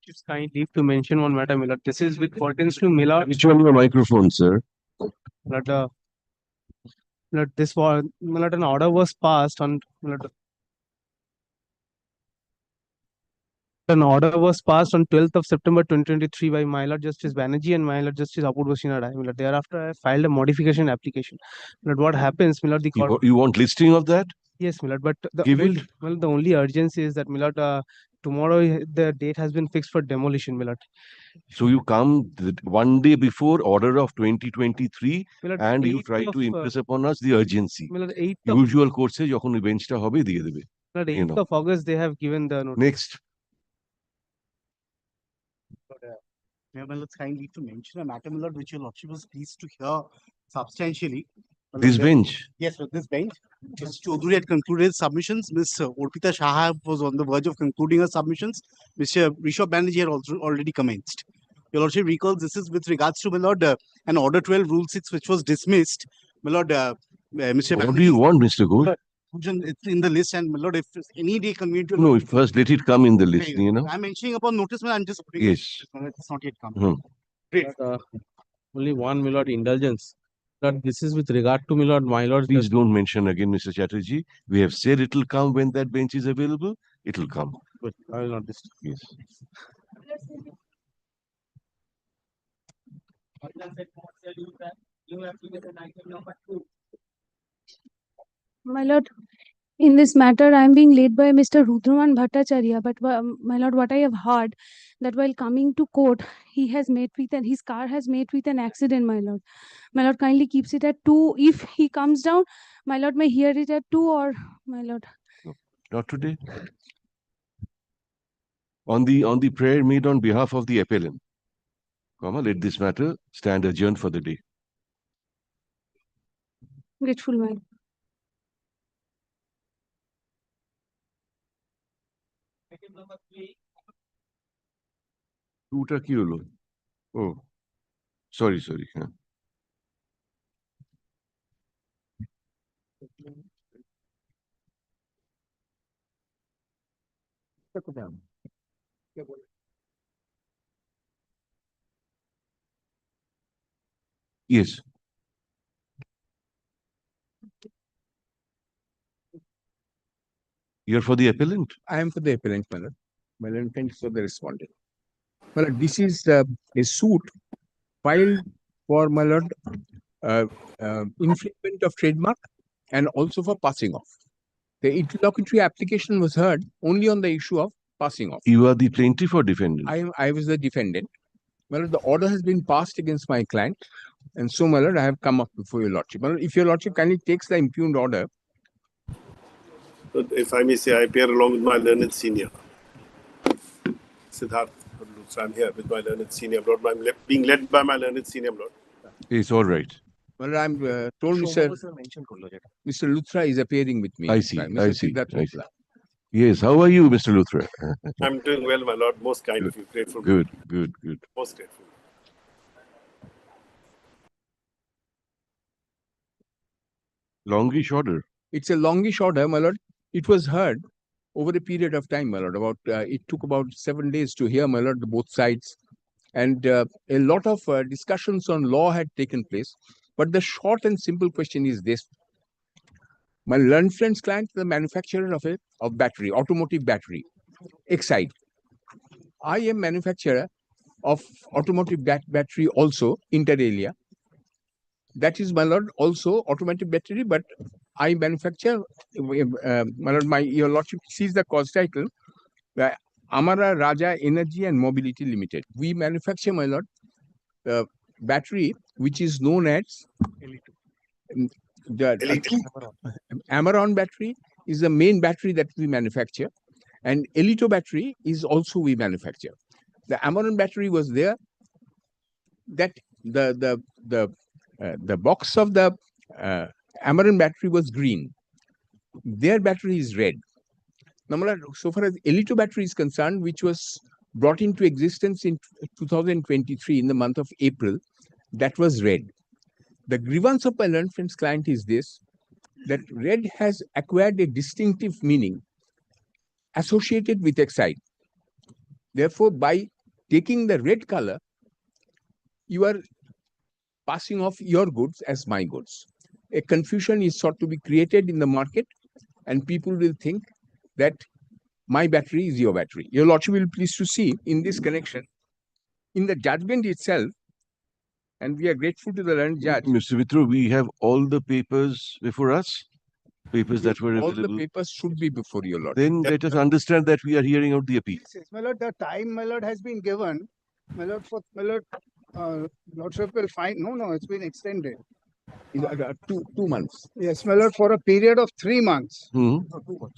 Just kind leave to mention one matter, Millard. This is with pertains to Millard. Which one your microphone, sir? Millard, Millard, this was Millard, an order was passed on Millard. An order was passed on 12th of September 2023 by my Lord Justice Banerjee and my Lord Justice Apurva Sinha Rai. Millard, thereafter, I filed a modification application. Millard, what happens, Millard? You want listing of that? Yes, Millard, but Give it. well, the only urgency is that Millard, tomorrow the date has been fixed for demolition, Millard. So you come one day before order of 2023 Millard, and you 8th try to of, impress upon us the urgency. Millard, 8th of, Usual course এ যখন বেঞ্চটা হবে দিয়ে দেবে। Millard, you 8th know. of August they have given the notice. Next. Let's kindly to mention a matter, Millard, which your lordship was pleased to hear substantially. This bench. Yes, with this bench. Mr. Chaudhary had concluded his submissions. Ms. Orpita Shah was on the verge of concluding her submissions. Mr. Rishabh Banerjee had also already commenced. Your lordship recalls this is with regards to, Millard, an order 12 rule 6 which was dismissed. Millard, Mr. What do you want, Mr. Ghosh? It's in the list, and Millard, if any day convenient to No, first let it come in the list, you know. I'm mentioning upon notice, I'm just putting Yes. It's not yet come. Great. Only one, Millard, indulgence. But this is with regard to Millard, my Lord. Please don't mention again, Mr. Chatterjee. We have said it will come when that bench is available. It will come. But I will not disturb. Yes. My Lord, in this matter, I am being led by Mr. Rudraman Bhattacharya. But my Lord, what I have heard that while coming to court, he has met with his car has met with an accident. My Lord, kindly keeps it at 2. If he comes down, my Lord may hear it at 2, or my Lord. No, not today. On the prayer made on behalf of the appellant, let this matter stand adjourned for the day. Grateful, my Lord. Tuta ki holo? Oh, sorry. Huh? Yes. You're for the appellant? I am for the appellant, my Lord. My Lord, thanks for the respondent. My Lord, this is a suit filed for, my Lord, infringement of trademark and also for passing off. The interlocutory application was heard only on the issue of passing off. You are the plaintiff or defendant? I was the defendant. My Lord, the order has been passed against my client, and so, my Lord, I have come up before your lordship. My Lord, if your lordship kindly takes the impugned order. If I may say, I appear along with my learned senior, Siddharth. I'm here with my learned senior, Lord. I'm being led by my learned senior, Lord. It's all right. Well, I'm told Mr. Luthra is appearing with me. I see. Siddharth. Yes, how are you, Mr. Luthra? I'm doing well, my Lord. Most kind of you. Grateful. Good. Most grateful. Longish order. It's a longish order, my Lord. It was heard over a period of time, my Lord. It took about 7 days to hear, my Lord, both sides. And a lot of discussions on law had taken place. But the short and simple question is this. My learned friend's client, the manufacturer of battery, automotive battery, Exide. I am manufacturer of automotive battery also, inter alia. That is, my Lord, also automotive battery, but I manufacture, my Lord, your lordship sees the cause title, Amara Raja Energy and Mobility Limited. We manufacture, my Lord, battery, which is known as the Amaron battery is the main battery that we manufacture, and Elito battery is also we manufacture. The Amaron battery was there. That the box of the Amaron battery was green. Their battery is red. Now, so far as Elito battery is concerned, which was brought into existence in 2023 in the month of April, that was red. The grievance of my learned friend's client is this, that red has acquired a distinctive meaning associated with Exide. Therefore, by taking the red color, you are passing off your goods as my goods. A confusion is sought to be created in the market, and people will think that my battery is your battery. Your Lordship will be pleased to see in this connection, in the judgment itself, and we are grateful to the learned judge. Mr. Vitro, we have all the papers before us, papers that were All available. the papers should be before your Lordship. Then let us understand that we are hearing out the appeal. Yes, my lord, the time, my lord, has been given. My lord, for my lord, Lordship will find. No, it's been extended. 2 months. Yes, my lord, for a period of 3 months. Hmm.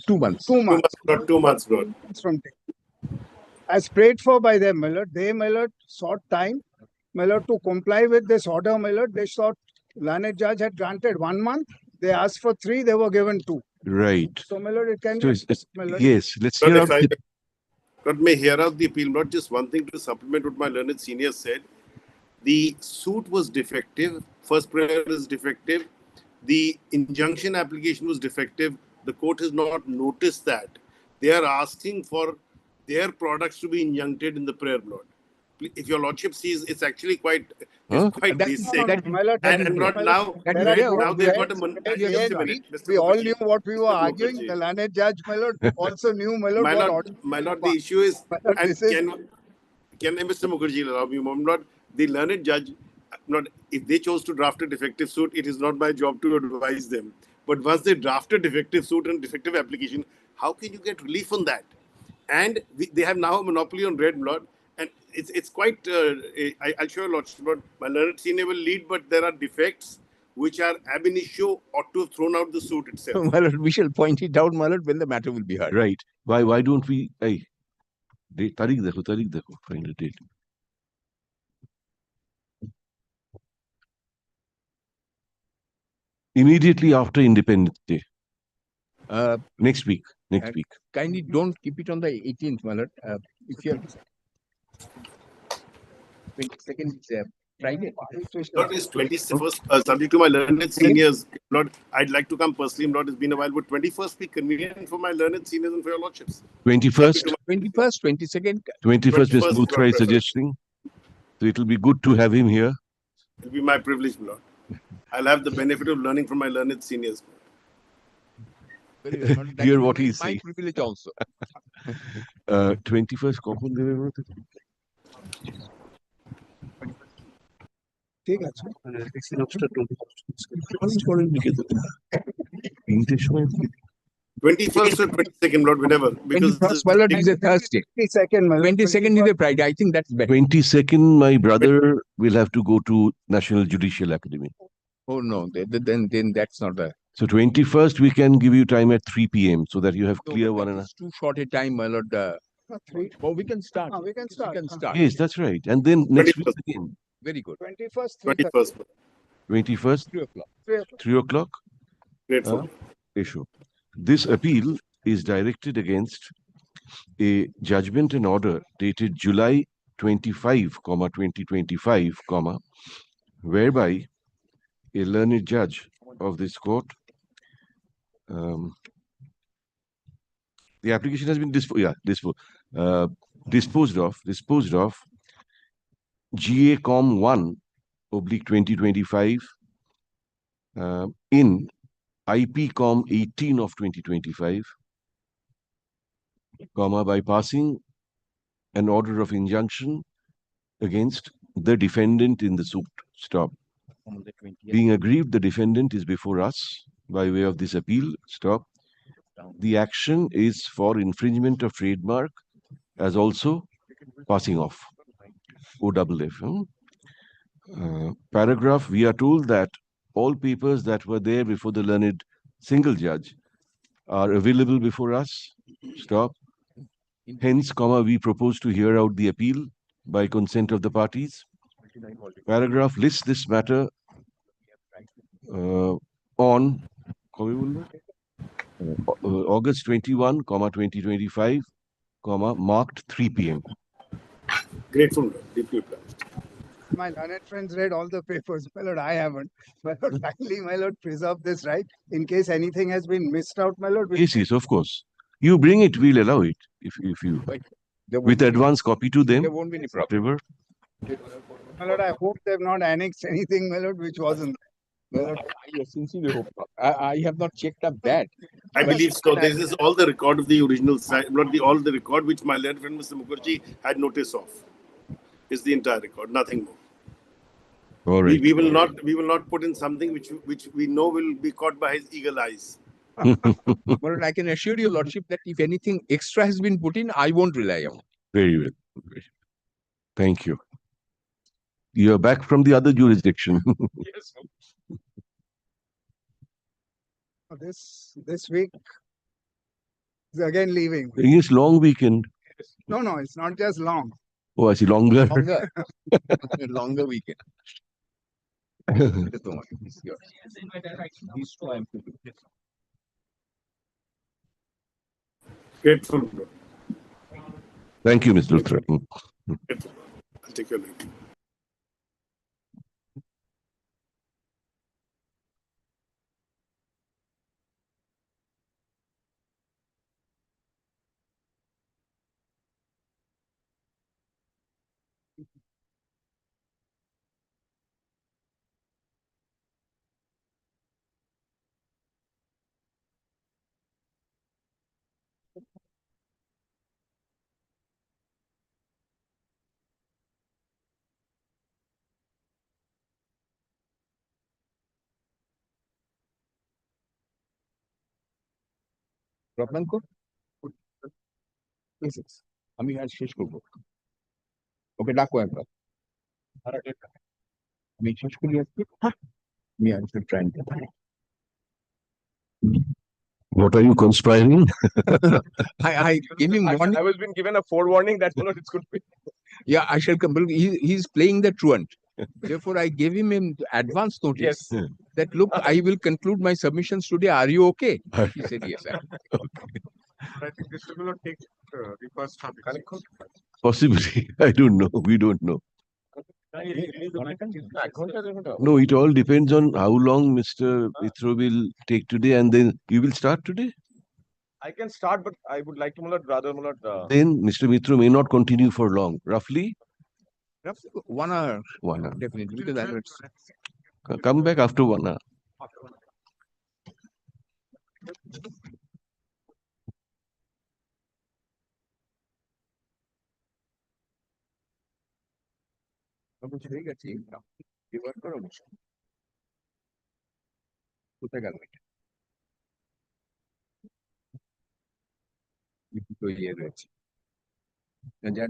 2 months. 2 months. Not 2 months, Lord. From as prayed for by them, my lord, they, my lord, sought time, my lord, to comply with this order, my lord. They sought, learned judge had granted 1 month. They asked for 3, they were given 2. Right. So, my lord, it can So be. My lord, yes, let's Lord, hear if out I the Lord, may hear out the appeal. Not just one thing to supplement what my learned senior said. The suit was defective. First prayer is defective. The injunction application was defective. The court has not noticed that. They are asking for their products to be injuncted in the prayer, Lord. If your Lordship sees, it's actually quite, Huh? quite basic. my lord, And not now, There they've are got a yes, just a minute, Mr. we all Mukherjee. knew what we were Mr. arguing. Mukherjee. The learned judge, my lord, also knew, my lord, what order. My lord, the issue is, My lord, and this is can Mr. Mukherjee allow me, my lord, the learned judge, not if they chose to draft a defective suit, it is not my job to advise them. But once they draft a defective suit and defective application, how can you get relief on that? And they have now a monopoly on red blood, and it's quite. I'll show you lots. But my learned senior will lead, but there are defects which are ab initio, ought to have thrown out the suit itself. My lord, we shall point it out, my lord, when the matter will be heard. right. Why don't we? Hey, तारीख देखो, final date. Immediately after Independence Day, next week. Kindly don't keep it on the 18th, my lord. If you have 22nd is Friday. Lord, is 21st, subject to my learned seniors. Lord, I'd like to come personally. Lord, it's been a while. Would 21st be convenient for my learned seniors and for your lordships? 21st, 21st, 22nd. 21st, Ms. 21st, Mutra is suggesting. So it will be good to have him here. It'll be my privilege, Lord. I'll have the benefit of learning from my learned seniors. Very well, my lord. That Hear will what be he my say. privilege also. 21st, কখন দেবে বলতে? ঠিক আছে। তিনটের সময় 21st or 22nd, Lord, whenever. Because 21st, my lord, is a Thursday. 22nd, my lord. 22nd is a Friday. I think that's better. 22nd, my brother will have to go to National Judicial Academy. Oh no, then that's not the. So 21st, we can give you time at 3 p.m. so that you have No, clear but one that and a is too short a time, my lord. Three. Oh, we can start. We can start. We can start. Yes, that's right. And then next week 21st. again, Very good. 21st, 21st. 21st, 3 o'clock. 3 o'clock. Grateful. Issue. This appeal is directed against a judgment and order dated July 25, 2025, whereby a learned judge of this court, the application has been disposed of GA-Com 1/2025 in IP-Com 18 of 2025, by passing an order of injunction against the defendant in the suit. Stop. Being aggrieved, the defendant is before us by way of this appeal. Stop. The action is for infringement of trademark as also passing off. OFF. Paragraph, we are told that all papers that were there before the learned single judge are available before us. Stop. Hence, we propose to hear out the appeal by consent of the parties. Paragraph lists this matter on August 21, 2025, marked 3 p.m. Grateful, Lord. Deeply obliged. My learned friends read all the papers. My lord, I haven't. My lord, kindly, my lord, preserve this right in case anything has been missed out, my lord. Yes, of course. You bring it, we'll allow it if you. There won't With be any- advance copy to them, There won't be any problem. whatever. My lord, I hope they've not annexed anything, my lord, which wasn't. My lord, I sincerely hope not. I have not checked up that. I But- believe so. This is all the record of the original site, not all the record which my learned friend Mr. Mukherjee had notice of. Is the entire record, nothing more. All right. We will not put in something which we know will be caught by his eagle eyes. But I can assure your lordship that if anything extra has been put in, I won't rely on. Very well. Thank you. You are back from the other jurisdiction. Yes. This week is again leaving. It's long weekend. No, it's not just long. Oh, I see. Longer. Longer. Longer weekend. Just don't worry. This is yours. These two I am to do. Grateful, bro. Thank you, Mr. Luthra. Grateful. I'll take your leave. রত্নাঙ্ক আমি আজ শেষ করবো ওকে ডাকো একবার আমি শেষ করি আজকে আমি আজ try What are you conspiring? I gave him warning. I was been given a forewarning that it's good. Yeah, I shall come. He's playing the truant. Therefore, I gave him an advance notice Yes. that look, I will conclude my submissions today. Are you okay? He said yes. I think this will not take the first half. Possibly. I don't know. We don't know. No, it all depends on how long Mr. Mitra will take today, and then you will start today. I can start, but I would like to rather Then Mr. Mitra may not continue for long. Roughly 1 hour, 1 hour. definitely. Because that was, Come back after 1 hour. হয়ে গেছে এবার করো কোথায় গেল এটা তো ইয়ে রয়েছে যার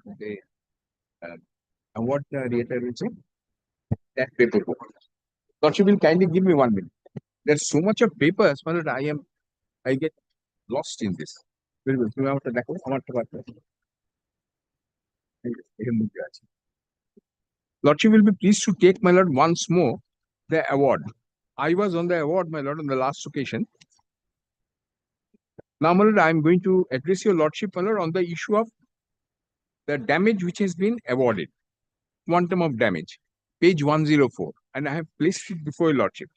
মধ্যে award rate রয়েছে that paper book. Lordship will kindly give me 1 minute. There's so much of papers, but I get lost in this. Very well. তুমি আমারটা দেখো, আমারটা বাদ দাও। এর মধ্যে আছে। Lordship will be pleased to take, my lord, once more the award. I was on the award, my lord, on the last occasion. Now, my lord, I am going to address your lordship, my lord, on the issue of the damage which has been awarded. Quantum of damage, page 104, and I have placed it before your lordship.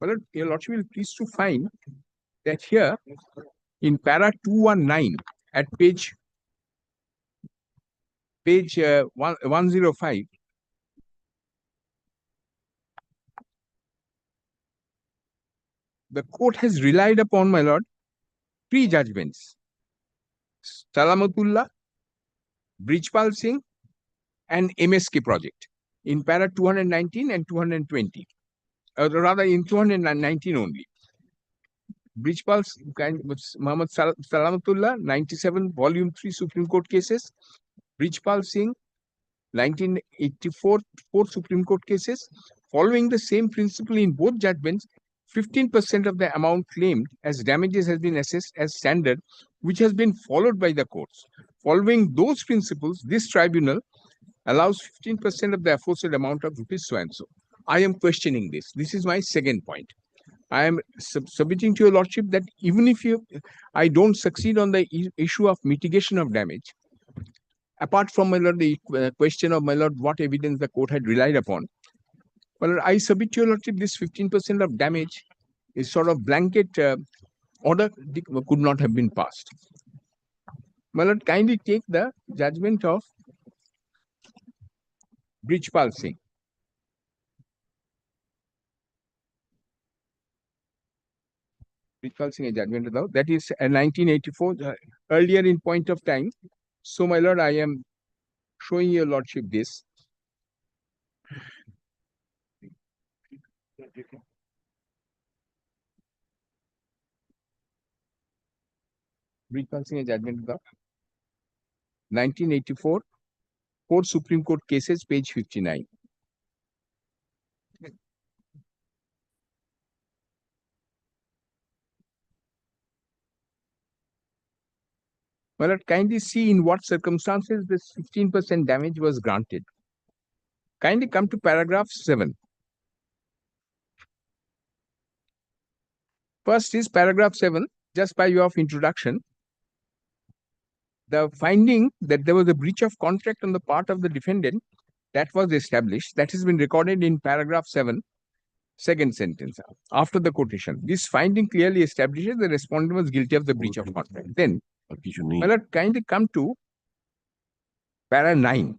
But your lordship will be pleased to find that here in para 219 at page 105, the court has relied upon, my lord, 3 judgments: Salamatullah, Brijpal Singh, and MSK project in para 219 and 220, rather in 219 only. Brijpal Muhammad Salamatullah, 97, volume 3 Supreme Court cases. Brijpal Singh, 1984, 4 Supreme Court cases. Following the same principle in both judgments, 15% of the amount claimed as damages has been assessed as standard, which has been followed by the courts. Following those principles, this tribunal allows 15% of the aforesaid amount of rupees so and so. I am questioning this. This is my second point. I am submitting to your lordship that even if I don't succeed on the issue of mitigation of damage, apart from, my lord, the question of, my lord, what evidence the court had relied upon, well, I submit to your lordship this 15% of damage is sort of blanket order could not have been passed. My lord, kindly take the judgment of Brijpal Singh. Brijpal Singh judgment now. That is 1984, earlier in point of time. So, my lord, I am showing your lordship this. Brijpal Singh judgment now. 1984, 4 Supreme Court cases, page 59. My lord, kindly see in what circumstances this 15% damage was granted. Kindly come to paragraph 7. First is paragraph 7, just by way of introduction. The finding that there was a breach of contract on the part of the defendant that was established, that has been recorded in paragraph 7, second sentence, after the quotation. This finding clearly establishes the respondent was guilty of the breach of contract. Then, my lord, kindly come to para 9.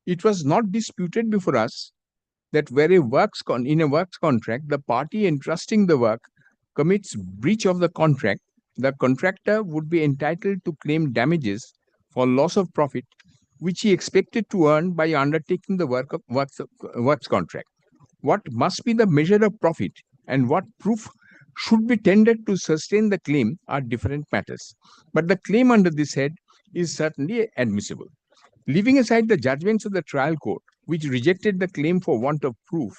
It was not disputed before us that where in a works contract, the party entrusting the work commits breach of the contract, the contractor would be entitled to claim damages for loss of profit, which he expected to earn by undertaking the works contract. What must be the measure of profit and what proof should be tendered to sustain the claim are different matters. But the claim under this head is certainly admissible. Leaving aside the judgments of the trial court, which rejected the claim for want of proof,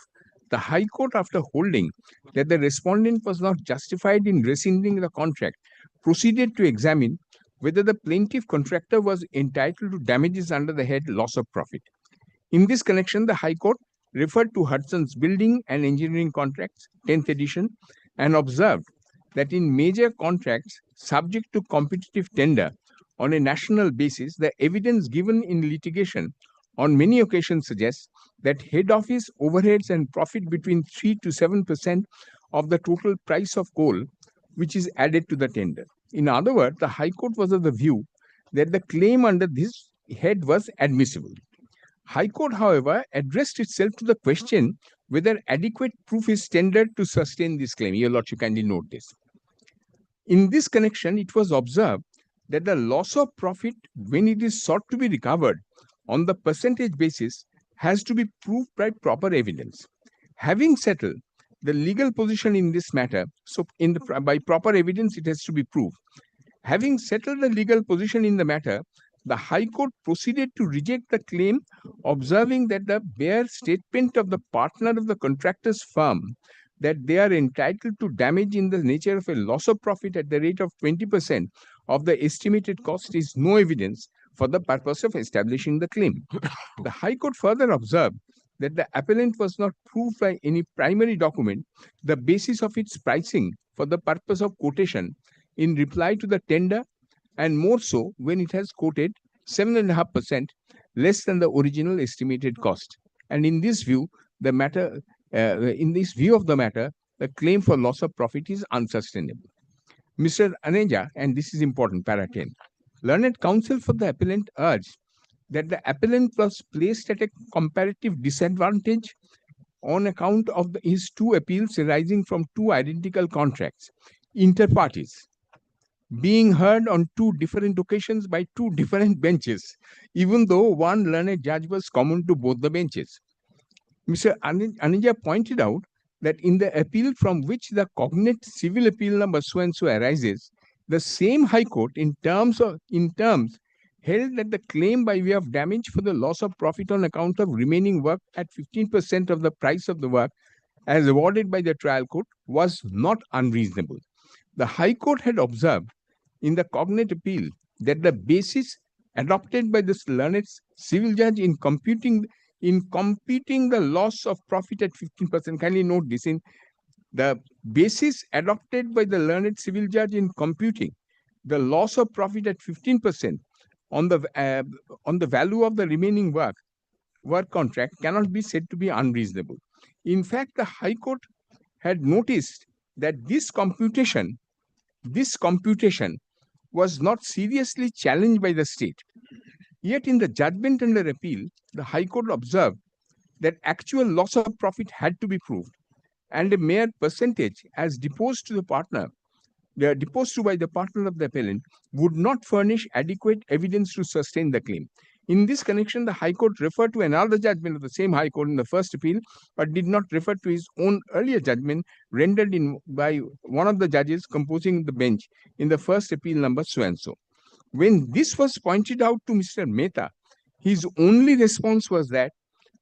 the High Court, after holding that the respondent was not justified in rescinding the contract, proceeded to examine whether the plaintiff contractor was entitled to damages under the head loss of profit. In this connection, the High Court referred to Hudson's Building and Engineering Contracts, 10th edition, and observed that in major contracts subject to competitive tender on a national basis, the evidence given in litigation on many occasions suggests that head office overheads and profit between 3 to 7% of the total price of coal, which is added to the tender. In other words, the High Court was of the view that the claim under this head was admissible. High Court, however, addressed itself to the question whether adequate proof is tendered to sustain this claim. Your Lordship, kindly note this. In this connection, it was observed that the loss of profit, when it is sought to be recovered on the percentage basis, has to be proved by proper evidence. Having settled the legal position in this matter, so by proper evidence, it has to be proved. Having settled the legal position in the matter, the High Court proceeded to reject the claim, observing that the bare statement of the partner of the contractor's firm that they are entitled to damage in the nature of a loss of profit at the rate of 20% of the estimated cost is no evidence for the purpose of establishing the claim. The High Court further observed that the appellant was not proved by any primary document the basis of its pricing for the purpose of quotation in reply to the tender, and more so when it has quoted 7.5% less than the original estimated cost. And in this view, the matter, the claim for loss of profit is unsustainable. Mr. Aneja, and this is important, para 10, learned counsel for the appellant urged that the appellant was placed at a comparative disadvantage on account of his two appeals arising from two identical contracts, inter partes, being heard on two different occasions by two different benches, even though one learned judge was common to both the benches. Mr. Aneja pointed out that in the appeal from which the cognate civil appeal number so and so arises, the same High Court in terms held that the claim by way of damage for the loss of profit on account of remaining work at 15% of the price of the work as awarded by the trial court was not unreasonable. The High Court had observed in the cognate appeal that the basis adopted by this learned civil judge in computing the loss of profit at 15%, kindly note this, in the basis adopted by the learned civil judge in computing the loss of profit at 15% on the value of the remaining work contract cannot be said to be unreasonable. In fact, the High Court had noticed that this computation was not seriously challenged by the state. Yet in the judgment under appeal, the High Court observed that actual loss of profit had to be proved, and a mere percentage as deposed to by the partner of the appellant would not furnish adequate evidence to sustain the claim. In this connection, the High Court referred to another judgment of the same High Court in the first appeal, but did not refer to his own earlier judgment rendered by one of the judges composing the bench in the first appeal number so-and-so. When this was pointed out to Mr. Mehta, his only response was that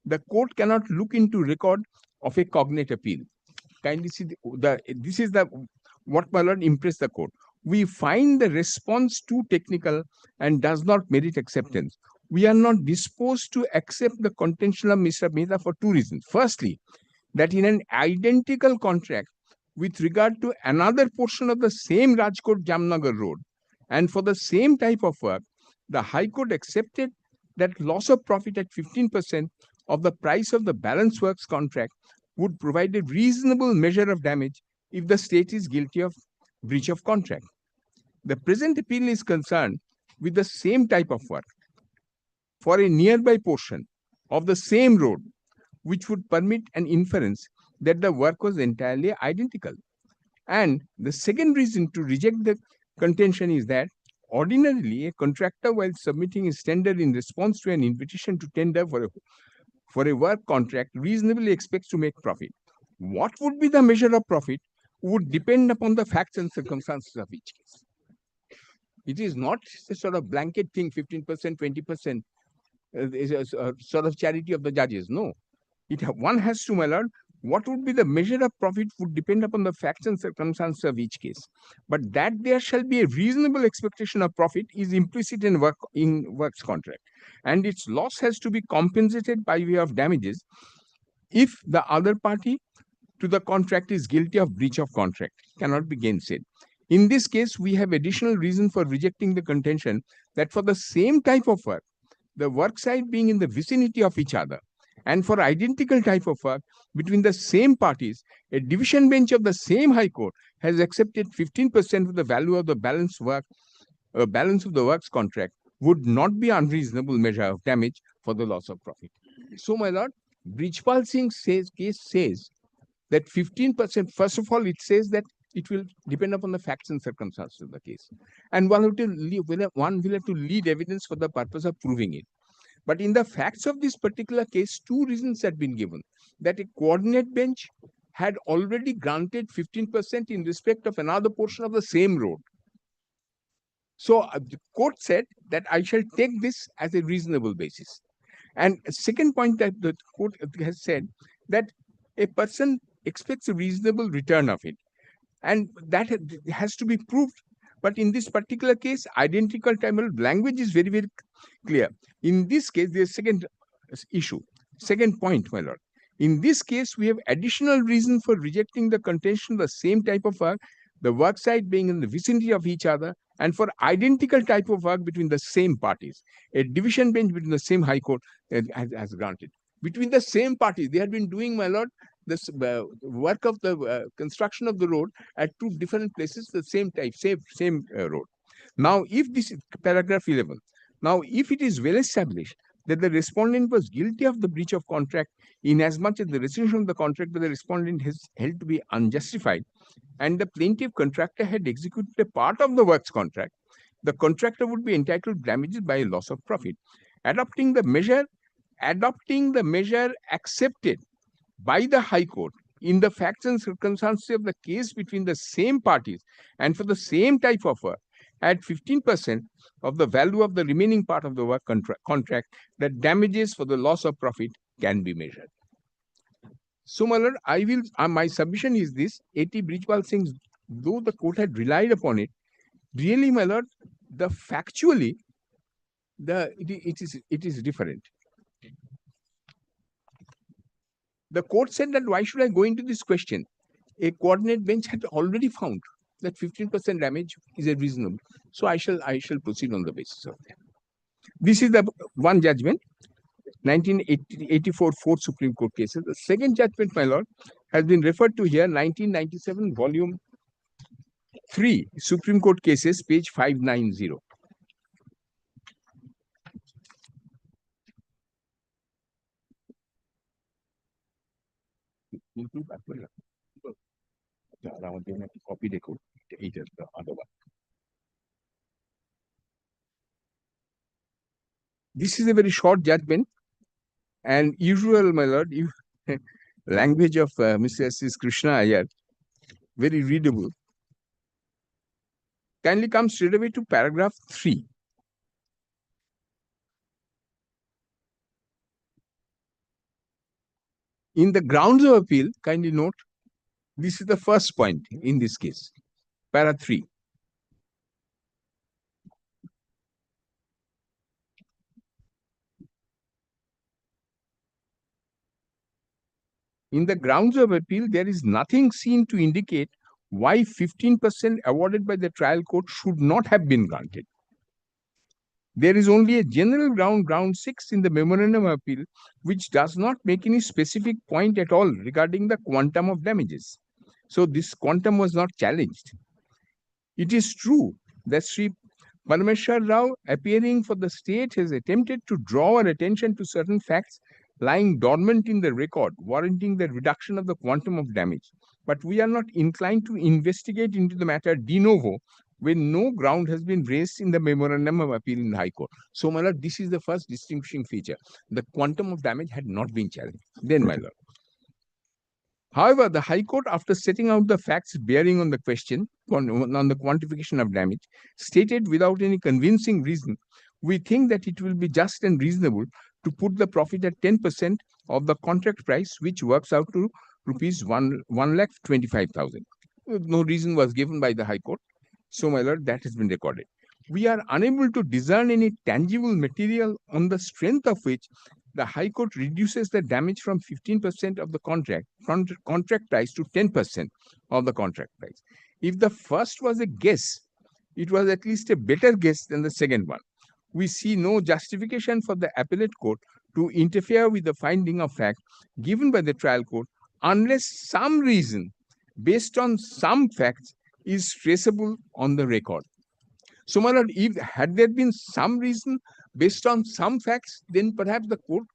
the court cannot look into record of a cognate appeal. Kindly see this is what my lord impressed the court. We find the response too technical and does not merit acceptance. We are not disposed to accept the contention of Mr. Mehta for two reasons. Firstly, that in an identical contract with regard to another portion of the same Rajkot Jamnagar road and for the same type of work, the High Court accepted that loss of profit at 15% of the price of the balance works contract would provide a reasonable measure of damage if the state is guilty of breach of contract. The present appeal is concerned with the same type of work for a nearby portion of the same road, which would permit an inference that the work was entirely identical. And the second reason to reject the contention is that ordinarily a contractor, while submitting his tender in response to an invitation to tender for a work contract, reasonably expects to make profit. What would be the measure of profit would depend upon the facts and circumstances of each case. It is not a sort of blanket thing, 15%, 20%, is a sort of charity of the judges. No. One has to, my lord, what would be the measure of profit would depend upon the facts and circumstances of each case. But that there shall be a reasonable expectation of profit is implicit in works contract. And its loss has to be compensated by way of damages if the other party to the contract is guilty of breach of contract, cannot be gainsaid. In this case, we have additional reason for rejecting the contention that for the same type of work, the work site being in the vicinity of each other, and for identical type of work between the same parties, a division bench of the same High Court has accepted 15% of the value of the balance of the works contract would not be unreasonable measure of damage for the loss of profit. So, my lord, Brijpal Singh's case says that 15%, first of all, it says that it will depend upon the facts and circumstances of the case. And one will have to lead evidence for the purpose of proving it. But in the facts of this particular case, two reasons had been given. That a coordinate bench had already granted 15% in respect of another portion of the same road. So the court said that I shall take this as a reasonable basis. And a second point that the court has said that a person expects a reasonable return of it. And that has to be proved. But in this particular case, identical time language is very, very clear. In this case, the second point, my lord. In this case, we have additional reason for rejecting the contention of the same type of work, the work site being in the vicinity of each other, and for identical type of work between the same parties. A division bench between the same High Court has granted. Between the same parties, they had been doing, my lord, this work of the construction of the road at two different places, the same type, same road. Now, if this is paragraph 11, now if it is well established that the respondent was guilty of the breach of contract inasmuch as the rescission of the contract by the respondent is held to be unjustified, and the plaintiff contractor had executed a part of the works contract, the contractor would be entitled to damages by a loss of profit. Adopting the measure accepted by the High Court in the facts and circumstances of the case between the same parties and for the same type of work at 15% of the value of the remaining part of the work contract, that damages for the loss of profit can be measured. So, my lord, my submission is this: A.T. Brijpal Singh, though the court had relied upon it, really, my lord, factually, it is different. The court said that why should I go into this question? A coordinate bench had already found that 15% damage is a reasonable. So I shall proceed on the basis of that. This is the one judgment, 1984 4th Supreme Court cases. The second judgment, my lord, has been referred to here, 1997, volume 3, Supreme Court cases, page 590. Copy the code. It is the other one. This is a very short judgment, and usual, my lord, language of Mr. S. Krishna Iyer, very readable. Kindly come straight away to paragraph 3. In the grounds of appeal, kindly note, this is the first point in this case, para 3. In the grounds of appeal, there is nothing seen to indicate why 15% awarded by the trial court should not have been granted. There is only a general ground 6 in the memorandum of appeal, which does not make any specific point at all regarding the quantum of damages. So this quantum was not challenged. It is true that Sri Parameshwar Rao, appearing for the state, has attempted to draw our attention to certain facts lying dormant in the record, warranting the reduction of the quantum of damage. But we are not inclined to investigate into the matter de novo when no ground has been raised in the memorandum of appeal in the High Court. So, my lord, this is the first distinguishing feature. The quantum of damage had not been challenged. Then, my lord. However, the High Court, after setting out the facts bearing on the question, on the quantification of damage, stated without any convincing reason, we think that it will be just and reasonable to put the profit at 10% of the contract price, which works out to rupees 1,25,000. No reason was given by the High Court. So, my lord, that has been recorded. We are unable to discern any tangible material on the strength of which the High Court reduces the damage from 15% of the contract price to 10% of the contract price. If the first was a guess, it was at least a better guess than the second one. We see no justification for the appellate court to interfere with the finding of fact given by the trial court unless some reason based on some facts is traceable on the record. So, my lord, if had there been some reason based on some facts, then perhaps the court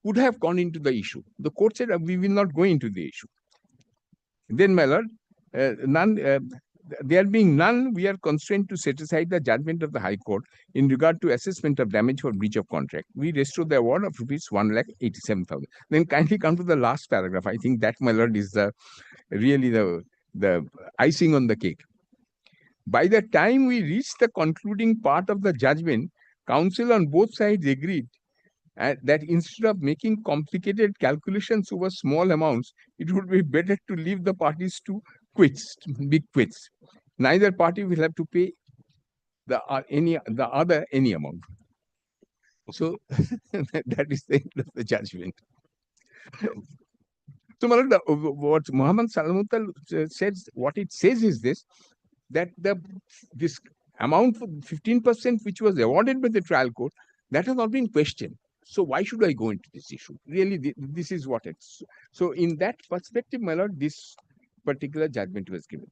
would have gone into the issue. The court said, we will not go into the issue. Then, my lord, there being none, we are constrained to set aside the judgment of the High Court in regard to assessment of damage for breach of contract. We restore the award of rupees 1,87,000. Then kindly come to the last paragraph. I think that, my lord, is really the icing on the cake. By the time we reached the concluding part of the judgment, counsel on both sides agreed that instead of making complicated calculations over small amounts, it would be better to leave the parties to big quits. Neither party will have to pay the other any amount. So that is the end of the judgment. So, what Muhammad Salamutal says, what it says is this, that this amount for 15% which was awarded by the trial court, that has not been questioned. So why should I go into this issue? Really, this is what it's. So in that perspective, my lord, this particular judgment was given.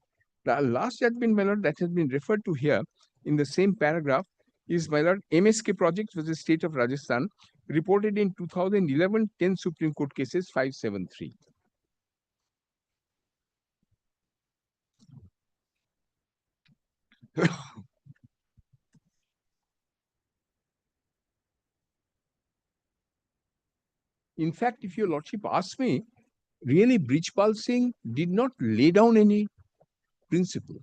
The last judgment, my lord, that has been referred to here in the same paragraph is, my lord, MSK project was the state of Rajasthan, reported in 2011, 10 Supreme Court cases, 573. In fact, if your lordship asks me, really Brijpal Singh did not lay down any principle.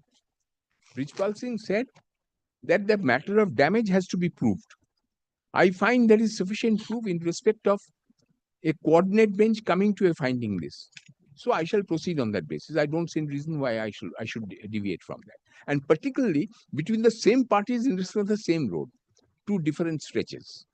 Brijpal Singh said that the matter of damage has to be proved. I find there is sufficient proof in respect of a coordinate bench coming to a finding list. So I shall proceed on that basis. I don't see any reason why I should deviate from that. And particularly between the same parties in respect of the same road, two different stretches.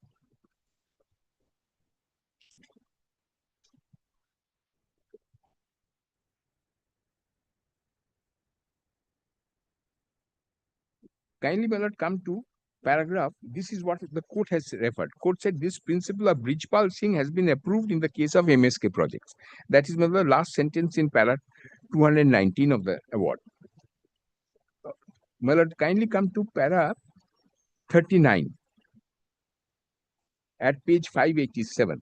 Kindly, my lord, come to paragraph, this is what the court has referred. Court said this principle of breach pulsing has been approved in the case of MSK projects. That is the last sentence in para 219 of the award. My lord, kindly come to para 39 at page 587.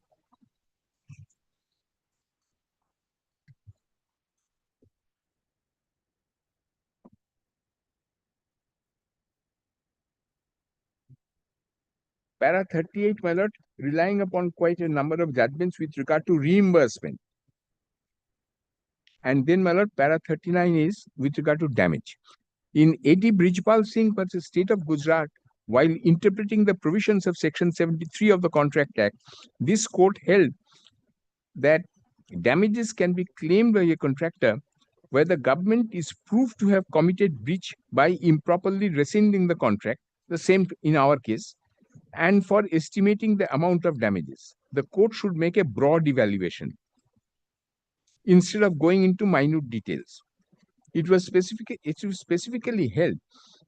Para 38, my lord, relying upon quite a number of judgments with regard to reimbursement. And then, my lord, para 39 is with regard to damage. In A.D. Brijpal Singh versus State of Gujarat, while interpreting the provisions of Section 73 of the Contract Act, this court held that damages can be claimed by a contractor where the government is proved to have committed breach by improperly rescinding the contract, the same in our case, and for estimating the amount of damages. The court should make a broad evaluation instead of going into minute details. It was specifically held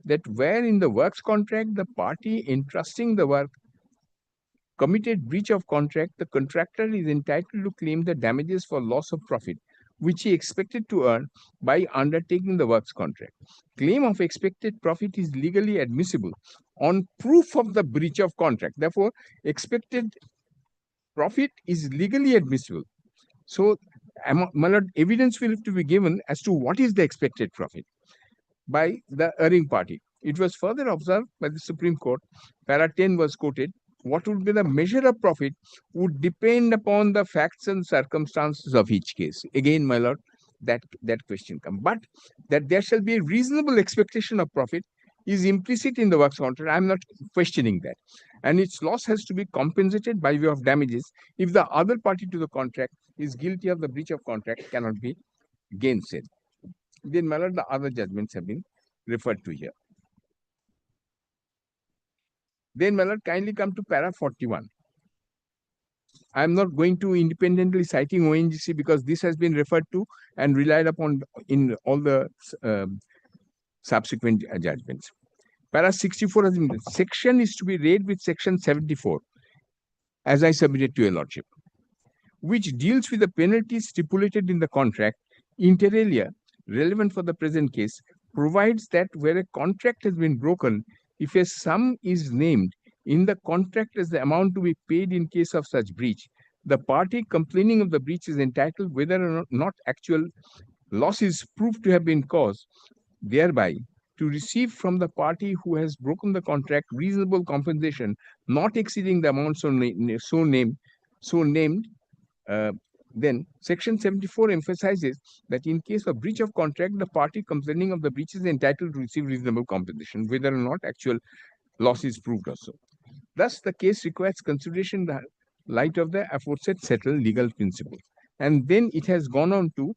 that where in the works contract the party entrusting the work committed breach of contract, the contractor is entitled to claim the damages for loss of profit which he expected to earn by undertaking the works contract. Claim of expected profit is legally admissible on proof of the breach of contract. Therefore, expected profit is legally admissible. So, my lord, evidence will have to be given as to what is the expected profit by the erring party. It was further observed by the Supreme Court, para 10 was quoted, what would be the measure of profit would depend upon the facts and circumstances of each case. Again, my lord, that question comes. But that there shall be a reasonable expectation of profit is implicit in the works contract. I am not questioning that. And its loss has to be compensated by way of damages if the other party to the contract is guilty of the breach of contract cannot be gainsaid. Then, my lord, the other judgments have been referred to here. Then, my lord, kindly come to para 41. I am not going to independently citing ONGC because this has been referred to and relied upon in all the subsequent judgments. Para 64 has been, section is to be read with section 74, as I submitted to your lordship, which deals with the penalties stipulated in the contract, inter alia, relevant for the present case, provides that where a contract has been broken, if a sum is named in the contract as the amount to be paid in case of such breach, the party complaining of the breach is entitled whether or not actual loss is proved to have been caused, thereby to receive from the party who has broken the contract reasonable compensation not exceeding the amount so named. Then section 74 emphasizes that in case of breach of contract, the party complaining of the breach is entitled to receive reasonable compensation, whether or not actual loss is proved also. Thus, the case requires consideration in the light of the aforesaid settled legal principle. And then it has gone on to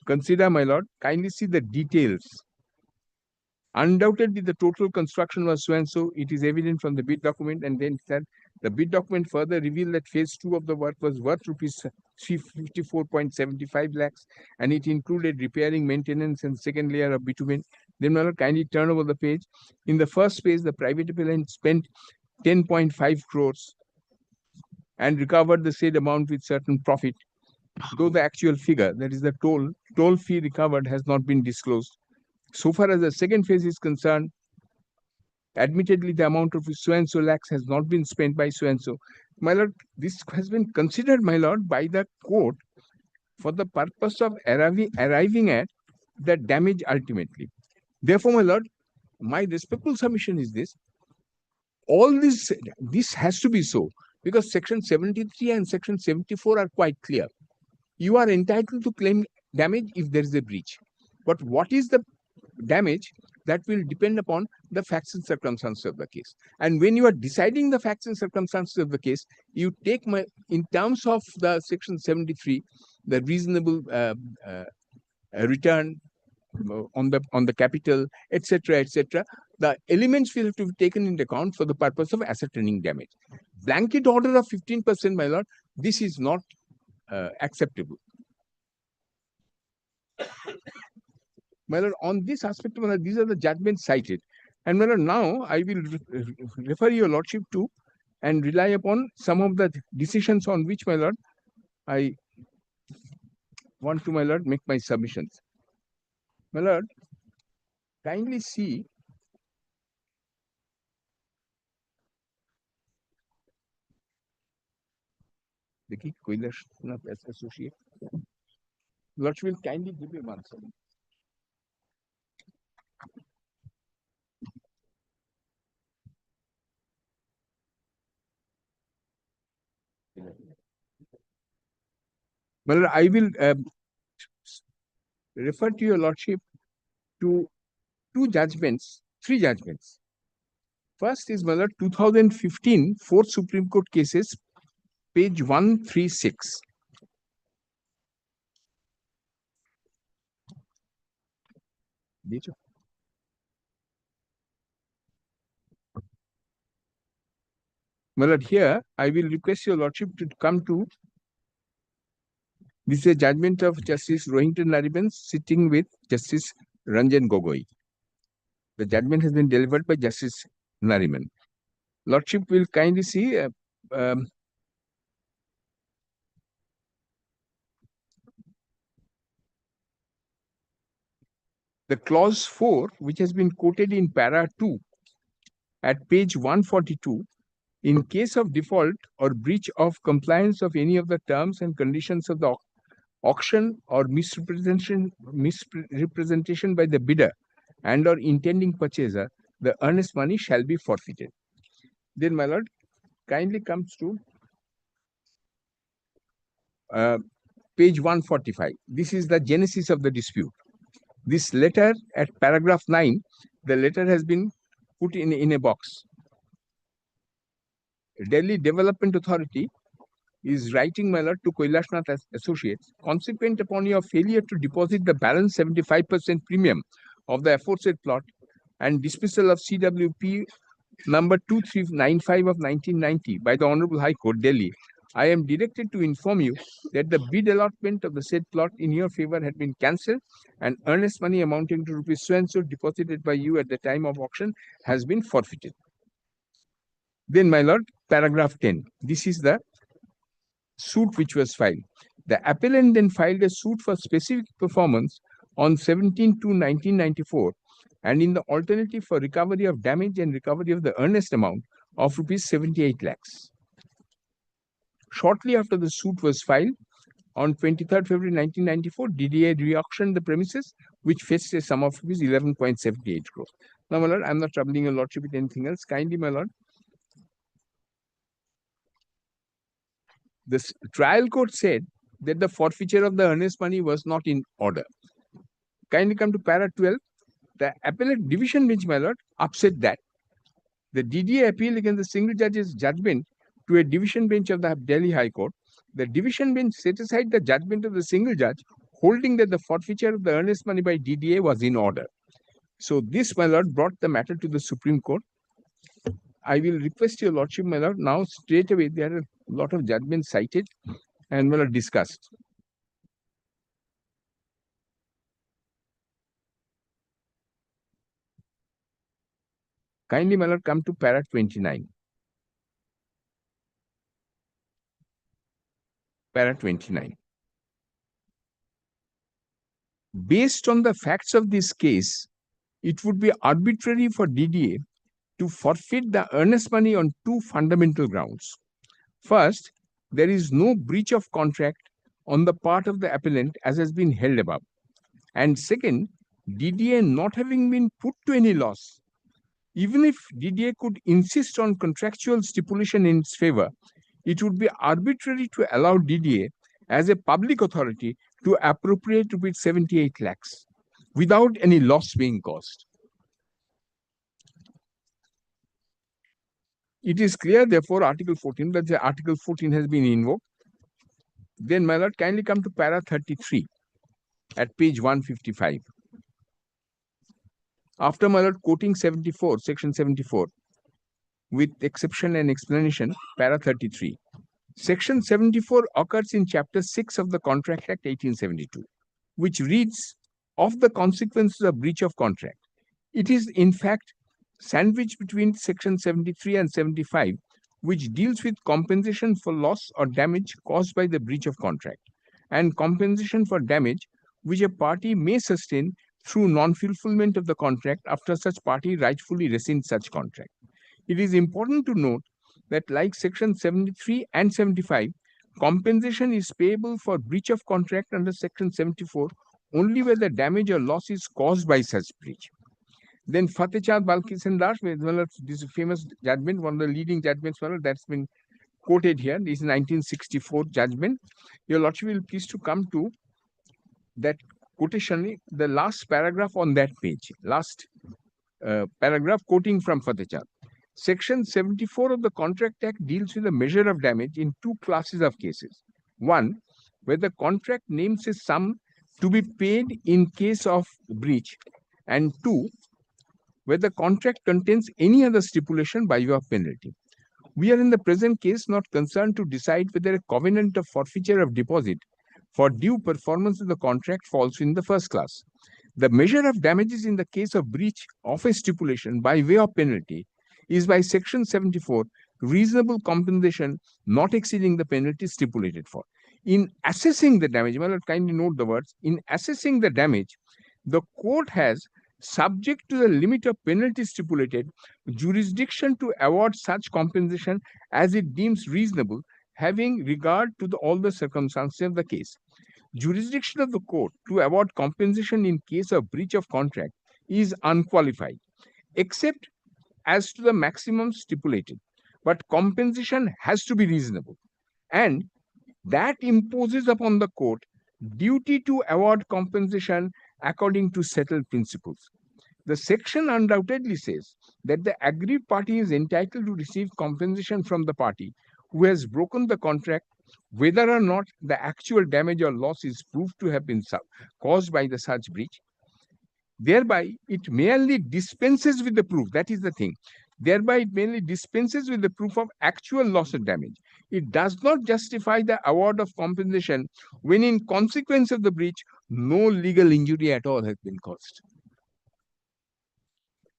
consider, my lord, kindly see the details. Undoubtedly, the total construction was so and so. It is evident from the bid document, and then said the bid document further revealed that phase 2 of the work was worth rupees 354.75 lakhs, and it included repairing, maintenance, and second layer of bitumen. Then, my lord, kindly turn over the page. In the first phase, the private appellant spent 10.5 crores and recovered the said amount with certain profit, though the actual figure, that is the toll fee recovered, has not been disclosed. So far as the second phase is concerned, admittedly, the amount of so and so lakhs has not been spent by so and so. My lord, this has been considered, my lord, by the court for the purpose of arriving at the damage ultimately. Therefore, my lord, my respectful submission is this. All this has to be so because section 73 and section 74 are quite clear. You are entitled to claim damage if there is a breach. But what is the damage? That will depend upon the facts and circumstances of the case. And when you are deciding the facts and circumstances of the case, you take in terms of the section 73, the reasonable return on the capital, etc., etc. The elements will have to be taken into account for the purpose of ascertaining damage. Blanket order of 15%, my lord, this is not acceptable. My lord, on this aspect, my lord, these are the judgments cited. And my lord, now I will refer your lordship to and rely upon some of the decisions on which, my lord, I want to, my lord, make my submissions. My lord, kindly see the key Koilashnath associate. Lordship will kindly give you an answer. Well, I will refer to your lordship to three judgments. First is, my lord, 2015 4th Supreme Court cases, page 136. My lord, here I will request your lordship to come to this is a judgment of Justice Rohinton Nariman sitting with Justice Ranjan Gogoi. The judgment has been delivered by Justice Nariman. Lordship will kindly see the clause 4, which has been quoted in para 2 at page 142. In case of default or breach of compliance of any of the terms and conditions of the auction or misrepresentation by the bidder and or intending purchaser, the earnest money shall be forfeited. Then, my lord, kindly comes to page 145. This is the genesis of the dispute. This letter at paragraph 9, the letter has been put in a box. Delhi Development Authority is writing, my lord, to Koilashnath Associates, consequent upon your failure to deposit the balance 75% premium of the aforesaid plot and dismissal of CWP number 2395 of 1990 by the Honorable High Court, Delhi, I am directed to inform you that the bid allotment of the said plot in your favor had been cancelled and earnest money amounting to rupees so and so deposited by you at the time of auction has been forfeited. Then, my lord, paragraph 10. This is the suit which was filed. The appellant then filed a suit for specific performance on 17/2/1994 and in the alternative for recovery of damage and recovery of the earnest amount of rupees 78 lakhs. Shortly after the suit was filed, on 23rd February 1994, DDA re-auctioned the premises, which fetched a sum of rupees 11.78 crores. Now, my lord, I'm not troubling your lordship with anything else. Kindly, my lord, the trial court said that the forfeiture of the earnest money was not in order. Kindly come to para 12. The appellate division bench, my lord, upset that. The DDA appealed against the single judge's judgment to a division bench of the Delhi High Court. The division bench set aside the judgment of the single judge, holding that the forfeiture of the earnest money by DDA was in order. So this, my lord, brought the matter to the Supreme Court. I will request your lordship, my lord, now straight away there are a lot of judgments cited and, my lord, discussed. Kindly, my lord, come to para 29. Para 29. Based on the facts of this case, it would be arbitrary for DDA to forfeit the earnest money on two fundamental grounds. First, there is no breach of contract on the part of the appellant as has been held above. And second, DDA not having been put to any loss, even if DDA could insist on contractual stipulation in its favor, it would be arbitrary to allow DDA as a public authority to appropriate rupees 78 lakhs without any loss being caused. It is clear, therefore, Article 14, that the Article 14 has been invoked. Then, my lord, kindly come to para 33 at page 155. After, my lord, quoting 74, section 74, with exception and explanation, para 33. Section 74 occurs in chapter 6 of the Contract Act 1872, which reads of the consequences of breach of contract. It is in fact sandwiched between section 73 and 75, which deals with compensation for loss or damage caused by the breach of contract, and compensation for damage which a party may sustain through non-fulfillment of the contract after such party rightfully rescinds such contract. It is important to note that like section 73 and 75, compensation is payable for breach of contract under section 74 only where the damage or loss is caused by such breach. Then Fatehchand Balkis and Dash, this famous judgment, one of the leading judgments that's been quoted here. This is 1964 judgment. Your Lordship will please to come to that quotation, the last paragraph on that page, last paragraph quoting from Fatehchand. Section 74 of the Contract Act deals with the measure of damage in two classes of cases. One, where the contract names a sum to be paid in case of breach, and two, where the contract contains any other stipulation by way of penalty. We are in the present case not concerned to decide whether a covenant of forfeiture of deposit for due performance of the contract falls in the first class. The measure of damages in the case of breach of a stipulation by way of penalty is by section 74 reasonable compensation not exceeding the penalty stipulated for. In assessing the damage, well, kindly note the words, in assessing the damage, the court has, subject to the limit of penalty stipulated, jurisdiction to award such compensation as it deems reasonable, having regard to all the circumstances of the case. Jurisdiction of the court to award compensation in case of breach of contract is unqualified, except as to the maximum stipulated, but compensation has to be reasonable, and that imposes upon the court duty to award compensation according to settled principles. The section undoubtedly says that the aggrieved party is entitled to receive compensation from the party who has broken the contract, whether or not the actual damage or loss is proved to have been caused by the such breach. Thereby, it merely dispenses with the proof. That is the thing. Thereby, it merely dispenses with the proof of actual loss or damage. It does not justify the award of compensation when, in consequence of the breach, no legal injury at all has been caused.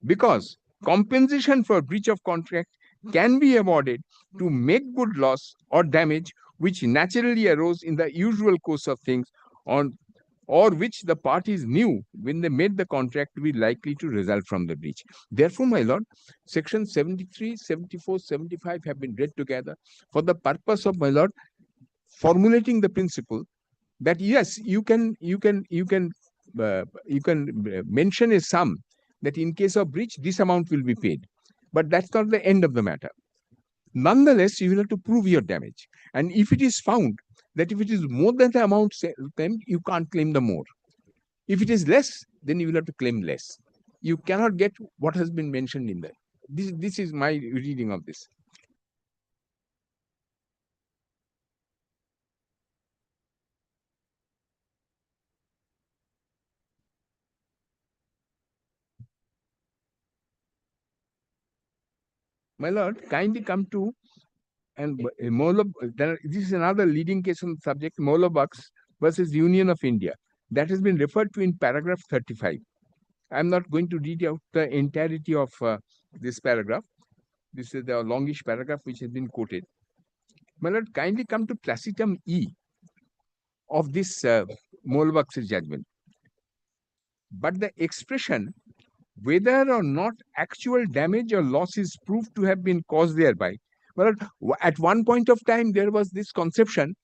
Because compensation for breach of contract can be awarded to make good loss or damage which naturally arose in the usual course of things or which the parties knew when they made the contract to be likely to result from the breach. Therefore, my lord, section 73, 74, 75 have been read together for the purpose of, my lord, formulating the principle that yes, you can mention a sum that in case of breach, this amount will be paid. But that's not the end of the matter. Nonetheless, you will have to prove your damage. And if it is found that if it is more than the amount claimed, you can't claim the more. If it is less, then you will have to claim less. You cannot get what has been mentioned in there. This is my reading of this. My lord, kindly come to and this is another leading case on the subject, Molobux versus Union of India. That has been referred to in paragraph 35. I'm not going to read out the entirety of this paragraph. This is the longish paragraph which has been quoted. My lord, kindly come to placitum E of this Molbux's judgment. But the expression whether or not actual damage or loss is proved to have been caused thereby. Well, at one point of time, there was this conception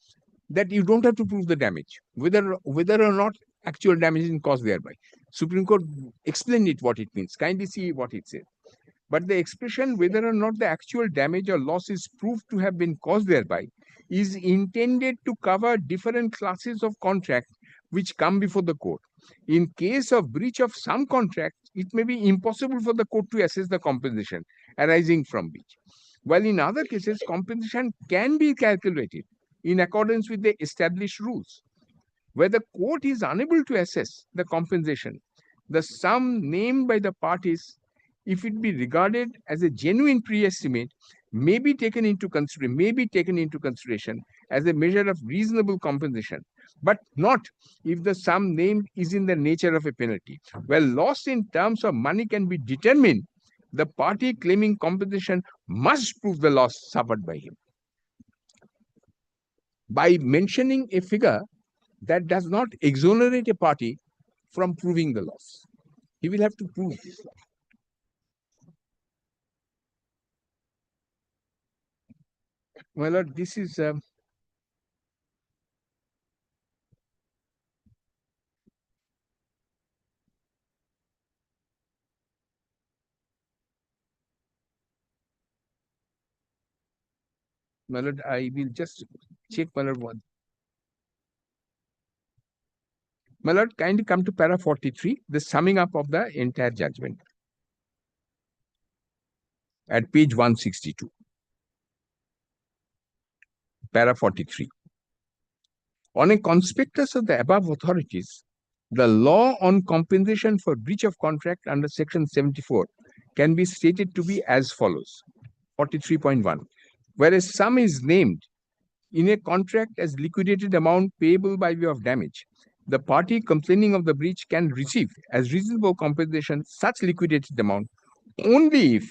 that you don't have to prove the damage, whether or not actual damage is caused thereby. Supreme Court explained it, what it means. Kindly see what it says. But the expression whether or not the actual damage or loss is proved to have been caused thereby is intended to cover different classes of contract which come before the court. In case of breach of some contract, it may be impossible for the court to assess the compensation arising from breach. While in other cases, compensation can be calculated in accordance with the established rules. Where the court is unable to assess the compensation, the sum named by the parties, if it be regarded as a genuine pre-estimate, may be taken into consideration as a measure of reasonable compensation. but not if the sum named is in the nature of a penalty. Where loss in terms of money can be determined, the party claiming compensation must prove the loss suffered by him. By mentioning a figure that does not exonerate a party from proving the loss, he will have to prove this. My lord, this is my lord, I will just check, my lord, one. My lord, kindly come to para 43, the summing up of the entire judgment at page 162. Para 43. On a conspectus of the above authorities, the law on compensation for breach of contract under section 74 can be stated to be as follows. 43.1. Where a sum is named in a contract as liquidated amount payable by way of damage, the party complaining of the breach can receive as reasonable compensation such liquidated amount only if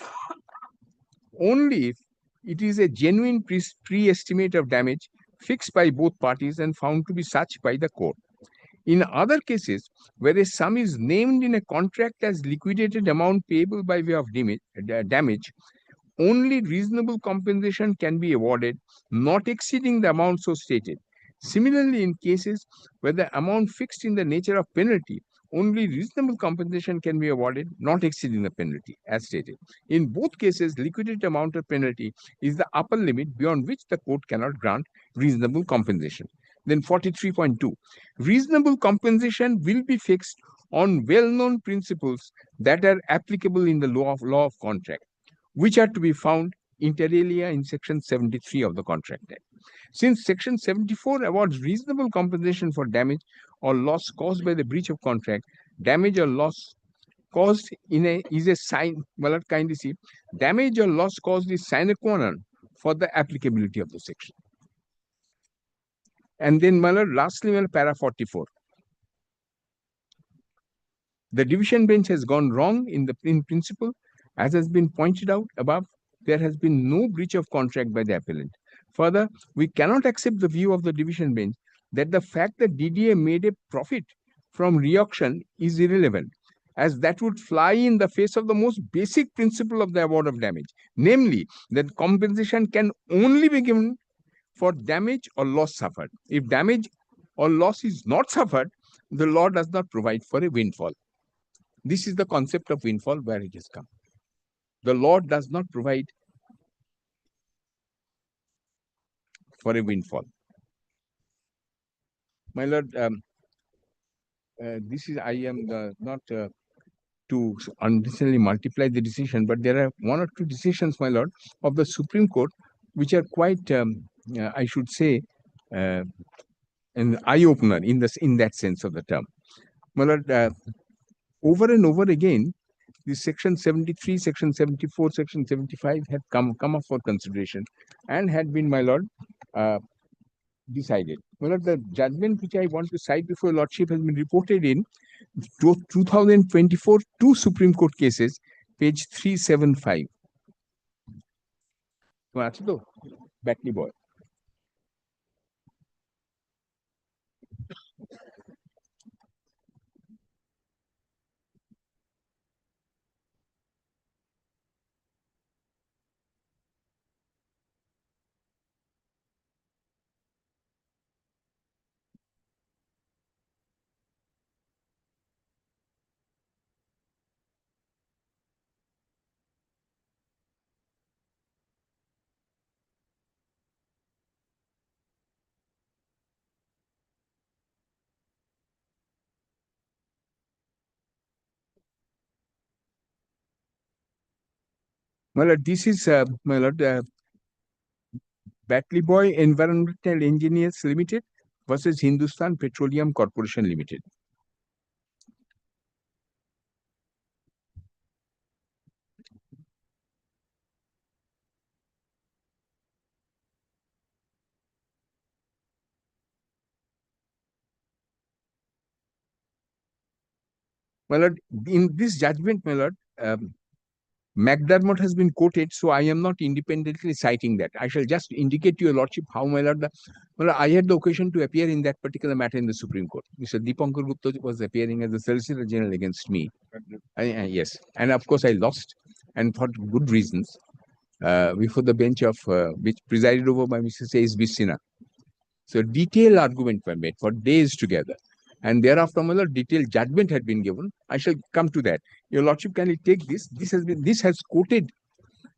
it is a genuine pre-estimate of damage fixed by both parties and found to be such by the court. In other cases, where a sum is named in a contract as liquidated amount payable by way of damage, only reasonable compensation can be awarded, not exceeding the amount so stated. Similarly, in cases where the amount fixed in the nature of penalty, only reasonable compensation can be awarded, not exceeding the penalty, as stated. In both cases, liquidated amount of penalty is the upper limit beyond which the court cannot grant reasonable compensation. Then 43.2. Reasonable compensation will be fixed on well-known principles that are applicable in the law of contract, which are to be found inter alia in section 73 of the Contract Act. Since section 74 awards reasonable compensation for damage or loss caused by the breach of contract, damage or loss caused is a sign, well, kindly see, damage or loss caused is sine qua non for the applicability of the section. And then, lastly, para 44. The division bench has gone wrong in principle. As has been pointed out above, there has been no breach of contract by the appellant. Further, we cannot accept the view of the division bench that the fact that DDA made a profit from re-auction is irrelevant, as that would fly in the face of the most basic principle of the award of damage, namely that compensation can only be given for damage or loss suffered. If damage or loss is not suffered, the law does not provide for a windfall. This is the concept of windfall where it has come. The law does not provide for a windfall. My lord, this is, I am not to unnecessarily multiply the decision, but there are one or two decisions, my lord, of the Supreme Court, which are quite, I should say, an eye-opener in that sense of the term. My lord, over and over again, the section 73, section 74, section 75 had come up for consideration and had been, my lord, decided. My lord, the judgment which I want to cite before Lordship has been reported in 2024 two Supreme Court cases, page 375. Batley boy. My lord, this is, my lord, Batley Boy Environmental Engineers Limited versus Hindustan Petroleum Corporation Limited. My lord, in this judgment, my lord, McDermott has been quoted, so I am not independently citing that. I shall just indicate to your lordship how, my lord, I had the occasion to appear in that particular matter in the Supreme Court. Mr. Deepankar Gupta was appearing as the Solicitor General against me. Yes, and of course I lost, and for good reasons, before the bench of which presided over by Mr. S.B. Sinha. So detailed argument were made for days together. And thereafter, my lord, detailed judgment had been given. I shall come to that. Your lordship, can you take this? This has quoted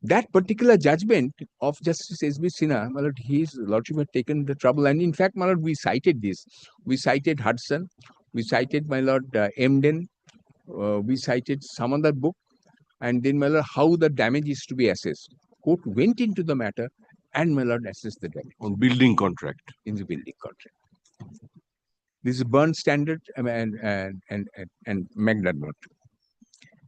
that particular judgment of Justice S.B. Sinha. My lord, his lordship had taken the trouble. And in fact, my lord, we cited this. We cited Hudson. We cited, my lord, Emden. We cited some other book. And then, my lord, how the damage is to be assessed. Court went into the matter and, my lord, assessed the damage. On building contract. In the building contract. This is Byrne Standard and McDermott.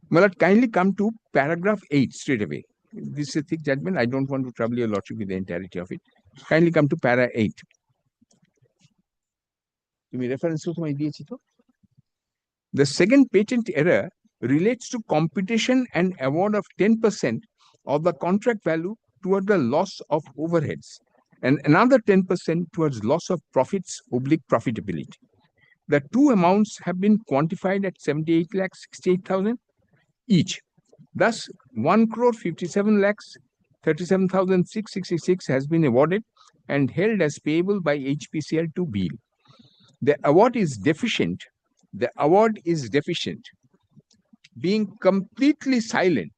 My lord, kindly come to paragraph 8 straight away. This is a thick judgment. I don't want to trouble your lordship with the entirety of it. Kindly come to para 8. You may reference to my DHito. The second patent error relates to computation and award of 10% of the contract value toward the loss of overheads and another 10% towards loss of profits oblique profitability. The two amounts have been quantified at 78,68,000 each. Thus, 1,57,37,666 has been awarded and held as payable by HPCL to BEAL. The award is deficient. Being completely silent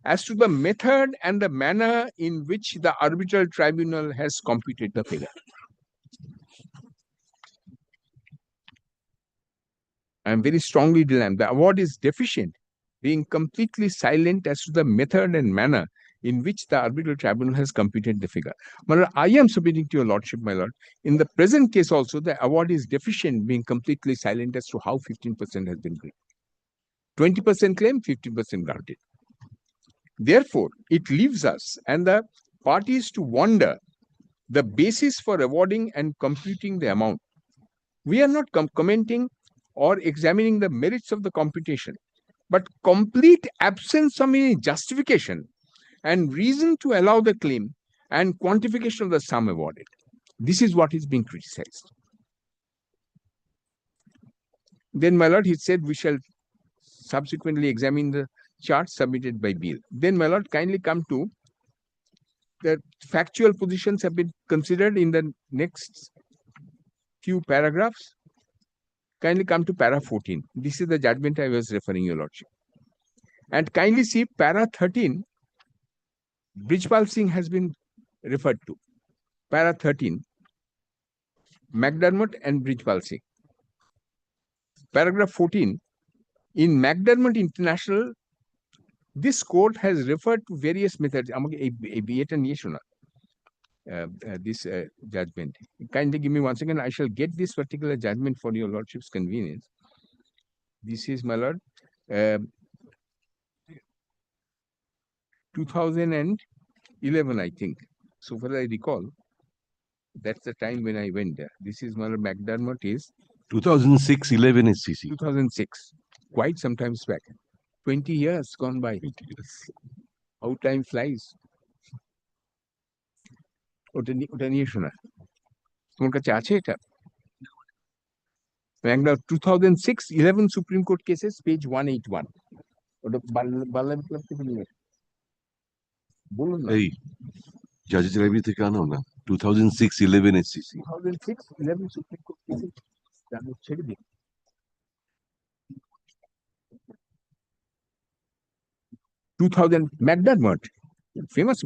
as to the method and the manner in which the arbitral tribunal has computed the figure. I am very strongly denying the award is deficient, being completely silent as to the method and manner in which the arbitral tribunal has computed the figure. My lord, I am submitting to your lordship, my lord, in the present case also, the award is deficient, being completely silent as to how 15% has been granted. 20% claim, 15% granted. Therefore, it leaves us and the parties to wonder the basis for awarding and computing the amount. We are not commenting or examining the merits of the computation, but complete absence of any justification and reason to allow the claim and quantification of the sum awarded. This is what is being criticized. Then, my lord, he said we shall subsequently examine the chart submitted by BEAL. Then, my lord, kindly come to the factual positions have been considered in the next few paragraphs. Kindly come to para 14. This is the judgment I was referring, your lordship. And kindly see para 13. Brijpal Singh has been referred to. Para 13. McDermott and Brijpal Singh. Paragraph 14. In McDermott International, this court has referred to various methods. This judgment. Kindly give me 1 second. I shall get this particular judgment for your lordship's convenience. This is, my lord, 2011, I think. So far I recall, that's the time when I went there. This is, my lord, McDermott is 2006-11 SCC. 2006, quite some time back. 20 years gone by. 20 years. How time flies. ওটা নিয়ে শোনা তোমার কাছে আছে এটা 2006-11 Supreme Court cases, page 181. ওটা বাংলা বিপ্লব থেকে নিয়ে বলুন না এই জাজেস লাইব্রেরি থেকে আনো না 2006-11 SCC 2006-11 Supreme Court cases জানো ছেড়ে দিন McDermott famous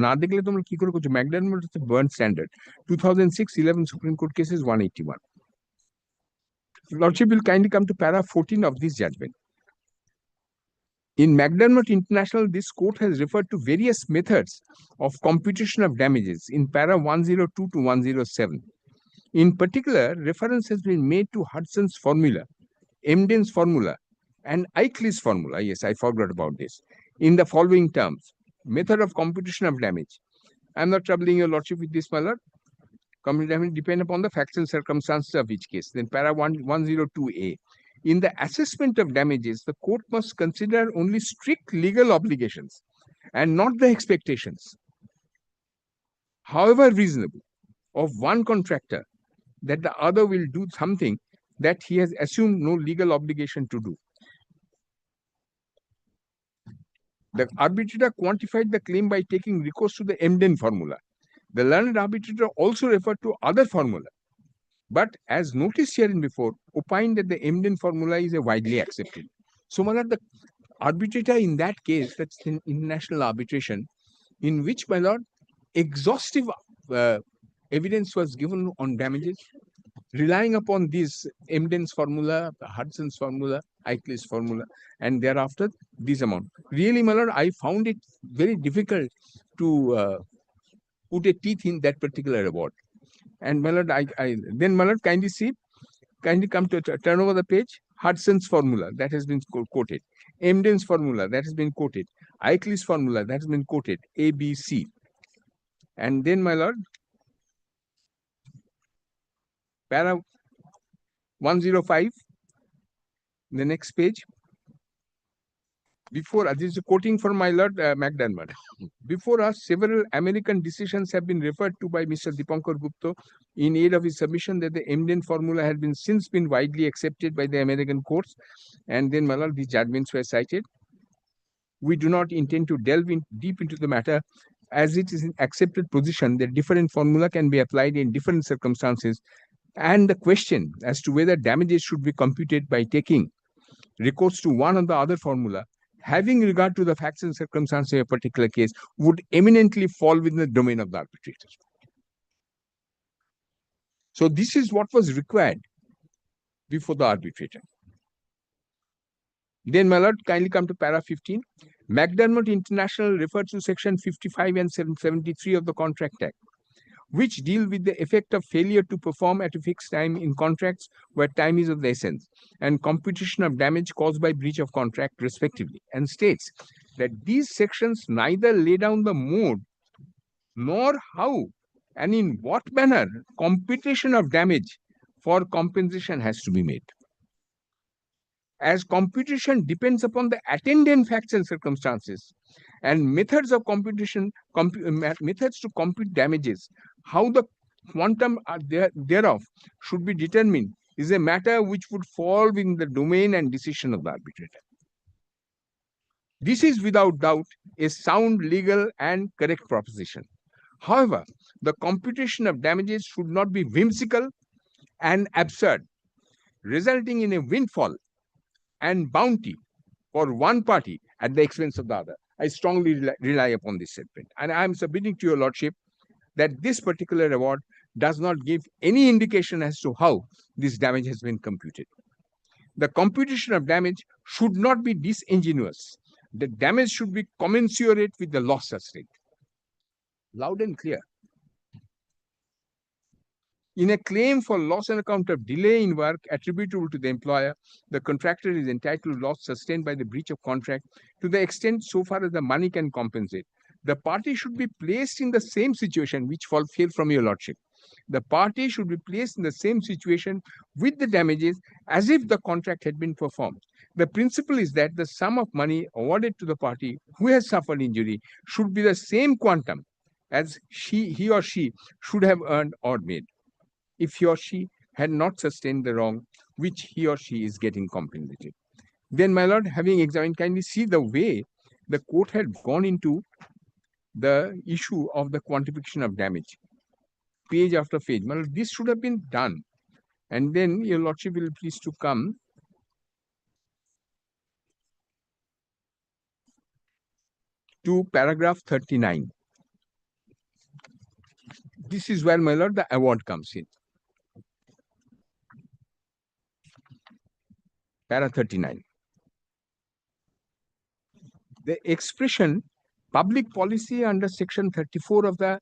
না দেখলে তোমরা কি করে করছো McDermott is the Byrne Standard 2006-11 Supreme Court cases 181. Lordship will kindly come to para 14 of this judgment. In McDermott International, this court has referred to various methods of computation of damages in para 102 to 107. In particular, reference has been made to Hudson's formula, Emden's formula, and Eichley's formula. Yes, I forgot about this. In the following terms, method of computation of damage. I am not troubling your lordship with this, my lord. Computation damage depend upon the facts and circumstances of each case. Then para 102A. In the assessment of damages, the court must consider only strict legal obligations and not the expectations, however reasonable, of one contractor that the other will do something that he has assumed no legal obligation to do. The arbitrator quantified the claim by taking recourse to the Emden formula. The learned arbitrator also referred to other formula, but as noticed here and before, opined that the Emden formula is a widely accepted. So, my lord, the arbitrator in that case, that's in international arbitration, in which, my lord, exhaustive evidence was given on damages, relying upon this Emden's formula, Hudson's formula, Eichley's formula, and thereafter this amount. Really, my lord, I found it very difficult to put a teeth in that particular award. And my lord, then my lord, kindly come to turn over the page. Hudson's formula, that has been quoted. Emden's formula, that has been quoted. Eichley's formula, that has been quoted. A, B, C. And then, my lord, para 105, the next page. Before us, this is a quoting from my lord McDermott. Before us, several American decisions have been referred to by Mr. Dipankar Gupta in aid of his submission that the Emden formula had been since been widely accepted by the American courts. And then, my lord, these judgments were cited. We do not intend to delve deep into the matter, as it is an accepted position that different formula can be applied in different circumstances. And the question as to whether damages should be computed by taking recourse to one or the other formula, having regard to the facts and circumstances of a particular case, would eminently fall within the domain of the arbitrator. So this is what was required before the arbitrator. Then, my lord, kindly come to para 15. McDermott International refers to section 55 and 73 of the Contract Act, which deal with the effect of failure to perform at a fixed time in contracts where time is of the essence, and computation of damage caused by breach of contract, respectively, and states that these sections neither lay down the mode nor how and in what manner computation of damage for compensation has to be made. As computation depends upon the attendant facts and circumstances, and methods of computation, methods to compute damages, how the quantum thereof should be determined is a matter which would fall within the domain and decision of the arbitrator. This is without doubt a sound, legal, and correct proposition. However, the computation of damages should not be whimsical and absurd, resulting in a windfall and bounty for one party at the expense of the other. I strongly rely upon this statement. And I am submitting to your lordship that this particular award does not give any indication as to how this damage has been computed. The computation of damage should not be disingenuous. The damage should be commensurate with the loss sustained. Loud and clear. In a claim for loss on account of delay in work attributable to the employer, the contractor is entitled to loss sustained by the breach of contract to the extent so far as the money can compensate. The party should be placed in the same situation, which fell from your lordship. The party should be placed in the same situation with the damages as if the contract had been performed. The principle is that the sum of money awarded to the party who has suffered injury should be the same quantum as he or she should have earned or made, if he or she had not sustained the wrong which he or she is getting compensated. Then, my lord, having examined, kindly see the way the court had gone into the issue of the quantification of damage, page after page. My lord, this should have been done. And then your lordship will please to come to paragraph 39. This is where, my lord, the award comes in. Para 39. The expression public policy under section 34 of the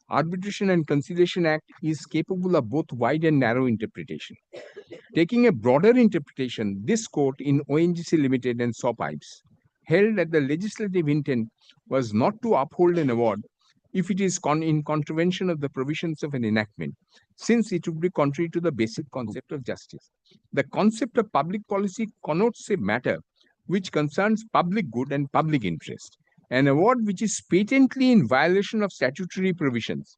Arbitration and Conciliation Act is capable of both wide and narrow interpretation. Taking a broader interpretation, this court in ONGC Limited and SAW Pipes held that the legislative intent was not to uphold an award if it is in contravention of the provisions of an enactment, since it would be contrary to the basic concept of justice. The concept of public policy connotes a matter which concerns public good and public interest. An award which is patently in violation of statutory provisions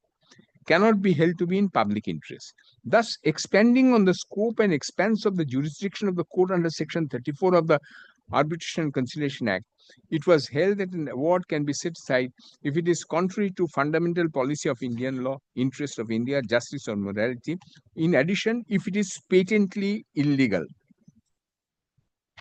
cannot be held to be in public interest. Thus, expanding on the scope and expanse of the jurisdiction of the court under Section 34 of the Arbitration and Conciliation Act, it was held that an award can be set aside if it is contrary to fundamental policy of Indian law, interest of India, justice or morality. In addition, if it is patently illegal.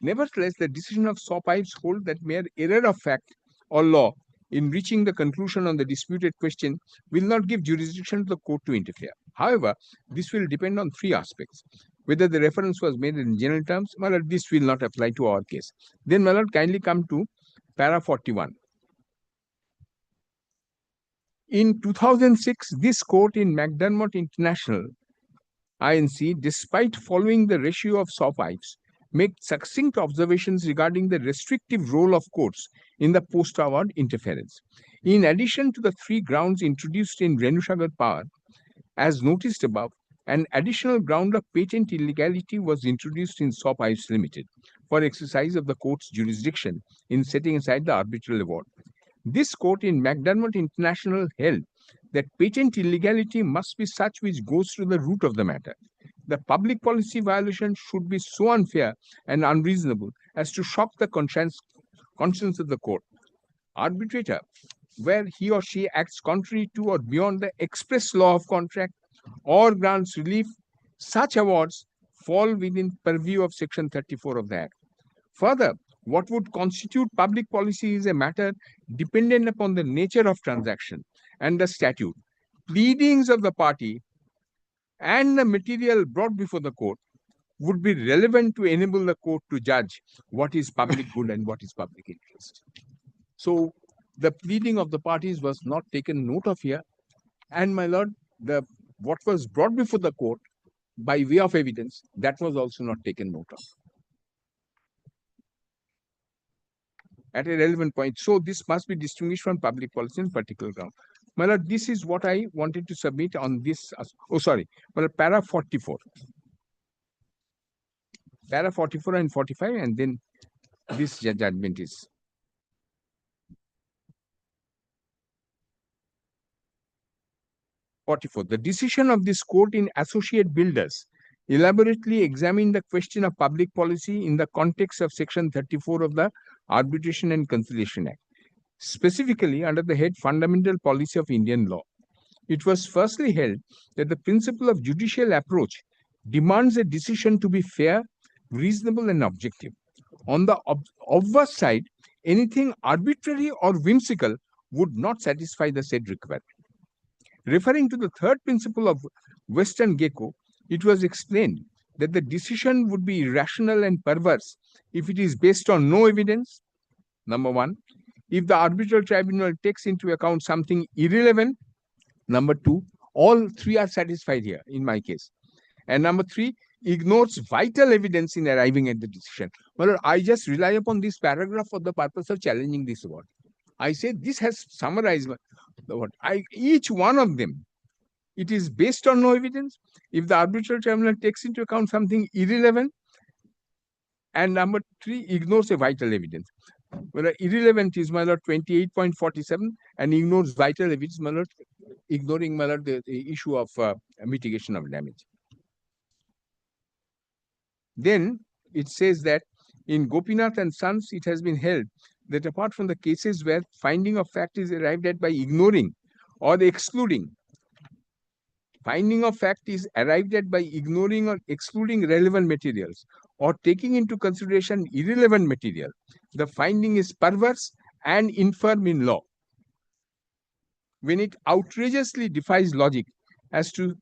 Nevertheless, the decision of Sophives hold that mere error of fact or law in reaching the conclusion on the disputed question will not give jurisdiction to the court to interfere. However, this will depend on three aspects. Whether the reference was made in general terms, my lord, this will not apply to our case. Then, my lord, kindly come to para 41. In 2006, this court in McDermott International, INC, despite following the ratio of Sophives, made succinct observations regarding the restrictive role of courts in the post-award interference. In addition to the three grounds introduced in Renusagar Power, as noticed above, an additional ground of patent illegality was introduced in Sophives Limited for exercise of the court's jurisdiction in setting aside the arbitral award. This court in McDermott International held that patent illegality must be such which goes to the root of the matter. The public policy violation should be so unfair and unreasonable as to shock the conscience of the court. Arbitrator, where he or she acts contrary to or beyond the express law of contract or grants relief, such awards fall within purview of Section 34 of the Act. Further, what would constitute public policy is a matter dependent upon the nature of transaction and the statute, pleadings of the party, and the material brought before the court would be relevant to enable the court to judge what is public good and what is public interest. So the pleading of the parties was not taken note of here. And my lord, what was brought before the court by way of evidence, that was also not taken note of at a relevant point. So this must be distinguished from public policy in particular ground. My lord, this is what I wanted to submit on this. Oh, sorry. Well, para 44. Para 44 and 45, and then this judgment is. The decision of this court in Associate Builders elaborately examined the question of public policy in the context of Section 34 of the Arbitration and Conciliation Act, specifically under the head Fundamental Policy of Indian Law. It was firstly held that the principle of judicial approach demands a decision to be fair, reasonable, and objective. On the obverse side, anything arbitrary or whimsical would not satisfy the said requirement. Referring to the third principle of Western Gecko, it was explained that the decision would be irrational and perverse if it is based on no evidence, number one. If the arbitral tribunal takes into account something irrelevant, number two. All three are satisfied here in my case. And number three, ignores vital evidence in arriving at the decision. Well, I just rely upon this paragraph for the purpose of challenging this award. I say this has summarized the word. Each one of them, it is based on no evidence. If the arbitral tribunal takes into account something irrelevant, and number three, ignores a vital evidence. Well, irrelevant is, my lord, 28.47, and ignores vital evidence, my lord, ignoring, my lord, the issue of mitigation of damage. Then it says that in Gopinath and Sons, it has been held that apart from the cases where finding of fact is arrived at by ignoring or excluding, finding of fact is arrived at by ignoring or excluding relevant materials or taking into consideration irrelevant material, the finding is perverse and infirm in law when it outrageously defies logic as to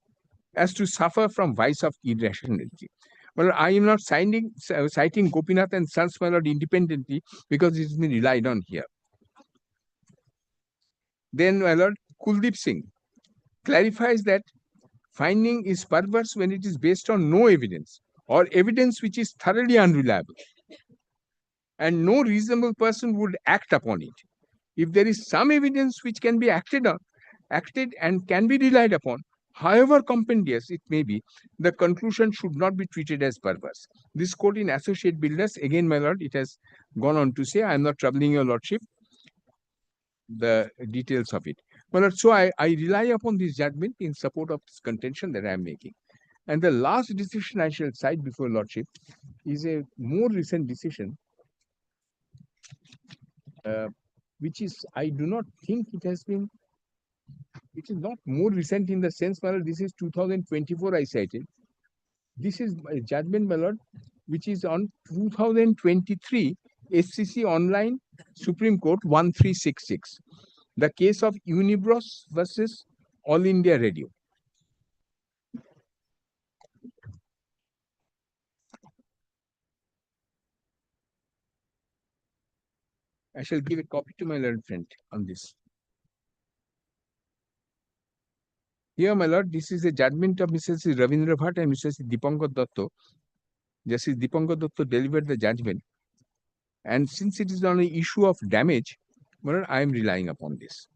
suffer from vice of irrationality. Well, I am not citing Gopinath and Sons, my lord, independently because it has been relied on here. Then, my lord, Kuldeep Singh clarifies that finding is perverse when it is based on no evidence or evidence which is thoroughly unreliable, and no reasonable person would act upon it. If there is some evidence which can be acted and can be relied upon, However compendious it may be, the conclusion should not be treated as perverse. This court in Associate Builders, again, my lord, it has gone on to say, I am not troubling your lordship, the details of it. My lord, so I rely upon this judgment in support of this contention that I am making. And the last decision I shall cite before lordship is a more recent decision, which is, I do not think it has been, it is not more recent in the sense, my lord, this is 2024 I cited. This is a judgment, my lord, which is on 2023 SCC Online Supreme Court 1366. The case of Unibros versus All India Radio. I shall give a copy to my learned friend on this. Here, my lord, this is a judgment of Mrs. Ravindra Bhatt and Mrs. Dipankar Datta. Justice Dipankar Datta delivered the judgment. And since it is on an issue of damage, my lord, I am relying upon this.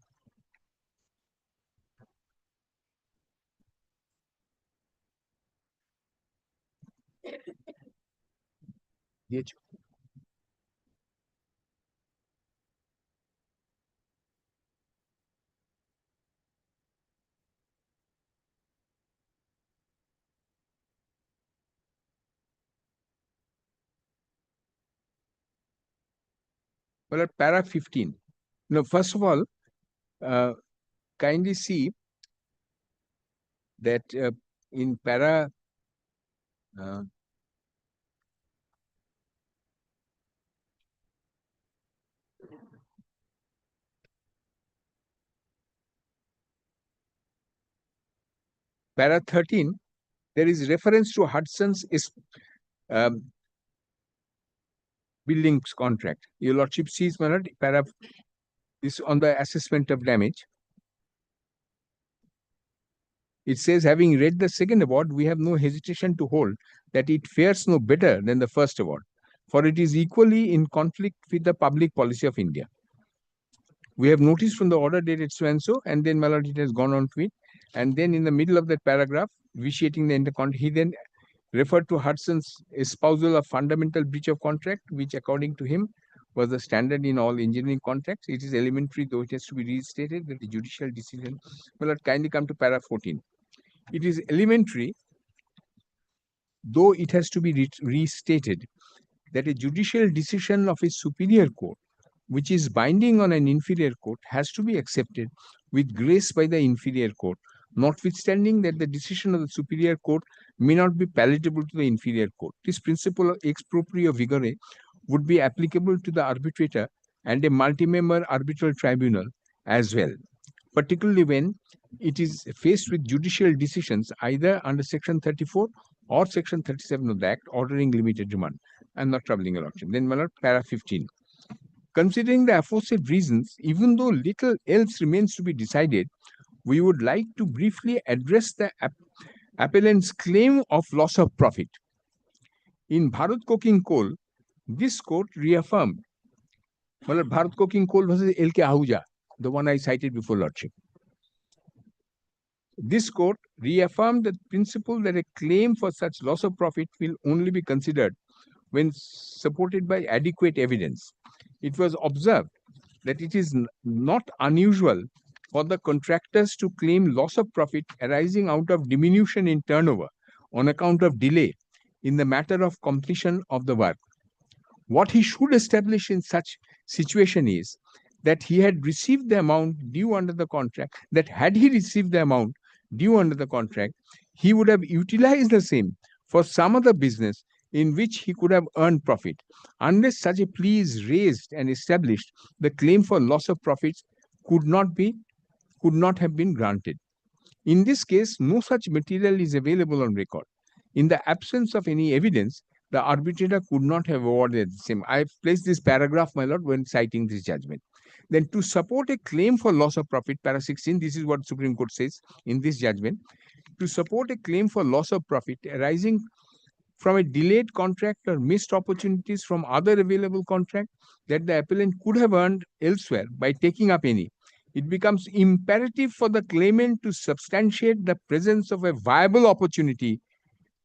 Yes. Well, at para 15. Now, first of all, kindly see that in para para 13, there is reference to Hudson's buildings contract. Your lordship sees, my lord, para this on the assessment of damage. It says, having read the second award, we have no hesitation to hold that it fares no better than the first award, for it is equally in conflict with the public policy of India. We have noticed from the order dated so and so, and then, my lord, it has gone on to it. And then in the middle of that paragraph, vitiating the intercontract, he then referred to Hudson's espousal of fundamental breach of contract, which according to him was the standard in all engineering contracts. It is elementary, though it has to be restated that the judicial decision. Well, I'll kindly come to para 14. It is elementary, though it has to be restated, that a judicial decision of a superior court, which is binding on an inferior court, has to be accepted with grace by the inferior court, notwithstanding that the decision of the superior court may not be palatable to the inferior court. This principle of ex proprio vigore would be applicable to the arbitrator and a multi-member arbitral tribunal as well, particularly when it is faced with judicial decisions either under Section 34 or Section 37 of the Act ordering limited remand. I am not troubling your lordship. Then, my lord, para 15. Considering the aforesaid reasons, even though little else remains to be decided, we would like to briefly address the appellant's claim of loss of profit. In Bharat Coking Coal, this court reaffirmed, well, Bharat Coking Coal versus L.K. Ahuja, the one I cited before lordship. This court reaffirmed the principle that a claim for such loss of profit will only be considered when supported by adequate evidence. It was observed that it is not unusual for the contractors to claim loss of profit arising out of diminution in turnover on account of delay in the matter of completion of the work. What he should establish in such situation is that he had received the amount due under the contract, that had he received the amount due under the contract, he would have utilized the same for some other business in which he could have earned profit. Unless such a plea is raised and established, the claim for loss of profits could not have been granted. In this case, no such material is available on record. In the absence of any evidence, the arbitrator could not have awarded the same. I have placed this paragraph, my lord, when citing this judgment. Then to support a claim for loss of profit, para 16, this is what Supreme Court says in this judgment. To support a claim for loss of profit arising from a delayed contract or missed opportunities from other available contract that the appellant could have earned elsewhere by taking up any, it becomes imperative for the claimant to substantiate the presence of a viable opportunity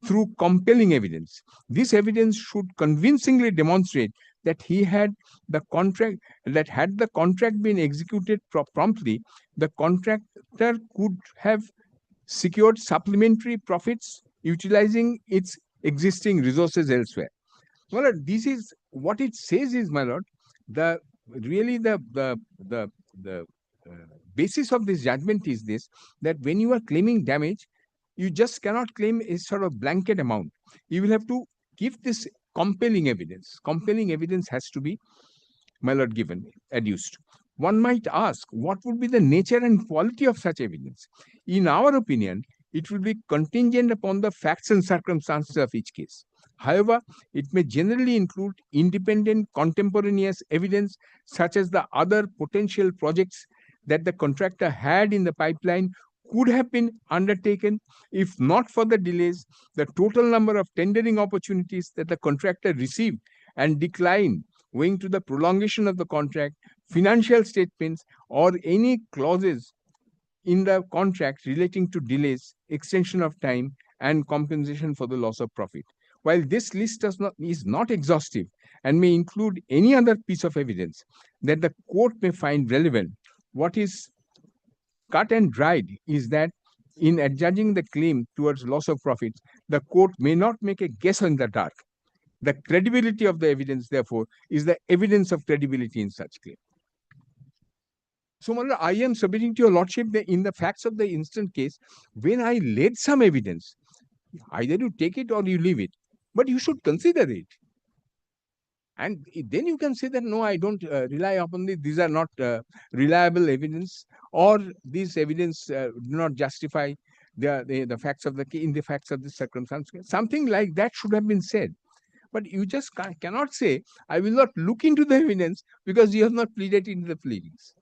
through compelling evidence. This evidence should convincingly demonstrate that he had the contract, that had the contract been executed promptly, the contractor could have secured supplementary profits utilizing its existing resources elsewhere. My lord, this is what it says is, my lord, the really the basis of this judgment is this, that when you are claiming damage, you just cannot claim a sort of blanket amount. You will have to give this compelling evidence. Compelling evidence has to be, my lord, given, adduced. One might ask, what would be the nature and quality of such evidence? In our opinion, it will be contingent upon the facts and circumstances of each case. However, it may generally include independent contemporaneous evidence, such as the other potential projects that the contractor had in the pipeline could have been undertaken if not for the delays, the total number of tendering opportunities that the contractor received and declined owing to the prolongation of the contract, financial statements, or any clauses in the contract relating to delays, extension of time, and compensation for the loss of profit. While this list is not exhaustive and may include any other piece of evidence that the court may find relevant, what is cut and dried is that in adjudging the claim towards loss of profits, the court may not make a guess in the dark. The credibility of the evidence, therefore, is the evidence of credibility in such claim. So, my lord, I am submitting to your lordship that in the facts of the instant case, when I laid some evidence, either you take it or you leave it, but you should consider it. And then you can say that, no, I don't rely upon this. These are not reliable evidence, or these evidence do not justify the facts of the case in the facts of the circumstance. Something like that should have been said. But you just cannot say, I will not look into the evidence because you have not pleaded into the pleadings.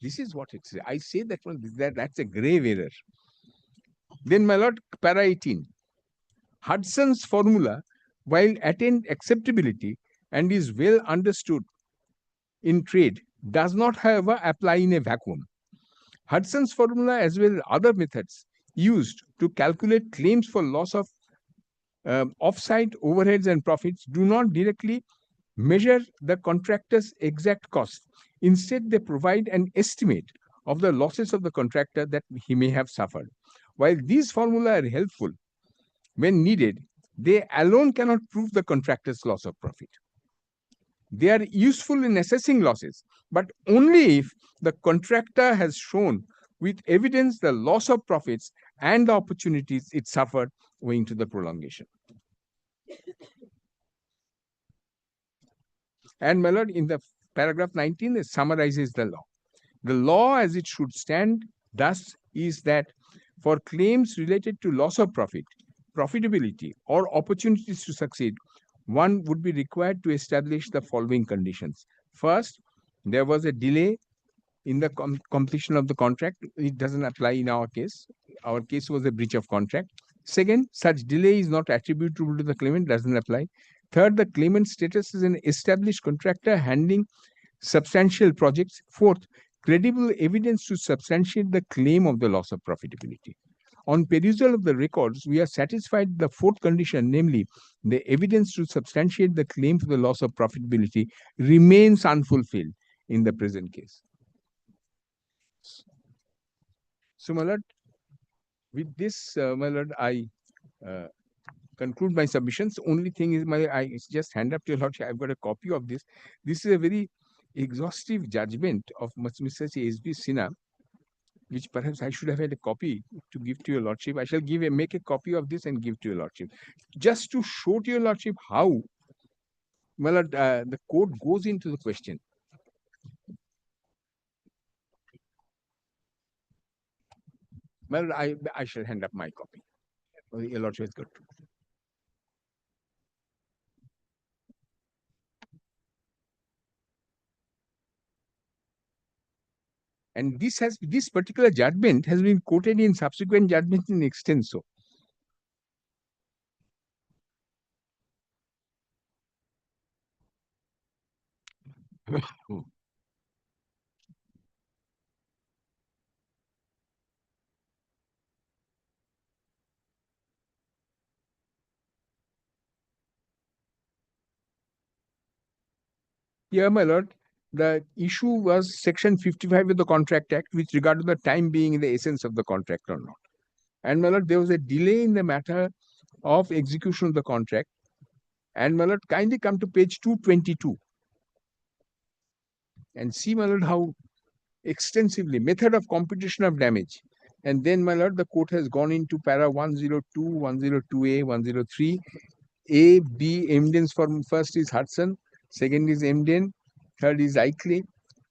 This is what it says. I say that that's a grave error. Then, my lord, para 18. Hudson's formula, while attained acceptability and is well understood in trade, does not, however, apply in a vacuum. Hudson's formula, as well as other methods used to calculate claims for loss of off-site overheads and profits, do not directly measure the contractor's exact cost. Instead, they provide an estimate of the losses of the contractor that he may have suffered. While these formulas are helpful when needed, they alone cannot prove the contractor's loss of profit. They are useful in assessing losses, but only if the contractor has shown with evidence the loss of profits and the opportunities it suffered owing to the prolongation. And, my lord, in the paragraph 19, it summarizes the law. The law as it should stand thus is that for claims related to loss of profit, profitability, or opportunities to succeed, one would be required to establish the following conditions. First, there was a delay in the completion of the contract. It doesn't apply in our case. Our case was a breach of contract. Second, such delay is not attributable to the claimant, doesn't apply. Third, the claimant's status is an established contractor handling substantial projects. Fourth, credible evidence to substantiate the claim of the loss of profitability. On perusal of the records, we are satisfied the fourth condition, namely, the evidence to substantiate the claim for the loss of profitability remains unfulfilled in the present case. So, my lord, with this, my lord, I conclude my submissions. Only thing is, I just hand up to your lordship. I've got a copy of this. This is a very exhaustive judgment of Mr. S.B. Sinha, which perhaps I should have had a copy to give to your lordship. I shall make a copy of this and give to your lordship, just to show to your lordship how, my lord, the court goes into the question. Well, I shall hand up my copy. Your lordship is good. And this particular judgment has been quoted in subsequent judgments in extenso. Yeah, my lord. The issue was section 55 of the Contract Act with regard to the time being in the essence of the contract or not. And my lord, there was a delay in the matter of execution of the contract. And my lord, kindly come to page 222 and see, my lord, how extensively method of computation of damage. And then, my lord, the court has gone into para 102, 102A, 103. A, B, evidence form first is Hudson, second is Emden, third is Ickley,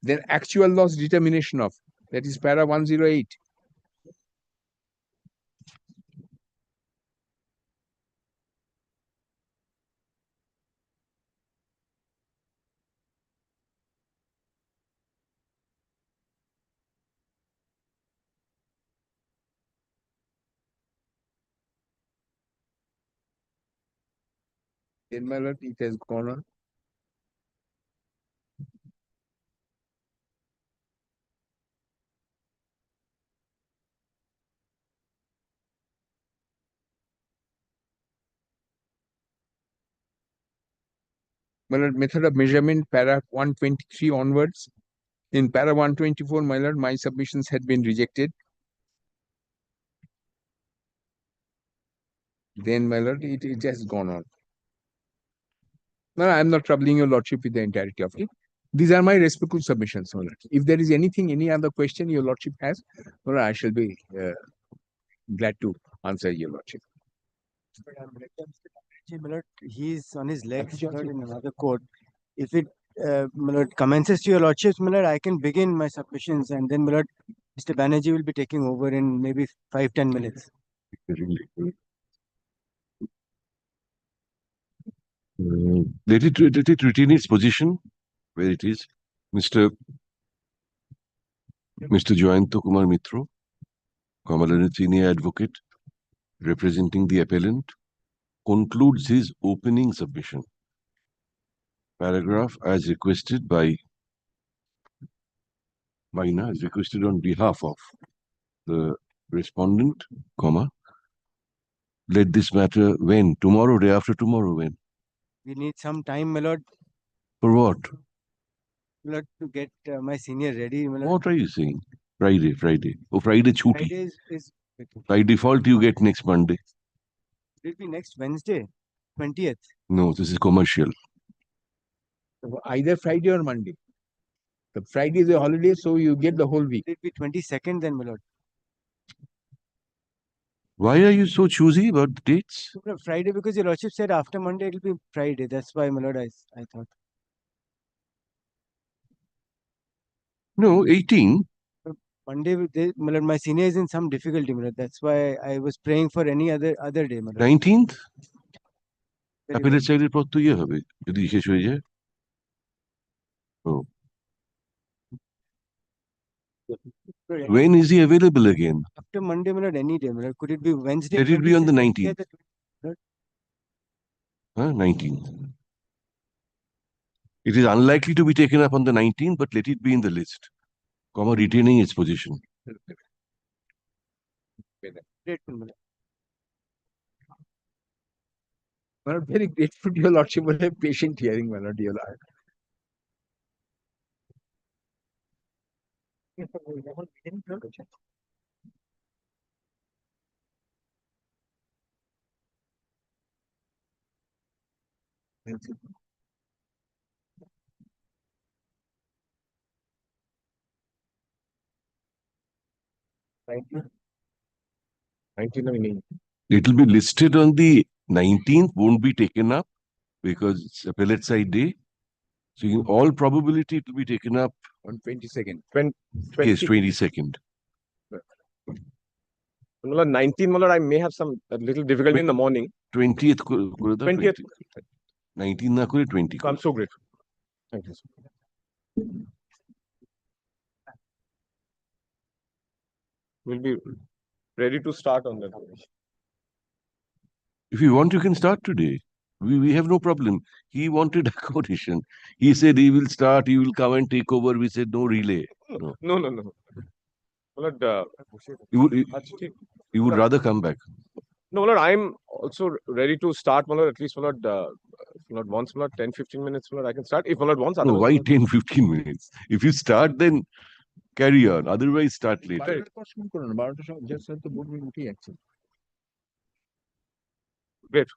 then actual loss determination of, that is para 108. Then, my lord, it has gone on. My lord, method of measurement, para 123 onwards. In para 124, my lord, my submissions had been rejected. Then, my lord, it has gone on. No, I am not troubling your lordship with the entirety of it. These are my respectful submissions, my lord. If there is anything, any other question your lordship has, well, I shall be glad to answer your lordship. My lord, he is on his legs, my lord, in another court. If it, my lord, commences to your lordship, my lord, I can begin my submissions, and then, my lord, Mr. Banerjee will be taking over in maybe 5-10 minutes. Let it retain its position where it is. Mr. Joyanto Kumar Mitro, Commander Senior Advocate, representing the appellant, concludes his opening submission. Paragraph as requested by Maina, is requested on behalf of the respondent, comma. Let this matter when? Tomorrow, day after tomorrow, when? We need some time, my lord, For what? my lord, to get my senior ready, my lord. What are you saying? Friday. Oh, Friday chuti. Friday is By default, you get next Monday. Will it be next Wednesday, 20th? No, this is commercial. Either Friday or Monday. The Friday is a holiday, so you get the whole week. Will it be 22nd then, my lord? Why are you so choosy about the dates? No, Friday, because your lordship said after Monday it will be Friday. That's why, my lord, I thought. No, 18. Monday, my lord, my senior is in some difficulty, my lord. That's why I was praying for any other day, my lord. 19th? Very Appellate well. side এর পর তো ইয়ে হবে যদি শেষ হয়ে যায়। Oh. When is he available again? After Monday, my lord, any day, my lord. Could it be Wednesday? Let it be on the 19th. 20th? Huh? 19th. It is unlikely to be taken up on the 19th, but let it be in the list, comma, retaining its position. Grateful, my lord. My lord, very grateful to your lordship for a patient hearing, my lord, dear lord. It will be listed on the 19th, won't be taken up because it's appellate side day. So in all probability, it will be taken up, On 22nd. yes, 22nd. Mullah, 19, Mullah, I may have some a little difficulty in the morning. 20th করে দাও, 20th. 19 না করে 20 I'm so grateful. Thank you, sir. We'll be ready to start on that. If you want, you can start today. We have no problem. He wanted accommodation. He said he will start, he will come and take over. We said no relay. No. No. Mullah, You would rather come back. no, Mullah, I'm also ready to start, Mullah, at least, Mullah, Lord wants, Lord, 10-15 minutes, Lord, I can start. If Lord wants, No, otherwise, why Lord, 10-15 minutes? If you start, then carry on. Otherwise, start later. 12টার পর শুরু করুন, 12টার সময় just at the board meeting উঠেই যাচ্ছে। great.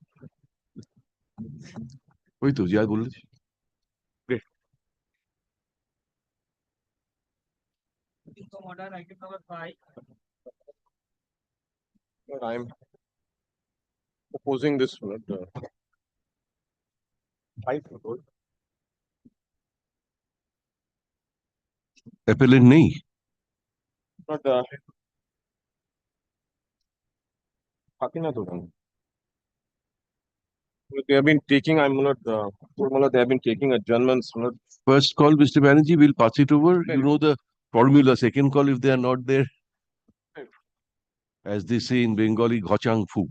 ওই তো যা বলেছি। Lord, I am opposing this, Lord. 5, Lord. Appellant নেই। Lord, Hakina Dogan. They have been taking, I'm not, they have been taking adjournments, Lord. First call, Mr. Banerjee, we'll pass it over. Very You know the formula. Second call, if they are not there, as they say in Bengali, Ghochang Fu.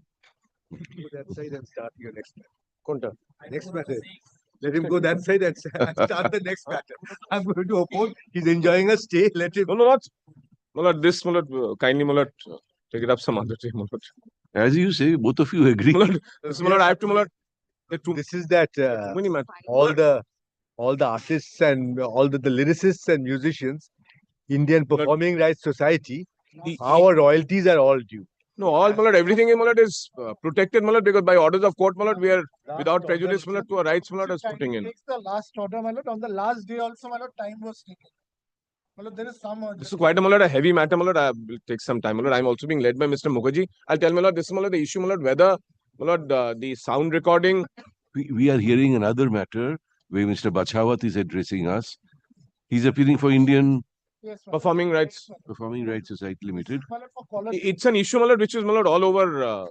Go that side and start your next matter. Konta. Next matter. Let him go that side and start the next matter. I'm going to oppose. He's enjoying a stay. Let him. No, Lord. Lord, this, Lord, kindly, Lord, take it up some other day, Lord. As you say, both of you agree. Lord, this, Lord, I have to, Lord. This is that all the artists and all the lyricists and musicians, Indian Performing Rights Society, our royalties are all due. No, all, Lord, everything in Lord is protected, Lord, because by orders of court, Lord, we are without prejudice, Lord, to our rights, Lord, as putting in. Takes the last order, my lord. On the last day also, my lord, time was taken. My lord, there is some. This is quite a heavy matter, my lord. I will take some time, my lord. I'm also being led by Mr. Mukherjee. I'll tell my lord, this is, my lord, the issue, my lord, whether, my lord, the sound recording. We are hearing another matter where Mr. Bachawat is addressing us. He's appealing for Indian Yes, my lord. Performing Rights. Performing Rights Society Limited. My lord, for quality. It's an issue, my lord, which is, my lord, all over.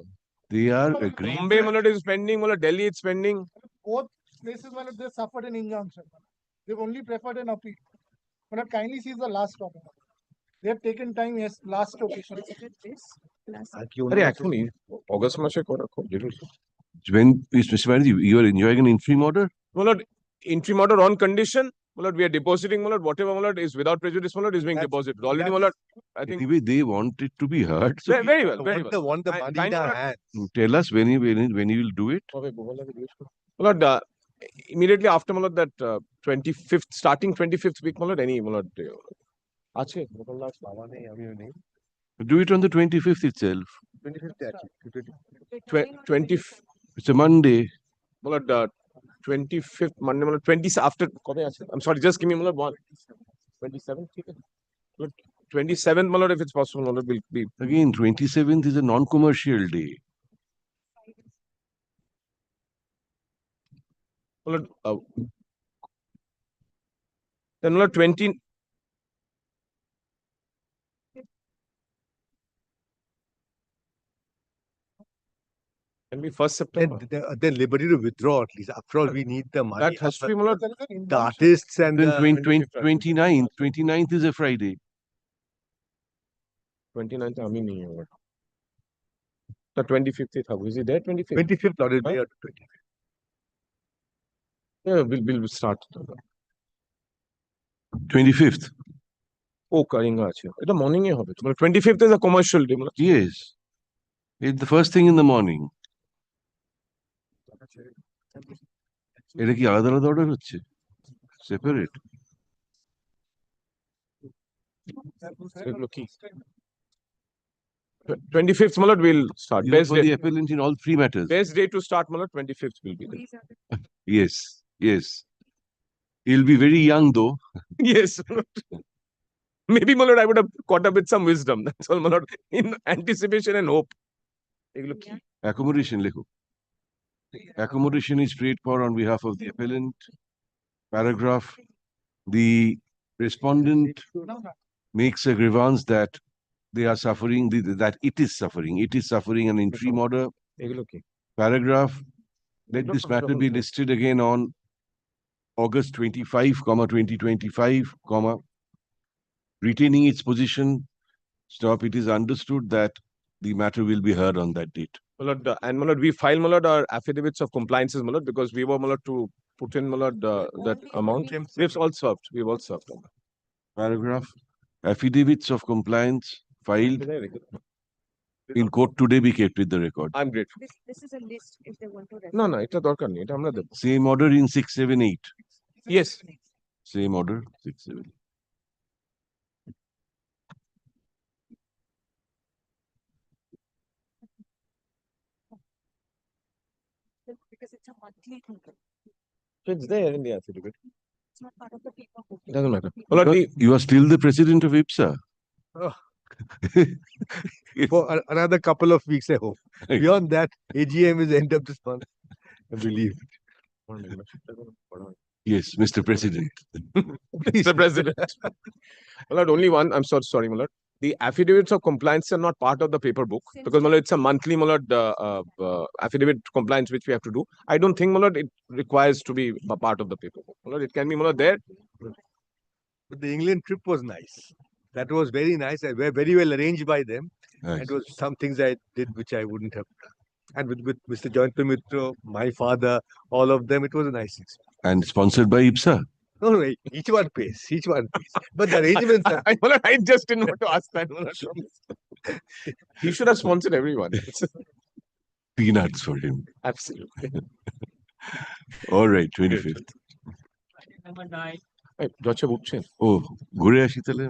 They are agreed. Bombay, my lord, is pending, my lord, Delhi, it's pending. Both places, my lord, they suffered an injunction. They've only preferred an appeal. My lord, kindly see the last order. They have taken time, yes, last occasion. Arey, actually, August mashe kora ko, little. When is Mr. Banerjee, you are enjoying an interim order? My lord, interim order on condition. My lord, we are depositing, my lord, whatever, my lord, is without prejudice, my lord, is being deposited. Already, my lord, I think. Anyway, they want it to be heard. So Very well, very well. They want the money in our hands. tell us when you will do it. My lord, immediately after, my lord, that 25th, starting 25th week, my lord, any, my lord, ache, Do it on the 25th itself. 20th, It's a Monday. my lord, 25th Monday, my lord, 20 after. I'm sorry, just give me, my lord, 27th. 27th, my lord, if it's possible, my lord, will be. Again, 27th is a non-commercial day. My lord, then, my lord, 20. Can be 1st September. Then liberty to withdraw at least. After all, we need the money. That has to be, my lord. The artists and Then the 29th is a Friday. 29th, I mean, the 25th, is it there? 25th? 25th, Lord, it'll be 25th. Yeah, we'll start. 25th. Oh, karinga ache. It's morning, 25th is a commercial day. Yes. It's the first thing in the morning. এটা কি আলাদা আলাদা order হচ্ছে? Separate? Look, 25th, my lord, we'll start. Best For day. the appellant in all three matters. Best day to start, my lord, 25th will be there. Yes, yes. He'll be very young though. Yes. Maybe, my lord, I would have caught up with some wisdom. That's all, my lord, in anticipation and hope. Accommodation, lekho. Accommodation is prayed for on behalf of the appellant. Paragraph. The respondent makes a grievance that they are suffering, that it is suffering an interim order. Paragraph. Let this matter be listed again on August 25, 2025, retaining its position. Stop. It is understood that the matter will be heard on that date. My lord, and my lord, we file, my lord, our affidavits of compliances, my lord, because we were, my lord, to put in, my lord, that amount. We've all served. We've all served. Paragraph. Affidavits of compliance filed. In court today be kept with the record. I'm grateful. This is a list if they want to refer. No, এটা দরকার নেই, এটা আমরা দেব। Same order in 678. Yes. Same order, 678. Because it's a monthly thing. It's there in the affidavit. It's not part of the paper. It doesn't matter. Well, You are still the president of IPSA. Oh. For another couple of weeks, I hope. Beyond that, AGM is end of this month. I'm relieved. Yes, Mr. President. Mr. President. Well, only one. I'm sorry, my lord. The affidavits of compliance are not part of the paper book because, my lord, it's a monthly, my lord, affidavit compliance which we have to do. I don't think, my lord, it requires to be a part of the paper book. My lord, it can be, my lord, there. But the England trip was nice. That was very nice. I were very well arranged by them. Nice. It was some things I did which I wouldn't have done. And with Mr. Joint Mitra, my father, all of them, it was a nice experience. And sponsored by IPSA. No, no, each one pays. Each one pays. But the arrangements are. I just didn't want to ask that. My lord. He should have sponsored everyone. Peanuts for him. Absolutely. All right, 25th. Judge উঠছেন? Oh, ঘুরে আসি তাহলে।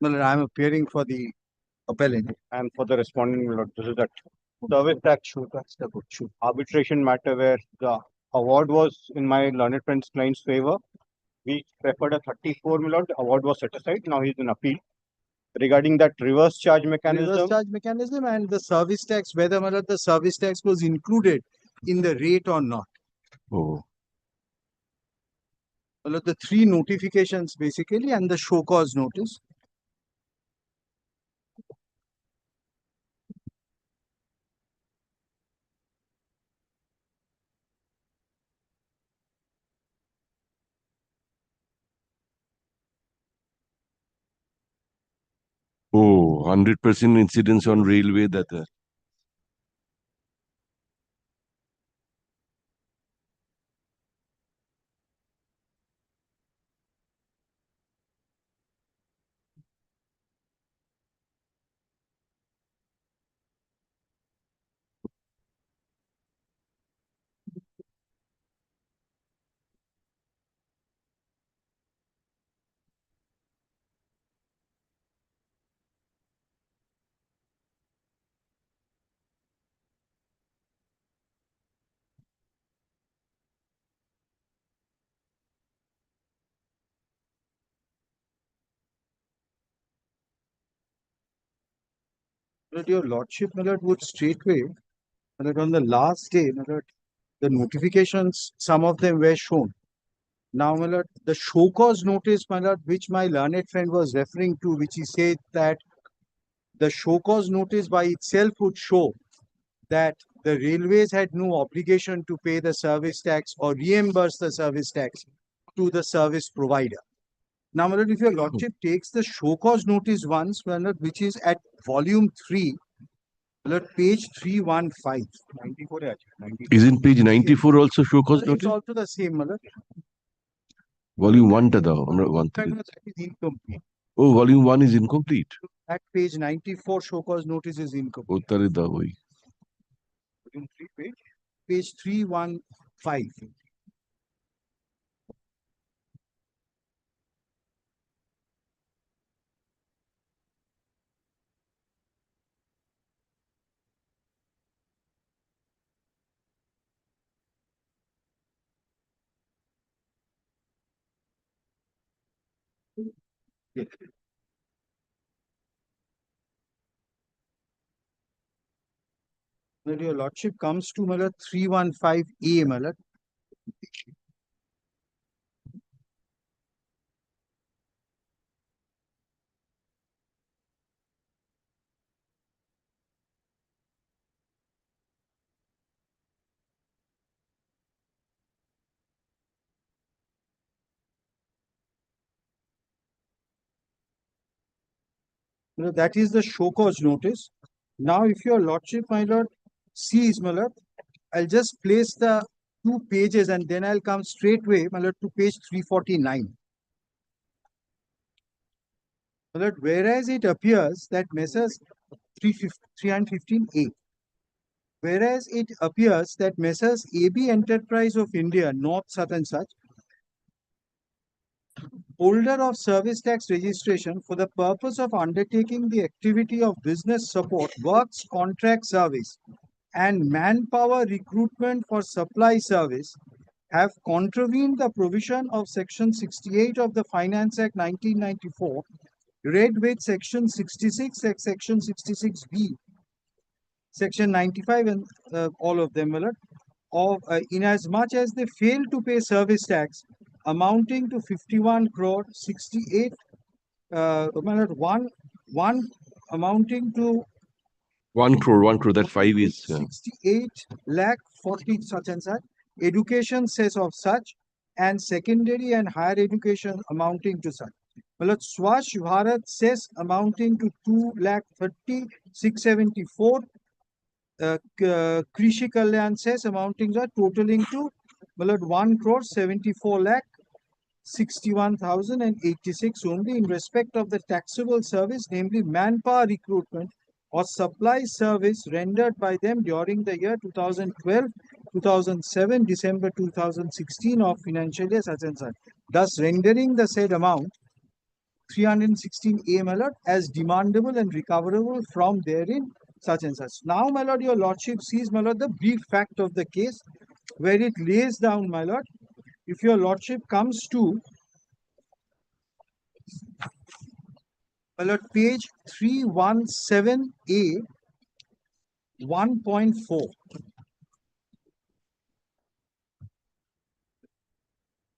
Well, I'm appearing for the appellant. And for the respondent, my lord, this is that service tax shoot arbitration matter where the award was in my learned friend's client's favor. We preferred a 34, my lord. The award was set aside. Now he's in appeal. Regarding that reverse charge mechanism. Reverse charge mechanism and the service tax, whether my lord, the service tax was included in the rate or not. Oh, My lord, the three notifications basically and the show cause notice. oh, 100% incidence on railway that. But your lordship, my lord, would straightway, my lord, on the last day, my lord, the notifications, some of them were shown. Now, my lord, the show cause notice, my lord, which my learned friend was referring to, which he said that the show cause notice by itself would show that the railways had no obligation to pay the service tax or reimburse the service tax to the service provider. Now, my lord, if your lordship takes the show cause notice once, my lord, which is at volume 3, my lord, page 315. 94 Isn't page 94 also show cause It's notice? also the same, my lord. Volume 1 tada, one. In fact, that is incomplete. Oh, volume 1 is incomplete. At page 94, show cause notice is incomplete. Oh, tare da hoy. Volume 3 page 315. Yes. When your lordship comes to my lord 315A, my lord. You know, that is the show cause notice. Now, if your lordship, my lord, sees, my lord, I'll just place the 2 pages and then I'll come straightway, my lord, to page 349. My lord, whereas it appears that Messrs. 315A, whereas it appears that Messrs. AB Enterprise of India, North such and such, holder of service tax registration for the purpose of undertaking the activity of business support, works contract service, and manpower recruitment for supply service, have contravened the provision of Section 68 of the Finance Act 1994, read with Section 66 and Section 66B, Section 95 and all of them, inasmuch as they fail to pay service tax amounting to 51 crore 68 one amounting to 1 crore, that 5 is. 68 lakh 40 such and such, education cess of such, and secondary and higher education amounting to such. Well, Swash Bharat cess amounting to 2 lakh 30 674, Krishi Kalyan cess amounting to totaling to 1 crore 74 lakh 61,086 only in respect of the taxable service, namely manpower recruitment or supply service rendered by them during the year 2012, 2007, December 2016 of financial year such and such, thus rendering the said amount 316A, my lord, as demandable and recoverable from therein, such and such. Now, my lord, your lordship sees, my lord, the brief fact of the case, where it lays down, my lord, if your lordship comes to, my lord, page 317A, 1.4.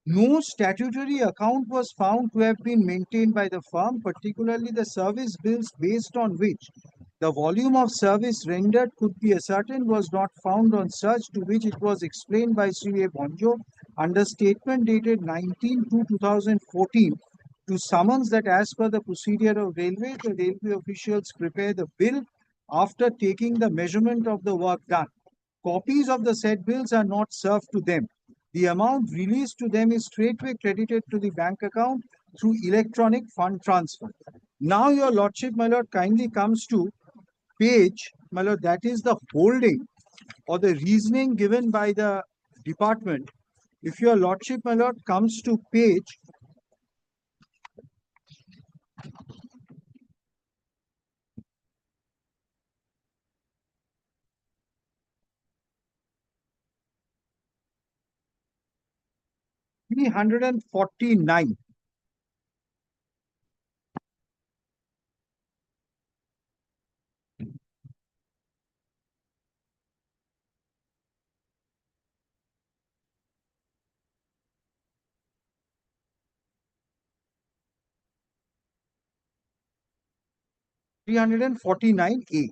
No statutory account was found to have been maintained by the firm, particularly the service bills based on which the volume of service rendered could be ascertained was not found on such, to which it was explained by Sri A. Bonjo under statement dated 19/2/2014 to summons that as per the procedure of railway, the railway officials prepare the bill after taking the measurement of the work done. Copies of the said bills are not served to them. The amount released to them is straightway credited to the bank account through electronic fund transfer. Now, your lordship, my lord, kindly comes to page, my lord, that is the holding or the reasoning given by the department. If your lordship, my lord, comes to page 349. A.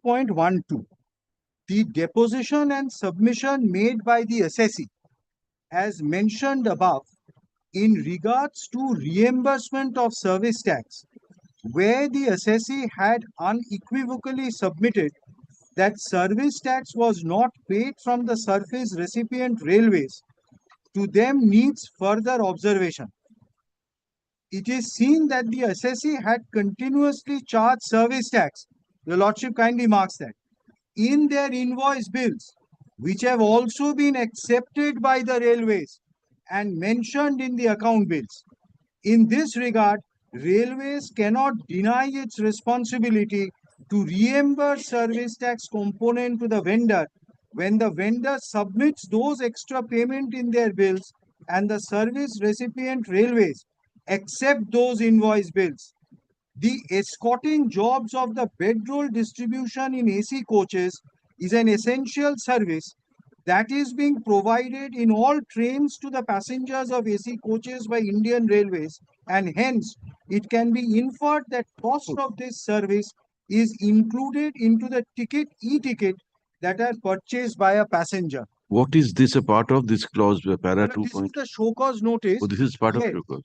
2.12. The deposition and submission made by the assessee, as mentioned above, in regards to reimbursement of service tax, where the assessee had unequivocally submitted that service tax was not paid from the surface recipient railways, to them needs further observation. It is seen that the assessee had continuously charged service tax. Your lordship kindly marks that in their invoice bills, which have also been accepted by the railways and mentioned in the account bills. In this regard, railways cannot deny its responsibility to reimburse service tax component to the vendor when the vendor submits those extra payment in their bills and the service recipient railways accept those invoice bills. The escorting jobs of the bedroll distribution in AC coaches is an essential service that is being provided in all trains to the passengers of AC coaches by Indian Railways, and hence it can be inferred that cost of this service is included into the e-ticket that are purchased by a passenger. What is this a part of this clause, para 2. This is the show cause notice. Oh, this is part of Yes. show cause.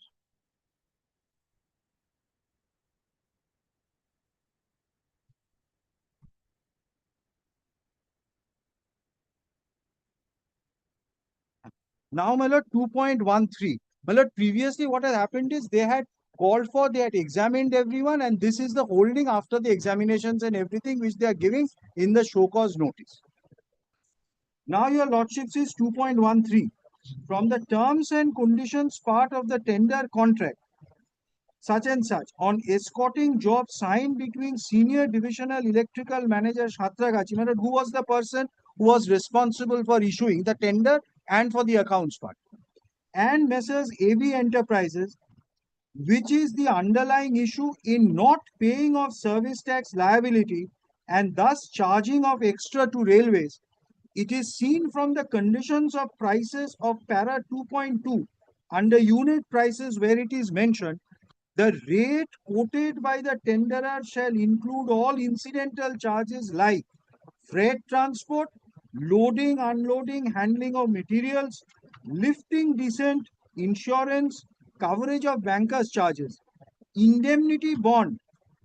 Now, my lord, 2.13. My lord, previously what had happened is they had they had examined everyone, and this is the holding after the examinations and everything which they are giving in the show cause notice. Now, your lordship says 2.13. From the terms and conditions part of the tender contract, such and such, on escorting job signed between Senior Divisional Electrical Manager Shatragachi, who was the person who was responsible for issuing the tender and for the accounts part, and Messrs. AB Enterprises, which is the underlying issue in not paying of service tax liability and thus charging of extra to railways. It is seen from the conditions of prices of para 2.2 under unit prices where it is mentioned, the rate quoted by the tenderer shall include all incidental charges like freight transport, loading, unloading, handling of materials, lifting, descent, insurance, coverage of bankers' charges, indemnity bond,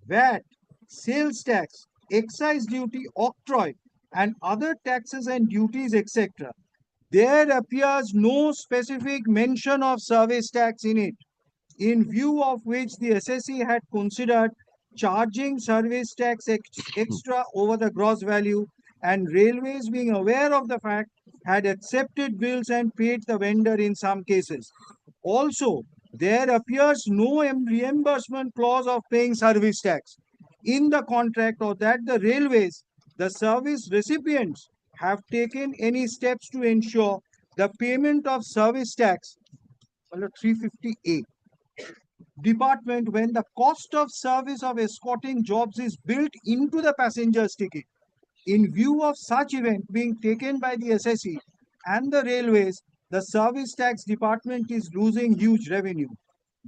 VAT, sales tax, excise duty, octroi, and other taxes and duties, etc. there appears no specific mention of service tax in it, in view of which the assessee had considered charging service tax extra over the gross value, and railways, being aware of the fact, had accepted bills and paid the vendor in some cases. Also, there appears no reimbursement clause of paying service tax in the contract, or that the railways, the service recipients, have taken any steps to ensure the payment of service tax under 350A department when the cost of service of escorting jobs is built into the passenger's ticket. In view of such event being taken by the assessee and the railways, the service tax department is losing huge revenue.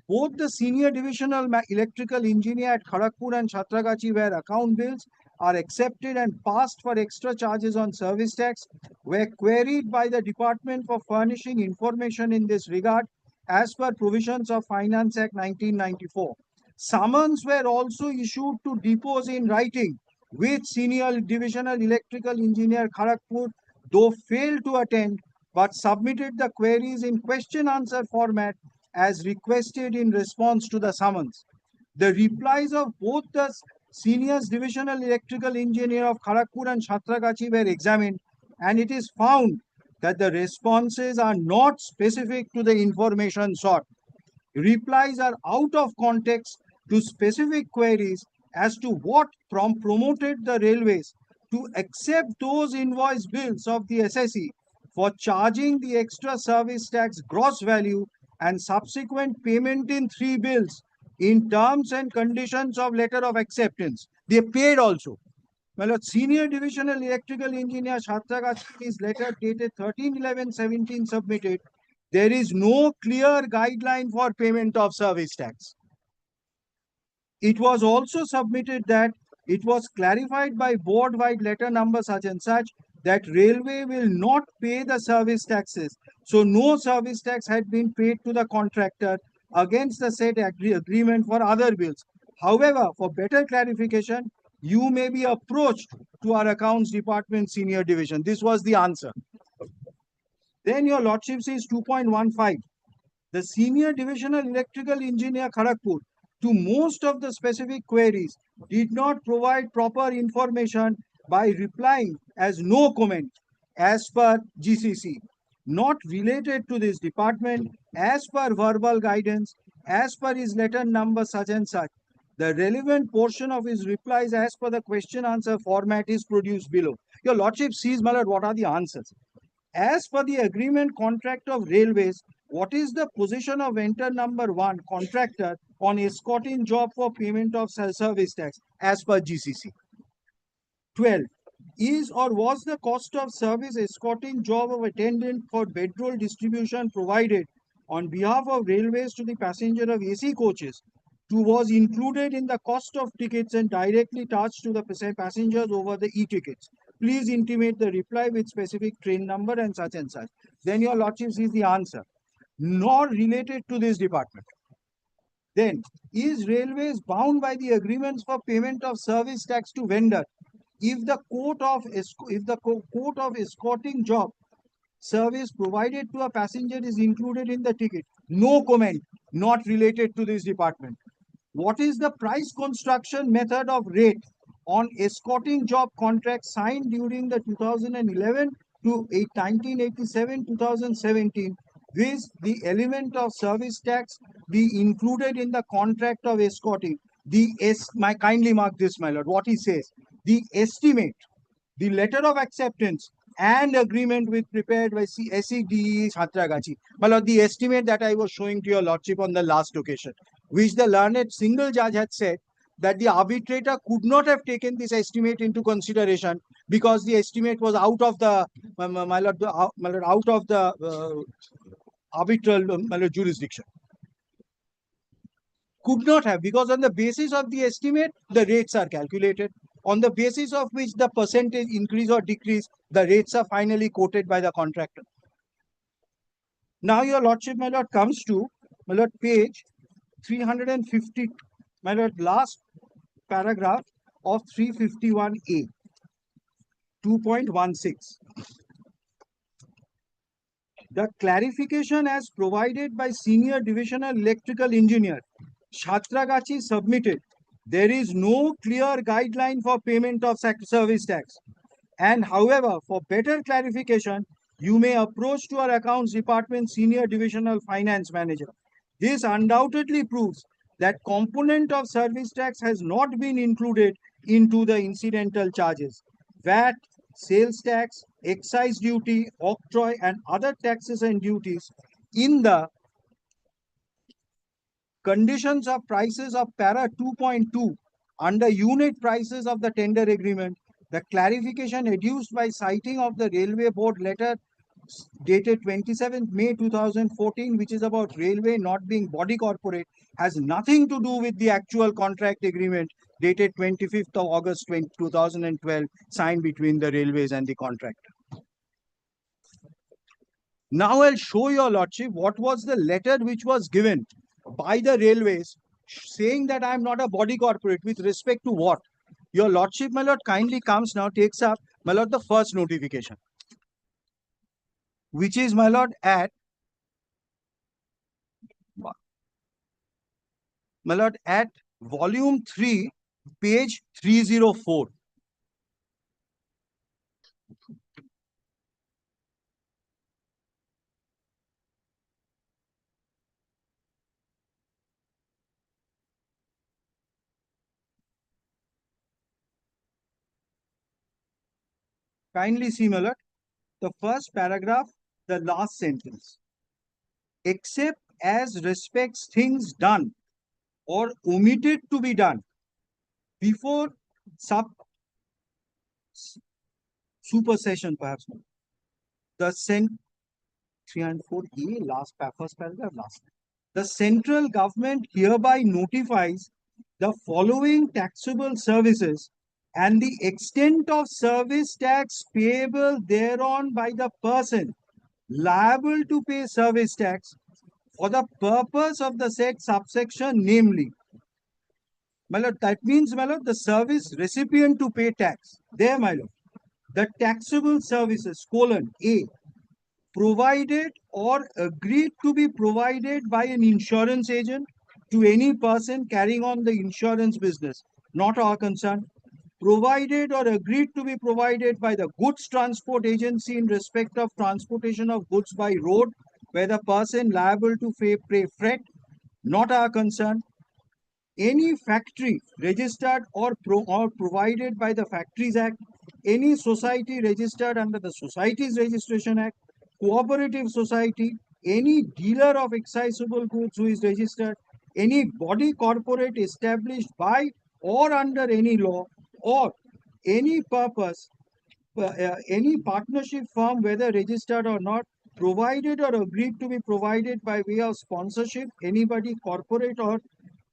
Both the senior divisional electrical engineer at Kharagpur and Chhatragachi, where account bills are accepted and passed for extra charges on service tax, were queried by the department for furnishing information in this regard as per provisions of Finance Act 1994. Summons were also issued to depose in writing, which senior divisional electrical engineer Kharagpur, though failed to attend, but submitted the queries in question answer format as requested in response to the summons. The replies of both the senior divisional electrical engineer of Kharagpur and Chhatragachi were examined, and it is found that the responses are not specific to the information sought. Replies are out of context to specific queries as to what promoted the railways to accept those invoice bills of the assessee for charging the extra service tax gross value and subsequent payment in 3 bills in terms and conditions of letter of acceptance. They paid also. Well, a senior divisional electrical engineer Chhatragachi's letter dated 13/11/17 submitted. There is no clear guideline for payment of service tax. It was also submitted that it was clarified by board-wide letter number such and such that railway will not pay the service taxes. So no service tax had been paid to the contractor against the said agreement for other bills. However, for better clarification, you may be approached to our accounts department senior division. This was the answer. Then your lordship says 2.15. The senior divisional electrical engineer Kharagpur, to most of the specific queries, did not provide proper information by replying as no comment as per GCC, not related to this department, as per verbal guidance, as per his letter number such and such. The relevant portion of his replies as per the question answer format is produced below. Your lordship sees, my lord, what are the answers? As per the agreement contract of railways, what is the position of vendor number 1 contractor on escorting job for payment of service tax as per GCC? 12. Is or was the cost of service escorting job of attendant for bedroll distribution provided on behalf of railways to the passenger of AC coaches was included in the cost of tickets and directly charged to the passengers over the e-tickets? Please intimate the reply with specific train number and such and such. Then your lordship sees the answer. Nor related to this department. Then, is railways bound by the agreements for payment of service tax to vendor if the quote of escorting job service provided to a passenger is included in the ticket? No comment. Not related to this department. What is the price construction method of rate on escorting job contracts signed during the 2011 to 1987-2017, with the element of service tax be included in the contract of escorting? Kindly mark this, my lord, what he says. The estimate, the letter of acceptance and agreement with prepared by SEDE Chhatragachi. My lord, the estimate that I was showing to your lordship on the last occasion, which the learned single judge had said that the arbitrator could not have taken this estimate into consideration because the estimate was out of the out of the arbitral jurisdiction. Could not have, because on the basis of the estimate, the rates are calculated, on the basis of which the percentage increase or decrease, the rates are finally quoted by the contractor. Now your lordship, my lord, comes to, my lord, page 350, my lord, last paragraph of 351A, 2.16. The clarification as provided by Senior Divisional Electrical Engineer Chhatragachi submitted, there is no clear guideline for payment of service tax. And however, for better clarification, you may approach to our Accounts Department Senior Divisional Finance Manager. This undoubtedly proves that component of service tax has not been included into the incidental charges. VAT, sales tax, excise duty, octroi, and other taxes and duties in the conditions of prices of para 2.2 under unit prices of the tender agreement. The clarification adduced by citing of the Railway Board letter dated 27th May 2014, which is about railway not being body corporate, has nothing to do with the actual contract agreement dated 25th of August 2012, signed between the railways and the contractor. Now I'll show your lordship what was the letter which was given by the railways saying that I'm not a body corporate with respect to what? Your lordship, my lord, kindly comes now, takes up, my lord, the first notification, which is, my lord, at, my lord, at volume 3, page 304. Kindly see, my lord, the first paragraph, the last sentence. Except as respects things done or omitted to be done before supersession, perhaps. The 3 and 4A, first paragraph, last. The central government hereby notifies the following taxable services and the extent of service tax payable thereon by the person liable to pay service tax for the purpose of the said subsection, namely, my lord, that means, my lord, the service recipient to pay tax. There, my lord, the taxable services, A, provided or agreed to be provided by an insurance agent to any person carrying on the insurance business, not our concern. Provided or agreed to be provided by the goods transport agency in respect of transportation of goods by road, where the person liable to pay freight, not our concern. Any factory registered or provided by the Factories Act, any society registered under the Societies Registration Act, cooperative society, any dealer of excisable goods who is registered, any body corporate established by or under any law, or any purpose, any partnership firm, whether registered or not, provided or agreed to be provided by way of sponsorship, anybody corporate or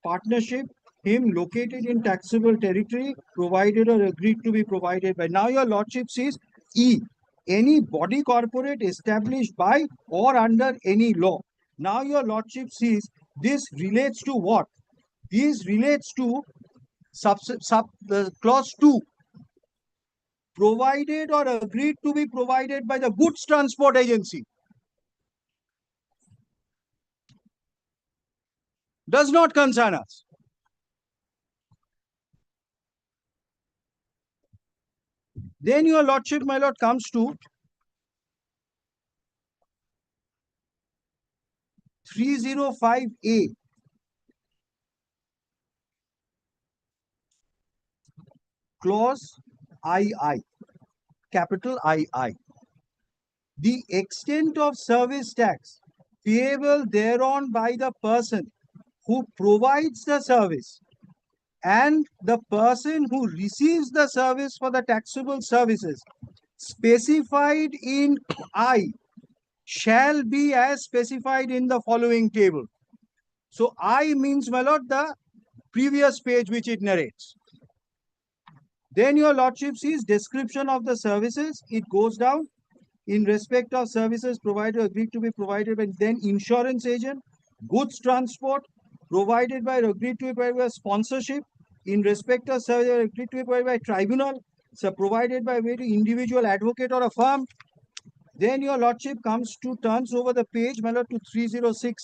partnership, him located in taxable territory, provided or agreed to be provided by. Now your lordship says E, any body corporate established by or under any law. Now your lordship sees this relates to what? This relates to clause 2. Provided or agreed to be provided by the goods transport agency. Does not concern us. Then your lordship, my lord, comes to 305A. Clause II, capital II. The extent of service tax payable thereon by the person who provides the service and the person who receives the service for the taxable services specified in I shall be as specified in the following table. So I means, my lord, the previous page which it narrates. Then your lordship sees description of the services. It goes down in respect of services provided, agreed to be provided by, then insurance agent, goods transport, provided by, agreed to be provided by sponsorship, in respect of service agreed to be provided by tribunal, so provided by way to individual advocate or a firm, Then your lordship turns over the page, my lord, to 306,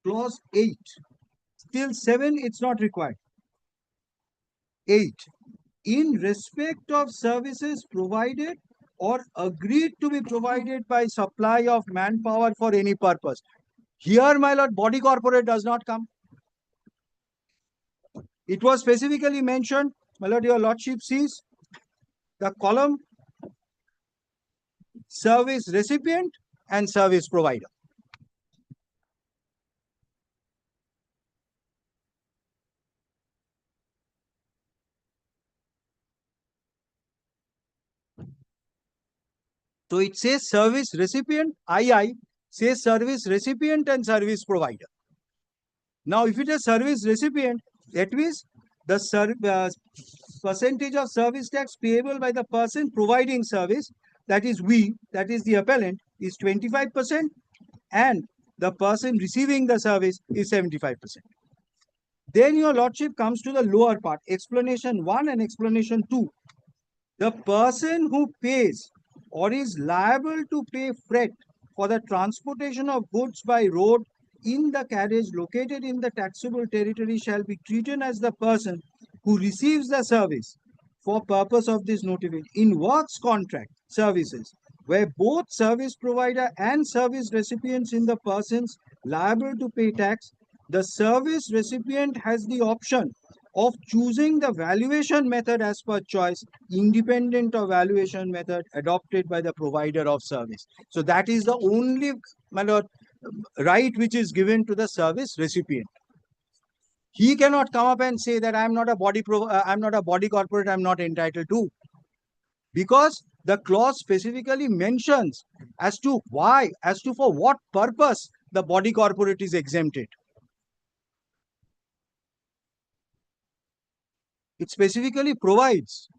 clause 8. Till 7, it's not required. 8. In respect of services provided or agreed to be provided by supply of manpower for any purpose. Here, my lord, body corporate does not come. It was specifically mentioned, my lord, your lordship sees the column service recipient and service provider. So it says service recipient, II says service recipient and service provider. Now, if it is service recipient, that means the percentage of service tax payable by the person providing service, that is we, that is the appellant, is 25%, and the person receiving the service is 75%. Then your lordship comes to the lower part, explanation 1 and explanation 2. The person who pays or is liable to pay freight for the transportation of goods by road in the carriage located in the taxable territory shall be treated as the person who receives the service for purpose of this notification in works contract services, where both service provider and service recipients in the persons liable to pay tax. The service recipient has the option of choosing the valuation method as per choice, independent of valuation method adopted by the provider of service. So that is the only, my lord, right which is given to the service recipient. He cannot come up and say that I'm not a body corporate, I'm not entitled to, because the clause specifically mentions as to why, as to for what purpose the body corporate is exempted. It specifically provides.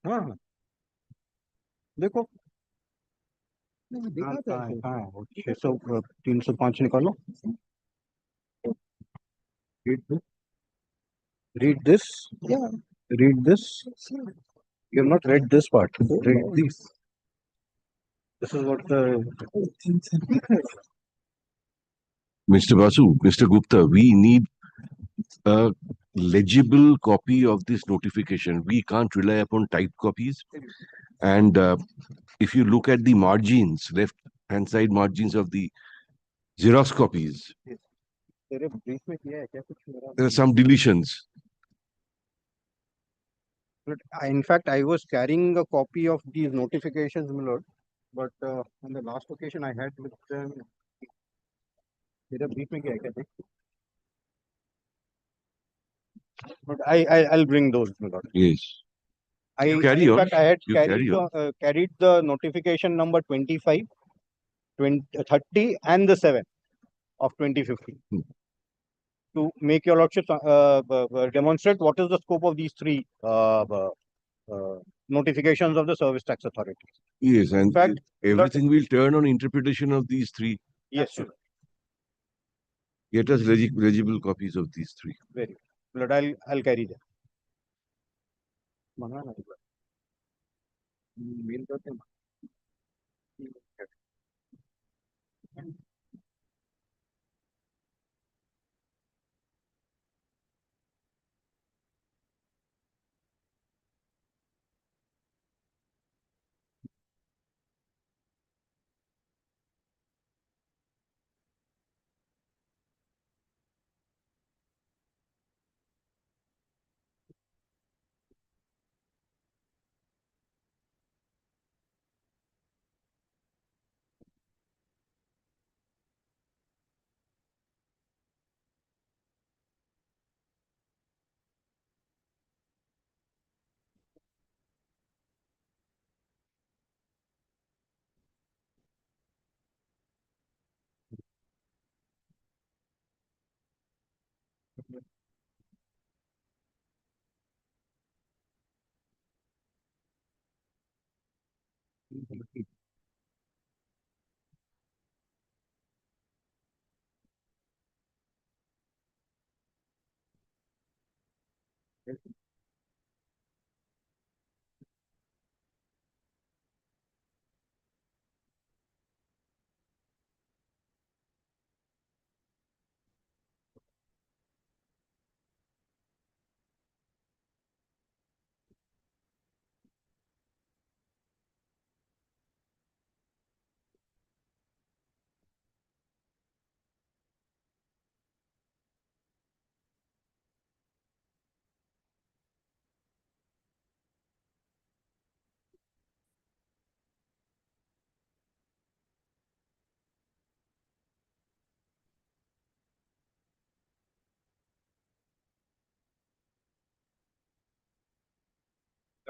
हाँ देखो हाँ 305 निकालो. Read this. Yeah. Read this. You have not read this part. Read this. This is what the. Mr. Basu, Mr. Gupta, we need a legible copy of this notification. We can't rely upon typed copies. And if you look at the margins, left-hand side margins of the Xerox copies, there are some deletions. In fact, I was carrying a copy of these notifications, my lord, but on the last occasion I had with them. But I'll bring those, my lord. Yes. In fact, I had carried the notification number 25, 20, 30 and the 7 of 2015 to make your lordship demonstrate what is the scope of these three notifications of the service tax authority. Yes, and in fact, everything will turn on interpretation of these three. Yes, sir. Get us legible copies of these three. Very good. I'll carry them.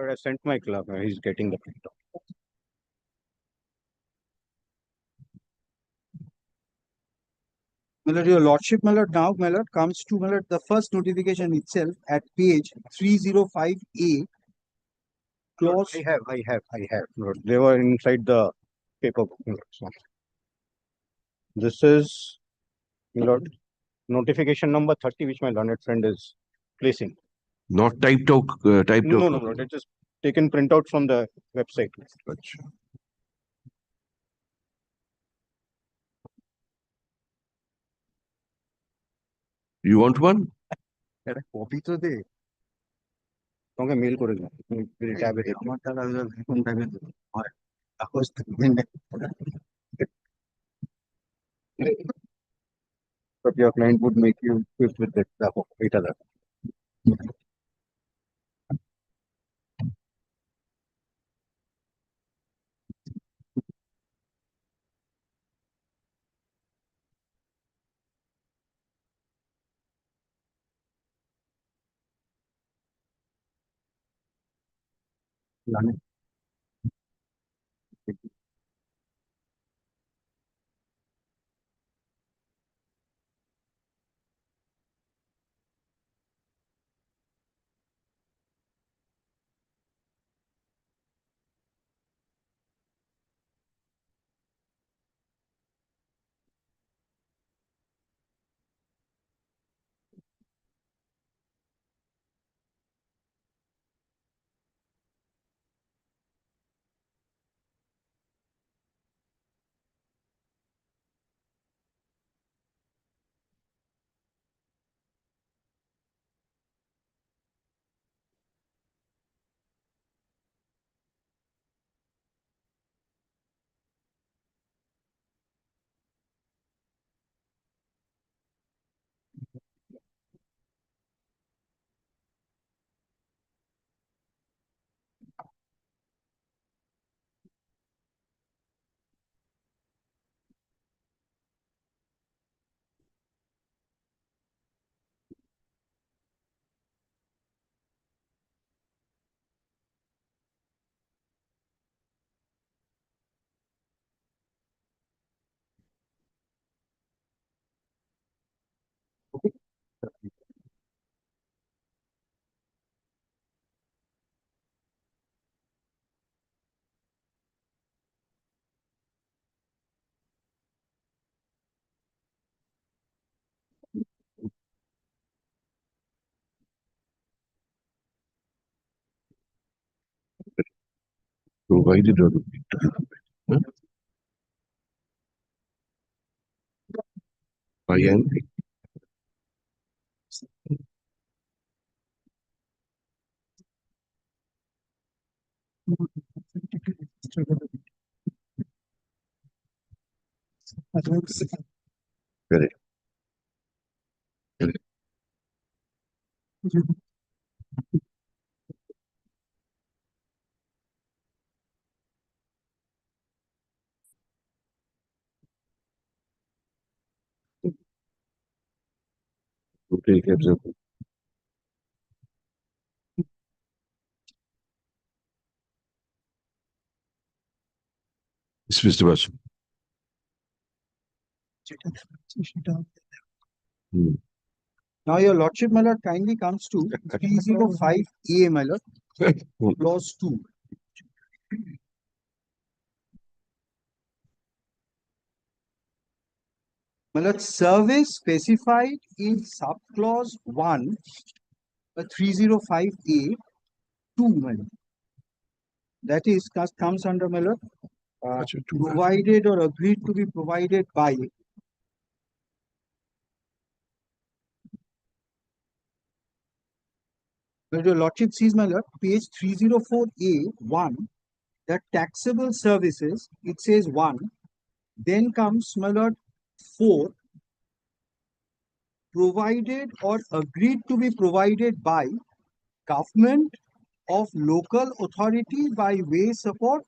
I sent my clerk. He's getting the printout. My lord, your lordship, my lord, now, my lord, comes to, my lord, the first notification itself at page 305A. Clause. I have. Lord. They were inside the paper book. Lord. So, this is, my lord, notification number 30, which my learned friend is placing. Not typed out, No, Lord. It's just taken printout from the website. You want one? Copy তো দে তোমাকে mail করে দেবো তুমি ট্যাবে দেখো আমার টাকা কোন ট্যাবে হয় কাগজ but your client would make you equipped with it দেখো এটা দেখো জানে Provided or huh? Again. Correct. Correct. Okay, absolutely. Yes, Mr. Basu. Hmm. Now your lordship, my lord, kindly comes to 305A, my lord, clause 2. My lord, service specified in subclause 1, 305A, 2, my lord. That is, comes under, my lord, provided or agreed to be provided by. But your lordship sees, my lord, page 304A, 1, the taxable services, it says 1. Then comes, my lord, 4, provided or agreed to be provided by government of local authority by way support.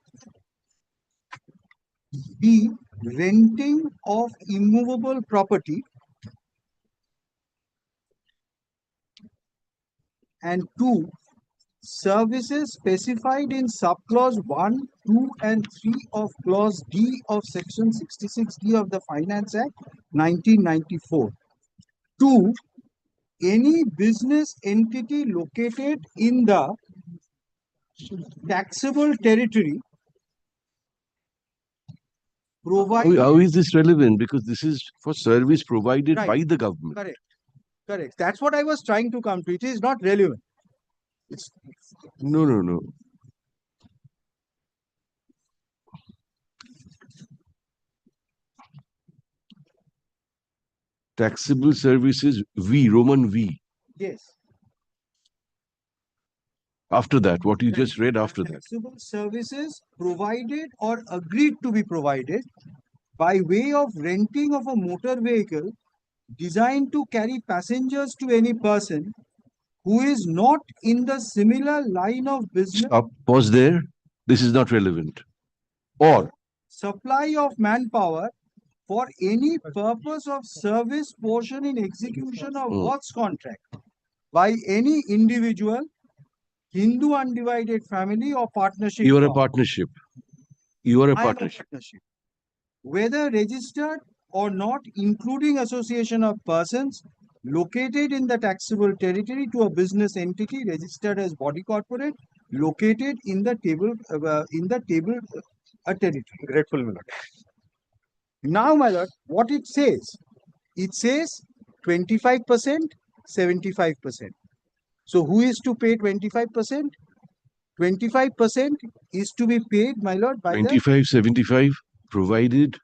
B, renting of immovable property. And 2, services specified in subclause 1, 2, and 3 of clause D of section 66D of the Finance Act 1994. 2, any business entity located in the taxable territory provided. How is this relevant? Because this is for service provided Right. by the government. Correct. Correct. That's what I was trying to come to. It is not relevant. It's No, no, no. Taxable services V, Roman V. yes. After that, what you just read after that. Taxable services provided or agreed to be provided by way of renting of a motor vehicle designed to carry passengers to any person who is not in the similar line of business. Stop. Pause there. This is not relevant. Or Supply of manpower for any purpose of service portion in execution of works contract by any individual, Hindu undivided family or partnership. you are a firm. partnership. You are a I am a partnership. partnership. Whether registered or not, including association of persons located in the taxable territory to a business entity registered as body corporate located in the table territory. Grateful, my lord. Now, my lord, what it says? It says 25%, 75%. So who is to pay 25%? 25% is to be paid, my lord, by 25, 75, provided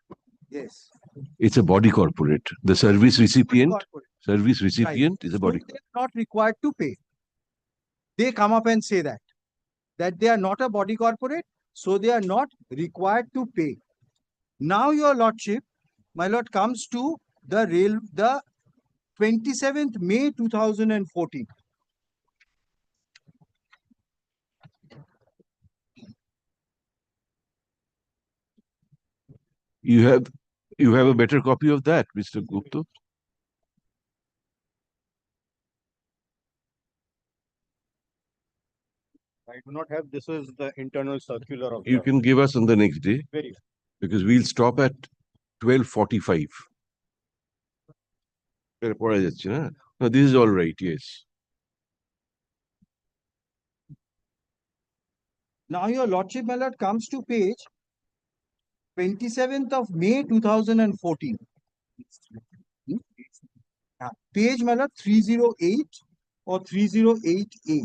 yes. it's a body corporate. The service recipient, Right. is a body. So they are not required to pay. They come up and say that they are not a body corporate, so they are not required to pay. Now, your lordship, my lord, comes to the 27th May 2014. You have a better copy of that, Mr. Gupta. I do not have. This is the internal circular of. You can give us on the next day. Very good. Because we'll stop at 12:45. No, this is all right, yes. Now, your lordship, my lord, comes to page 27th of May 2014. Page, my lord, 308 or 308A.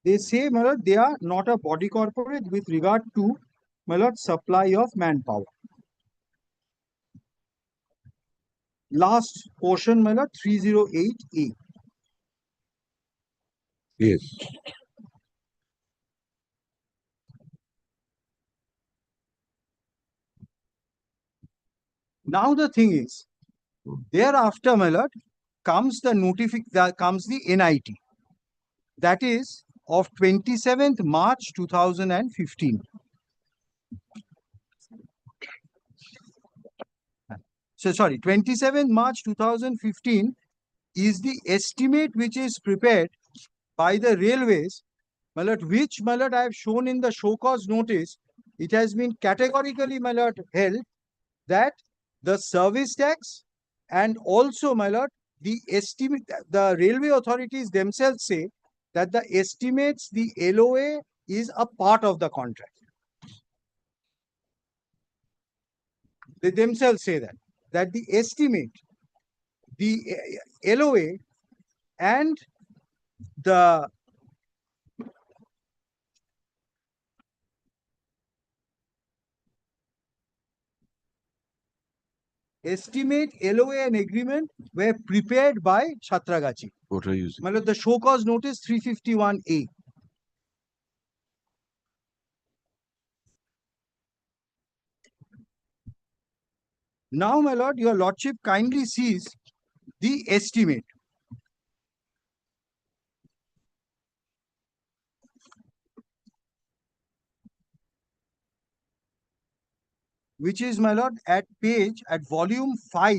They say, my lord, they are not a body corporate with regard to, my lord, supply of manpower. Last portion, my lord, 308A. Yes. Now the thing is, thereafter, my lord, comes the NIT. That is of 27th March 2015. So sorry, 27th March 2015 is the estimate which is prepared by the railways, my lord, which, my lord, I have shown in the show cause notice. It has been categorically, my lord, held that the service tax and also, my lord, the estimate, the railway authorities themselves say that the estimates, the LOA is a part of the contract. They themselves say that the estimate, the LOA and the estimate, LOA and agreement were prepared by Chhatragachi. What are you saying? My lord, the show cause notice 351A. Now, my lord, your lordship kindly sees the estimate. Which is, my lord, at volume 5,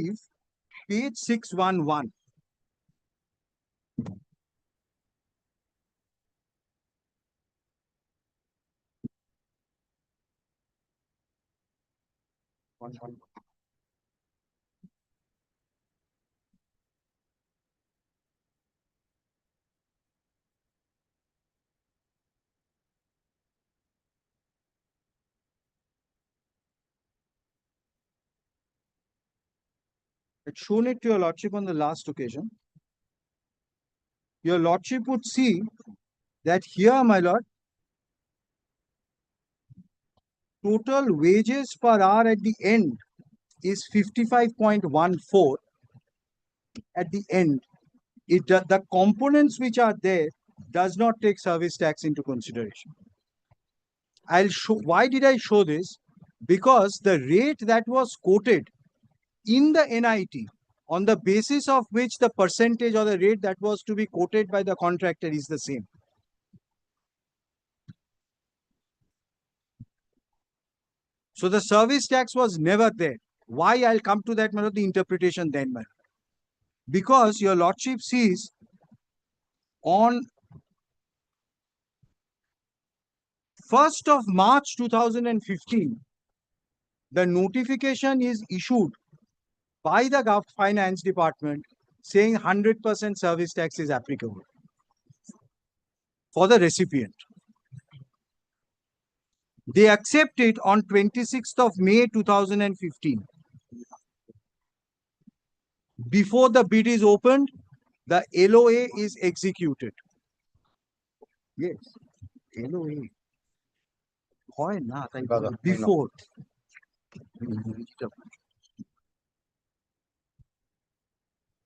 page 611. I'd shown it to your lordship on the last occasion. Your lordship would see that here, my lord, total wages per hour at the end is 55.14. At the end, the components which are there does not take service tax into consideration. I'll show. Why did I show this? Because the rate that was quoted in the NIT, on the basis of which the percentage or the rate that was to be quoted by the contractor is the same. So the service tax was never there. Why? I'll come to that, the interpretation then, man. Because your lordship sees on 1st of March 2015, the notification is issued by the finance department saying 100% service tax is applicable for the recipient. They accept it on 26th of May 2015. Before the bid is opened, the LOA is executed. Yes, LOA. Before.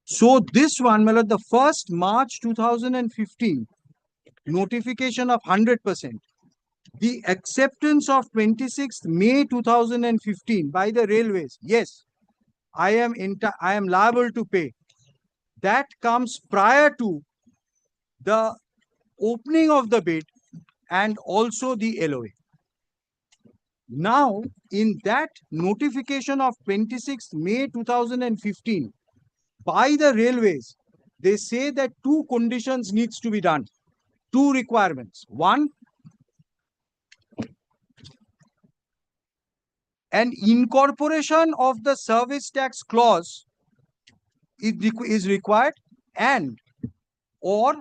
So this one, the 1st March 2015, notification of 100%. The acceptance of 26th May 2015 by the railways. Yes, I am liable to pay. That comes prior to the opening of the bid and also the LOA. Now, in that notification of 26th May 2015 by the railways, they say that two conditions needs to be done. Two requirements. One, an incorporation of the service tax clause is required, and or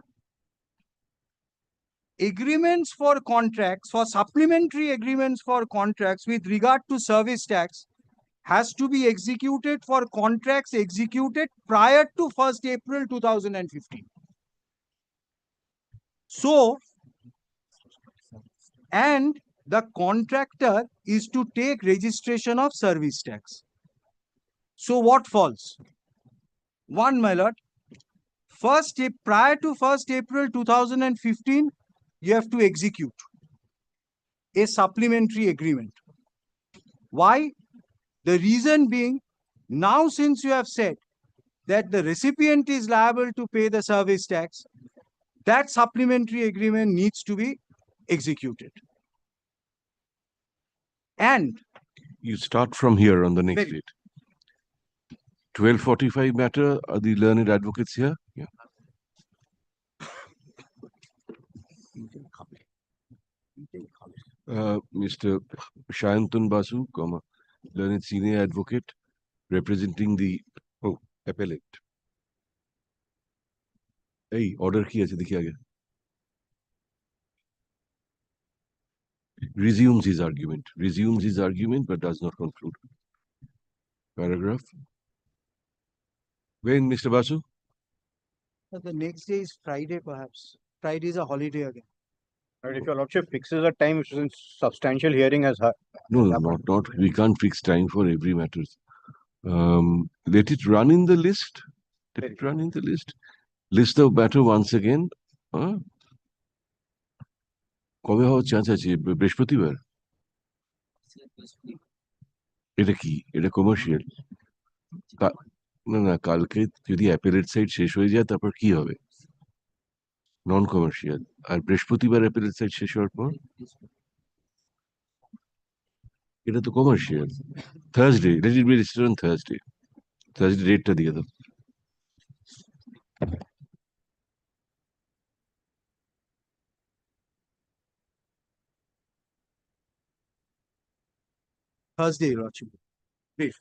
agreements for contracts, for supplementary agreements for contracts with regard to service tax has to be executed for contracts executed prior to 1st April 2015. So and the contractor is to take registration of service tax. So what falls? One, my lord, prior to 1st April 2015, you have to execute a supplementary agreement. Why? The reason being, now since you have said that the recipient is liable to pay the service tax, that supplementary agreement needs to be executed. And You start from here on the next Very- date. 12:45 matter, are the learned advocates here? Yeah. Mr. Shayantun Basu, learned senior advocate representing the appellate. Hey, order ki ache dekhi aage. Resumes his argument, but does not conclude. Paragraph. When, Mr. Basu? The next day is Friday, perhaps. Friday is a holiday again. And if your lordship fixes a time since substantial hearing has No, not. We can't fix time for every matter. Let it run in the list. List the matter once again. কবে হওয়ার chance আছে? বৃহস্পতিবার? এটা কি? এটা commercial? না, কালকে যদি অ্যাপেলেট সাইড শেষ হয়ে যায় তারপর কি হবে? নন কমার্শিয়াল। আর বৃহস্পতিবার অ্যাপেলেট সাইড শেষ হওয়ার পর এটা তো commercial. Thursday, let it be registered on Thursday. Thursday ডেটটা দিয়ে দাও। Thursday, your lordship. Brief.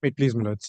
Wait, please, my lords.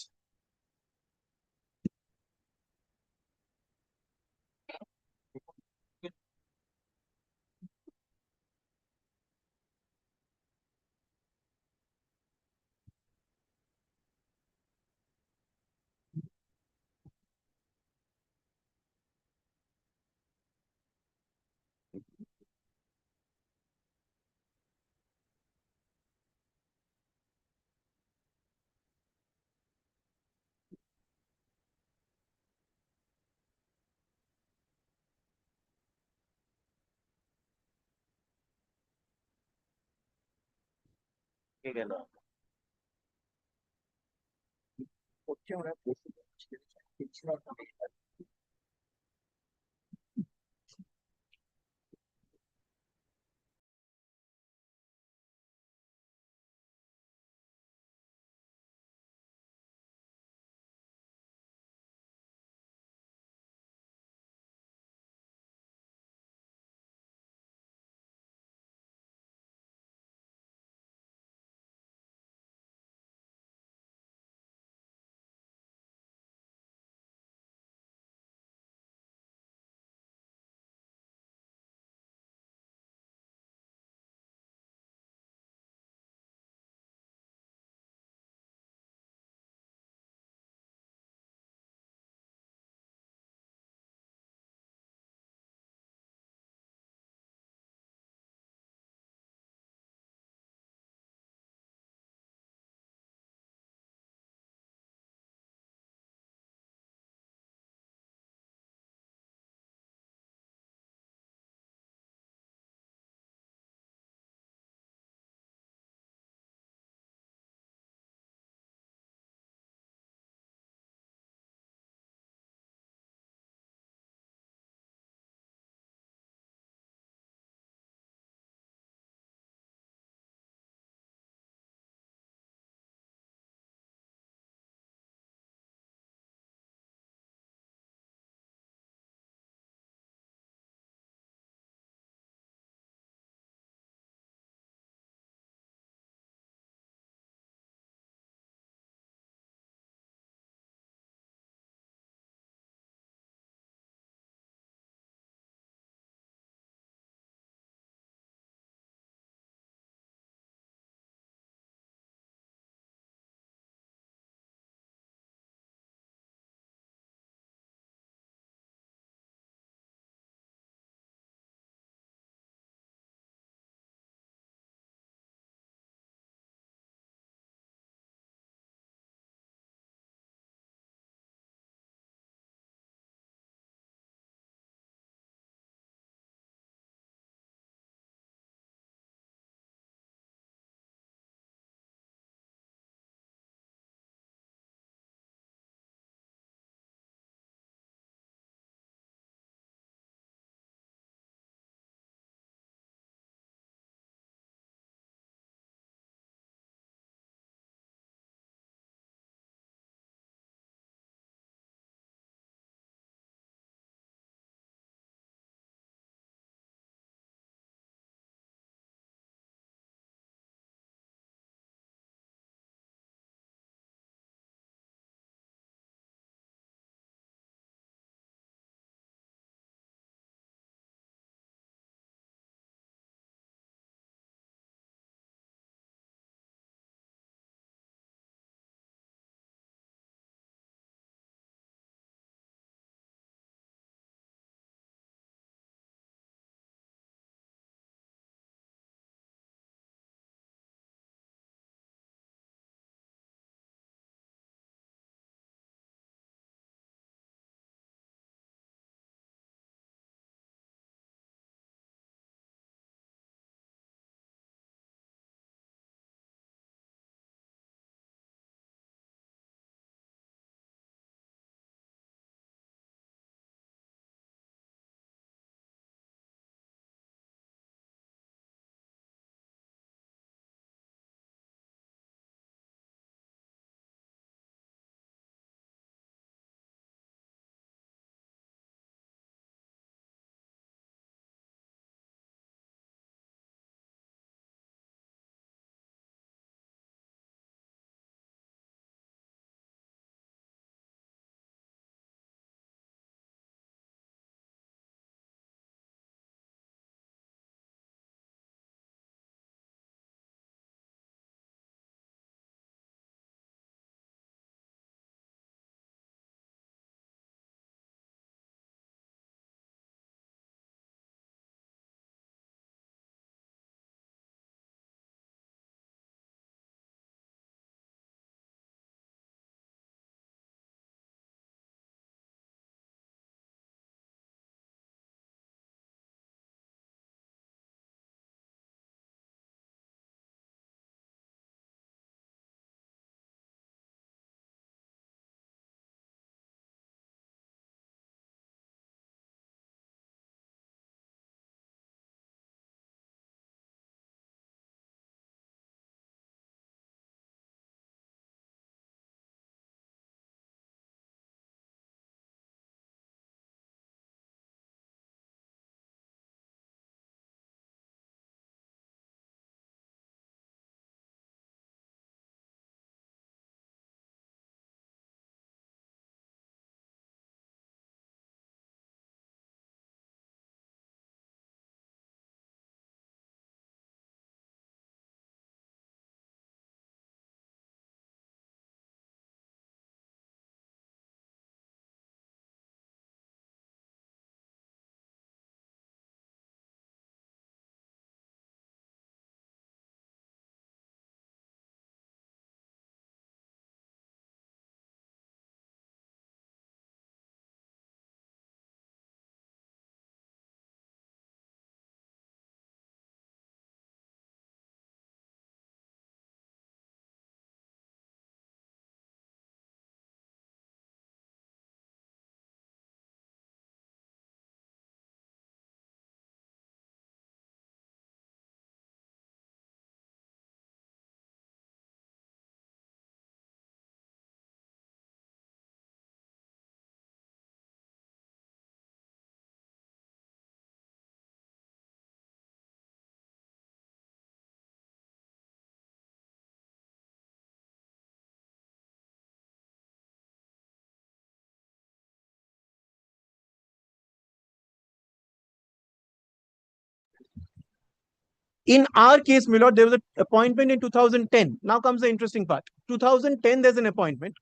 In our case, my lord, there was an appointment in 2010. Now comes the interesting part. 2010, there's an appointment.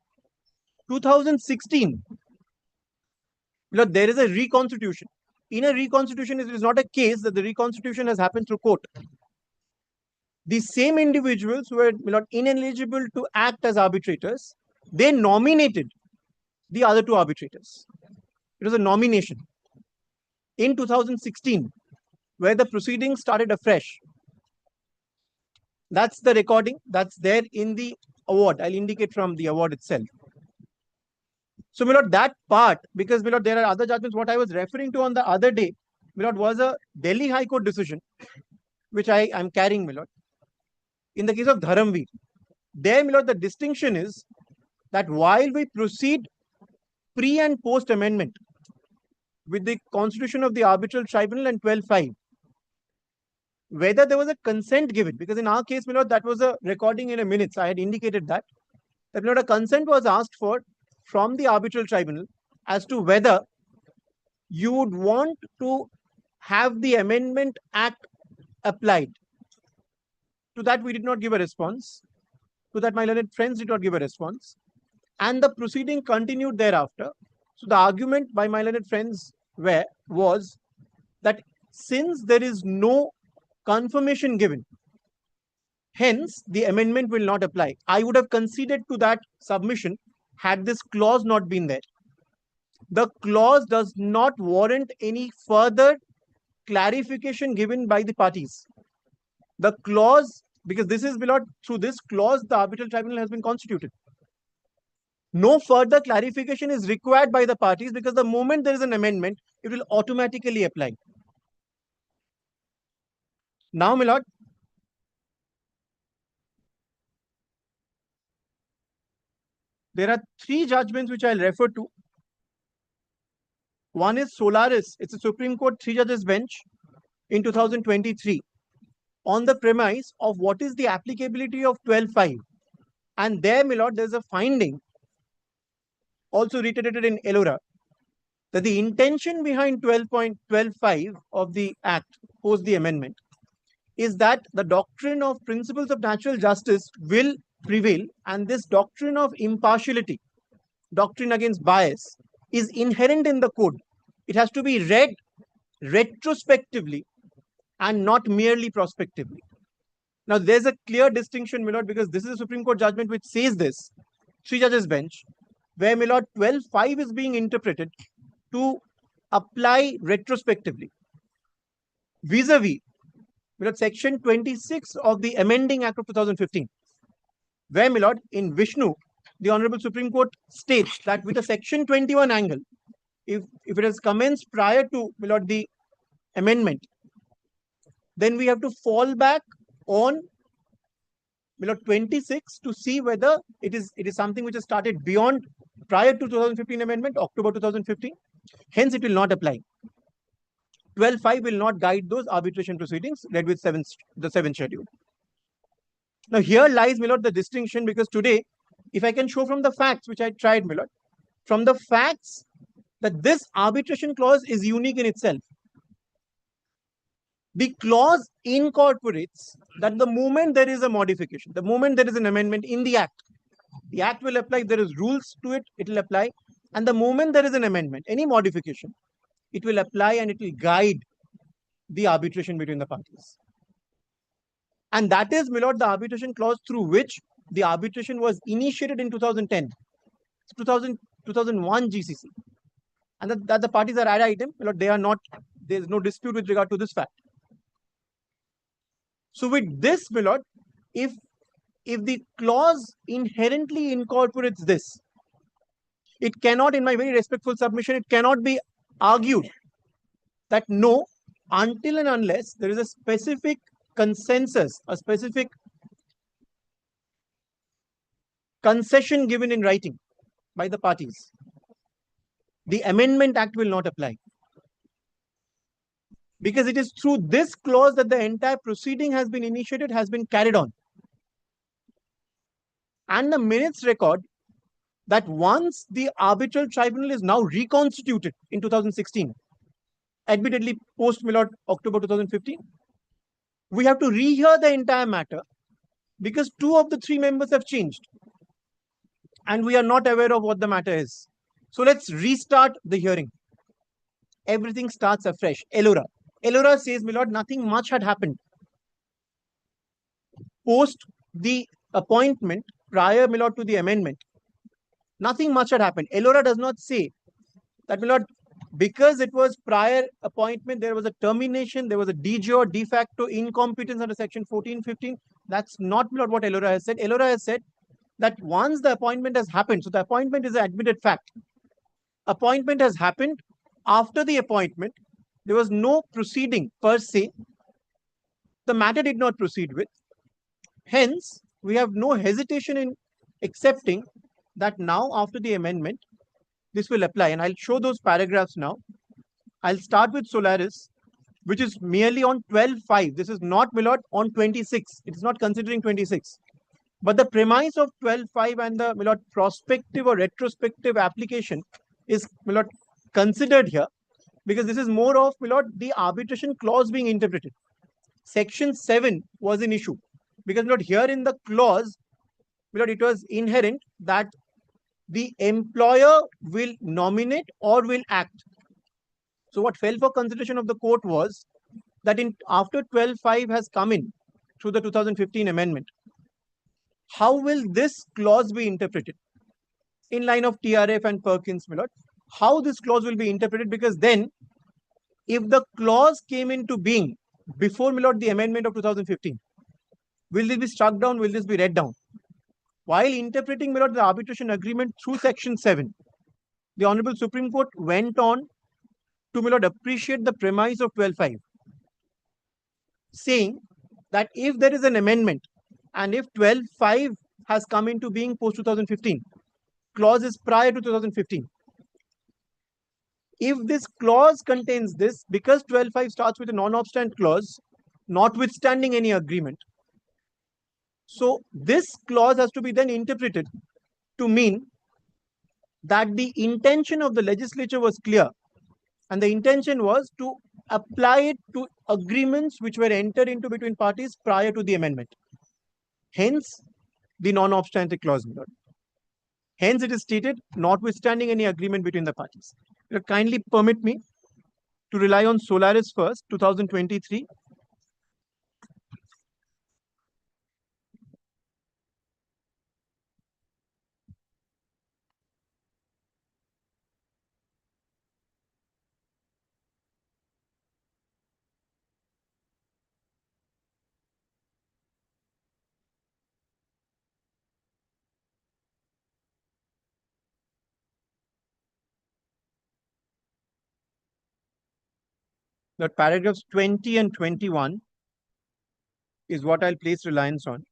2016, my lord, there is a reconstitution. In a reconstitution, it is not a case that the reconstitution has happened through court. The same individuals who were, my lord, ineligible to act as arbitrators, they nominated the other two arbitrators. It was a nomination in 2016, where the proceedings started afresh. That's the recording. That's there in the award. I'll indicate from the award itself. So, my lord, that part, because, my lord, there are other judgments. What I was referring to on the other day, my lord, was a Delhi High Court decision, which I am carrying, my lord. In the case of Dharamveer, there, my lord, the distinction is that while we proceed pre and post amendment with the constitution of the Arbitral Tribunal and 12.5, whether there was a consent given, because in our case, my lord, that was a recording in a minutes. I had indicated that my lord, a consent was asked for from the Arbitral Tribunal as to whether you would want to have the Amendment Act applied. To that, we did not give a response. To that, my learned friends did not give a response. And the proceeding continued thereafter. So the argument by my learned friends was that since there is no confirmation given, hence the amendment will not apply. I would have conceded to that submission had this clause not been there. The clause does not warrant any further clarification given by the parties. The clause, because this is, my lord, through this clause, the Arbitral Tribunal has been constituted. No further clarification is required by the parties because the moment there is an amendment, it will automatically apply. Now, my lord, there are three judgments which I'll refer to. One is Solaris. It's a Supreme Court 3-judges bench in 2023 on the premise of what is the applicability of 12.5. And there, my lord, there's a finding also reiterated in Elora that the intention behind 12.125 of the Act post the amendment is that the doctrine of principles of natural justice will prevail, and this doctrine of impartiality, doctrine against bias, is inherent in the code. It has to be read retrospectively and not merely prospectively. Now, there's a clear distinction, my lord, because this is a Supreme Court judgment which says this, 3-judges bench, where, my lord, 12.5 is being interpreted to apply retrospectively. Vis-a-vis, my lord, section 26 of the Amending Act of 2015, where, my lord, in Vishnu, the Honorable Supreme Court states that with a section 21 angle, if it has commenced prior to, my lord, the amendment, then we have to fall back on, my lord, 26 to see whether it is something which has started beyond prior to 2015 amendment, October 2015. Hence, it will not apply. 12.5 will not guide those arbitration proceedings led with the 7th schedule. Now, here lies, my lord, the distinction, because today, if I can show from the facts, which I tried, my lord, from the facts that this arbitration clause is unique in itself. The clause incorporates that the moment there is a modification, the moment there is an amendment in the Act will apply. If there is rules to it, it will apply. And the moment there is an amendment, any modification, it will apply and it will guide the arbitration between the parties. And that is, my lord, the arbitration clause through which the arbitration was initiated in 2010, 2001 GCC. And that the parties are ad item, my lord, they are not, there is no dispute with regard to this fact. So with this, my lord, if the clause inherently incorporates this, it cannot, in my very respectful submission, it cannot be argued that no, until and unless there is a specific consensus, a specific concession given in writing by the parties, the Amendment Act will not apply. Because it is through this clause that the entire proceeding has been initiated, has been carried on. And the minutes record that once the Arbitral Tribunal is now reconstituted in 2016, admittedly post, my lord, October 2015, we have to rehear the entire matter because 2 of the 3 members have changed and we are not aware of what the matter is. So let's restart the hearing. Everything starts afresh. Elora. Elora says, my lord, nothing much had happened. Post the appointment, prior, my lord, to the amendment, nothing much had happened. Elora does not say that, my lord, because it was prior appointment, there was a termination, there was a de jure, de facto incompetence under section 1415. That's not, my lord, what Elora has said. Elora has said that once the appointment has happened, so the appointment is an admitted fact. Appointment has happened. After the appointment, there was no proceeding per se. The matter did not proceed with. Hence, we have no hesitation in accepting that now after the amendment, this will apply. And I'll show those paragraphs now. I'll start with Solaris, which is merely on 12.5. This is not, my lord, on 26. It is not considering 26. But the premise of 12.5 and the, my lord, prospective or retrospective application is, my lord, considered here because this is more of, my lord, the arbitration clause being interpreted. Section 7 was an issue because, my lord, here in the clause, my lord, it was inherent that the employer will nominate or will act. So what fell for consideration of the court was that after 12.5 has come in through the 2015 amendment, how will this clause be interpreted? In line of TRF and Perkins, my lord, how this clause will be interpreted, because then if the clause came into being before, my lord, the amendment of 2015, will this be struck down? Will this be read down? While interpreting, my lord, the arbitration agreement through section 7, the Honorable Supreme Court went on to, my lord, appreciate the premise of 12.5, saying that if there is an amendment and if 12.5 has come into being post 2015, clause is prior to 2015. If this clause contains this, because 12.5 starts with a non-obstant clause, notwithstanding any agreement, so this clause has to be then interpreted to mean that the intention of the legislature was clear, and the intention was to apply it to agreements which were entered into between parties prior to the amendment. Hence, the non-obstant clause. Hence, it is stated, notwithstanding any agreement between the parties. Kindly permit me to rely on Solaris first, 2023. That paragraphs 20 and 21 is what I'll place reliance on.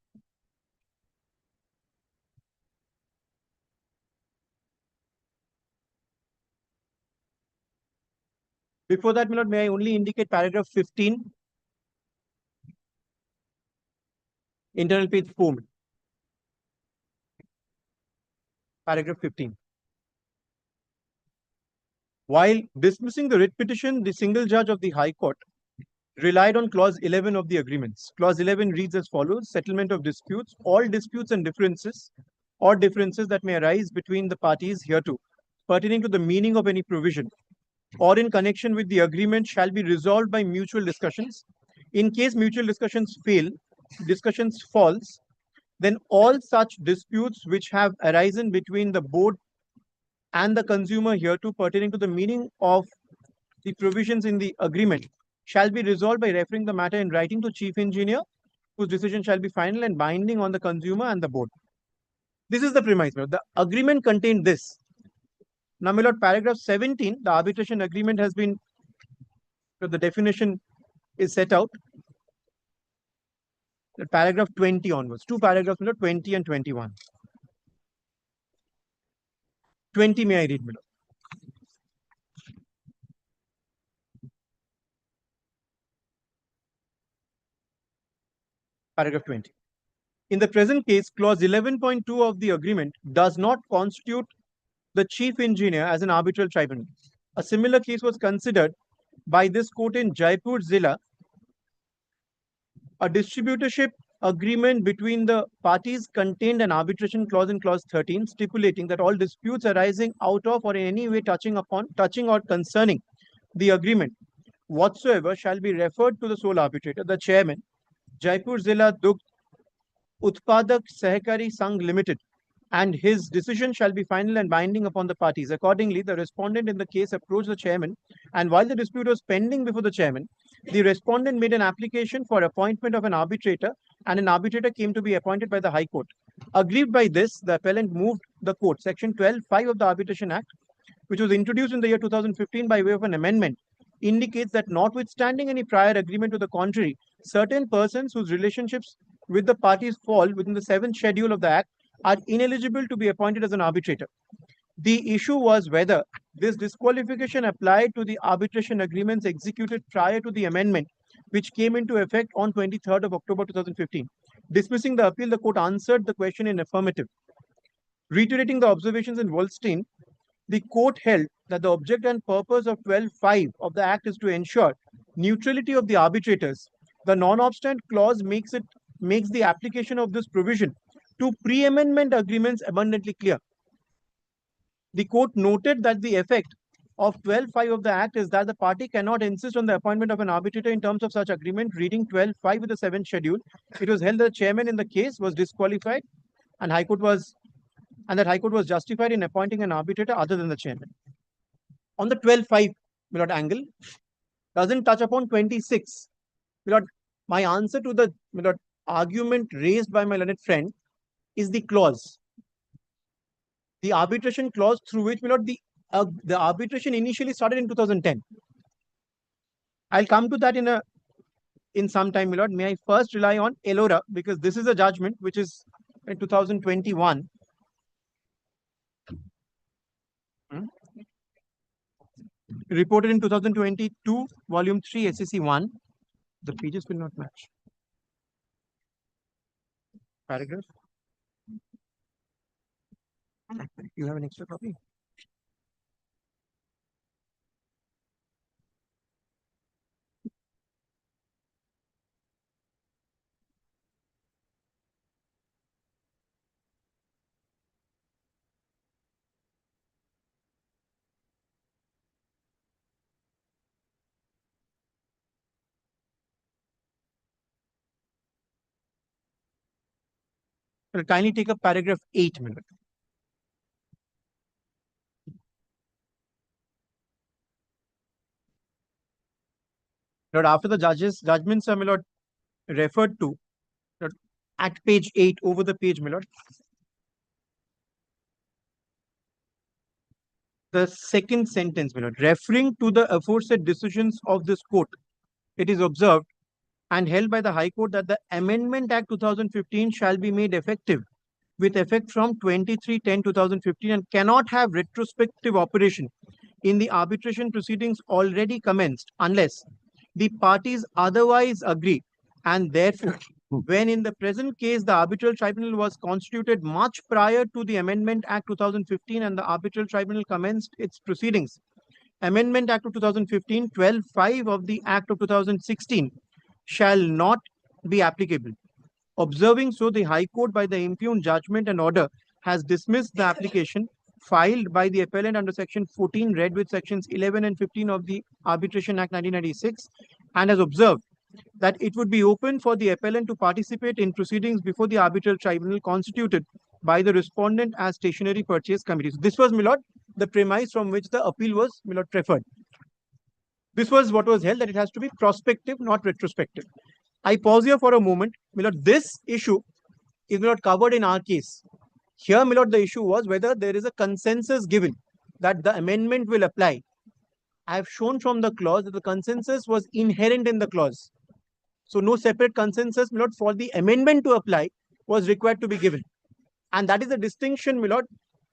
Before that, my lord, may I only indicate paragraph 15, internal page 4. Paragraph 15. While dismissing the writ petition, the single judge of the High Court relied on clause 11 of the agreements. Clause 11 reads as follows: settlement of disputes, all disputes and differences or differences that may arise between the parties hereto, pertaining to the meaning of any provision or in connection with the agreement shall be resolved by mutual discussions. In case mutual discussions falls, then all such disputes which have arisen between the board and the consumer hereto pertaining to the meaning of the provisions in the agreement shall be resolved by referring the matter in writing to chief engineer, whose decision shall be final and binding on the consumer and the board. This is the premise. The agreement contained this. Now, my lord, paragraph 17, the arbitration agreement has been, the definition is set out. The paragraph 20 onwards, 2 paragraphs, my lord, 20 and 21. 20, may I read, my lord? Paragraph 20. In the present case, clause 11.2 of the agreement does not constitute the chief engineer as an arbitral tribunal. A similar case was considered by this court in Jaipur Zilla a distributorship agreement between the parties contained an arbitration clause in clause 13, stipulating that all disputes arising out of or in any way touching or concerning the agreement whatsoever shall be referred to the sole arbitrator, the chairman, Jaipur Zilla Dugh Utpadak Sahakari Sangh Limited, and his decision shall be final and binding upon the parties. Accordingly, the respondent in the case approached the chairman, and while the dispute was pending before the chairman, the respondent made an application for appointment of an arbitrator, and an arbitrator came to be appointed by the High Court. Aggrieved by this, the appellant moved the court. Section 12(5) of the Arbitration Act, which was introduced in the year 2015 by way of an amendment, indicates that notwithstanding any prior agreement to the contrary, certain persons whose relationships with the parties fall within the 7th schedule of the Act are ineligible to be appointed as an arbitrator. The issue was whether this disqualification applied to the arbitration agreements executed prior to the amendment, which came into effect on 23rd of October 2015. Dismissing the appeal, the court answered the question in affirmative. Reiterating the observations in Wolstein, the court held that the object and purpose of 12(5) of the Act is to ensure neutrality of the arbitrators. The non-obstant clause makes the application of this provision to pre-amendment agreements abundantly clear. The court noted that the effect of 12(5) of the Act is that the party cannot insist on the appointment of an arbitrator in terms of such agreement. Reading 12(5) with the 7th schedule, it was held that the chairman in the case was disqualified, and that High Court was justified in appointing an arbitrator other than the chairman. On the 12(5) angle, doesn't touch upon 26. My answer to the argument raised by my learned friend is the clause, the arbitration clause through which the arbitration initially started in 2010. I'll come to that in some time, my lord. May I first rely on ELORA, because this is a judgment which is in 2021. Reported in 2022, volume 3, SEC 1. The pages will not match. Paragraph. You have an extra copy? I'll kindly take up paragraph 8, minute. Lord, after the judgments are, my lord, referred to, Lord, at page 8 over the page, my lord. The second sentence, my lord, referring to the aforesaid decisions of this court, it is observed and held by the High Court that the Amendment Act 2015 shall be made effective with effect from 23/10/2015 and cannot have retrospective operation in the arbitration proceedings already commenced unless the parties otherwise agree, and therefore when in the present case the arbitral tribunal was constituted much prior to the Amendment Act 2015 and the arbitral tribunal commenced its proceedings, Amendment Act of 2015, 12(5) of the Act of 2016 shall not be applicable. Observing so, the High Court by the impugned judgment and order has dismissed the application filed by the appellant under section 14 read with sections 11 and 15 of the Arbitration Act 1996 and has observed that it would be open for the appellant to participate in proceedings before the arbitral tribunal constituted by the respondent as stationary purchase committee. So this was, my lord, the premise from which the appeal was, my lord, preferred. This was what was held, that it has to be prospective, not retrospective. I pause here for a moment. My lord, this issue is not covered in our case. Here, my lord, the issue was whether there is a consensus given that the amendment will apply. I have shown from the clause that the consensus was inherent in the clause. So no separate consensus, my lord, for the amendment to apply was required to be given. And that is the distinction, my lord,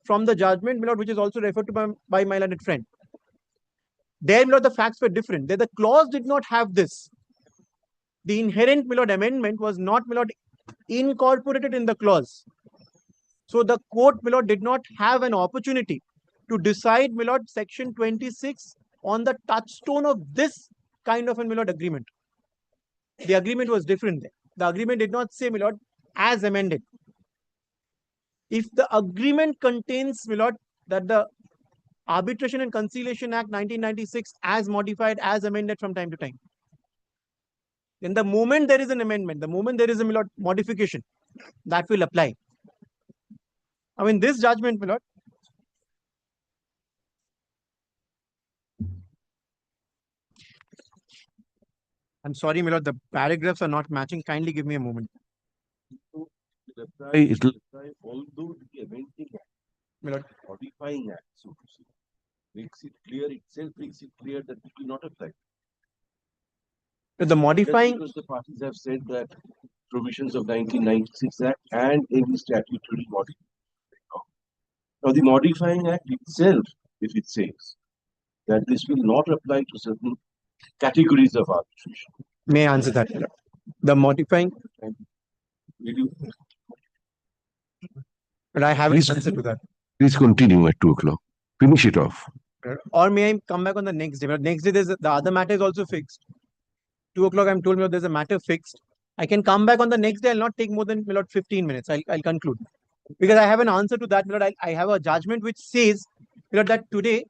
from the judgment, my lord, which is also referred to by my learned friend. There, my lord, the facts were different. There, the clause did not have this. The inherent, my lord, amendment was not, my lord, incorporated in the clause. So the court, my lord, did not have an opportunity to decide, my lord, section 26 on the touchstone of this kind of a, my lord, agreement. The agreement was different there. The agreement did not say, my lord, as amended. If the agreement contains, my lord, that the Arbitration and Conciliation Act 1996 as modified, as amended from time to time, then the moment there is an amendment, the moment there is a, my lord, modification, that will apply. I mean, this judgment, my lord, I'm sorry, my lord, the paragraphs are not matching. Kindly give me a moment. It will apply although the amending act, My lord, modifying act, so to say, makes it clear that it will not apply. the modifying, Just because the parties have said that provisions of 1996 Act and any statutory modification. Now, the modifying act itself, if it says that this will not apply to certain categories of arbitration. may I answer that, my lord? The modifying, Will you but I have an Please- answer to that. please continue at 2 o'clock? Finish it off. Or may I come back on the next day? But next day, the other matter is also fixed. 2 o'clock, I'm told, my lord, there's a matter fixed. I can come back on the next day. I'll not take more than, my lord, 15 minutes. I'll conclude. Because I have an answer to that, my lord. I have a judgment which says, my lord, that today,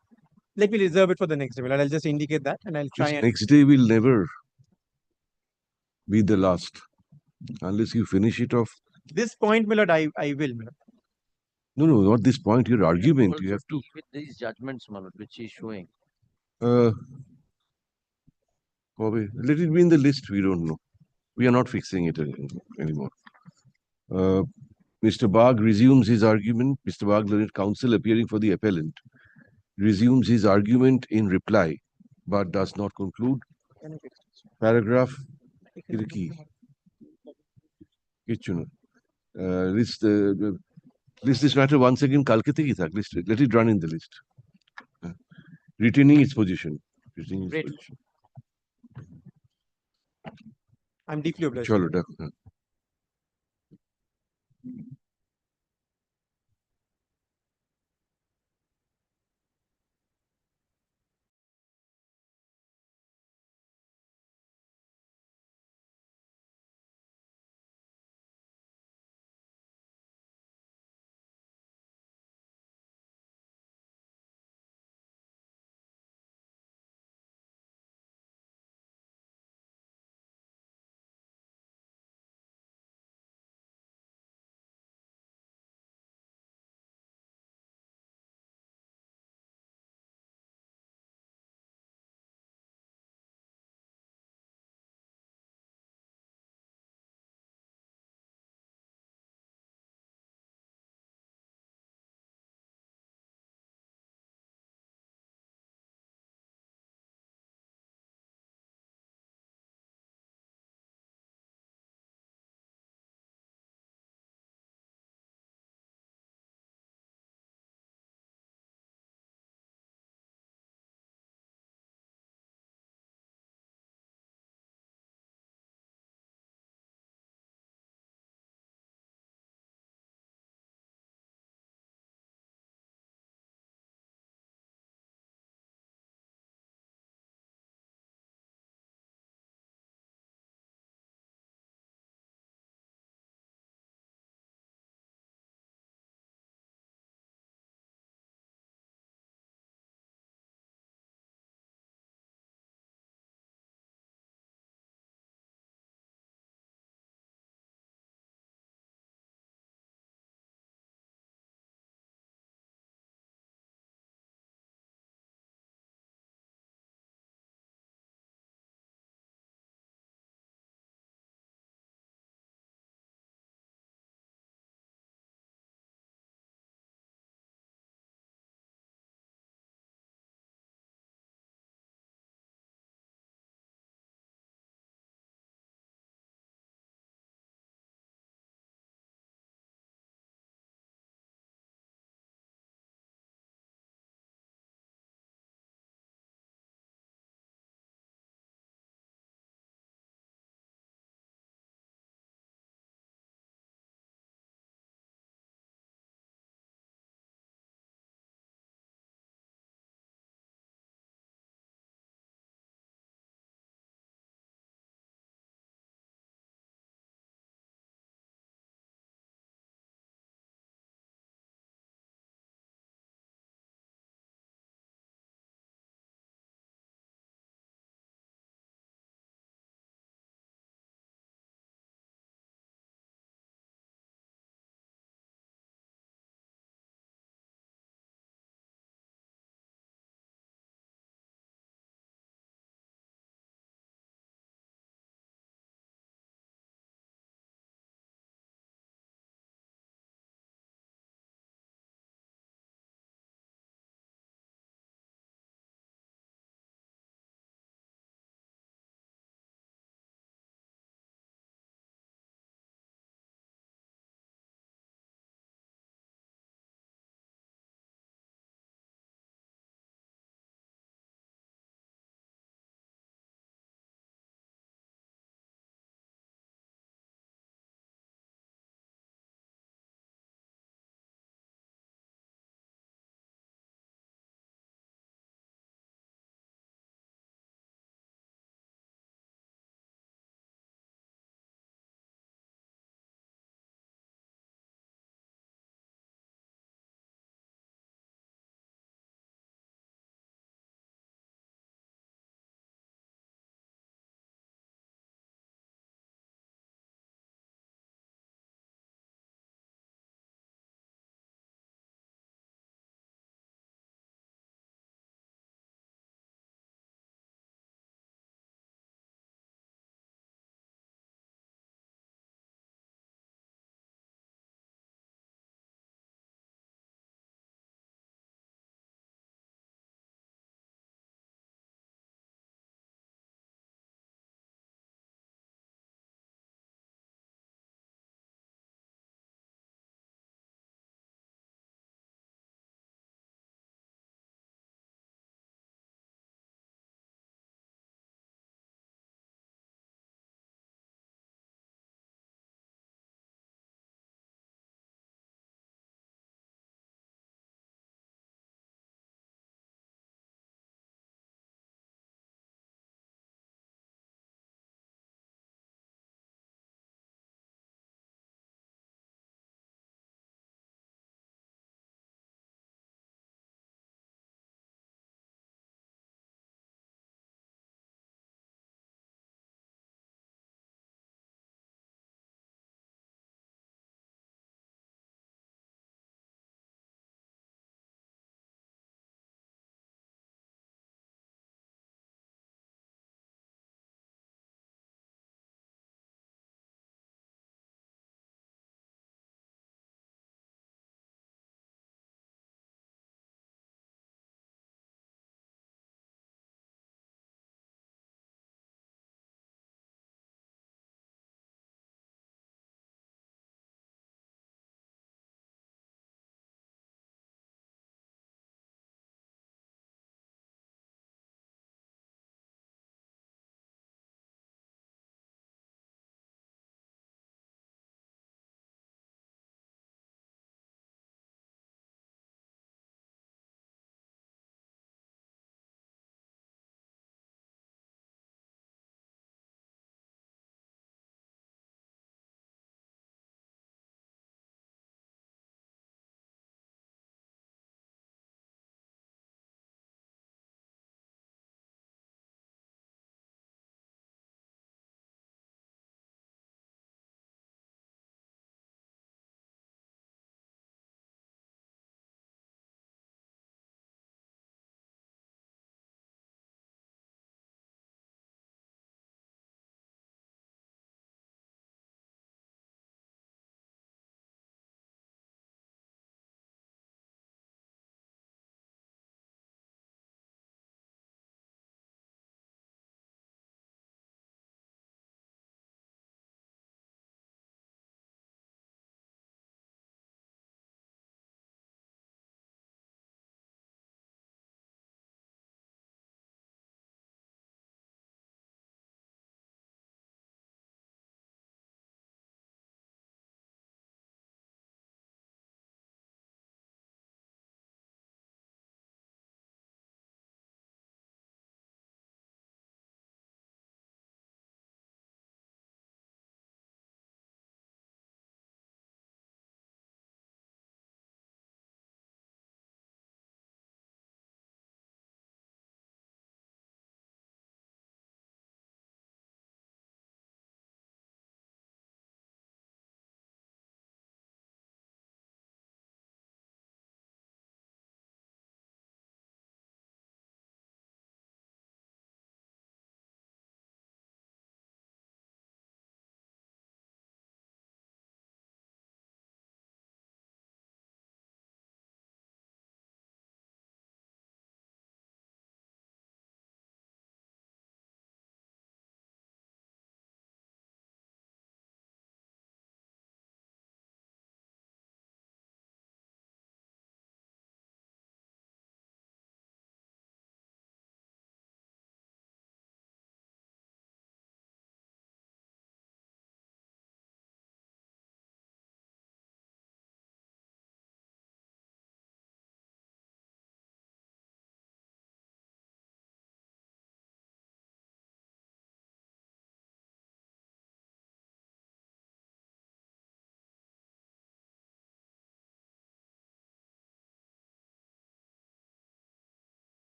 let me reserve it for the next day, my lord. I'll just indicate that and I'll try This and. next day will never be the last unless you finish it off. This point, my lord, I will, my lord. No, not this point, your argument. You have to. With these judgments, my lord, which he's showing. Bobby, let it be in the list. We don't know. We are not fixing it anymore. Mr. Bagh resumes his argument. Mr. Bagh, learned counsel appearing for the appellant, resumes his argument in reply, but does not conclude. Paragraph. List this matter once again. Calcutta ki thak. Let it run in the list. Retaining its position. Great. I'm deeply obliged. Chalo,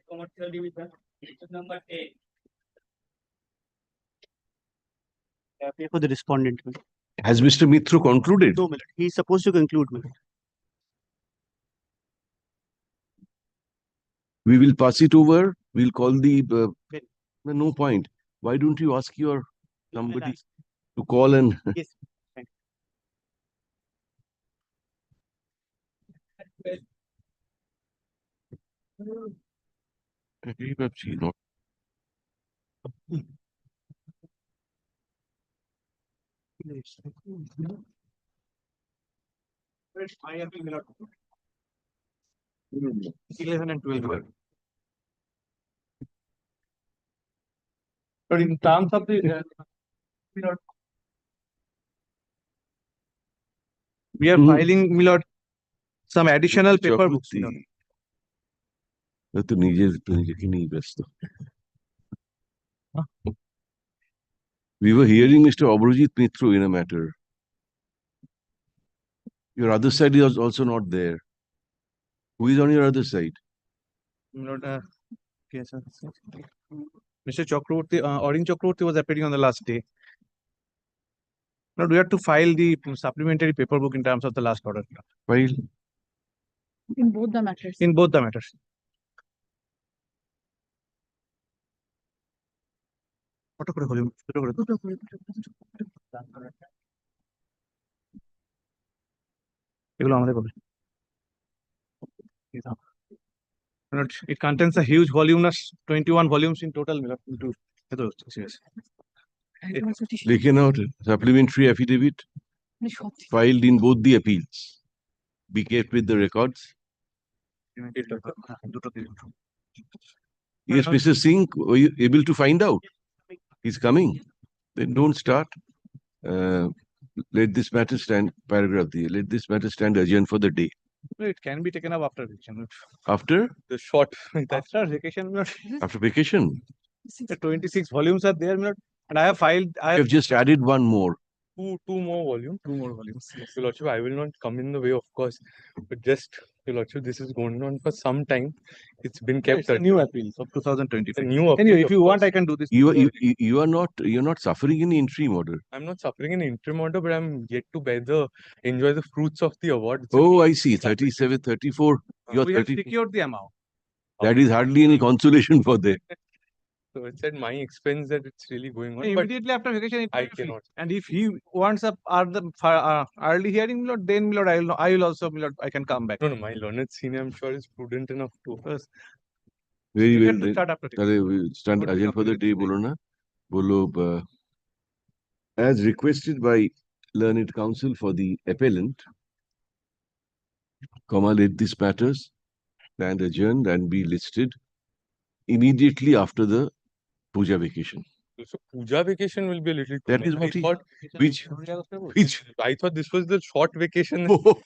Commercial division, number 8. Appear for the respondent. Has Mr. Mithru concluded? No, Milord. He is supposed to conclude, Milord. We will pass it over. We'll call the. No point. Why don't you ask your somebody to call and. Yes. I have 11 and 12. But in terms of the we are filing, Milord, some additional paper books. तो নিজেকে নিয়ে ব্যস্ত. We were hearing Mr. Abhijit Mithru in a matter. Your other side is also not there. Who is on your other side? Milord, yes, sir. Mr. Chakraborty, Orange Chakraborty was appearing on the last day. Now we have to file the supplementary paper book in terms of the last order. File In both the matters. In both the matters. It contains a huge voluminous 21 volumes in total. taken out supplementary affidavit filed in both the appeals. Be kept with the records. Yes, Mr. Singh, were you able to find out? He's coming. Then don't start. Let this matter stand, paragraph D. Let this matter stand adjourned for the day. No, it can be taken up after vacation. After? The short. After vacation. After vacation? The 26 volumes are there, and I have filed. I have just added one more. Two more volumes. Yes. Your Lordship, I will not come in the way, of course, but just, Your Lordship, this is going on for some time. It's been kept. It's a new appeal of 2025. New appeal. Anyway, if you want, I can do this. You're not suffering any interim order. I'm not suffering an interim order, but I'm yet to enjoy the fruits of the award. Oh, I see. 37, 34. You're we 30. have secured the amount. That is hardly any consolation for them. So it's at my expense that it's really going on. Immediately after vacation, I cannot. And if he wants a early hearing, Milord, then Milord, I will also, Milord, I can come back. No, my learned senior, I'm sure, is prudent enough to. Very well. To start after We stand adjourned for the day, bolo na. Bolo, as requested by learned counsel for the appellant, let these matters stand adjourned and be listed immediately after the Puja vacation. So Puja vacation will be a little. That is what he thought. Which I thought this was the short vacation. No,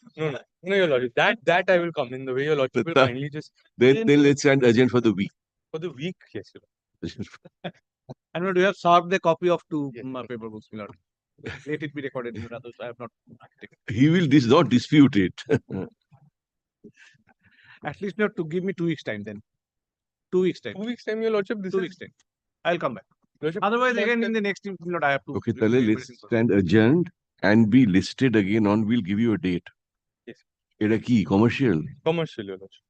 Your Lordship. That I will come in the way Your Lordship will kindly just. Then let's stand adjourned for the week. For the week, yes, Your Lordship. And we have served the copy of two paper books, Milord. Let it be recorded. I have not. He will not dispute it. At least not to give me 2 weeks time then. 2 weeks time. 2 weeks time, Your Lordship. This 2 weeks time. I'll come back. Lordship, Otherwise, again in the next Milord, I have to. Okay, let's stand adjourned and be listed again on. We'll give you a date. Yes. It's a key commercial. Commercial, Your Lordship.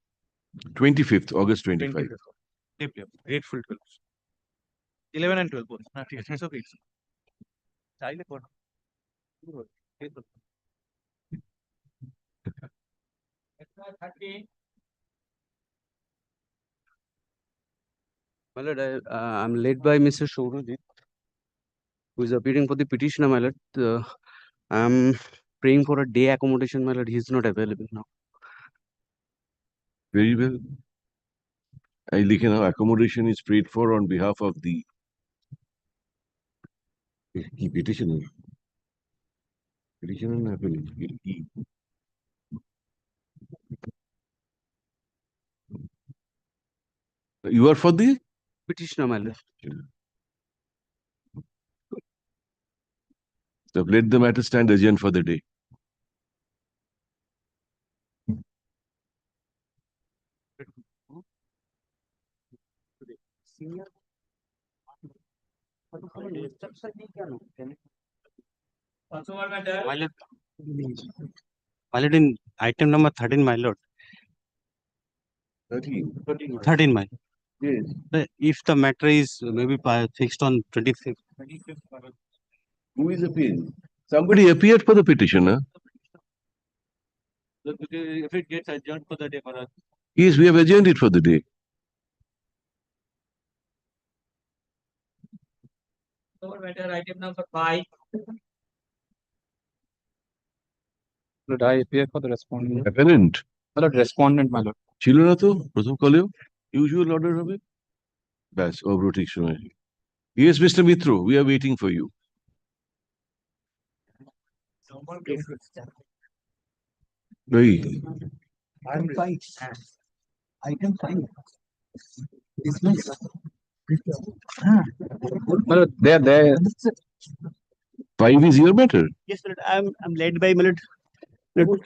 25th, August 25. Grateful to 11 and 12 both. It's okay. My lord, I'm led by Mr. Shourojit, who is appearing for the petitioner, my lord. I'm praying for a day accommodation, my lord. He is not available now. Very well. I like accommodation is prayed for on behalf of the petitioner. Petitioner, you are for the petitioner, my lord. So let the matter stand adjourned for the day. My lord, in item number 13, my lord. 13, my lord. Yes. If the matter is maybe fixed on 25th. Who is appealing? Somebody appeared for the petitioner. If it gets adjourned for the day, my lord. Yes, we have adjourned it for the day. Matter item number 5. Lord, I appear for the respondent. Appellant. My lord, respondent, my lord. ছিল না তো প্রথম কলেও usual order হবে ব্যাস over ঠিক সময় Yes, Mr. Mitro, we are waiting for you. Hey. Item 5. Item 5. Dismiss. My lord, there. 5 is your matter. Yes, my lord. I'm led by my lord. I will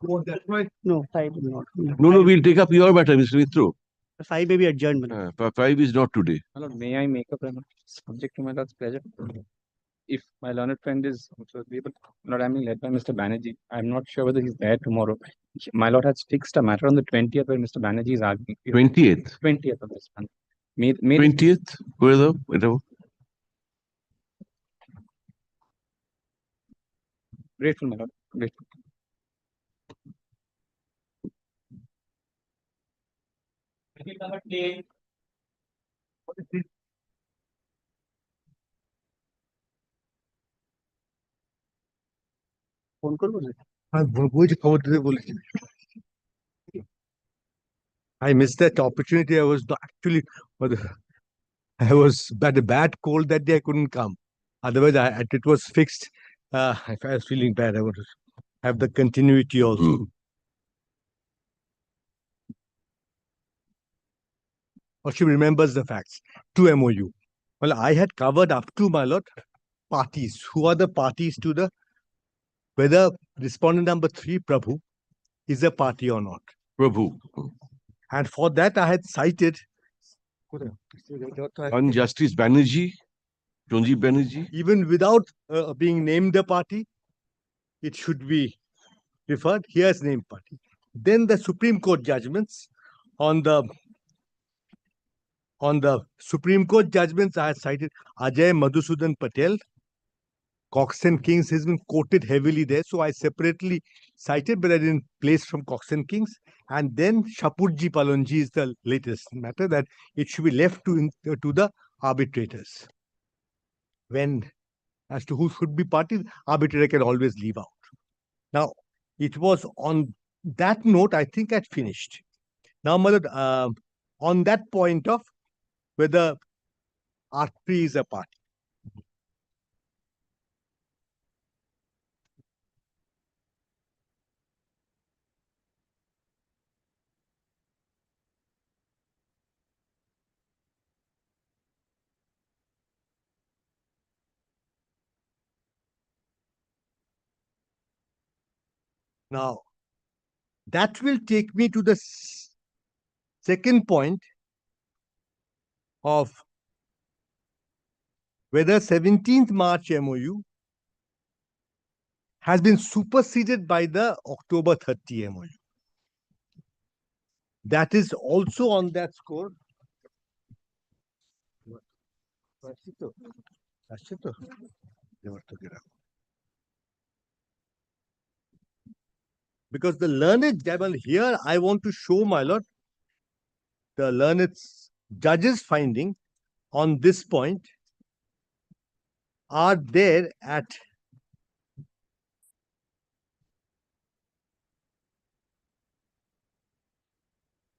go on that way. No, 5 will not. No, we'll take up your matter, Mr. Mitro. 5 may be adjourned, my lord. 5 is not today. My lord, may I make a premise subject to my lord's pleasure? If my learned friend is also agreeable, my lord, I'm being led by Mr. Banerjee. I'm not sure whether he's there tomorrow. My lord has fixed a matter on the 20th where Mr. Banerjee is arguing. 20th? 20th of this month. May 20th? Where the? Grateful, my lord. Grateful. Number 10. What is this? Phone করবো না বলছি খবর দিতে বলেছি I missed that opportunity. I was actually, I was bad a bad cold that day. I couldn't come. Otherwise, it was fixed. If I was feeling bad, I would have the continuity also. Or she remembers the facts. 2 MOU. Well, I had covered up to, my lord, parties. Who are the parties to the, whether respondent number 3, Prabhu, is a party or not. Prabhu. And for that, I had cited On Justice Banerjee, Sanjeev Banerjee. Even without being named a party, it should be referred. Here's named party. Then the Supreme Court judgments on the Supreme Court judgments, I had cited Ajay Madhusudan Patel. Cox and Kings has been quoted heavily there, so I separately cited, but I didn't place from Cox and Kings. And then Shapurji Palonji is the latest matter that it should be left to the arbitrators. When, as to who should be party, arbitrator can always leave out. Now, it was on that note, I think I'd finished. Now, Madhur, on that point of whether R3 is a party. Now, that will take me to the second point of whether 17th March MOU has been superseded by the October 30 MOU. That is also on that score. Because the learned devil here, I want to show, my lord, the learned judge's finding on this point are there at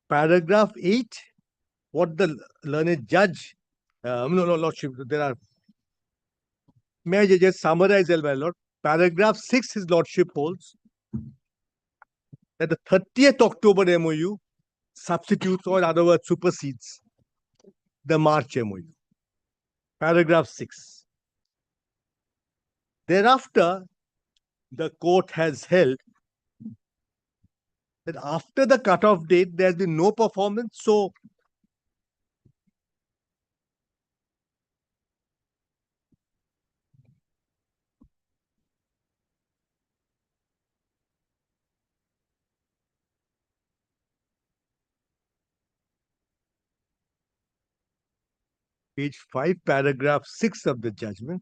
paragraph 8. What the learned judge, no, lordship, there are, may I just summarize, my lord? Paragraph 6, his lordship holds that the 30th October MOU substitutes, or in other words, supersedes the March MOU. Paragraph 6. Thereafter, the court has held that after the cutoff date, there has been no performance. So, page 5, paragraph 6 of the judgment.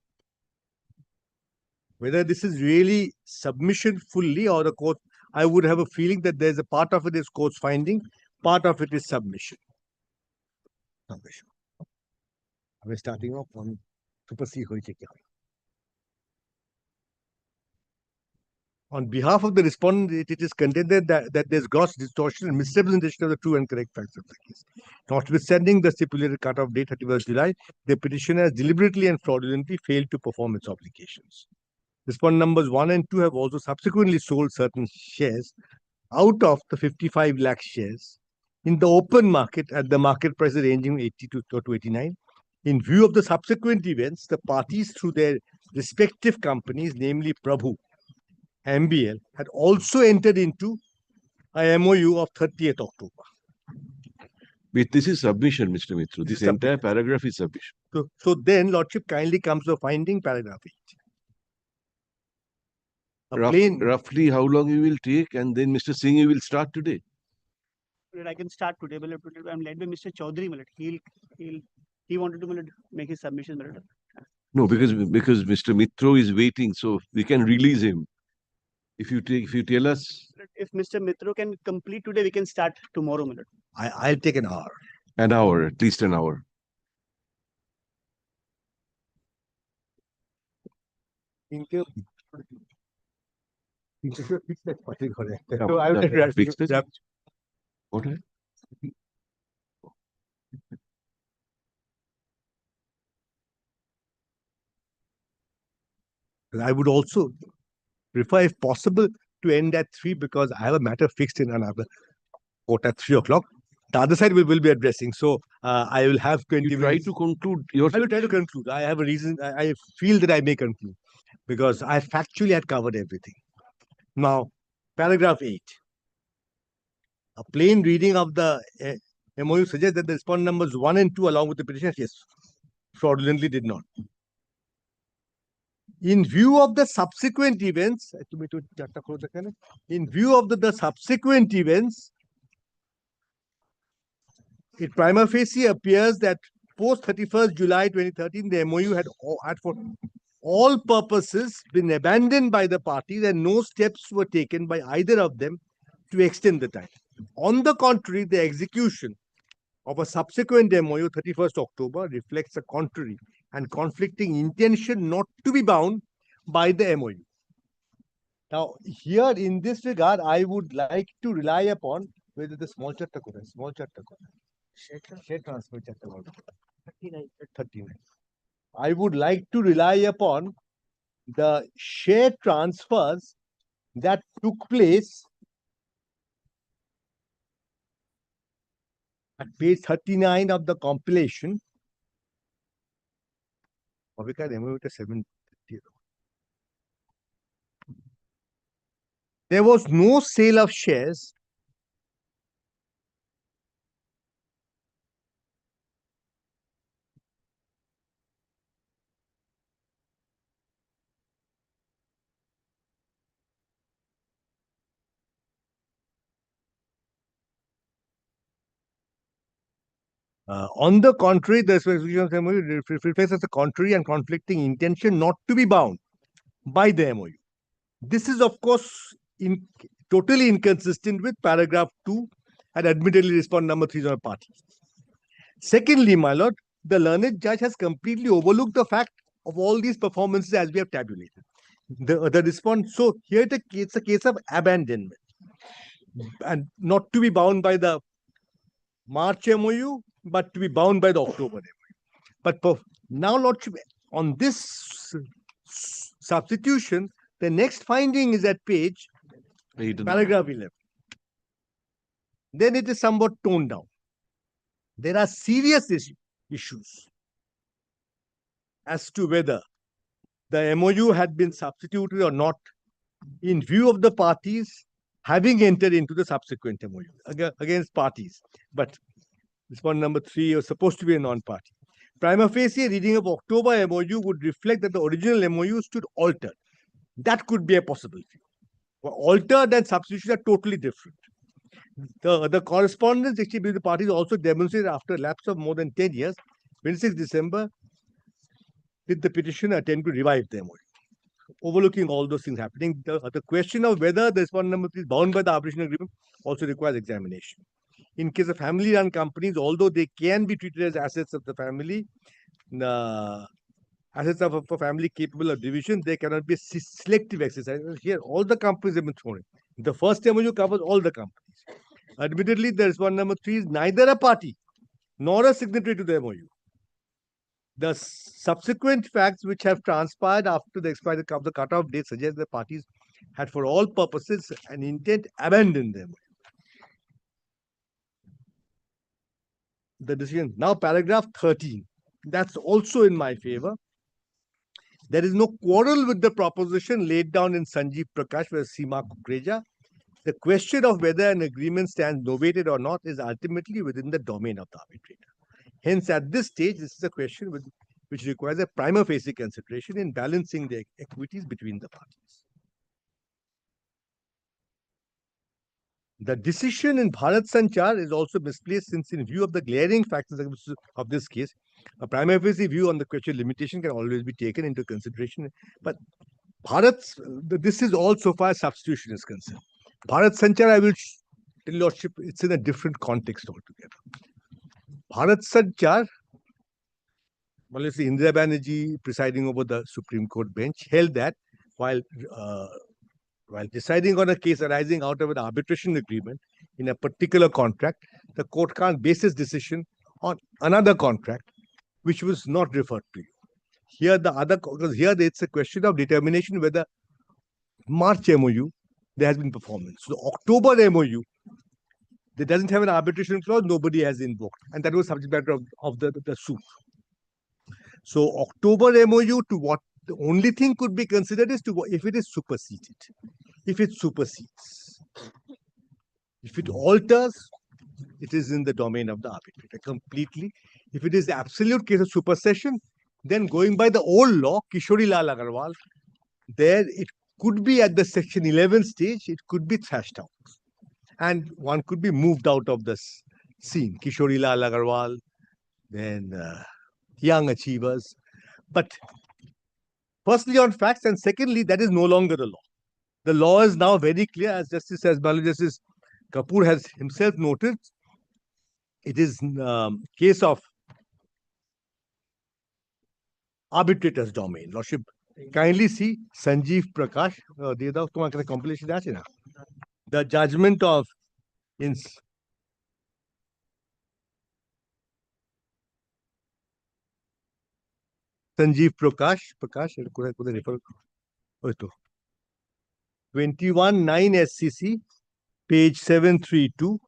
Whether this is really submission fully or the court, I would have a feeling that there's a part of it is court's finding, part of it is submission. Submission. We're starting off on supersede. On behalf of the respondent, it is contended that there's gross distortion and misrepresentation of the true and correct facts of the case. Notwithstanding the stipulated cutoff date, 31st July, the petitioner has deliberately and fraudulently failed to perform its obligations. Respondent numbers 1 and 2 have also subsequently sold certain shares out of the 55 lakh shares in the open market at the market price ranging 80 to 89. In view of the subsequent events, the parties through their respective companies, namely Prabhu, HON'BLE, had also entered into a MOU of 30th October. But this is submission, Mr. Mitro. This entire paragraph is submission. So then, Lordship kindly comes to finding paragraph 8. Roughly how long you will take, and then Mr. Singh, you will start today. I can start today, but I'm led by Mr. Chaudhary. He wanted to make his submission. No, because Mr. Mitro is waiting, so we can release him. If you tell us. If Mr. Mitro can complete today, we can start tomorrow. I'll take an hour. An hour, at least an hour. So I will fix this. What? I would also prefer, if possible, to end at 3 because I have a matter fixed in another court at 3 o'clock. The other side will be addressing. So I will have 20 minutes. Try to conclude I will try to conclude. I have a reason. I feel that I may conclude because I factually had covered everything. Now, paragraph 8. A plain reading of the MOU suggests that the respondent numbers 1 and 2, along with the petitioners, yes, fraudulently did not. In view of the subsequent events, it prima facie appears that post 31st July 2013, the MOU had for all purposes been abandoned by the parties and no steps were taken by either of them to extend the time. On the contrary, the execution of a subsequent MOU, 31st October, reflects a contrary and conflicting intention not to be bound by the MOU. Now, here in this regard, I would like to rely upon whether the small chatta share transfer chatta 39. I would like to rely upon the share transfers that took place at page 39 of the compilation. There was no sale of shares on the contrary, the execution of the MOU reflects as a contrary and conflicting intention not to be bound by the MOU. This is, of course, totally inconsistent with paragraph 2 and admittedly respondent number 3 is on a party. Secondly, my lord, the learned judge has completely overlooked the fact of all these performances as we have tabulated. The response, so here it's a case of abandonment and not to be bound by the March MOU, but to be bound by the October MOU. But now, Lordship, on this substitution, the next finding is at page paragraph 11. Then it is somewhat toned down. There are serious issues as to whether the MOU had been substituted or not in view of the parties having entered into the subsequent MOU against parties. But respondent number 3 was supposed to be a non-party. Prima facie, reading of October MOU would reflect that the original MOU stood altered. That could be a possibility. Altered and substitution are totally different. The correspondence actually between the parties also demonstrated after a lapse of more than 10 years 26th December, did the petitioner attempt to revive the MOU? Overlooking all those things happening, the question of whether the respondent is bound by the arbitration agreement also requires examination. In case of family-run companies, although they can be treated as assets of the family, assets of a family capable of division, they cannot be selective exercise. Here, all the companies have been thrown in. The first MOU covers all the companies. Admittedly, the respondent number 3 is neither a party nor a signatory to the MOU. The subsequent facts which have transpired after the expiry of the cutoff date suggest the parties had for all purposes an intent abandoned them. The decision. Now, paragraph 13. That's also in my favor. There is no quarrel with the proposition laid down in Sanjeev Prakash versus Seema Kukreja. The question of whether an agreement stands novated or not is ultimately within the domain of the arbitrator. Hence, at this stage, this is a question which requires a prima facie consideration in balancing the equities between the parties. The decision in Bharat Sanchar is also misplaced since, in view of the glaring factors of this case, a prima facie view on the question limitation can always be taken into consideration. But this is all so far as substitution is concerned. Bharat Sanchar, I will tell Lordship, it's in a different context altogether. Bharat Sanchar, well, you see, Indira Banerjee presiding over the Supreme Court bench held that while deciding on a case arising out of an arbitration agreement in a particular contract, the court can't base its decision on another contract which was not referred to you. Here, because here it's a question of determination whether March MOU there has been performance. So the October MOU, that doesn't have an arbitration clause, nobody has invoked, and that was subject matter of the suit. So October MOU, to what the only thing could be considered is to if it is superseded, if it supersedes, if it alters, it is in the domain of the arbitrator completely. If it is the absolute case of supersession, then going by the old law, Kishori Lal Agarwal, there it could be at the section 11 stage, it could be thrashed out. And one could be moved out of this scene. Kishori Lal Agarwal, then young achievers. But firstly on facts, and secondly, that is no longer the law. The law is now very clear, as Justice Kapoor has himself noted. It is case of arbitrator's domain. Lordship, kindly see Sanjeev Prakash, compilation. The judgment of Sanjeev Prakash, 21-9 SCC, page 732,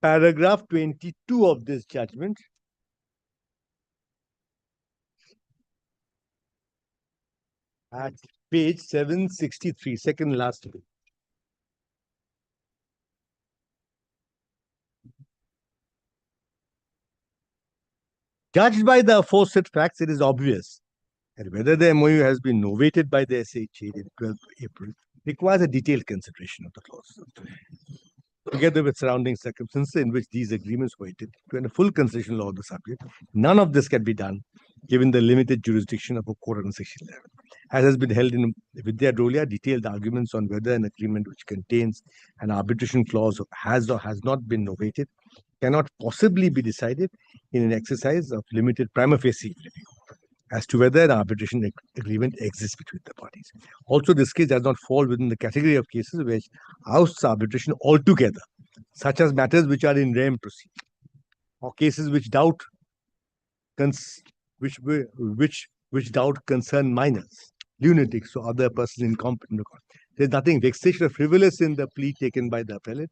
paragraph 22 of this judgment. At page 763, second last page. Judged by the aforesaid facts, it is obvious that whether the MOU has been novated by the SHA in 12th April requires a detailed consideration of the clause, together with surrounding circumstances in which these agreements were entered into and a full consideration law of the subject. None of this can be done given the limited jurisdiction of a court under Section 11. As has been held in Vidya Dolia, detailed arguments on whether an agreement which contains an arbitration clause has or has not been novated cannot possibly be decided in an exercise of limited prima facie review as to whether an arbitration agreement exists between the parties. Also, this case does not fall within the category of cases which ousts arbitration altogether, such as matters which are in rem proceedings, or cases which doubt concern minors, lunatics, or other persons incompetent. There is nothing vexatious or frivolous in the plea taken by the appellate.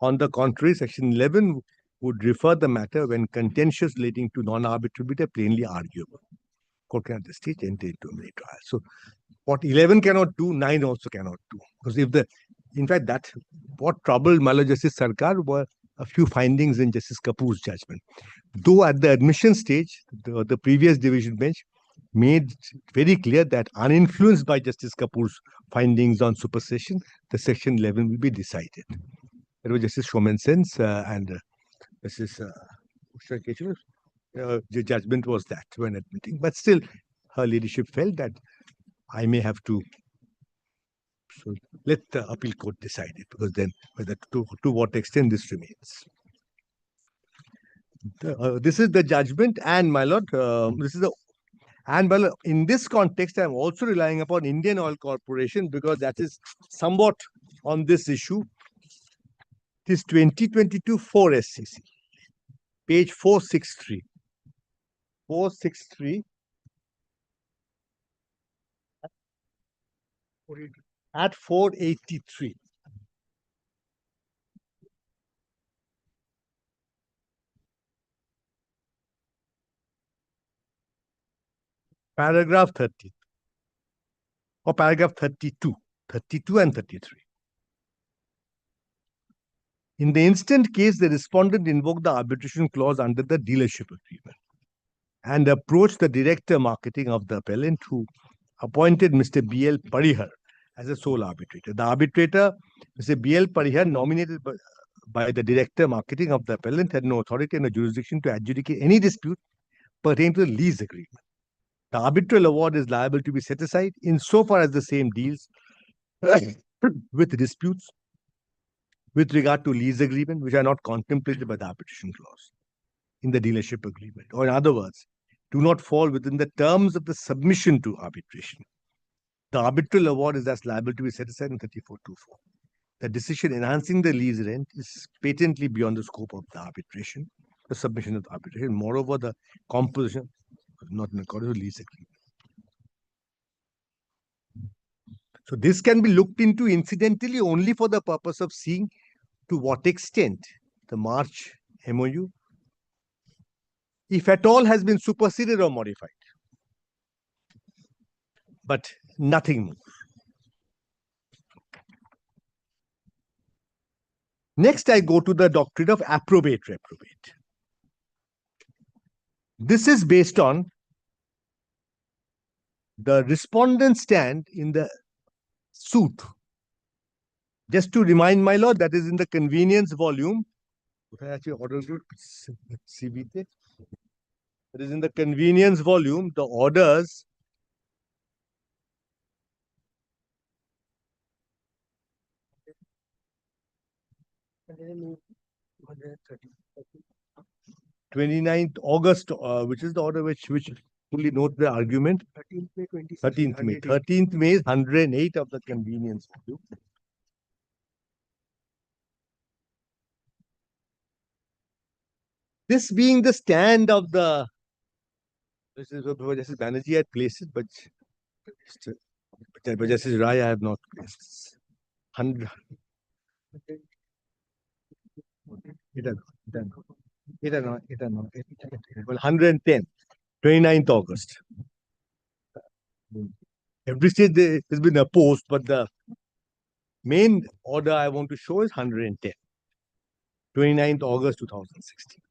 On the contrary, Section 11 would refer the matter when contentious relating to non-arbitrability are plainly arguable. Court can at this stage enter into a mini trial. So, what 11 cannot do, 9 also cannot do. Because in fact, what troubled Mala Justice Sarkar were a few findings in Justice Kapoor's judgment. Though at the admission stage, the previous division bench made very clear that uninfluenced by Justice Kapoor's findings on supersession, the Section 11 will be decided. It was Justice Showman Sense and Justice The judgment was that when admitting, but still her ladyship felt that I may have to. So let the appeal court decide it, because then whether to what extent this remains. This is the judgment, and my lord, this is the. And well, in this context, I am also relying upon Indian Oil Corporation, because that is somewhat on this issue. It is 2022 4 SCC, page 463. 463 at 483. Paragraph 30 or paragraph 32 and 33. In the instant case, the respondent invoked the arbitration clause under the dealership agreement and approached the director marketing of the appellant, who appointed Mr. B.L. Parihar as a sole arbitrator. The arbitrator, Mr. B.L. Parihar, nominated by the director marketing of the appellant, had no authority and no jurisdiction to adjudicate any dispute pertaining to the lease agreement. The arbitral award is liable to be set aside insofar as the same deals with disputes with regard to lease agreement which are not contemplated by the arbitration clause in the dealership agreement, or in other words, do not fall within the terms of the submission to arbitration. The arbitral award is thus liable to be set aside in 3424. The decision enhancing the lease rent is patently beyond the scope of the arbitration, the submission of the arbitration. Moreover, the composition was not in accordance with lease agreement. So this can be looked into incidentally only for the purpose of seeing to what extent the March MOU, if at all, has been superseded or modified. But nothing more. Next, I go to the doctrine of approbate reprobate. This is based on the respondent's stand in the suit. Just to remind my lord, that is in the convenience volume. That is in the convenience volume, the orders. (29th August, which is the order which fully note the argument. 13th May. 13th May is 108 of the convenience volume. This being the stand of the, this is what Justice Banerjee had placed it, but Justice Rai I have not placed. 100. 110, 29th August. Every stage has been opposed, but the main order I want to show is 110, 29th August 2016.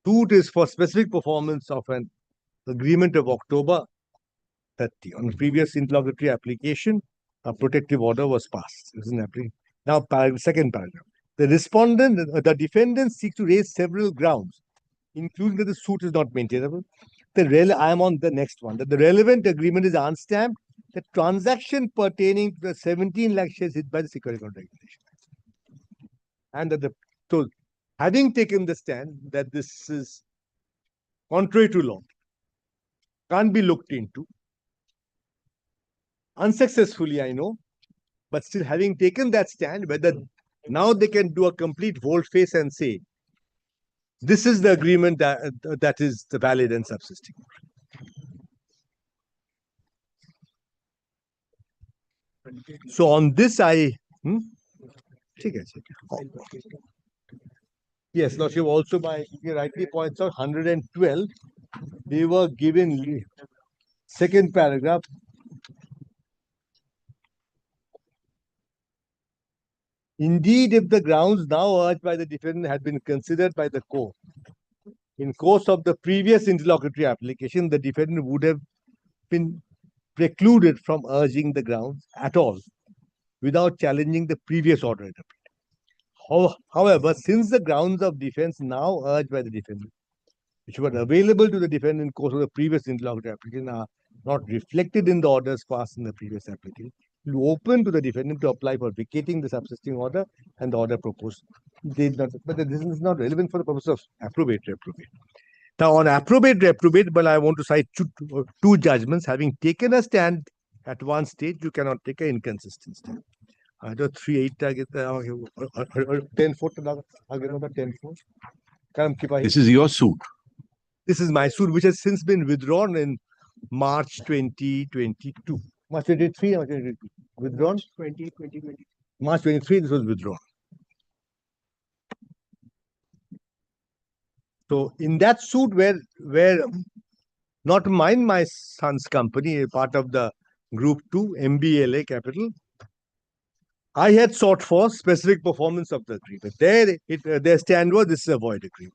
Suit is for specific performance of an agreement of October 30. On the previous interlocutory application, a protective order was passed. Now, second paragraph. The defendant seeks to raise several grounds, including that the suit is not maintainable. I am on the next one. That the relevant agreement is unstamped. The transaction pertaining to the 17 lakh shares hit by the security contract regulation. And that so having taken the stand that this is contrary to law, can't be looked into. Unsuccessfully, I know, but still having taken that stand, whether now they can do a complete volte-face and say, this is the agreement that is the valid and subsisting. So on this, yes, Lordship, also he rightly points out 112, they were given second paragraph. Indeed, if the grounds now urged by the defendant had been considered by the court, in course of the previous interlocutory application, the defendant would have been precluded from urging the grounds at all without challenging the previous order. However, since the grounds of defense now urged by the defendant, which were available to the defendant in course of the previous interlocutory application, are not reflected in the orders passed in the previous application, it will open to the defendant to apply for vacating the subsisting order and the order proposed. But this is not relevant for the purpose of approbate reprobate. Now, on approbate reprobate, but I want to cite two judgments. Having taken a stand at one stage, you cannot take an inconsistent stand. Either 3-8 10-4. This is your suit. This is my suit, which has since been withdrawn in March 2022. March 23, March 2022. Withdrawn? 2020. March 23, this was withdrawn. So in that suit where not mine, my son's company, a part of the Group 2, MBLA Capital, I had sought for specific performance of the agreement. Their stand was, this is a void agreement.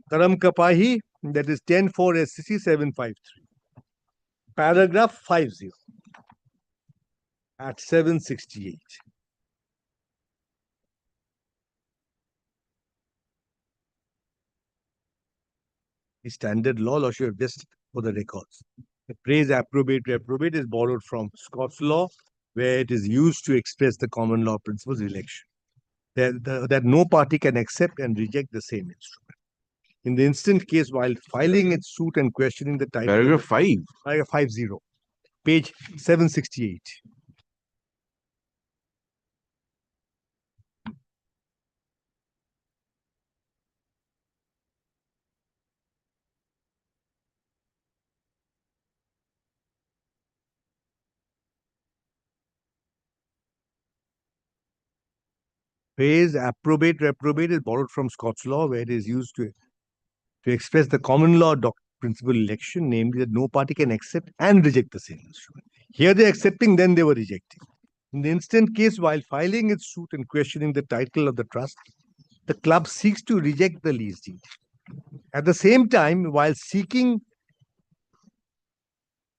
Karam Kapahi, that is 10-4 SCC 753. Paragraph 50 at 768. The standard law, Lordship, just for the records. The phrase approbate reprobate is borrowed from Scots law, where it is used to express the common law principles of election. That no party can accept and reject the same instrument. In the instant case, while filing its suit and questioning the title. Paragraph 5. Paragraph 50. Page 768. Phrase approbate reprobate is borrowed from Scots law, where it is used to express the common law principle election, namely that no party can accept and reject the same instrument. Here they're accepting, then they were rejecting. In the instant case, while filing its suit and questioning the title of the trust, the club seeks to reject the lease deed. At the same time, while seeking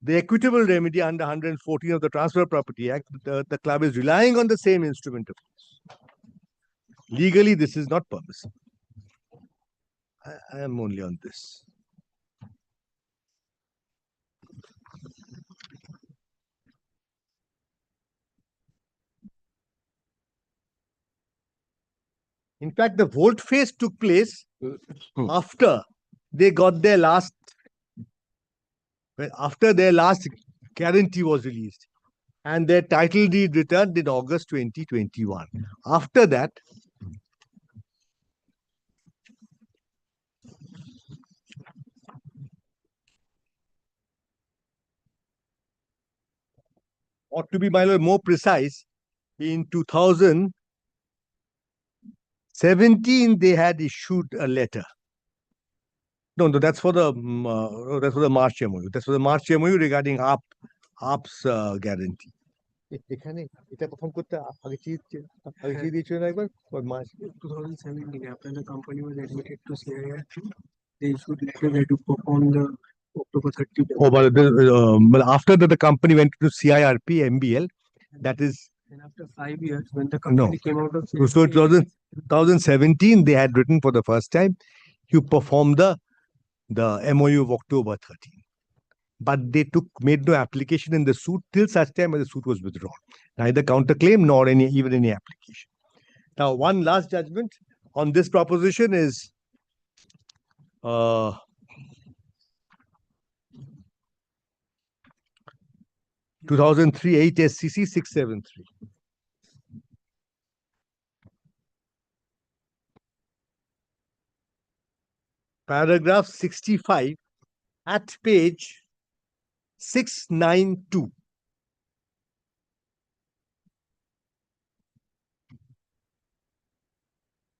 the equitable remedy under 114 of the Transfer Property Act, the club is relying on the same instrument of lease. Legally, this is not permissible. I am only on this. In fact, the volte-face took place after they got their last, after their last guarantee was released, and their title deed returned in August 2021. After that, or to be more precise, in 2017 they had issued a letter. No, that's for the March MOU. That's for the March MOU regarding ARP's guarantee. এখানে এটা perform করতে আগে দিয়েছিল না একবার for March 2017 after the company was admitted to CIRP, they issued letter to perform the October 30. Oh, but after that, the company went to CIRP, MBL, that is. And after 5 years, when the company came out of CIRP, so 2017, they had written for the first time, you performed the MOU of October 13. But they made no application in the suit till such time as the suit was withdrawn. Neither counterclaim nor even any application. Now, one last judgment on this proposition is 2003 8 SCC 673. Paragraph 65 at page 692.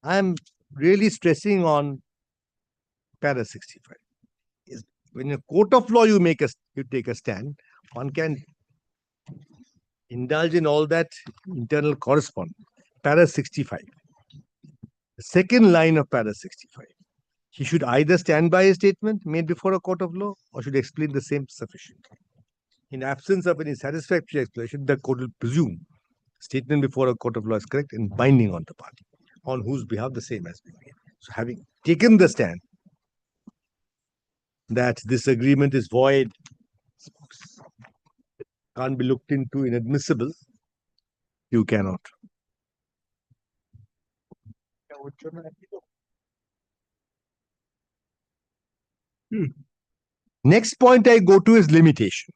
I'm really stressing on para 65. When in a court of law you take a stand, one can indulge in all that internal correspondence. Para 65. The second line of para 65. He should either stand by a statement made before a court of law or should explain the same sufficiently. In absence of any satisfactory explanation, the court will presume Statement before a court of law is correct and binding on the party, on whose behalf the same has been made. So having taken the stand that this agreement is void, can't be looked into, inadmissible, you cannot. Next point I go to is limitation.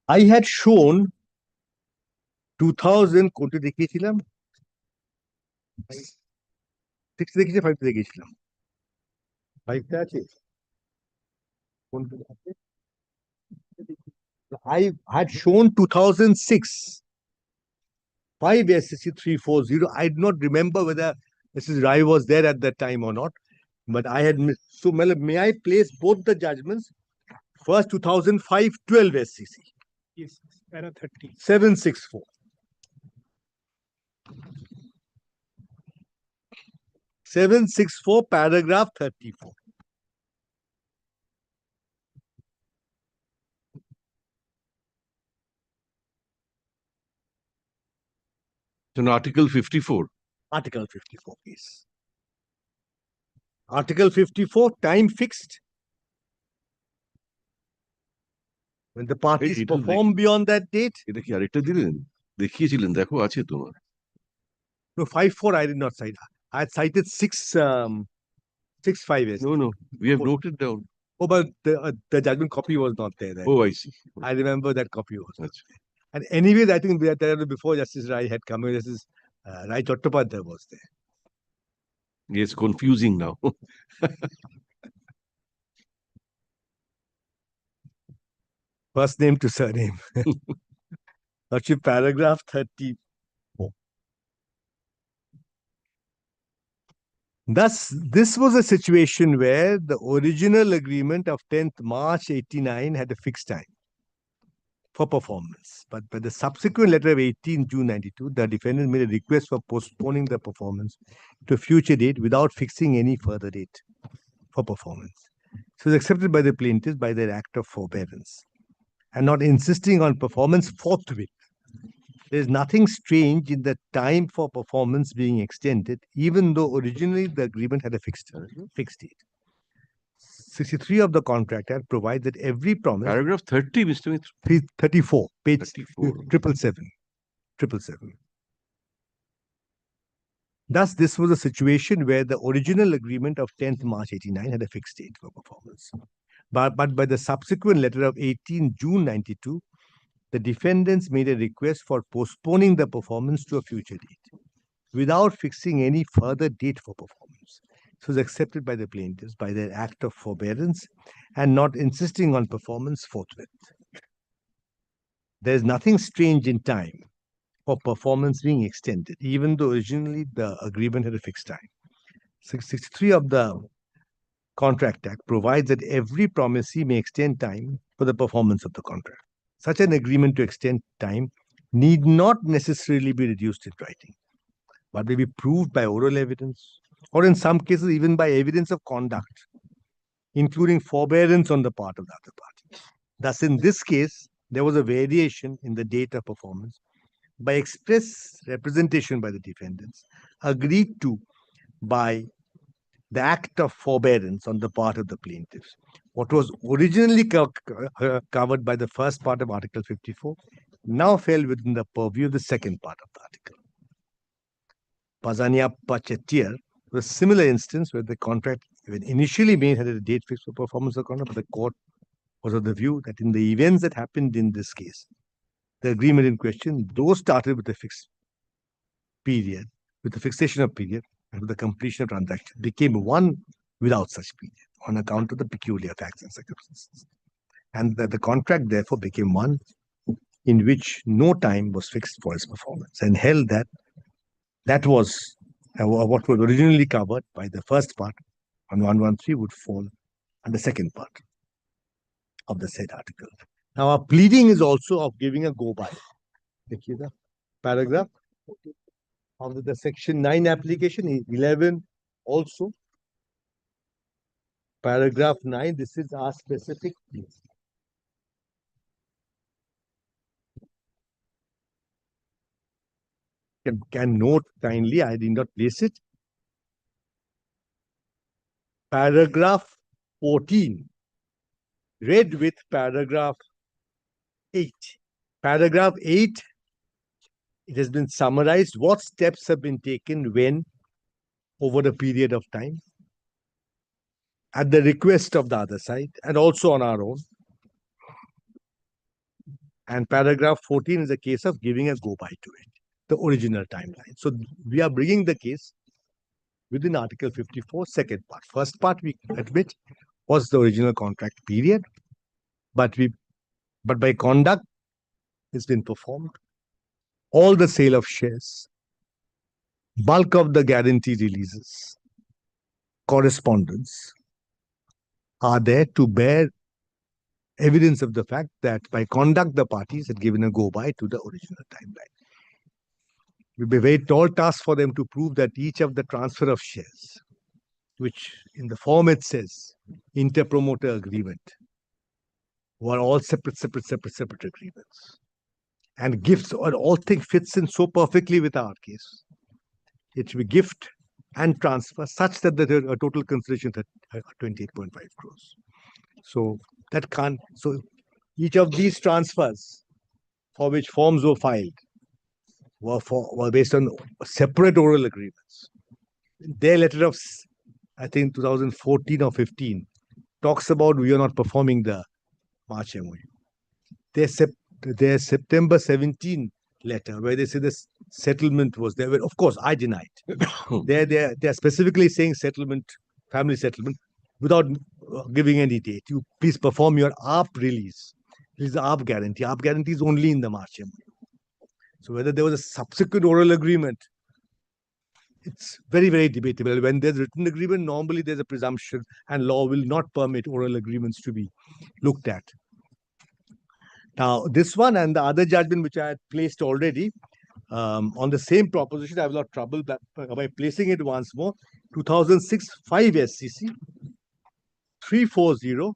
I had shown 2000 কোনটা দেখিয়েছিলাম 6 দেখিয়েছি 5 দেখিয়েছিলাম 5 টা আছে কোনটা আছে I had shown 2006 5 SCC 340. I do not remember whether Mrs. Rai was there at that time or not, but I had missed. So may I place both the judgments? First 2005 12 SCC. Yes, para 30. 764. Paragraph 34. In Article 54. Article 54, please. Article 54, time fixed. When the parties perform beyond that date. এটা কি আরেকটা দিলেন দেখিয়েছিলেন দেখো আছে তোমার No, 5-4 I did not cite. I had cited 6-5. No, we have noted down. Oh, but the judgment copy was not there. Oh, I see. I remember that copy was. And anyways, I think before Justice Rai had come in, Justice Rai Chattopadhyay was there. Yes, confusing now. First name to surname. Actually, paragraph 34. Thus, this was a situation where the original agreement of 10th March 89 had a fixed time for performance. But by the subsequent letter of 18 June 92, the defendant made a request for postponing the performance to a future date without fixing any further date for performance. So it was accepted by the plaintiffs by their act of forbearance and not insisting on performance forthwith. There is nothing strange in the time for performance being extended, even though originally the agreement had a fixed date. 63 of the Contract Act provides that every promise. Paragraph 30, Mr. Mitra. 34, page 777. Thus, this was a situation where the original agreement of 10th March 89 had a fixed date for performance. But by the subsequent letter of 18 June 92, the defendants made a request for postponing the performance to a future date without fixing any further date for performance. It was accepted by the plaintiffs by their act of forbearance and not insisting on performance forthwith. There is nothing strange in time for performance being extended, even though originally the agreement had a fixed time. 63 of the Contract Act provides that every promisee may extend time for the performance of the contract. Such an agreement to extend time need not necessarily be reduced in writing, but may be proved by oral evidence, or in some cases even by evidence of conduct, including forbearance on the part of the other party. Thus, in this case, there was a variation in the date of performance by express representation by the defendants, agreed to by the act of forbearance on the part of the plaintiffs. What was originally covered by the first part of Article 54 now fell within the purview of the second part of the article. Pazania Pachetier was a similar instance where the contract, when initially made, had a date fixed for performance of the contract, but the court was of the view that in the events that happened in this case, the agreement in question, though started with a fixed period, with the fixation of period, and with the completion of transaction, became one without such period on account of the peculiar facts and circumstances. And that the contract therefore became one in which no time was fixed for its performance, and held that that was what was originally covered by the first part on 113 would fall on the second part of the said article. Now, our pleading is also of giving a go-by. Paragraph of the section 9 application, 11 also. Paragraph 9, this is our specific case. Can note kindly, I did not place it. Paragraph 14, read with paragraph 8. Paragraph 8, it has been summarized what steps have been taken when, over a period of time, at the request of the other side, and also on our own. And paragraph 14 is a case of giving a go-by to it, the original timeline. So we are bringing the case within Article 54, second part. First part, we admit, was the original contract period, but by conduct, it's been performed. All the sale of shares, bulk of the guarantee releases, correspondence are there to bear evidence of the fact that by conduct, the parties had given a go-by to the original timeline. It will be a very tall task for them to prove that each of the transfer of shares, which in the form it says, inter-promoter agreement, were all separate agreements. And gifts or all things fits in so perfectly with our case. It should be gift and transfer such that the total consideration is 28.5 crores. So that can't, so each of these transfers for which forms were filed were based on separate oral agreements. Their letter of, I think, 2014 or 15 talks about we are not performing the March MOU. Their September 17 letter, where they say the settlement was there, of course, I denied. They're specifically saying settlement, family settlement, without giving any date. You please perform your ARP release. This is the ARP guarantee. ARP guarantee is only in the March MOU. So whether there was a subsequent oral agreement, it's very, very debatable. When there's written agreement, normally there's a presumption and law will not permit oral agreements to be looked at. Now, this one and the other judgment which I had placed already on the same proposition, I have a lot of trouble by placing it once more. 2006 5 SCC 340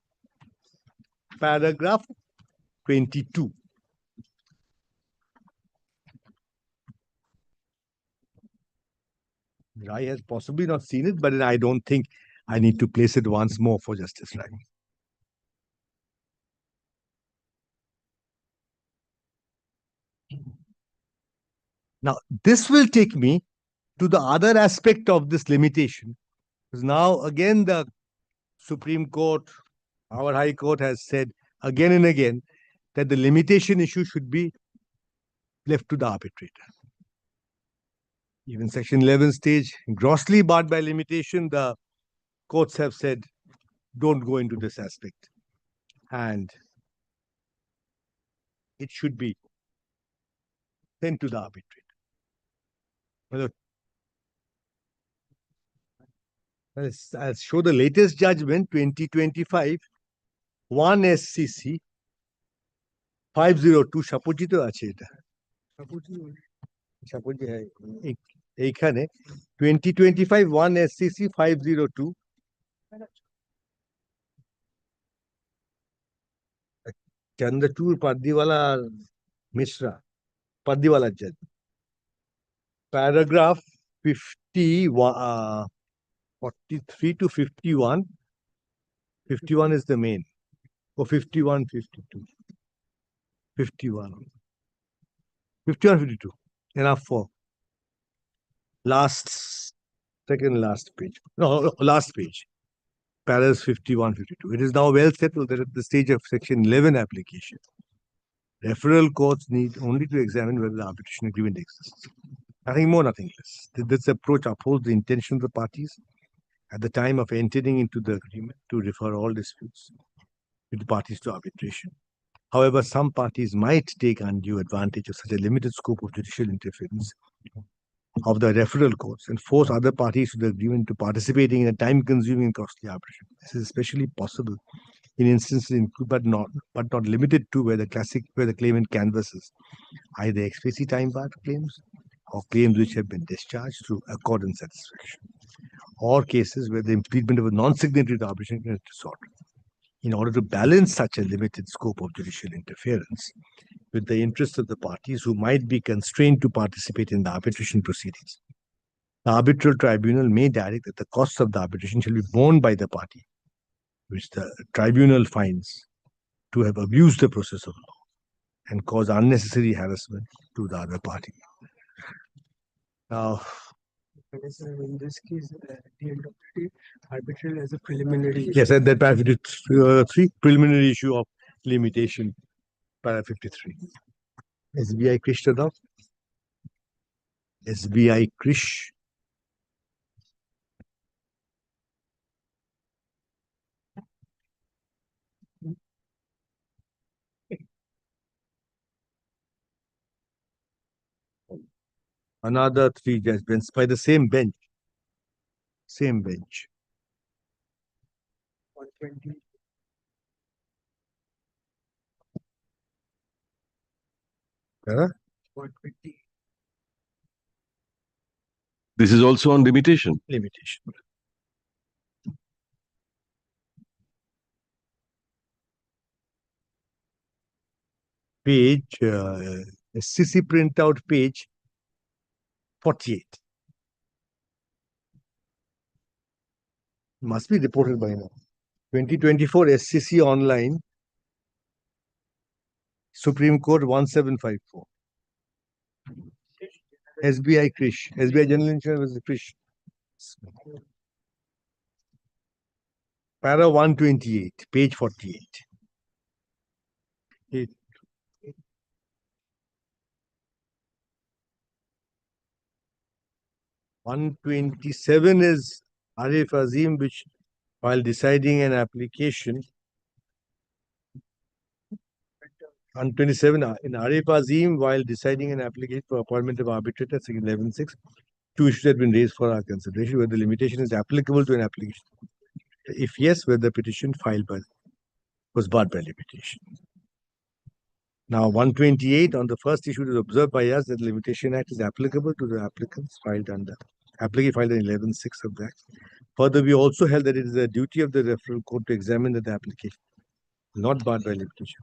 paragraph 22. Rai has possibly not seen it, but I don't think I need to place it once more for Justice Rai. Now, this will take me to the other aspect of this limitation. Because now, again, the Supreme Court, our High Court has said again and again that the limitation issue should be left to the arbitrator. Even Section 11 stage, grossly barred by limitation, the courts have said, don't go into this aspect. And it should be sent to the arbitrator. I'll show the latest judgment, 2025, 1 SCC 502, Shapoji to ache eta. Shapoji hai. Eikhane 2025 1 SCC 502. Chandrachur Pardiwala Mishra, Pardiwala judge. Paragraph 43 to 51. 51 is the main. Or 51, 52. 51. 51, 52. Enough for second last page. No, last page. Paragraphs 51, 52. It is now well settled that at the stage of Section 11 application, referral courts need only to examine whether the arbitration agreement exists. Nothing more, nothing less. This approach upholds the intention of the parties at the time of entering into the agreement to refer all disputes with the parties to arbitration. However, some parties might take undue advantage of such a limited scope of judicial interference of the referral courts and force other parties to the agreement to participating in a time-consuming and costly arbitration. This is especially possible in instances, but not limited to where the claimant canvasses either ex specie time-barred claims, or claims which have been discharged through accord and satisfaction, or cases where the impediment of a non-signatory to arbitration is sought. In order to balance such a limited scope of judicial interference with the interests of the parties who might be constrained to participate in the arbitration proceedings, the arbitral tribunal may direct that the costs of the arbitration shall be borne by the party which the tribunal finds to have abused the process of law and cause unnecessary harassment to the other party. Now, in this case, at the end of the day, arbitral as a preliminary. yes, at that paragraph 53, preliminary issue of limitation, paragraph 53. SBI Krish Tadaf. SBI Krish. Another 3 judgments by the same bench. Same bench. 120. Huh? 120. This is also on limitation. Limitation. Page, SCC printout page 48. Must be reported by now. 2024 SCC online, Supreme Court 1754. SBI Krish. SBI General Insurance was Krish. Para 128, page 48. 127 is Arif Azim, which while deciding an application, 127 in Arif Azim, while deciding an application for appointment of arbitrator, section 11.6, 2 issues have been raised for our consideration, whether the limitation is applicable to an application. If yes, whether the petition filed by was barred by limitation. Now, 128 on the first issue is observed by us that the Limitation Act is applicable to the applicants filed under applicant filed in 11.6 of the Act. Further, we also held that it is the duty of the referral court to examine that the application is not barred by limitation.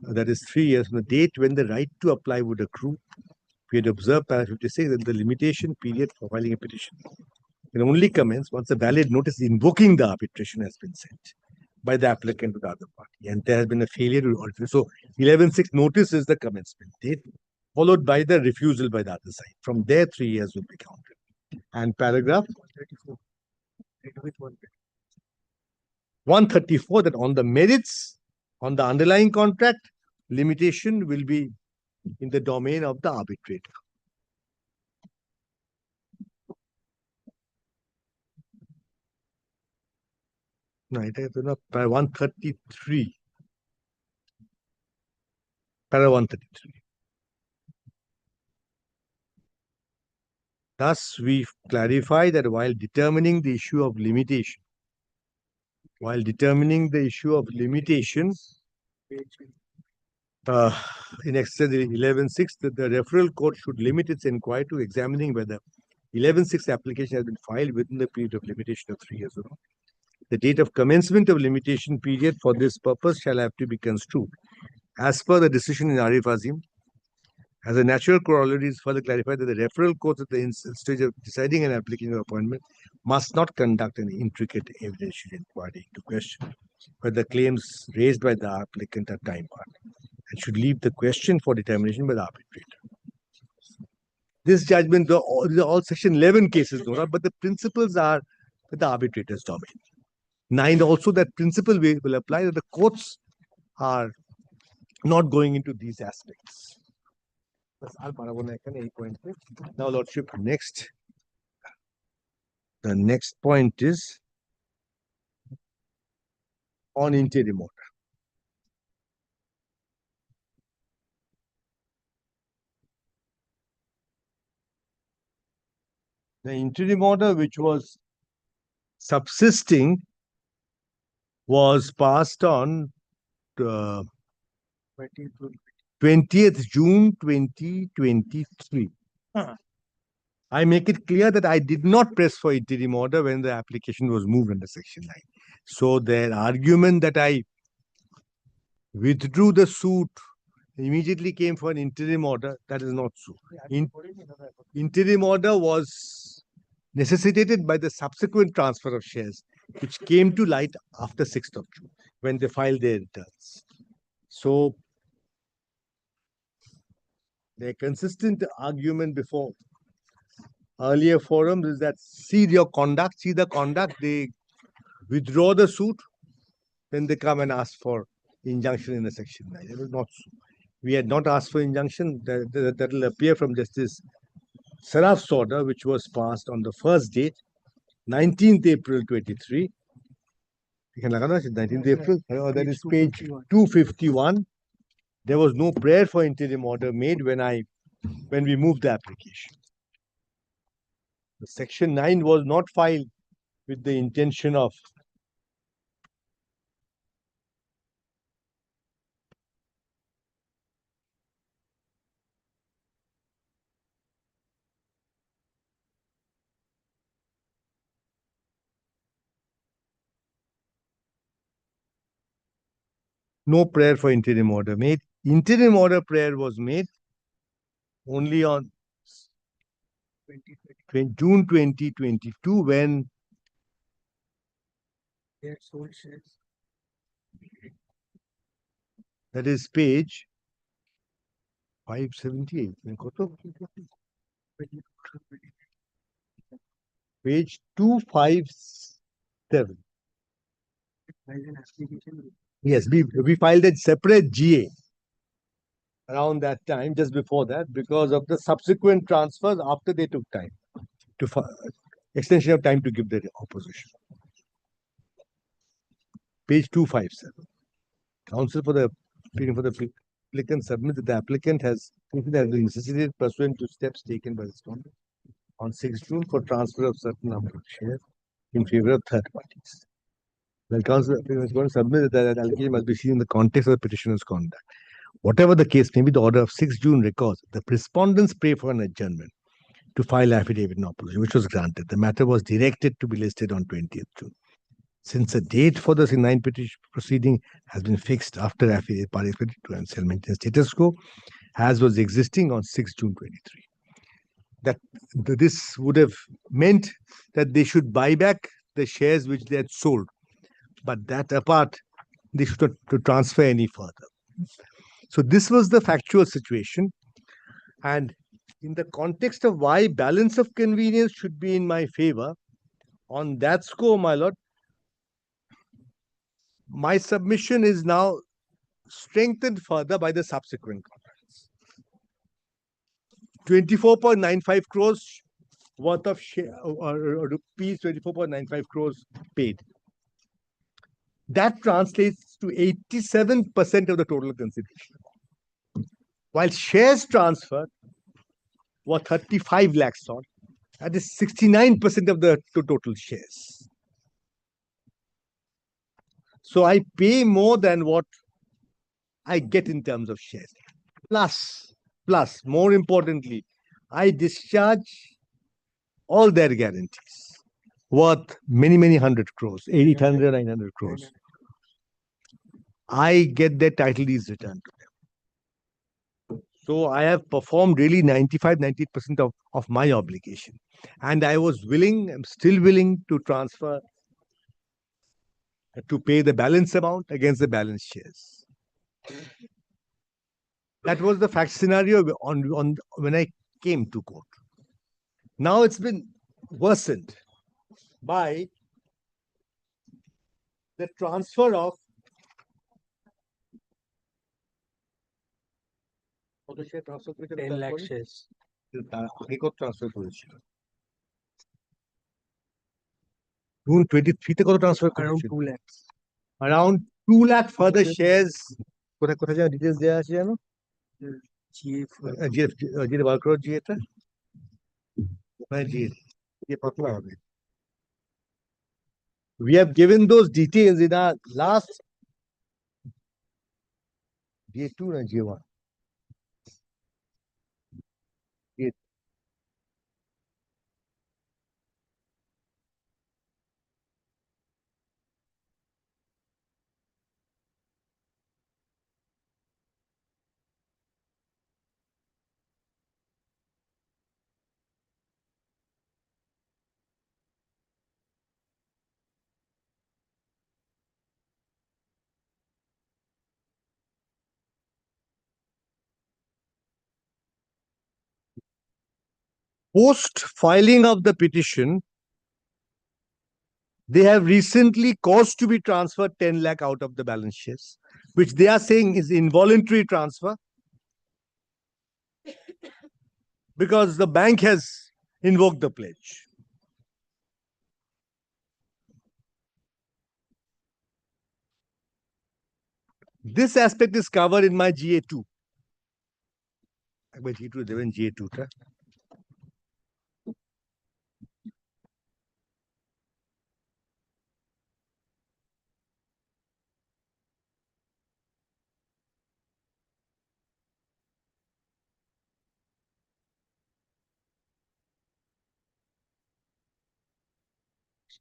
That is 3 years from the date when the right to apply would accrue. We had observed paragraph 56 that the limitation period for filing a petition can only commence once a valid notice invoking the arbitration has been sent by the applicant to the other party, and there has been a failure to alter. So 11.6 notice is the commencement date, followed by the refusal by the other side. From there, 3 years will be counted. And paragraph 134, that on the merits, on the underlying contract, limitation will be in the domain of the arbitrator. No, it is by 133. Para 133. Thus, we clarify that while determining the issue of limitation, in exercise 11.6, that the referral court should limit its inquiry to examining whether 11.6 application has been filed within the period of limitation of 3 years or not. The date of commencement of limitation period for this purpose shall have to be construed as per the decision in Arif Azim. As a natural corollary is further clarified that the referral courts at the stage of deciding an application or appointment must not conduct an intricate evidentiary inquiry to question whether claims raised by the applicant are time-barred, and should leave the question for determination by the arbitrator. This judgment, these are all section 11 cases, Nora, but the principles are the arbitrator's domain. 9 also, that principle will apply that the courts are not going into these aspects. Now, Lordship, the next point is on interim order. The interim order, which was subsisting, was passed on 20 20th June 2023. I make it clear that I did not press for interim order when the application was moved under Section 9. So their argument that I withdrew the suit, immediately came for an interim order, that is not so. Interim order was necessitated by the subsequent transfer of shares, which came to light after 6th of June, when they filed their returns. So their consistent argument before earlier forums is that see the conduct, they withdraw the suit, then they come and ask for injunction in the Section 9. It was not so. We had not asked for injunction. That will appear from Justice Saraf's order, which was passed on the first date, 19th April 23. You can 19th April, that is page 251. There was no prayer for interim order made when we moved the application. The Section 9 was not filed with the intention of no prayer for interim order made. Interim order prayer was made only on June 2022 when They had sold shares. that is page 578. Page 257. Yes, we filed a separate GA around that time, just before that, because of the subsequent transfers after they took time to extension of time to give their opposition. Page 257. Counsel for the applicant submits that the applicant has been necessitated pursuant to steps taken by the respondent on 6 June for transfer of certain number of shares in favor of third parties. The counsel is going to submit that allegation must be seen in the context of the petitioner's conduct. Whatever the case may be, the order of 6 June records the respondents pray for an adjournment to file affidavit in opposition, which was granted. The matter was directed to be listed on 20th June. Since the date for the 9 petition proceeding has been fixed after affidavit parties to shall maintain status quo, as was existing on 6 June 23. That this would have meant that they should buy back the shares which they had sold. But that apart, they should not to transfer any further. So this was the factual situation. And in the context of why balance of convenience should be in my favor, on that score, my lord, my submission is now strengthened further by the subsequent contracts. 24.95 crores worth of share, rupees 24.95 crores paid. That translates to 87% of the total consideration. While shares transferred were 35 lakhs on, that is 69% of the total shares. So I pay more than what I get in terms of shares. Plus, more importantly, I discharge all their guarantees worth many hundred crores, 800, 900 crores. I get their title deeds returned to them. So I have performed really 95-90% of my obligation. And I was willing, I'm still willing to transfer, to pay the balance amount against the balance shares. That was the fact scenario on when I came to court. Now it's been worsened by the transfer of 10 lakh shares. Transfer June 23 transfer Around 2 lakhs. Around 2 lakh further shares. Details there, GA we have given those details in our last GA2 and GA1. Post filing of the petition, they have recently caused to be transferred 10 lakh out of the balance shares, which they are saying is involuntary transfer because the bank has invoked the pledge. This aspect is covered in my GA2. GA2,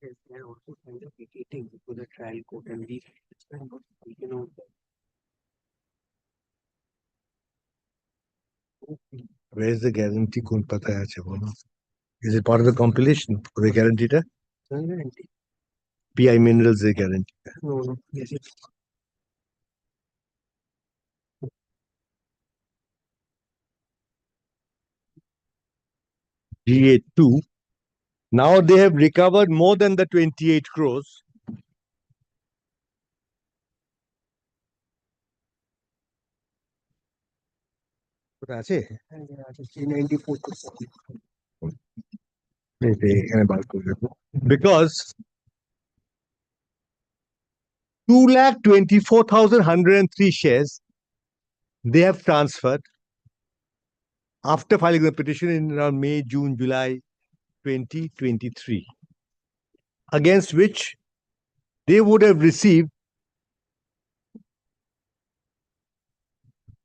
They are also kind of vacating to the trial court and we can also. Where is the guarantee? Kaun pata hai acha bolo. Is it part of the compilation? The guarantee ta? Guarantee. PI Minerals is guarantee. No, no. Yes, yes. GA2. Now they have recovered more than the 28 crores. What আছে? Because 2,24,103 shares they have transferred after filing the petition in around May, June, July 2023, against which they would have received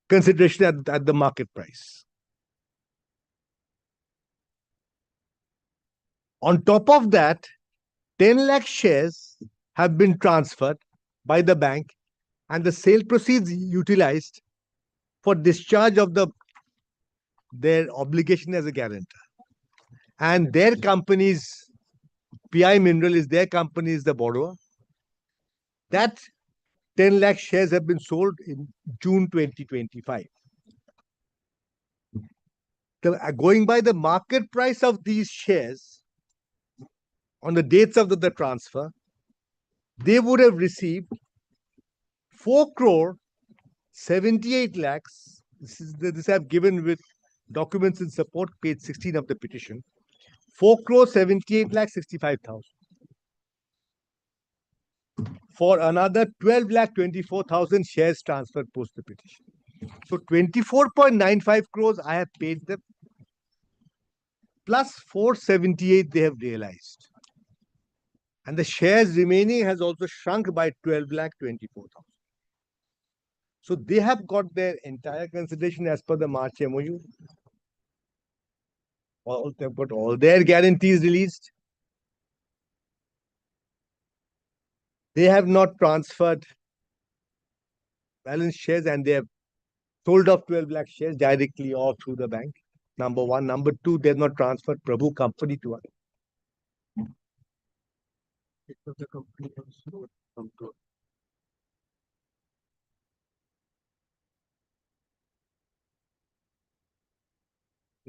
consideration at the market price. On top of that, 10 lakh shares have been transferred by the bank and the sale proceeds utilized for discharge of their obligation as a guarantor. And their company's PI Mineral is their company is the borrower. That 10 lakh shares have been sold in June 2025. Going by the market price of these shares on the dates of the transfer, they would have received 4 crore 78 lakhs. This I have given with documents in support, page 16 of the petition. 4 crore 78 lakh 65,000. For another 12 lakh 24,000 shares transferred post the petition. So 24.95 crores I have paid them, plus 478 they have realized. And the shares remaining has also shrunk by 12 lakh 24,000. So they have got their entire consideration as per the March MOU. They've got all their guarantees released. They have not transferred balance shares and they have sold off 12 lakh shares directly or through the bank. Number one. Number two, they have not transferred Prabhu company to us. Because the company also come to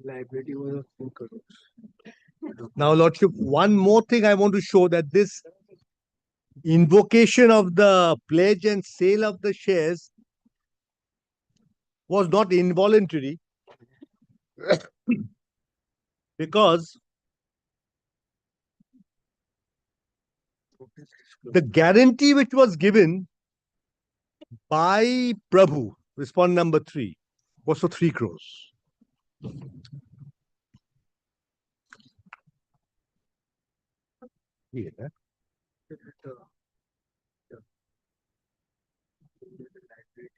liability was 4 crores. Now, Lordship, one more thing I want to show that this invocation of the pledge and sale of the shares was not involuntary because the guarantee which was given by Prabhu, respondent number 3, was for 3 crores. Yeah.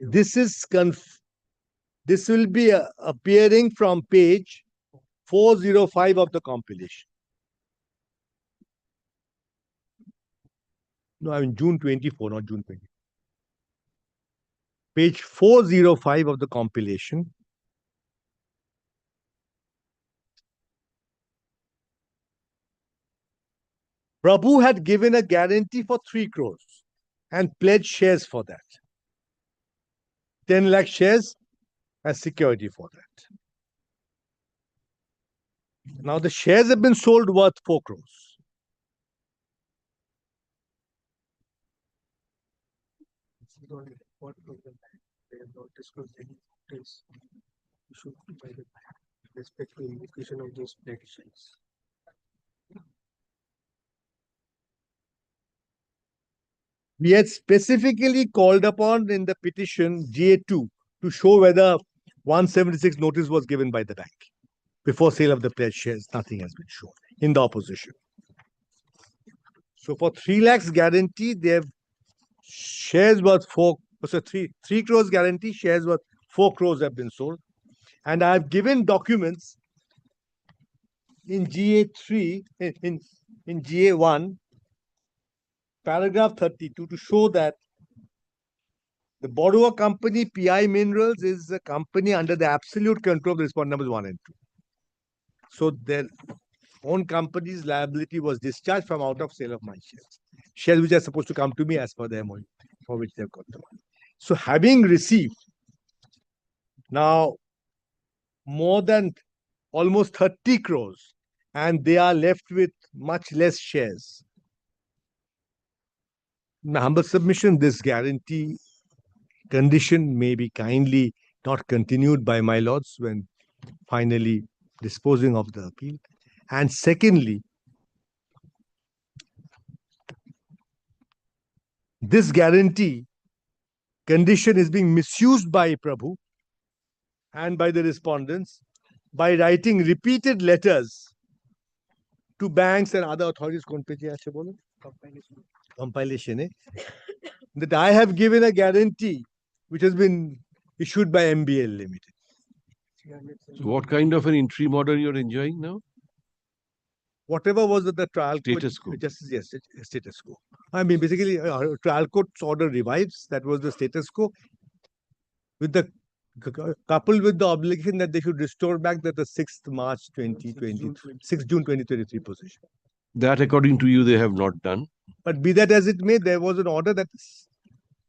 This will be appearing from page 405 of the compilation. No, I mean June 24, not June 20. Page 405 of the compilation. Prabhu had given a guarantee for 3 crores and pledged shares for that. 10 lakh shares as security for that. Now the shares have been sold worth 4 crores. Respect to invocation of those petitions. We had specifically called upon in the petition GA2 to show whether 176 notice was given by the bank. Before sale of the pledged shares, nothing has been shown in the opposition. So for 3 lakhs guarantee, they have shares worth 4, so 3 crores guarantee, shares worth 4 crores have been sold. And I have given documents in GA3, in GA1, paragraph 32 to show that the borrower company PI Minerals is a company under the absolute control of the respondent numbers 1 and 2. So their own company's liability was discharged from out of sale of my shares. Shares which are supposed to come to me as per the MOU, for which they've got the money. So having received now more than almost 30 crores, and they are left with much less shares. In my humble submission, this guarantee condition may be kindly not continued by my lords when finally disposing of the appeal. And secondly, this guarantee condition is being misused by Prabhu and by the respondents by writing repeated letters to banks and other authorities. Compilation, that I have given a guarantee which has been issued by MBL Limited. So what kind of an interim order you're enjoying now? Whatever was the trial Status quo. Yes, status quo. I mean, basically, trial court's order revives. That was the status quo. With the coupled with the obligation that they should restore back the 6th March 2023, 6th June 2023 position. That, according to you, they have not done. But be that as it may, there was an order that,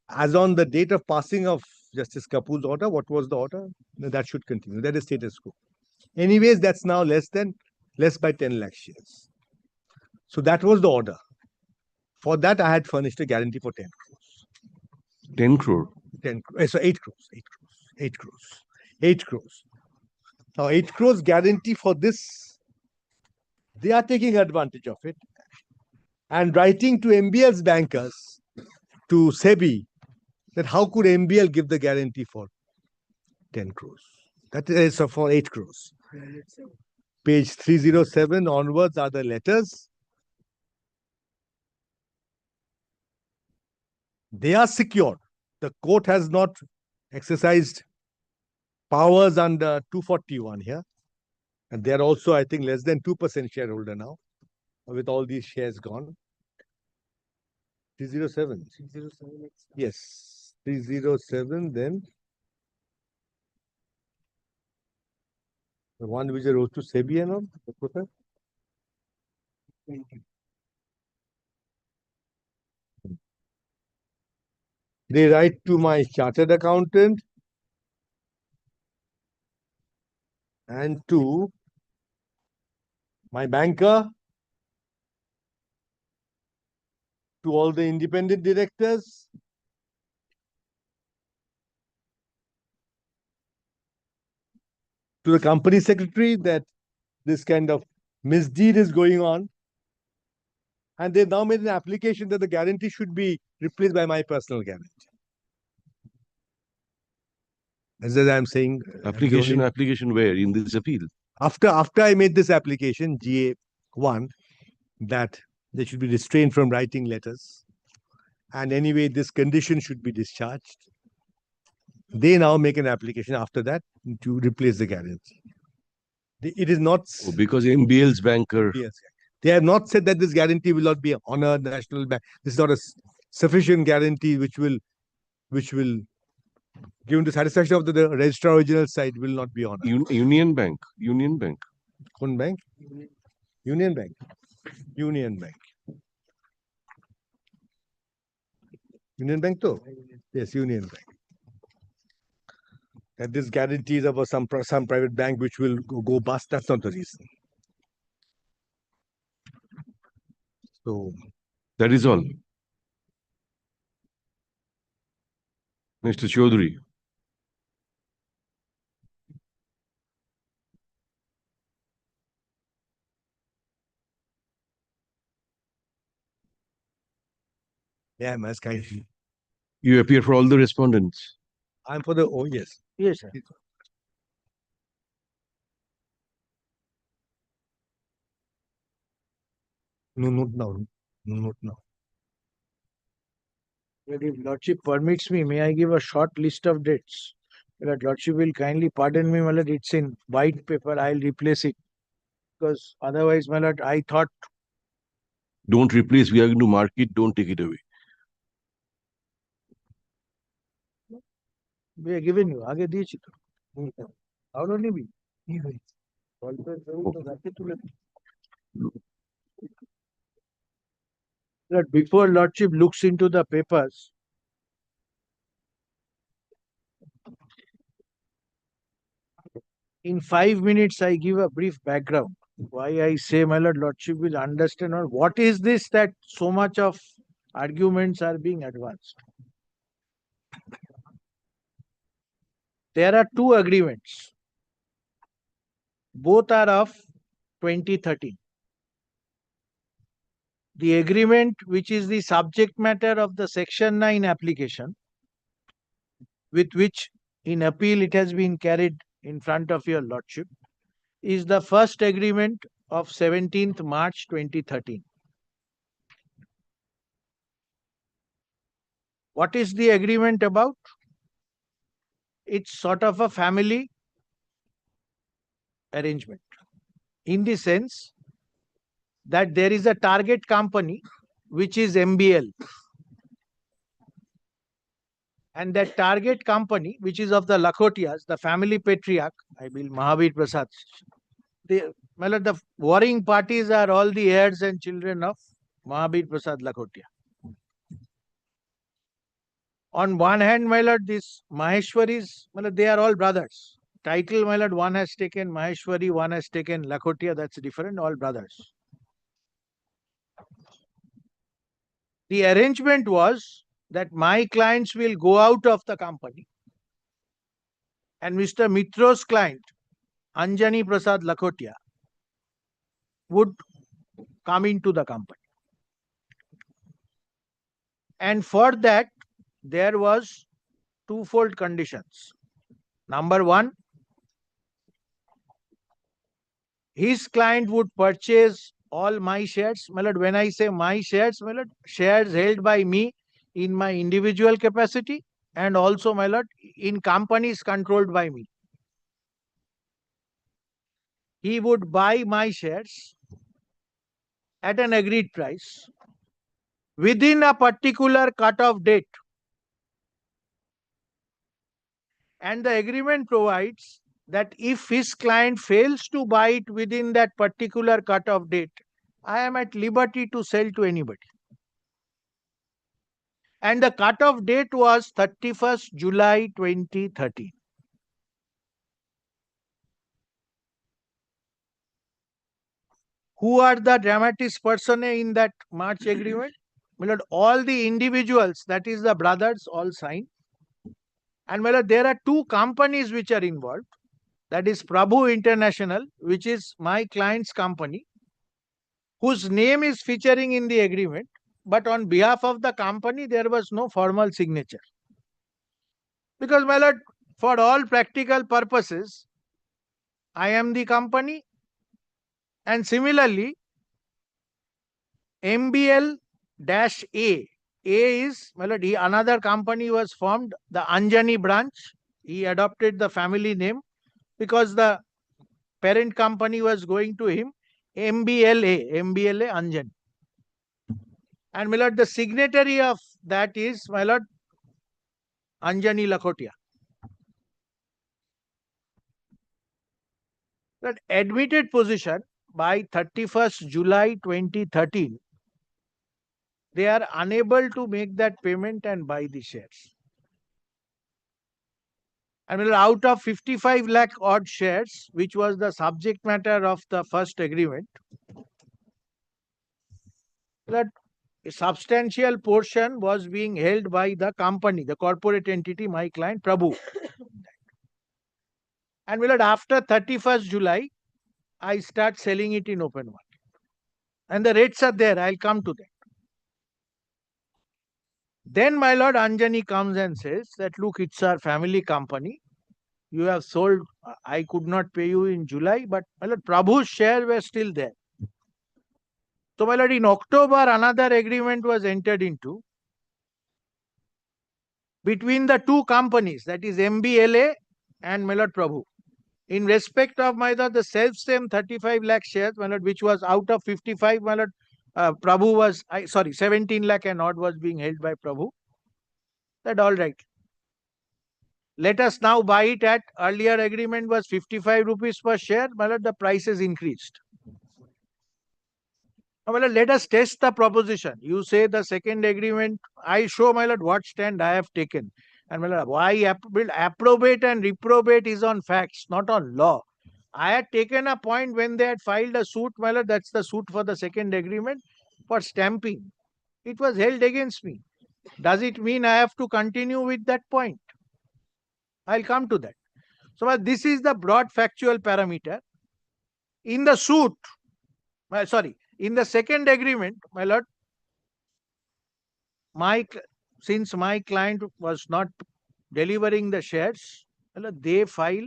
as on the date of passing of Justice Kapoor's order, what was the order? That should continue. That is status quo. Anyways, that's now less by 10 lakh shares. So that was the order. For that, I had furnished a guarantee for 10 crores. 10 crore? 10 crores. So 8 crores. 8 crores. 8 crores. Now, 8 crores guarantee for this, they are taking advantage of it and writing to MBL's bankers, to SEBI, that how could MBL give the guarantee for 10 crores? That is for 8 crores. Page 307 onwards are the letters. They are secured. The court has not exercised powers under 241 here. And they are also, I think, less than 2% shareholder now, with all these shares gone. 307. 307. Yes, 307. Then the one which rose to SEBI and all. They write to my chartered accountant and to my banker, to all the independent directors, to the company secretary, that this kind of misdeed is going on. And they've now made an application that the guarantee should be replaced by my personal guarantee. As I'm saying, application where in this appeal? After I made this application, GA1, that they should be restrained from writing letters, and anyway, this condition should be discharged. They now make an application after that to replace the guarantee. It is not because MBL's banker. Yes, they have not said that this guarantee will not be honored. National Bank. This is not a sufficient guarantee which will, given the satisfaction of the registrar original side, will not be honored. Union Bank. Union Bank. One bank. Union Bank. Union Bank. Union Bank too? Yes, Union Bank. That this guarantee is of some private bank which will go bust. That's not the reason. So That is all. Mr. Chaudhary. yeah, most kindly. You appear for all the respondents. I'm for the yes. Yes, sir. No, not now. No, not now. But if Lordship permits me, may I give a short list of dates? That Lordship will kindly pardon me, my lord, it's in white paper. I'll replace it. Because otherwise, my lord, I thought. Don't replace. We are going to mark it. Don't take it away. We are giving you. आगे दीजिए तो. How don't you be? That before Lordship looks into the papers, in 5 minutes, I give a brief background. Why I say, my lord, Lordship will understand or what is this that so much of arguments are being advanced. There are two agreements. Both are of 2013. The agreement, which is the subject matter of the Section 9 application, with which in appeal it has been carried in front of your Lordship, is the first agreement of 17th March 2013. What is the agreement about? It's sort of a family arrangement in the sense that there is a target company which is MBL, and that target company, which is of the Lakhotias, the family patriarch, I believe Mahavir Prasad, the warring parties are all the heirs and children of Mahavir Prasad Lakhotia. On one hand, my lord, these Maheshwaris, they are all brothers. Title, my lord, one has taken Maheshwari, one has taken Lakhotia, that's different, all brothers. The arrangement was that my clients will go out of the company and Mr. Mitro's client, Anjani Prasad Lakhotia, would come into the company. And for that, there was twofold conditions. Number one, his client would purchase all my shares. My lord, when I say my shares, my lord, shares held by me in my individual capacity and also, my lord, in companies controlled by me. He would buy my shares at an agreed price within a particular cut-off date. And the agreement provides that if his client fails to buy it within that particular cut-off date, I am at liberty to sell to anybody. And the cut-off date was 31st July 2013. Who are the dramatis personae in that March agreement? My lord, all the individuals, that is the brothers, all signed. And my lord, there are two companies which are involved. That is Prabhu International, which is my client's company, whose name is featuring in the agreement, but on behalf of the company, there was no formal signature. Because, my lord, for all practical purposes, I am the company, and similarly, MBL-A. A is, my lord, another company was formed, the Anjani branch. He adopted the family name because the parent company was going to him, MBLA Anjani. And my lord, the signatory of that is, my lord, Anjani Lakhotia. That admitted position by 31st July 2013, they are unable to make that payment and buy the shares. And out of 55 lakh odd shares, which was the subject matter of the first agreement, that a substantial portion was being held by the company, the corporate entity, my client Prabhu. And after 31st July, I start selling it in open market. And the rates are there. I'll come to that. Then my lord Anjani comes and says that, look, it's our family company. You have sold, I could not pay you in July, but my lord Prabhu's share were still there. So my lord, in October, another agreement was entered into between the two companies, that is MBLA and my lord Prabhu. In respect of my lord, the self-same 35 lakh shares, my lord, which was out of 55, my lord, Prabhu was, 17 lakh and odd was being held by Prabhu. That all right. Let us now buy it at, earlier agreement was 55 rupees per share, my lord, the price has increased. Now, my lord, let us test the proposition. You say the second agreement, I show, my lord, what stand I have taken. And my lord, why approbate and reprobate is on facts, not on law. I had taken a point when they had filed a suit, my lord, that's the suit for the second agreement, for stamping. It was held against me. Does it mean I have to continue with that point? I'll come to that. So this is the broad factual parameter. In the suit, in the second agreement, my lord, since my client was not delivering the shares, my lord, they file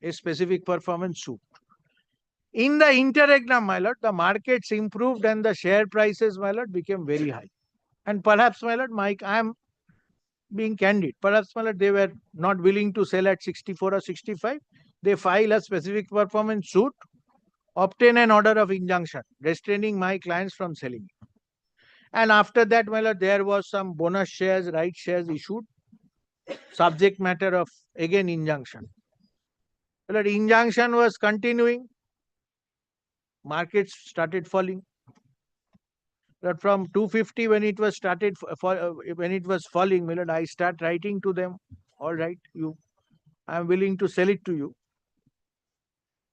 a specific performance suit. In the interregnum, my lord, the markets improved and the share prices, my lord, became very high. And perhaps, my lord, I am being candid. Perhaps, my lord, they were not willing to sell at 64 or 65. They file a specific performance suit, obtain an order of injunction, restraining my clients from selling it. And after that, my lord, there was some bonus shares, right shares issued, subject matter of, again, injunction. My lord, injunction was continuing. Markets started falling. But from 250 when it was started when it was falling, my lord, I start writing to them. All right, I am willing to sell it to you.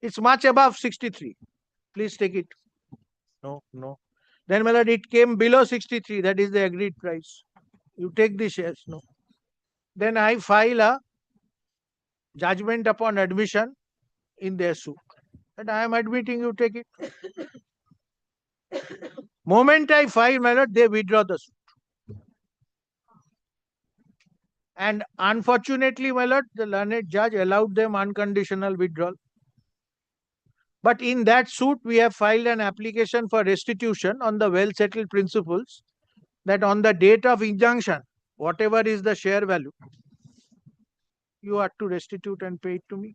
It's much above 63. Please take it. No. Then, my lord, it came below 63. That is the agreed price. You take the shares. No. Then I file a judgment upon admission in their suit. And I am admitting you take it. Moment I file, my lord, they withdraw the suit. And unfortunately, my lord, the learned judge allowed them unconditional withdrawal. But in that suit, we have filed an application for restitution on the well-settled principles that on the date of injunction, whatever is the share value, you are to restitute and pay it to me.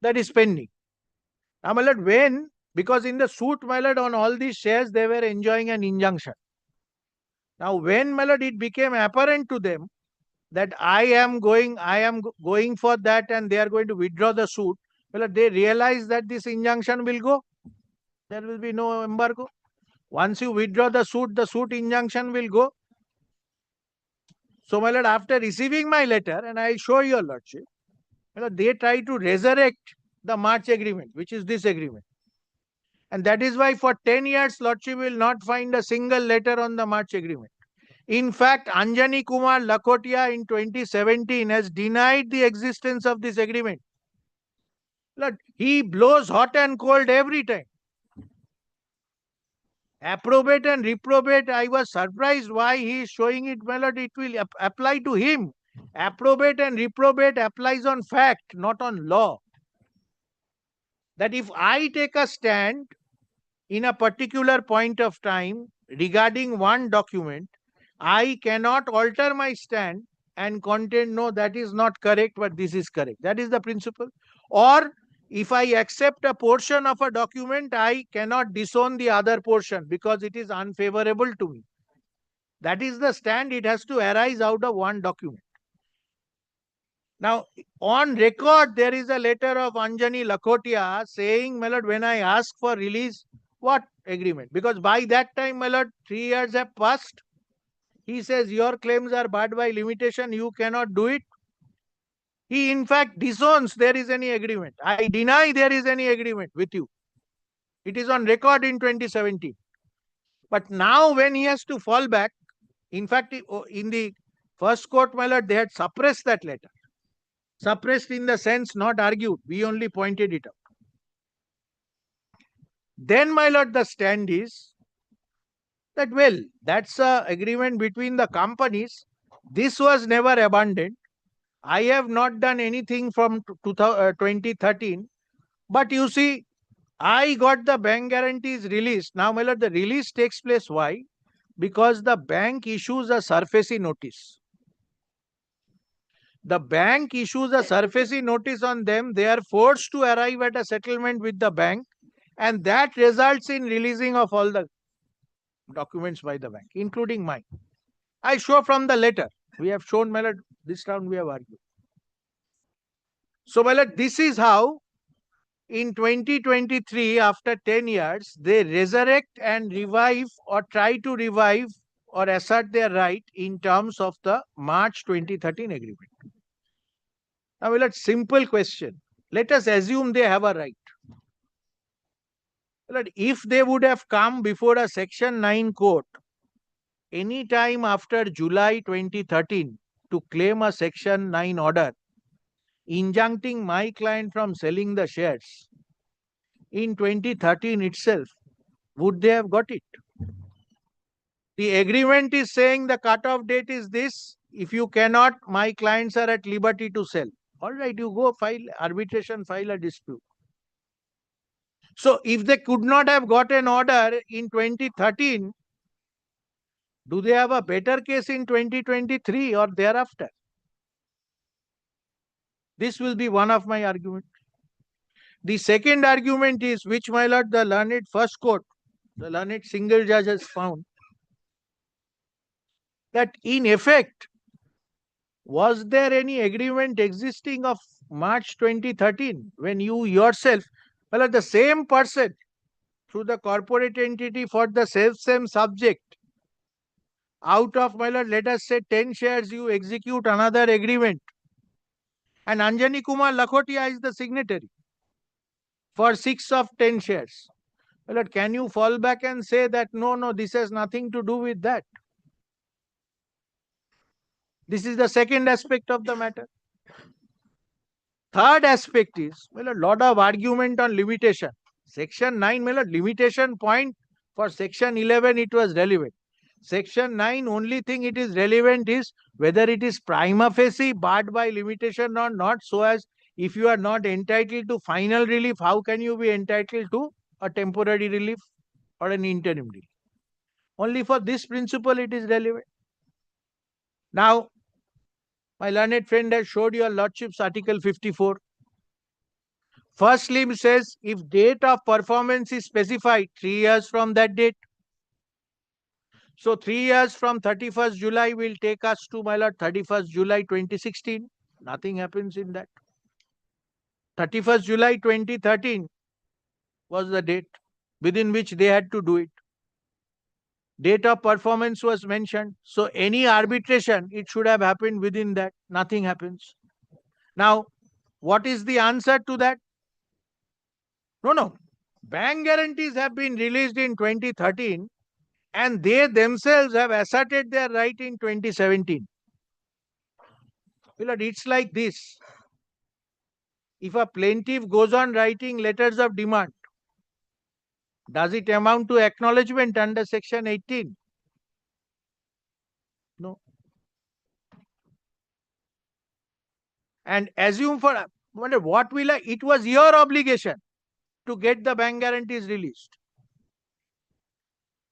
That is pending. Now, my lord, because in the suit, my lord, on all these shares, they were enjoying an injunction. Now, when, my lord, it became apparent to them that I am going for that and they are going to withdraw the suit, well, they realize that this injunction will go. There will be no embargo. Once you withdraw the suit injunction will go. So, my lord, after receiving my letter, and I will show your lordship, well, they try to resurrect the March agreement, which is this agreement. And that is why for 10 years, lordship will not find a single letter on the March agreement. In fact, Anjani Kumar Lakhotia in 2017 has denied the existence of this agreement. Look, he blows hot and cold every time. Approbate and reprobate, I was surprised why he is showing it. Well, it will apply to him. Approbate and reprobate applies on fact, not on law. That if I take a stand in a particular point of time regarding one document, I cannot alter my stand and contend, no, that is not correct, but this is correct. That is the principle. Or if I accept a portion of a document, I cannot disown the other portion because it is unfavorable to me. That is the stand. It has to arise out of one document. Now, on record, there is a letter of Anjani Lakhotia saying, my lord, when I ask for release, what agreement? Because by that time, my lord, 3 years have passed. He says, your claims are barred by limitation. You cannot do it. He, in fact, disowns there is any agreement. I deny there is any agreement with you. It is on record in 2017. But now when he has to fall back, in fact, in the first court, my lord, they had suppressed that letter. Suppressed in the sense not argued. We only pointed it out. Then, my lord, the stand is that, well, that's a agreement between the companies. This was never abandoned. I have not done anything from 2013. But you see, I got the bank guarantees released. Now, my lord, the release takes place. Why? Because the bank issues a surfacey notice. The bank issues a surfacey notice on them. They are forced to arrive at a settlement with the bank, and that results in releasing of all the documents by the bank, including mine. I show from the letter. We have shown, my lord, this round we have argued. So, my lord, this is how in 2023, after 10 years, they resurrect and revive or try to revive or assert their right in terms of the March 2013 agreement. Now, well, a simple question. Let us assume they have a right. Well, if they would have come before a Section 9 court any time after July 2013 to claim a Section 9 order, injuncting my client from selling the shares in 2013 itself, would they have got it? The agreement is saying the cutoff date is this. If you cannot, my clients are at liberty to sell. All right, you go file arbitration, file a dispute. So, if they could not have got an order in 2013, do they have a better case in 2023 or thereafter? This will be one of my arguments. The second argument is, which, my lord, the learned first court, the learned single judge has found, that in effect, was there any agreement existing of March 2013 when you yourself, well, the same person through the corporate entity for the same subject, out of, my lord, let us say 10 shares, you execute another agreement, and Anjani Kumar Lakhotia is the signatory for 6 of 10 shares. Well, Lord, can you fall back and say that no, this has nothing to do with that? This is the second aspect of the matter. Third aspect is, well, a lot of argument on limitation. Section 9, well, limitation point for Section 11, it was relevant. Section 9, only thing it is relevant is whether it is prima facie barred by limitation or not, so as if you are not entitled to final relief, how can you be entitled to a temporary relief or an interim relief? Only for this principle it is relevant. Now, my learned friend has showed your lordship's Article 54. First limb says, if date of performance is specified, 3 years from that date. So 3 years from 31st July will take us to, my lord, 31st July 2016. Nothing happens in that. 31st July 2013 was the date within which they had to do it. Date of performance was mentioned. So any arbitration, it should have happened within that. Nothing happens. Now, what is the answer to that? No. Bank guarantees have been released in 2013 and they themselves have asserted their right in 2017. Well, it's like this. If a plaintiff goes on writing letters of demand, does it amount to acknowledgement under Section 18? No. And assume for what will it was your obligation to get the bank guarantees released.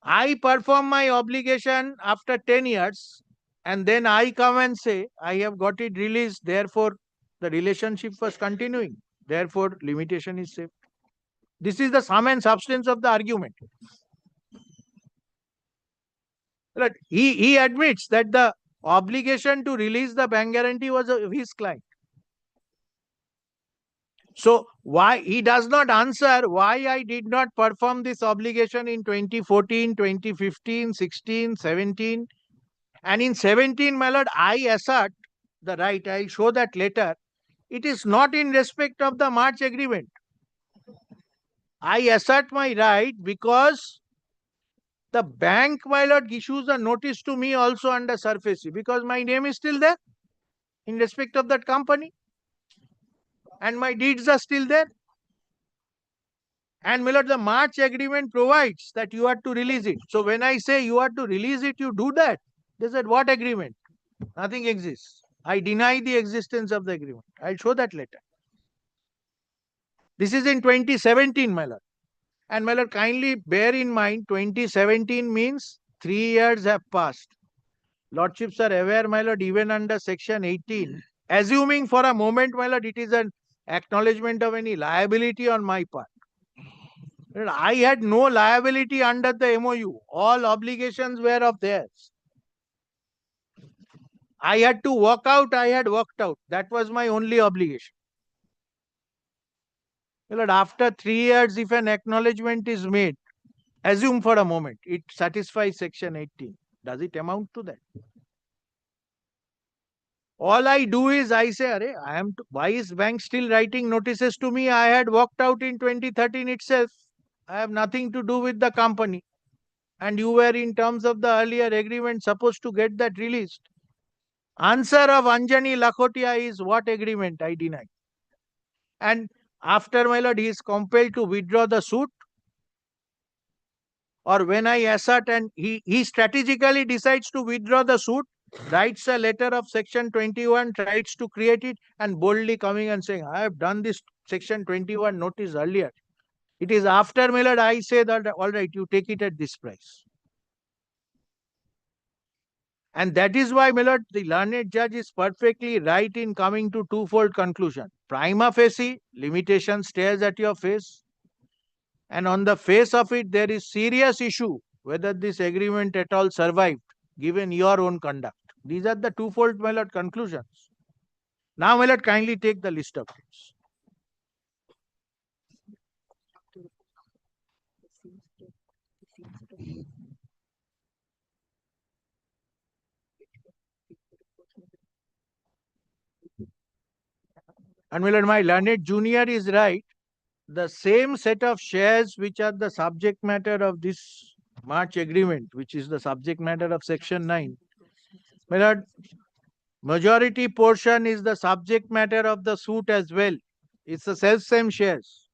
I perform my obligation after 10 years and then I come and say, I have got it released, therefore the relationship was continuing, therefore limitation is saved. This is the sum and substance of the argument. But he admits that the obligation to release the bank guarantee was of his client. So why he does not answer why I did not perform this obligation in 2014, 2015, 16, 17. And in 17, my lord, I assert the right. I'll show that later. It is not in respect of the March agreement. I assert my right because the bank, my lord, issues a notice to me also under SURFACE because my name is still there in respect of that company and my deeds are still there. And my lord, the March agreement provides that you are to release it. So when I say you are to release it, you do that. They said, what agreement? Nothing exists. I deny the existence of the agreement. I'll show that later. This is in 2017, my lord. And my lord, kindly bear in mind, 2017 means 3 years have passed. Lordships are aware, my lord, even under section 18, assuming for a moment, my lord, it is an acknowledgement of any liability on my part. I had no liability under the MOU. All obligations were of theirs. I had to work out, I had worked out. That was my only obligation. My lord, after 3 years, if an acknowledgement is made, assume for a moment, it satisfies section 18. Does it amount to that? All I do is I say, Arey, why is bank still writing notices to me? I had worked out in 2013 itself. I have nothing to do with the company. And you were in terms of the earlier agreement supposed to get that released. Answer of Anjani Lakhotia is what agreement? I deny. And after, my lord, he is compelled to withdraw the suit. Or when I assert and he strategically decides to withdraw the suit, writes a letter of section 21, tries to create it, and boldly coming and saying, I have done this section 21 notice earlier. It is after, my lord, I say that, all right, you take it at this price. And that is why, my lord, the learned judge is perfectly right in coming to twofold conclusion. Prima facie, limitation stares at your face. And on the face of it, there is serious issue whether this agreement at all survived, given your own conduct. These are the twofold, my lord, conclusions. Now, my lord, kindly take the list of things. And my lord, my learned junior is right. The same set of shares which are the subject matter of this March agreement, which is the subject matter of section 9. My lord, majority portion is the subject matter of the suit as well. It's the self-same shares.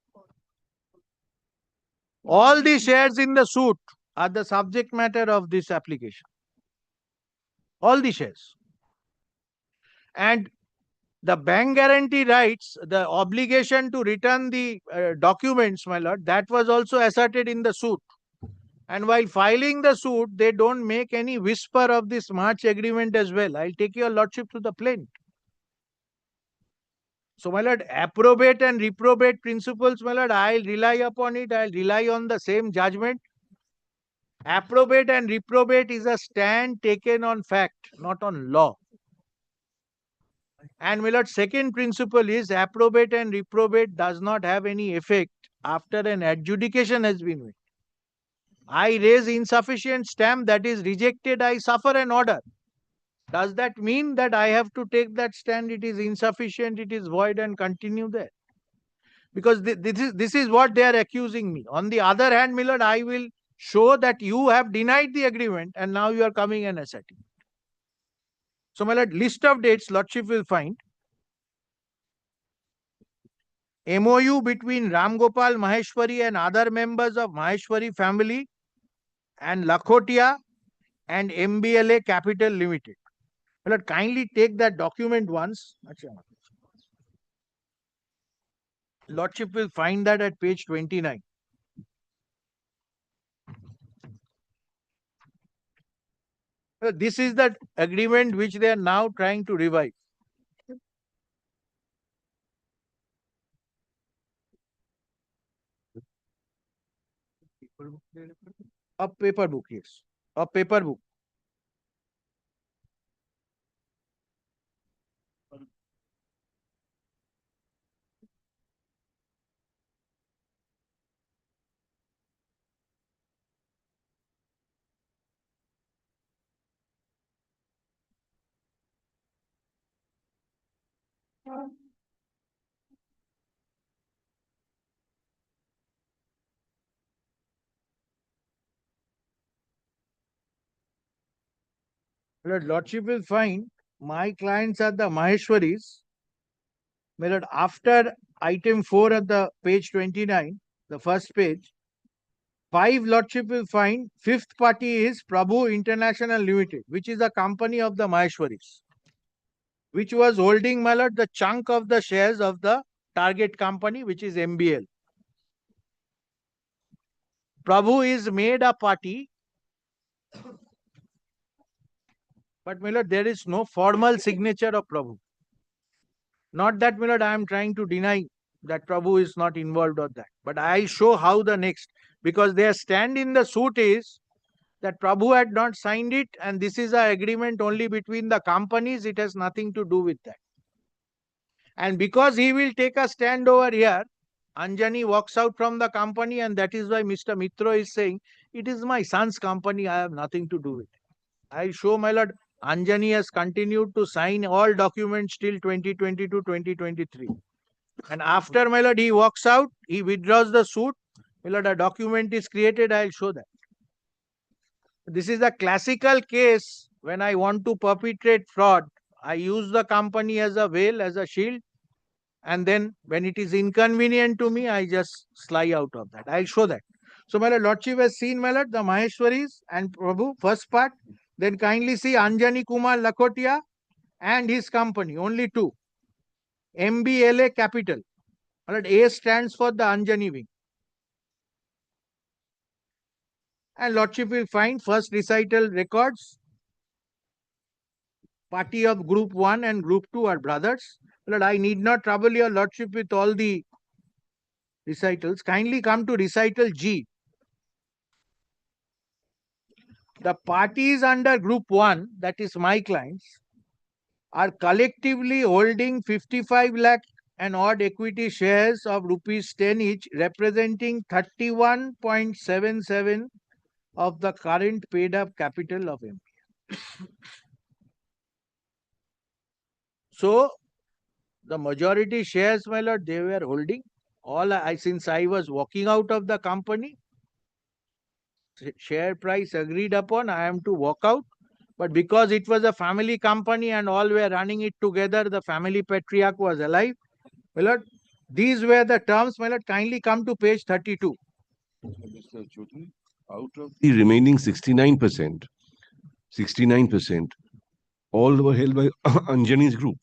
All the shares in the suit are the subject matter of this application. All the shares. And the bank guarantee rights, the obligation to return the documents, my lord, that was also asserted in the suit. And while filing the suit, they don't make any whisper of this March agreement as well. I'll take your lordship to the plaint. So, my lord, approbate and reprobate principles, my lord, I'll rely upon it. I'll rely on the same judgment. Approbate and reprobate is a stand taken on fact, not on law. And, my lord, second principle is approbate and reprobate does not have any effect after an adjudication has been made. I raise insufficient stamp, that is rejected, I suffer an order. Does that mean that I have to take that stand? It is insufficient, it is void, and continue there? Because this is what they are accusing me. On the other hand, my lord, I will show that you have denied the agreement and now you are coming and asserting. So, my lord, list of dates, lordship will find MOU between Ram Gopal Maheshwari and other members of Maheshwari family and Lakhotia and MBLA Capital Limited. My lord, kindly take that document once. Lordship will find that at page 29. This is the agreement which they are now trying to revive. A paper book, yes. A paper book. My Lordship will find my clients are the Maheshwaris. My Lord, after item 4 at the page 29, the first page, 5 Lordship will find fifth party is Prabhu International Limited, which is a company of the Maheshwaris, which was holding, my Lord, the chunk of the shares of the target company, which is MBL. Prabhu is made a party, but my Lord, there is no formal signature of Prabhu. Not that, my Lord, I am trying to deny that Prabhu is not involved on that. But I'll show how the next, because their stand in the suit is that Prabhu had not signed it and this is an agreement only between the companies. It has nothing to do with that. And because he will take a stand over here, Anjani walks out from the company, and that is why Mr. Mitro is saying, it is my son's company, I have nothing to do with it. I'll show, my Lord, Anjani has continued to sign all documents till 2022-2023. And after, my Lord, he walks out, he withdraws the suit. My Lord, a document is created, I'll show that. This is a classical case when I want to perpetrate fraud. I use the company as a veil, as a shield. And then when it is inconvenient to me, I just slide out of that. I'll show that. So, my Lordship has seen, my Lord, the Maheshwaris and Prabhu, first part. Then kindly see Anjani Kumar Lakhotia and his company, only two. MBLA Capital. My Lord, A stands for the Anjani wing. And Lordship will find first recital records. Party of group 1 and group 2 are brothers. Lord, I need not trouble your Lordship with all the recitals. Kindly come to recital G. The parties under group 1, that is my clients, are collectively holding 55 lakh and odd equity shares of rupees 10 each, representing 31.77 of the current paid up capital of MPL. So, the majority shares, my Lord, they were holding. Since I was walking out of the company, share price agreed upon, I am to walk out. But because it was a family company and all were running it together, the family patriarch was alive. My Lord, these were the terms. My Lord, kindly come to page 32. Mr. Chaudhary, out of the remaining 69%, all were held by Anjani's group.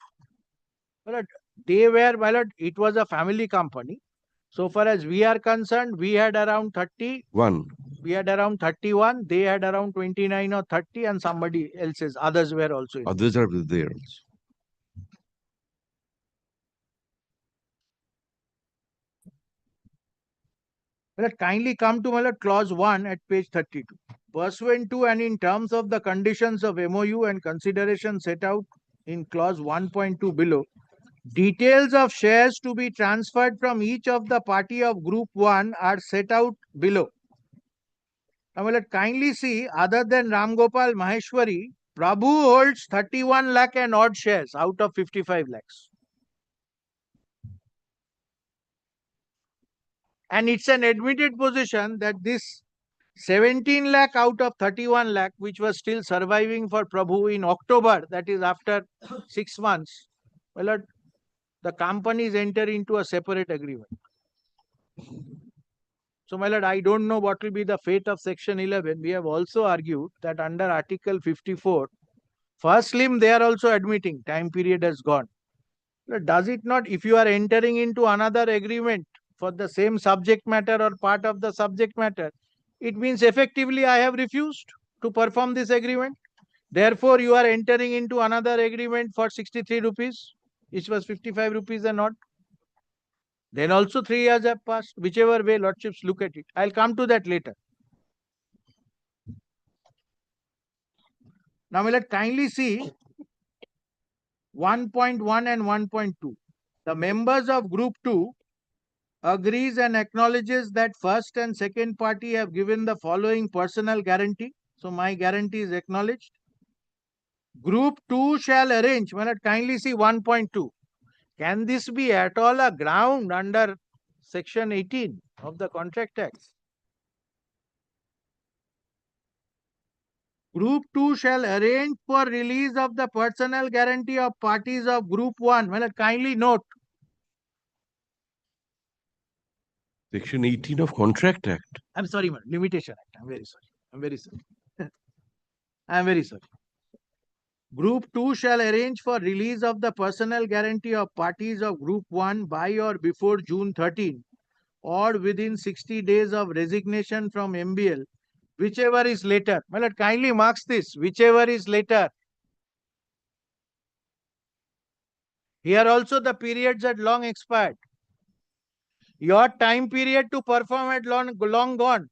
My Lord, they were, my Lord, it was a family company. So far as we are concerned, we had around 31. We had around 31, they had around 29 or 30, and somebody else's, others were also in. Others are there also. Let kindly come to, my Lord, clause 1 at page 32. Pursuant to and in terms of the conditions of MOU and consideration set out in clause 1.2 below, details of shares to be transferred from each of the party of group 1 are set out below. Now, let kindly see, other than Ram Gopal Maheshwari, Prabhu holds 31 lakh and odd shares out of 55 lakhs. And it's an admitted position that this 17 lakh out of 31 lakh, which was still surviving for Prabhu in October, that is after 6 months, well, the companies enter into a separate agreement. So, my Lord, I don't know what will be the fate of section 11. We have also argued that under article 54, first limb, they are also admitting time period has gone. Does it not, if you are entering into another agreement for the same subject matter or part of the subject matter, it means effectively I have refused to perform this agreement. Therefore, you are entering into another agreement for 63 rupees, which was 55 rupees and not. Then also 3 years have passed, whichever way Lordships look at it. I'll come to that later. Now, let's kindly see 1.1 and 1.2. The members of group 2 agrees and acknowledges that first and second party have given the following personal guarantee. So, my guarantee is acknowledged. Group 2 shall arrange. Well, kindly see 1.2. Can this be at all a ground under section 18 of the Contract Act? Group 2 shall arrange for release of the personal guarantee of parties of Group 1. Well, kindly note. Section 18 of Contract Act. I'm sorry, man. Limitation Act. I'm very sorry. I'm very sorry. I'm very sorry. Group 2 shall arrange for release of the personal guarantee of parties of Group 1 by or before June 13 or within 60 days of resignation from MBL, whichever is later. Well, kindly marks this, whichever is later. Here also the periods had long expired. Your time period to perform had long gone.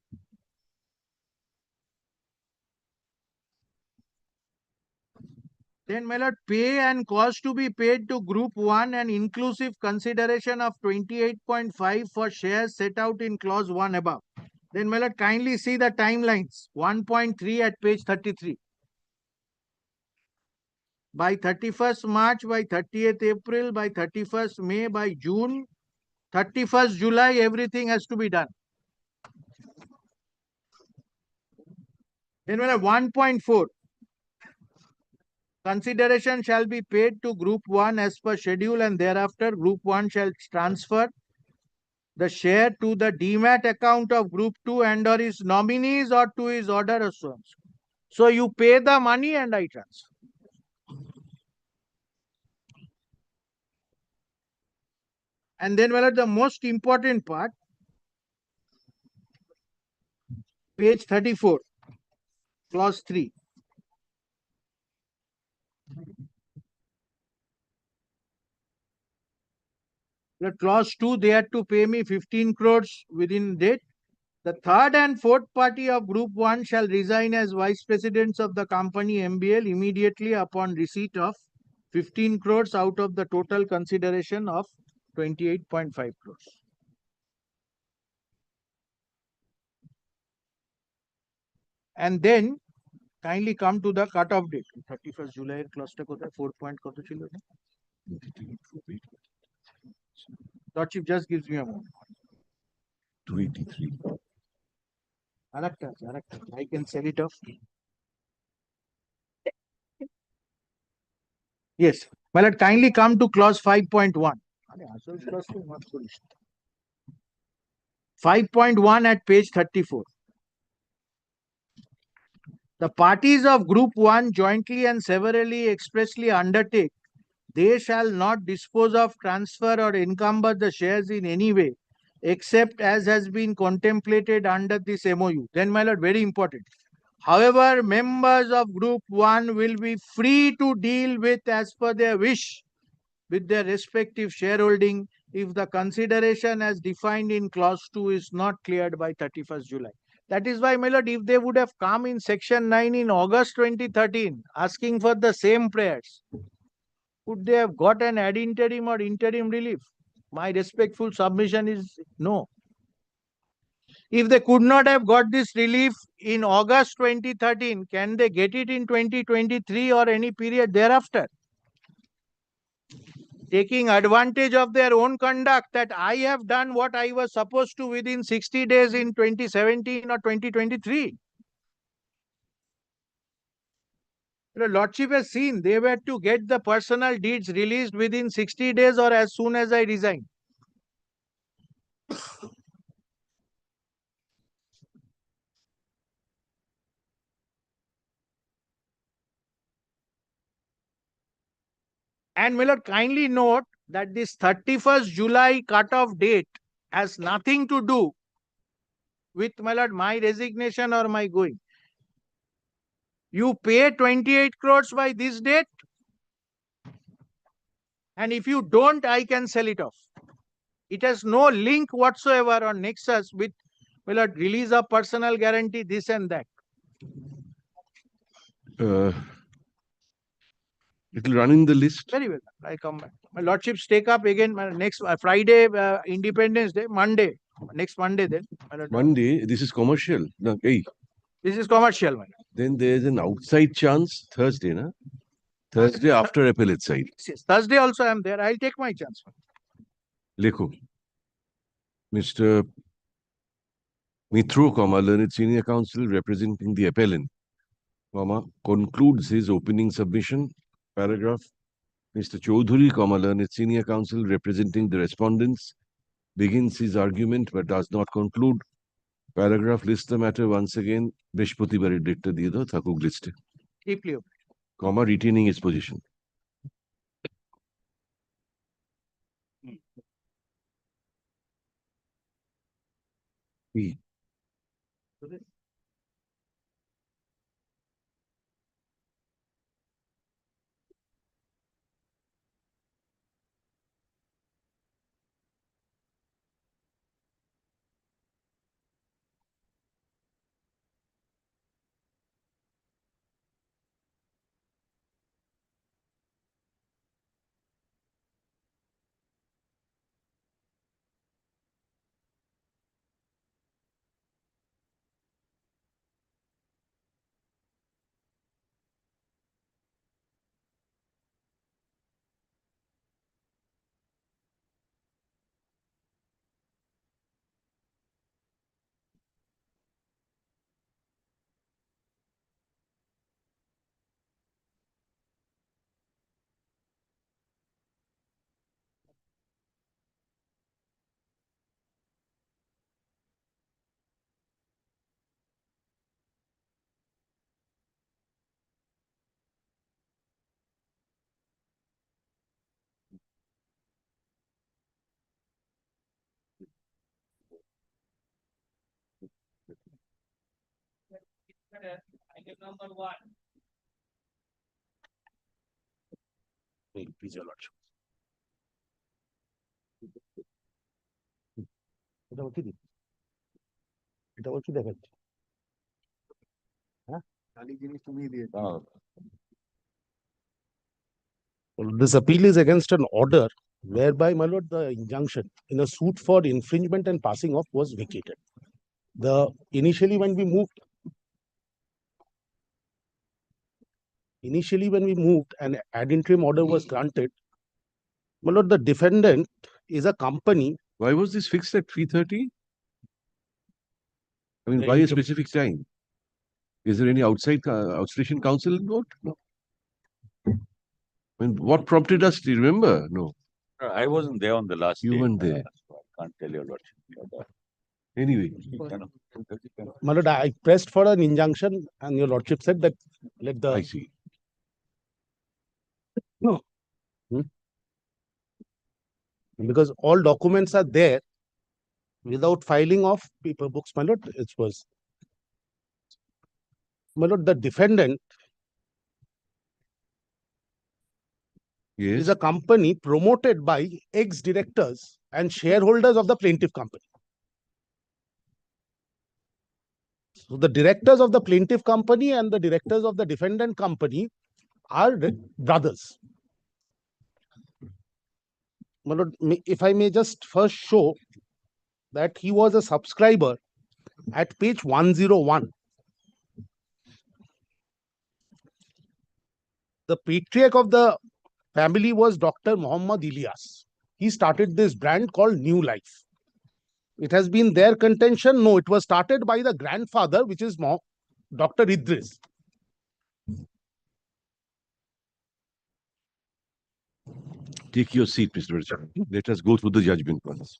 Then, my lord, pay and cost to be paid to Group 1 and inclusive consideration of 28.5 for shares set out in clause 1 above. Then, my lord, kindly see the timelines. 1.3 at page 33. By 31st March, by 30th April, by 31st May, by June, 31st July, everything has to be done. Then, my lord, 1.4. Consideration shall be paid to Group 1 as per schedule, and thereafter Group 1 shall transfer the share to the demat account of Group 2 and or his nominees or to his order or so on. So you pay the money and I transfer. And then, well, the most important part, page 34, clause 3. The clause 2, they had to pay me 15 crores within date. The third and fourth party of Group 1 shall resign as vice presidents of the company MBL immediately upon receipt of 15 crores out of the total consideration of 28.5 crores. And then kindly come to the cut-off date. 31st July clause 4 point কত ছিল না? Lordship just gives me a moment. 283. I can sell it off. Yes. Well, let kindly come to clause 5.1. 5.1 at page 34. The parties of Group 1 jointly and severally expressly undertake they shall not dispose of, transfer or encumber the shares in any way except as has been contemplated under this MOU. Then, my lord, very important. However, members of Group 1 will be free to deal with as per their wish with their respective shareholding if the consideration as defined in clause 2 is not cleared by 31st July. That is why, my lord, if they would have come in section 9 in August 2013 asking for the same prayers, could they have got an ad interim or interim relief? My respectful submission is no. If they could not have got this relief in August 2013, can they get it in 2023 or any period thereafter? Taking advantage of their own conduct that I have done what I was supposed to within 60 days in 2017 or 2023. The Lordship has seen they were to get the personal deeds released within 60 days or as soon as I resign. And my lord, kindly note that this 31st July cutoff date has nothing to do with, my lord, my resignation or my going. You pay 28 crores by this date, and if you don't, I can sell it off. It has no link whatsoever or nexus with, my lord, release of personal guarantee, this and that. It will run in the list. Very well. I come back. My lordships take up again next Friday, Independence Day, Monday. Next Monday then. Monday, this is commercial. No, hey. This is commercial. My then there is an outside chance Thursday, na? Thursday after appellate side. yes. Thursday also I am there. I'll take my chance. Lekho. Mr. Mithro, learned senior counsel representing the appellant, comma, concludes his opening submission, paragraph, Mr. Chaudhuri, comma, learned senior counsel representing the respondents, begins his argument but does not conclude. Paragraph lists the matter once again, বৃহস্পতিবারের ডেটটা দিয়ে দাও, থাকুক লিস্টে, Deeply. comma, retaining his position. Item number 1. Please, your lordship. এটা বলছি দেখাচ্ছি হ্যাঁ খালি জিনিস তুমি দিয়েছো This appeal is against an order whereby, my lord, the injunction in a suit for infringement and passing off was vacated. Initially when we moved, an ad interim order was granted. My lord, the defendant is a company. Why was this fixed at 3:30? I mean, The why a inter- specific time? Is there any outstation counsel involved? No. I mean, what prompted us? Do you remember? No. I wasn't there on the last You day. weren't there. So I can't tell your lordship. Anyway. My lord, I pressed for an injunction and your lordship said that let the. I see. No. Because all documents are there without filing of paper books, my lord, it was. My lord, the defendant is a company promoted by ex-directors and shareholders of the plaintiff company. So the directors of the plaintiff company and the directors of the defendant company are brothers. My lord, if I may just first show that he was a subscriber at page 101. The patriarch of the family was Dr. Muhammad Ilyas. He started this brand called New Life. It has been their contention. No, it was started by the grandfather, which is Dr. Idris. Take your seat, Mr. Richard. Let us go through the judgment once.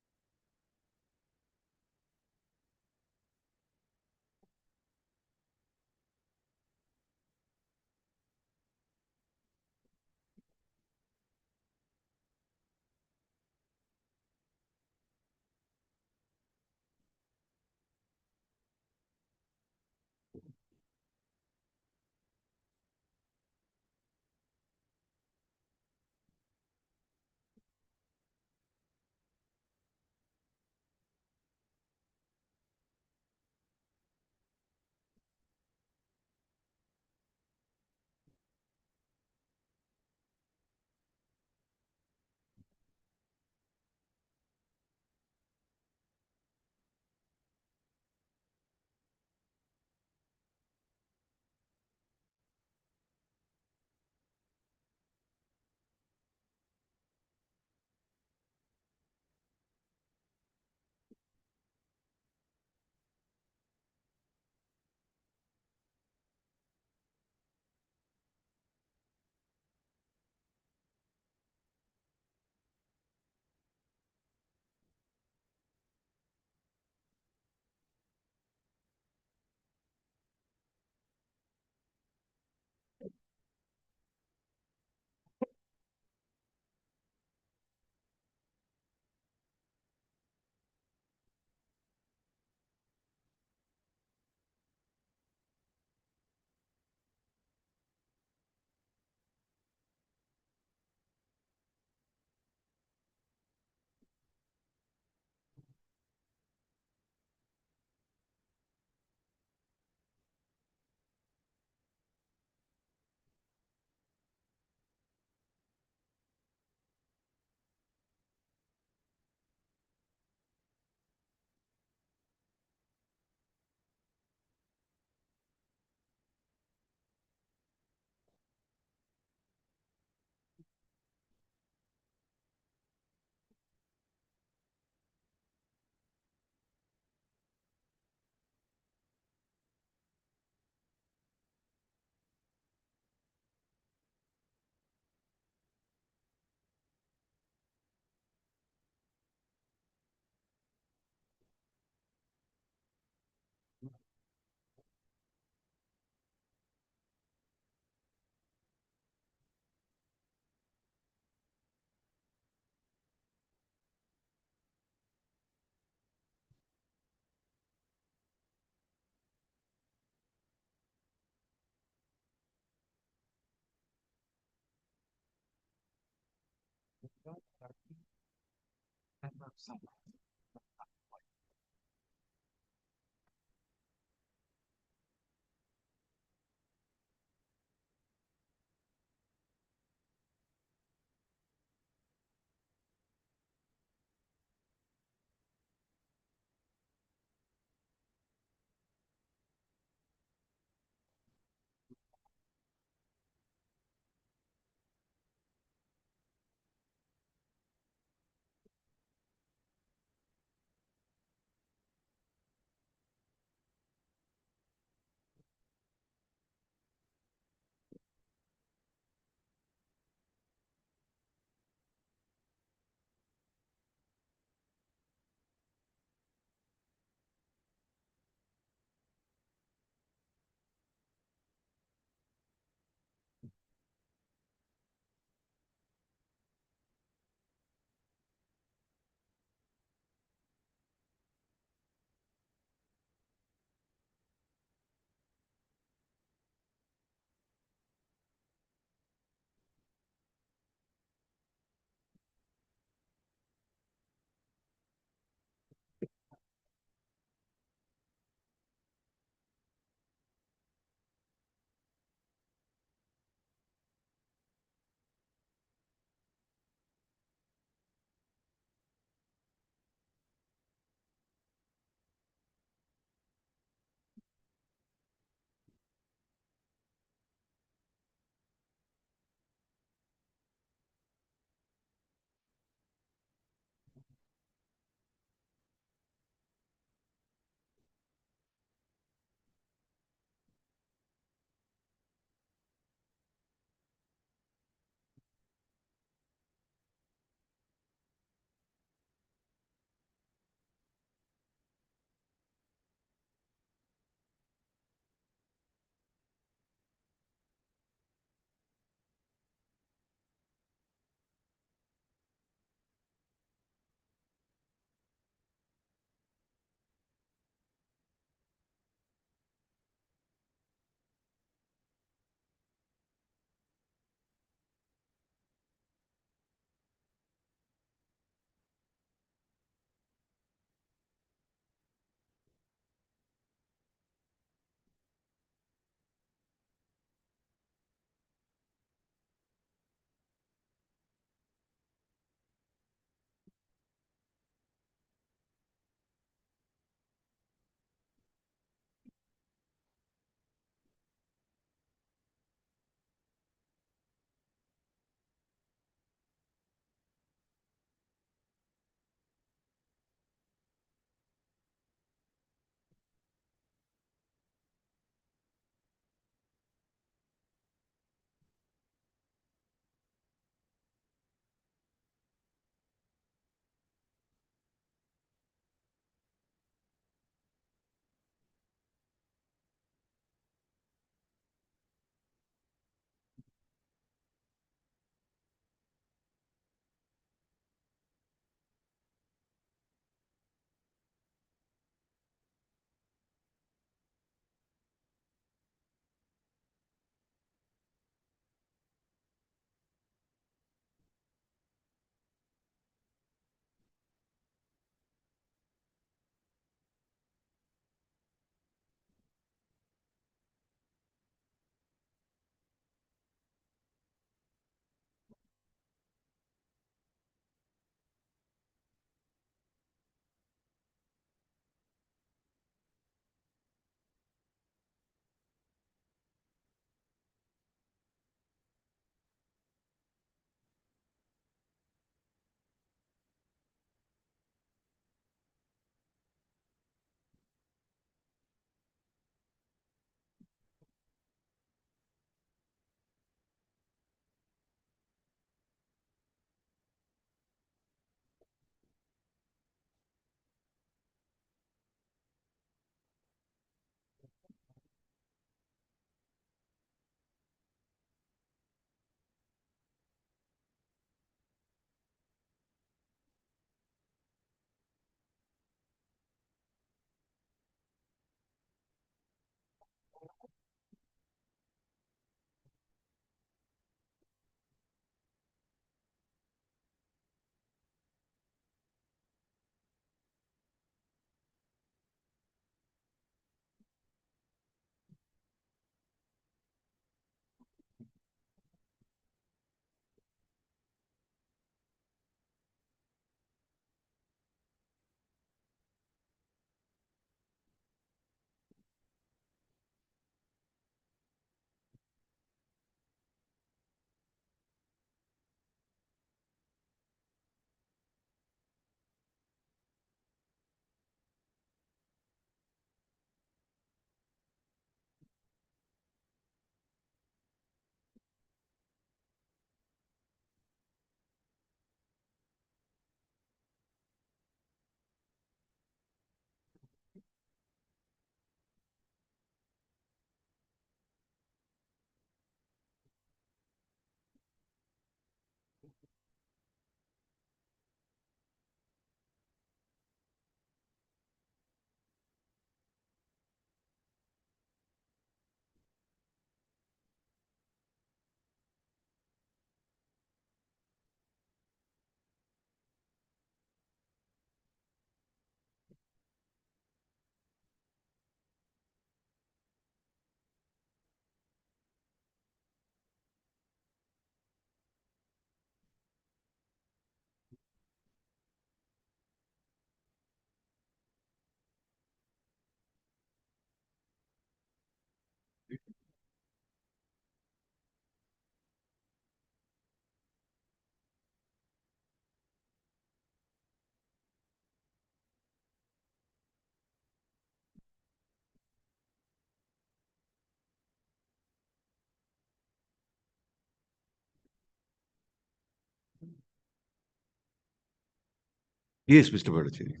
Yes, Mr. Bhattacharya.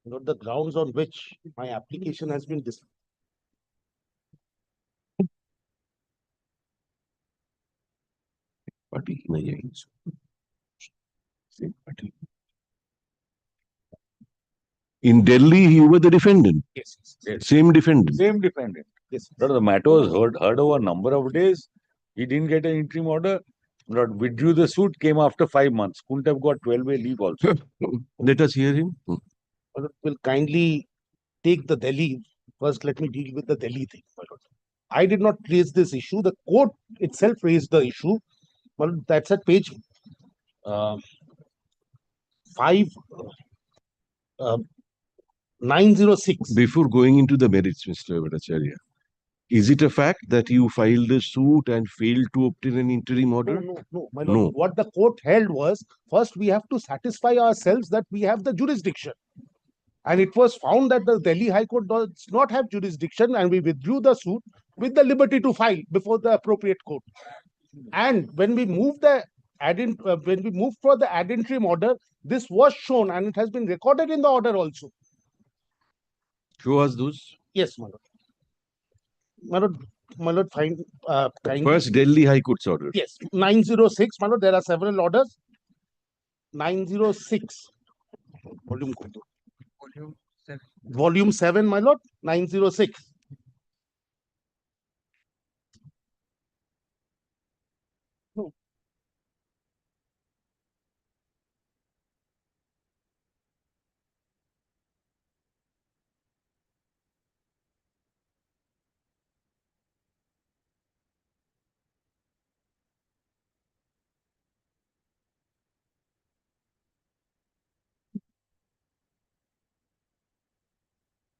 Not the grounds on which my application has been dismissed. In Delhi, you were the defendant. Yes. Same defendant. Same defendant. Yes. But the matter was heard over a number of days. He didn't get an interim order. Not withdrew the suit, came after 5 months. Couldn't have got 12-day leave also. Let us hear him. Will kindly take the Delhi. First, let me deal with the Delhi thing. I did not raise this issue. The court itself raised the issue. Well, that's at page 906. Before going into the merits, Mr. Bhattacharya, is it a fact that you filed a suit and failed to obtain an interim order? No, my lord. What the court held was, first we have to satisfy ourselves that we have the jurisdiction. And it was found that the Delhi High Court does not have jurisdiction, and we withdrew the suit with the liberty to file before the appropriate court. And when we moved for the ad interim order, this was shown and it has been recorded in the order also. Show us those. Yes, my lord. My lord, find First, Delhi High Court's order. Yes, 906, my lord. There are several orders. 906. Volume 7, my lord. 906. No.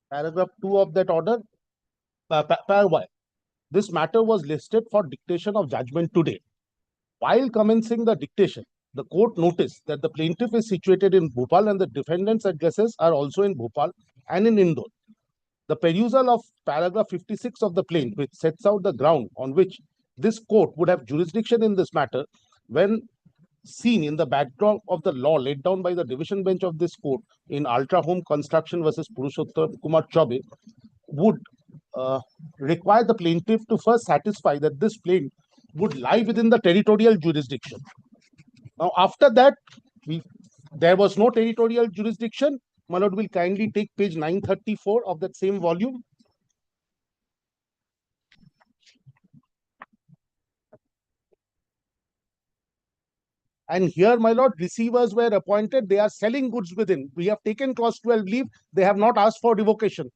Paragraph 2 of that order, paragraph. This matter was listed for dictation of judgment today. While commencing the dictation, the court noticed that the plaintiff is situated in Bhopal and the defendant's addresses are also in Bhopal and in Indore. The perusal of paragraph 56 of the plaint, which sets out the ground on which this court would have jurisdiction in this matter, when seen in the backdrop of the law laid down by the division bench of this court in Ultra Home Construction versus Purushottam Kumar Chaube, would require the plaintiff to first satisfy that this plaint would lie within the territorial jurisdiction. Now, after that, there was no territorial jurisdiction. My lord will kindly take page 934 of that same volume. And here, my lord, receivers were appointed. They are selling goods within. We have taken clause 12 leave. They have not asked for revocation.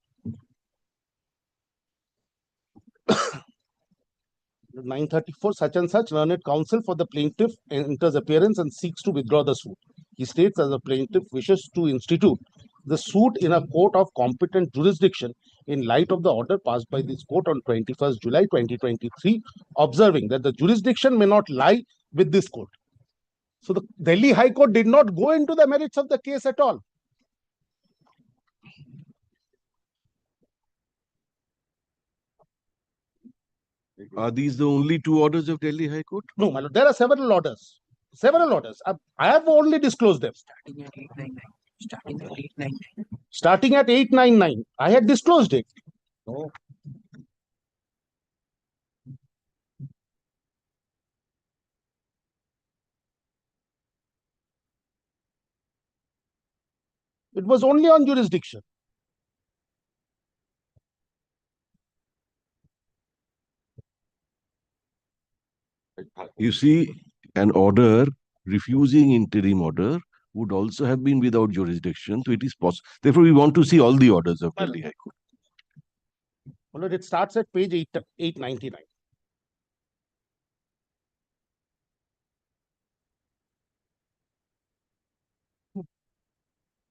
934, such and such learned counsel for the plaintiff enters appearance and seeks to withdraw the suit. He states as the plaintiff wishes to institute the suit in a court of competent jurisdiction in light of the order passed by this court on 21st July 2023, observing that the jurisdiction may not lie with this court. So the Delhi High Court did not go into the merits of the case at all. Are these the only two orders of Delhi High Court? No, my lord, there are several orders. Several orders. I have only disclosed them. Starting at 899. I had disclosed it. No. It was only on jurisdiction. You see, an order refusing interim order would also have been without jurisdiction. So it is possible. Therefore, we want to see all the orders of Delhi High Court. Well, it starts at page 899.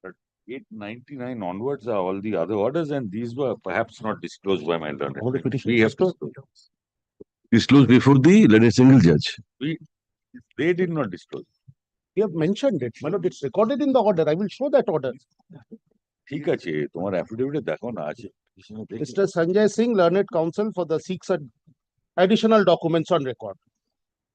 But 899 onwards are all the other orders, and these were perhaps not disclosed by my learned. We have Disclosed before the learned single judge. They did not disclose. You have mentioned it. My lord, it's recorded in the order. I will show that order. ঠিক আছে তোমার অ্যাফিডেভিটে দেখো না আছে Mr. Sanjay Singh, learned counsel for the seeks additional documents on record.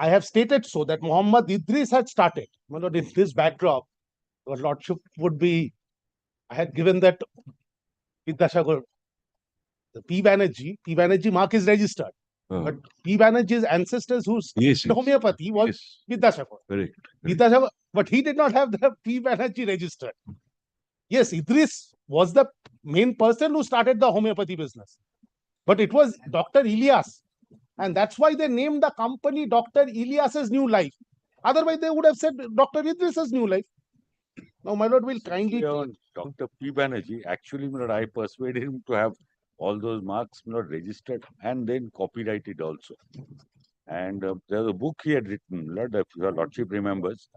I have stated so that Muhammad Idris had started. My lord, in this backdrop, your lordship would be, I had given that Vidyasagar, the P. Banerjee mark is registered. But P. Banerjee's ancestors who started homeopathy was Vidyasagar. Correct. Vidyasagar, but he did not have the P. Banerjee registered. Yes, Idris was the main person who started the homeopathy business. But it was Dr. Ilyas. And that's why they named the company Dr. Ilyas's New Life. Otherwise, they would have said Dr. Idris's New Life. Now, my lord will kindly. Dr. P. Banerjee, actually, my lord, I persuaded him to have all those marks, my lord, registered and then copyrighted also. And there's a book he had written, Lord, if your lordship remembers,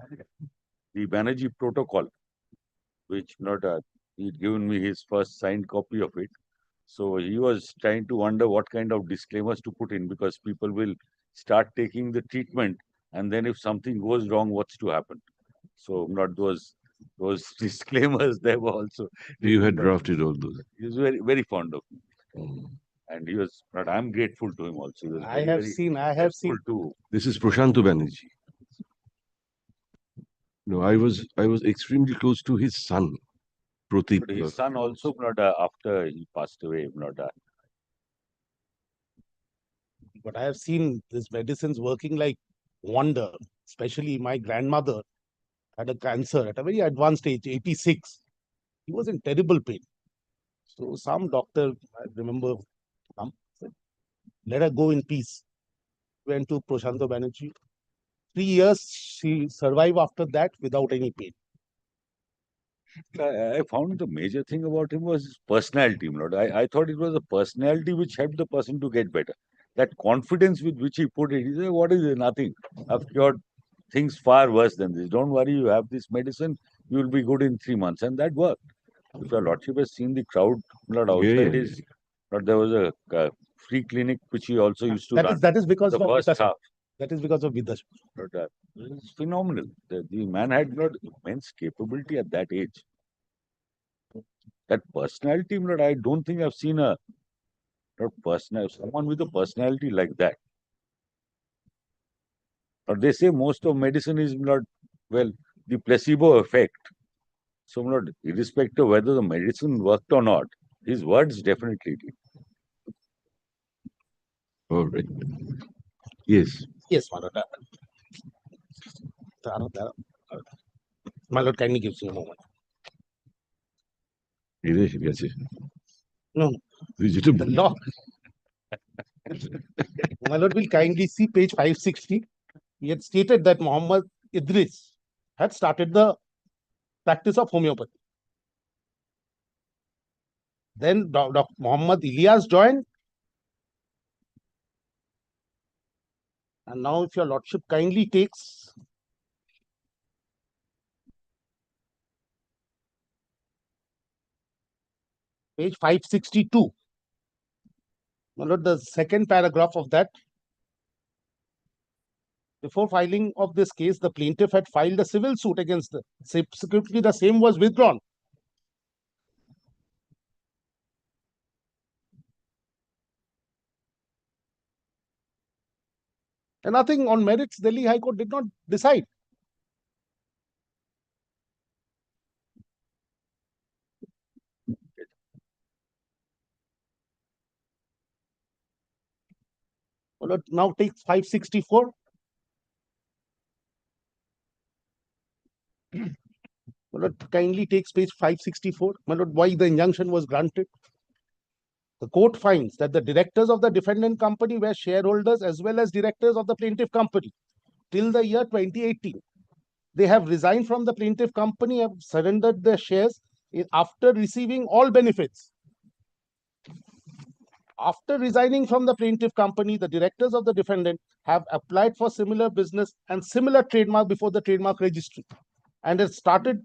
the Banerjee Protocol, which not he'd given me his first signed copy of it. So he was trying to wonder what kind of disclaimers to put in, because people will start taking the treatment, and then if something goes wrong, what's to happen? So not those disclaimers there were also. You had drafted all those. He was very, very fond of me. And he was not, I'm grateful to him also. He was I have seen. Too. This is Prashant Banerjee. No, I was extremely close to his son, Prateep. But his son also, not after he passed away, not But I have seen these medicines working like wonder. Especially my grandmother had a cancer at a very advanced age, 86. He was in terrible pain. So some doctor, I remember, said, let her go in peace. Went to Prashant Banerjee. 3 years she survived after that without any pain. I found the major thing about him was his personality, Lord. I thought it was the personality which helped the person to get better. That confidence with which he put it, he said, what is it? Nothing. I've cured things far worse than this. Don't worry, you have this medicine, you will be good in 3 months. And that worked. If your lordship has seen the crowd, Lord, outside is, Lord, there was a free clinic which he also used to run. That is because the of first Vidyasagar. half. That is because of Vidyasagar. Lord, it's phenomenal. The man had, Lord, immense capability at that age. That personality, Lord, I don't think I've seen someone with a personality like that. Or they say most of medicine is not, well, the placebo effect. So, not irrespective of whether the medicine worked or not, his words definitely did. All right. Yes. Yes, my lord. My lord kindly gives me a moment. No. The law. My lord will kindly see page 560. He had stated that Muhammad Idris had started the practice of homeopathy. Then Dr. Muhammad Ilyas joined. And now if your lordship kindly takes page 562. My lord, the second paragraph of that. Before filing of this case, the plaintiff had filed a civil suit against the. Subsequently, the same was withdrawn. And nothing on merits, Delhi High Court did not decide. Well, now takes 564. Well, kindly takes page 564. My lord, why the injunction was granted. The court finds that the directors of the defendant company were shareholders as well as directors of the plaintiff company till the year 2018. They have resigned from the plaintiff company, have surrendered their shares after receiving all benefits. After resigning from the plaintiff company, the directors of the defendant have applied for similar business and similar trademark before the trademark registry and have started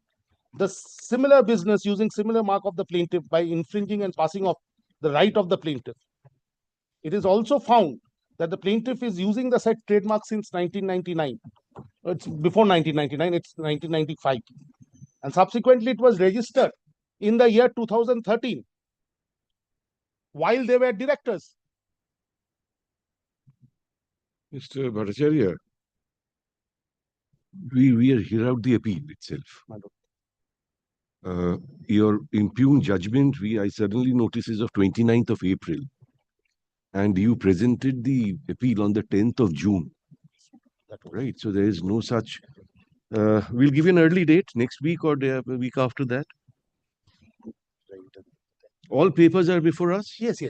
the similar business using similar mark of the plaintiff by infringing and passing off the right of the plaintiff. It is also found that the plaintiff is using the said trademark since 1999. It's before 1999, it's 1995. And subsequently, it was registered in the year 2013 while they were directors. Mr. Bhattacharya, We are here out the appeal itself. Your impugned judgment, I suddenly notice is of 29th of April. And you presented the appeal on the 10th of June. Right. So there is no such. We'll give you an early date next week or a week after that. All papers are before us? Yes.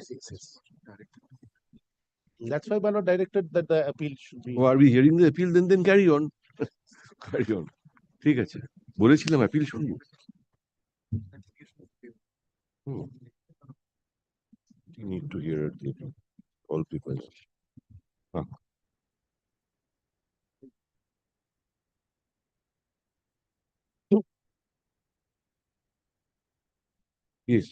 That's why Bala directed that the appeal should be. Oh, are we hearing the appeal? Then carry on. Carry on. ঠিক আছে বলেছিলাম appeal শুনবো You need to hear the all papers. Yes.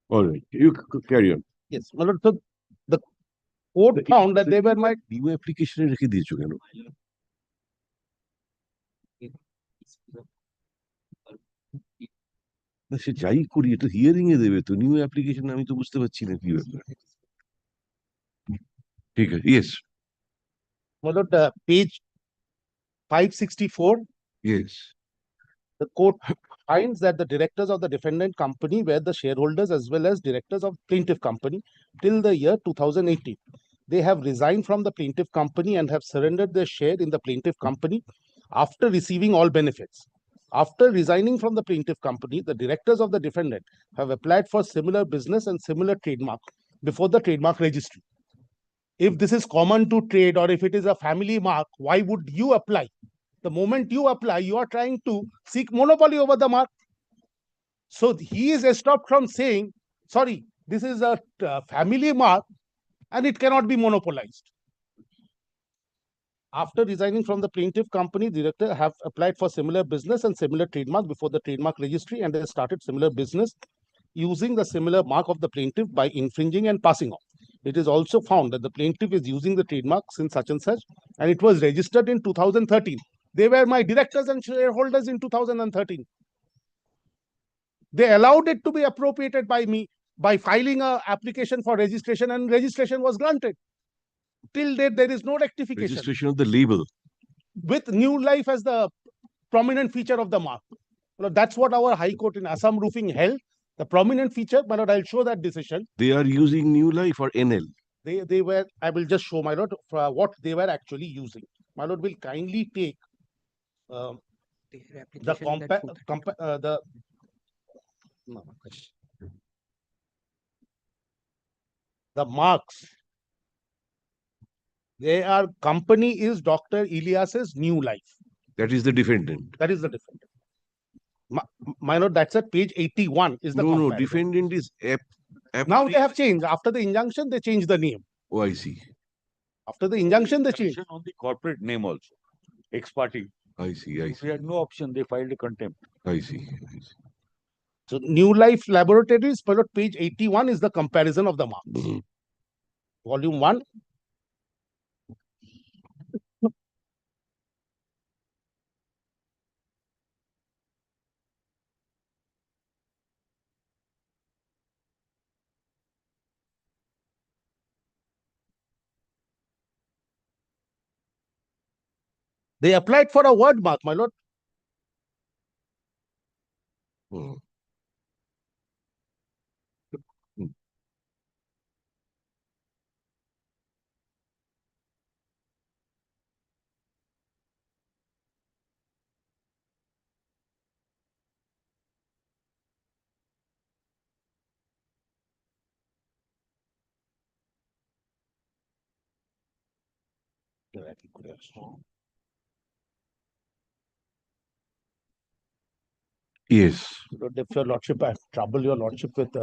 All right. You carry on. Yes. Well, so the court found that they were my new application রেখে দিয়েছো কেন? না সে যাই করি এটা হিয়ারিং এ দেবে তো নিউ অ্যাপ্লিকেশন আমি তো বুঝতে পারছি না কি ব্যাপার ঠিক আছে yes well, page 564. Yes. The court finds that the directors of the defendant company were the shareholders as well as directors of plaintiff company till the year 2018. They have resigned from the plaintiff company and have surrendered their share in the plaintiff company after receiving all benefits. After resigning from the plaintiff company, the directors of the defendant have applied for similar business and similar trademark before the trademark registry. If this is common to trade or if it is a family mark, why would you apply? The moment you apply, you are trying to seek monopoly over the mark. So he is stopped from saying, sorry, this is a family mark and it cannot be monopolized. After resigning from the plaintiff company, the director have applied for similar business and similar trademark before the trademark registry and has started similar business using the similar mark of the plaintiff by infringing and passing on. It is also found that the plaintiff is using the trademarks in such and such, and it was registered in 2013. They were my directors and shareholders in 2013. They allowed it to be appropriated by me by filing an application for registration, and registration was granted. Till date, there is no rectification. Registration of the label. With new life as the prominent feature of the mark. Well, that's what our High Court in Assam Roofing held. The prominent feature, my lord, I'll show that decision. They are using new life or NL. They were, I will just show, my lord, what they were actually using. My lord will kindly take the marks. Their company is Dr. Elias's New Life. That is the defendant. That is the defendant. My lord, that's at page 81 is the No, defendant is now they have changed. After the injunction, they changed the name. Oh, I see. After the injunction, they changed. On the corporate name also. Ex parte. I see. We had no option. They filed a contempt. I see. So New Life Laboratories, page 81 is the comparison of the marks. Volume 1. They applied for a word mark, my lord. Yes. If your lordship, I trouble your lordship with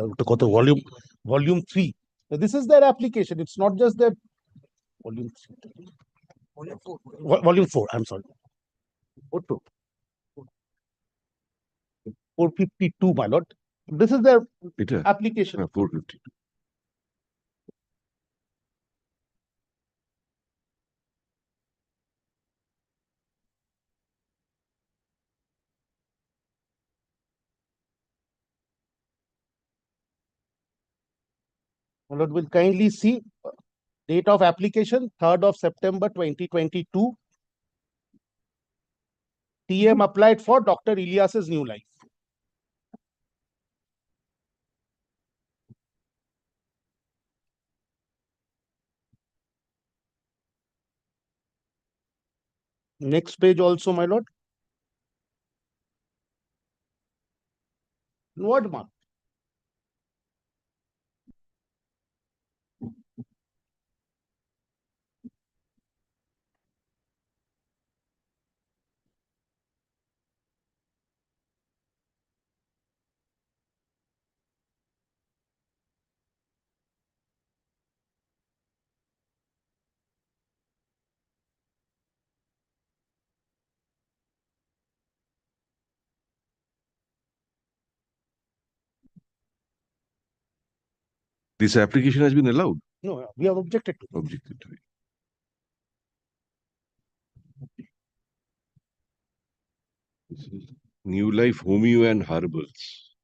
volume 3. So this is their application. It's not just their volume 3. Volume 4. I'm sorry. 452, my lord. This is their application. 452. My lord, will kindly see date of application 3rd of September 2022. TM applied for Dr. Ilyas's new life. Next page also, my lord. Word mark. This application has been allowed. No, we have objected to. Objected to it. This is New Life, Homeo and Herbals.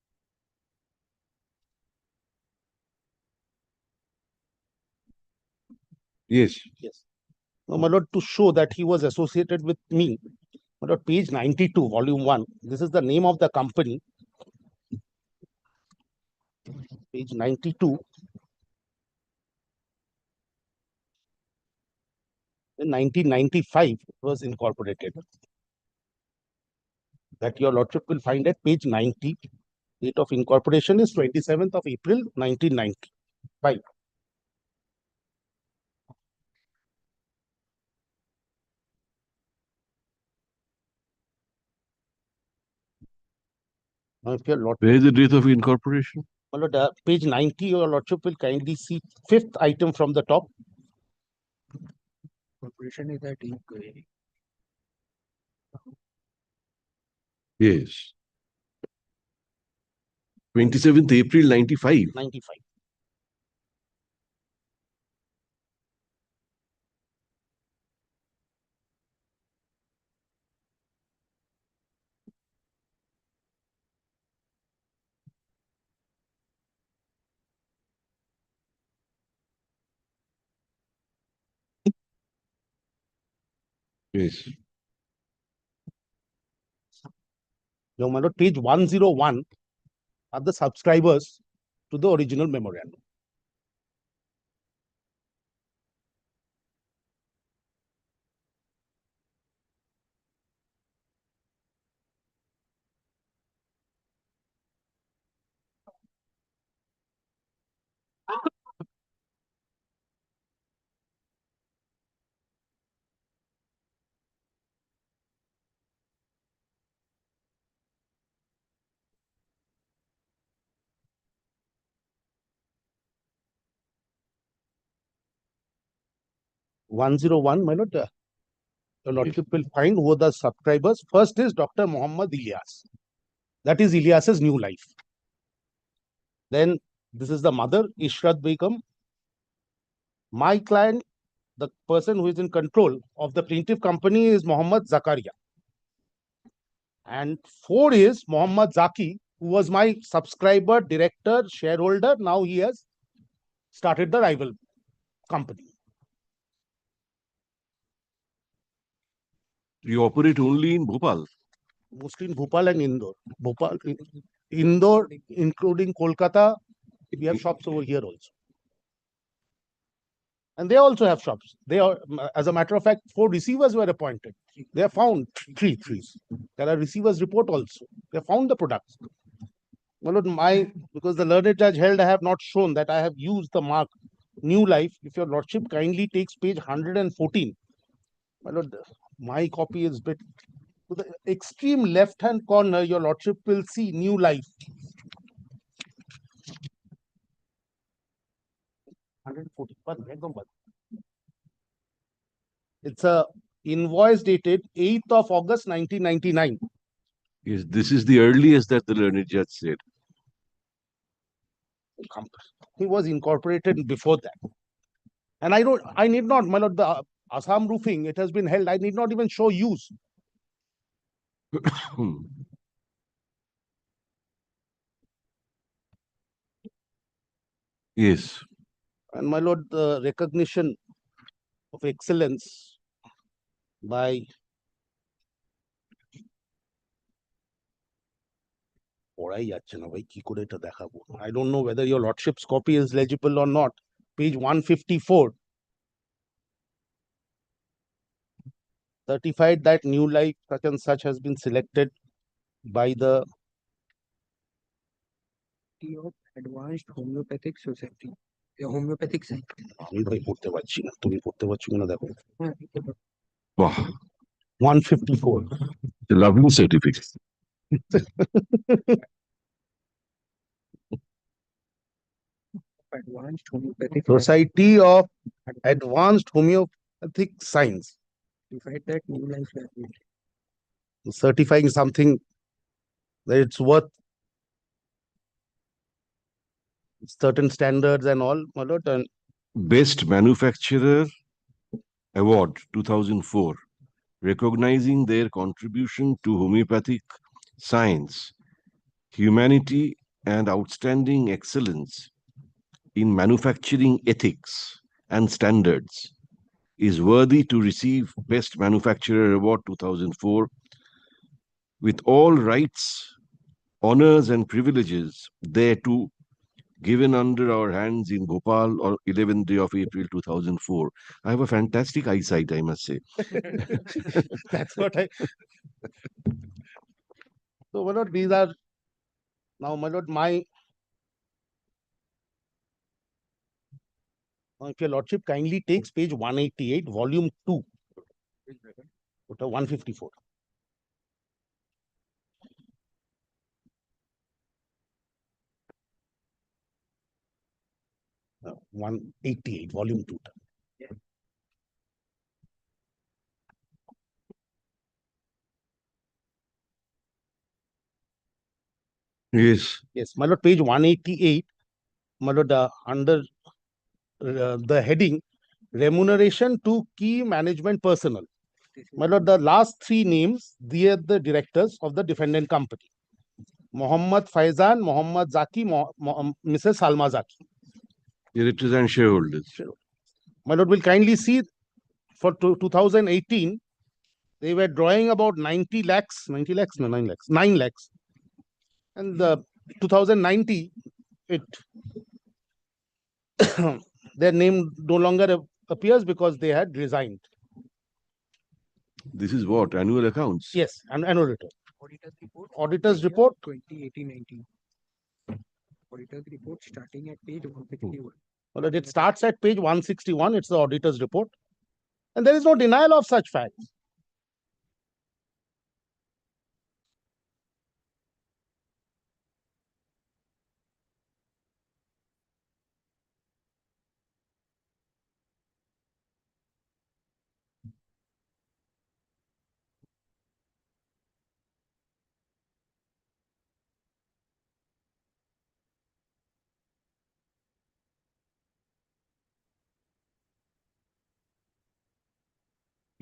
Yes. Yes. Now, my lord, to show that he was associated with me, my lord, page 92, volume 1. This is the name of the company. Page 92. In 1995, it was incorporated. That your lordship will find at page 90. Date of incorporation is 27th of April, 1995. Now, if your lordship, Where is the date of incorporation? my lord, page 90, your lordship will kindly see 5th item from the top. Corporation is that inquiry. Yes. 27th April 95. 95. Yes. Now, my lord, page 101 are the subscribers to the original memorandum. One zero one, my lord, your lordship will find who are the subscribers. First is Dr. Muhammad Ilyas. That is Ilyas's new life. Then this is the mother, Ishrat Begum. My client, the person who is in control of the plaintiff company, is Muhammad Zakaria. And 4 is Muhammad Zaki, who was my subscriber, director, shareholder. Now he has started the rival company. You operate only in Bhopal. Mostly in Bhopal and Indore. Bhopal, Indore, including Kolkata. We have shops over here also. And they also have shops. They are, as a matter of fact, 4 receivers were appointed. They have found three. There are receivers report also. They have found the products. Well, because the learned judge held, I have not shown that I have used the mark New Life. If your lordship kindly takes page 114. Well, my copy is bit to the extreme left-hand corner. Your lordship will see New Life. 141. It's a invoice dated 8th of August 1999. Yes, this is the earliest that the learned judge said. He was incorporated before that. And I need not, my lord, the Assam roofing, it has been held. I need not even show use. Yes. And my lord, the recognition of excellence by I don't know whether your lordship's copy is legible or not. Page 154. Certified that New Life such and such has been selected by the of Advanced Homeopathic Society, the homeopathic science. আমি ভাই পড়তে পারছি না, তুমি পড়তে পারছো কিনা দেখো। Wow, 154. the lovely certificate. Advanced Homeopathic Society of Advanced Homeopathic Science. Certified that New Life has been Certifying something that it's worth certain standards and all, my lord. And Best Manufacturer Award 2004, recognizing their contribution to homeopathic science, humanity, and outstanding excellence in manufacturing ethics and standards, is worthy to receive Best Manufacturer Award 2004 with all rights, honors, and privileges thereto given under our hands in Bhopal on 11th day of April 2004. I have a fantastic eyesight, I must say. that's what I. So, my lord, these are now, my lord, if your lordship kindly takes page 188, volume 2, 154. No, 188, volume 2. Yes. Yes, my lord, page 188, my lord, under the heading remuneration to key management personnel. My lord, the last three names, they are the directors of the defendant company. Mohammad Faizan, Mohammad Zaki, Mrs. Salma Zaki. Directors and shareholders. My lord, will kindly see for 2018, they were drawing about 90 lakhs, 90 lakhs, no, 9 lakhs, 9 lakhs. And the 2090, it their name no longer appears because they had resigned. This is what? Annual accounts? Yes, and annual report. Auditor's report. 2018-19. Auditor's report starting at page 161. Well, it starts at page 161. It's the auditor's report. And there is no denial of such facts.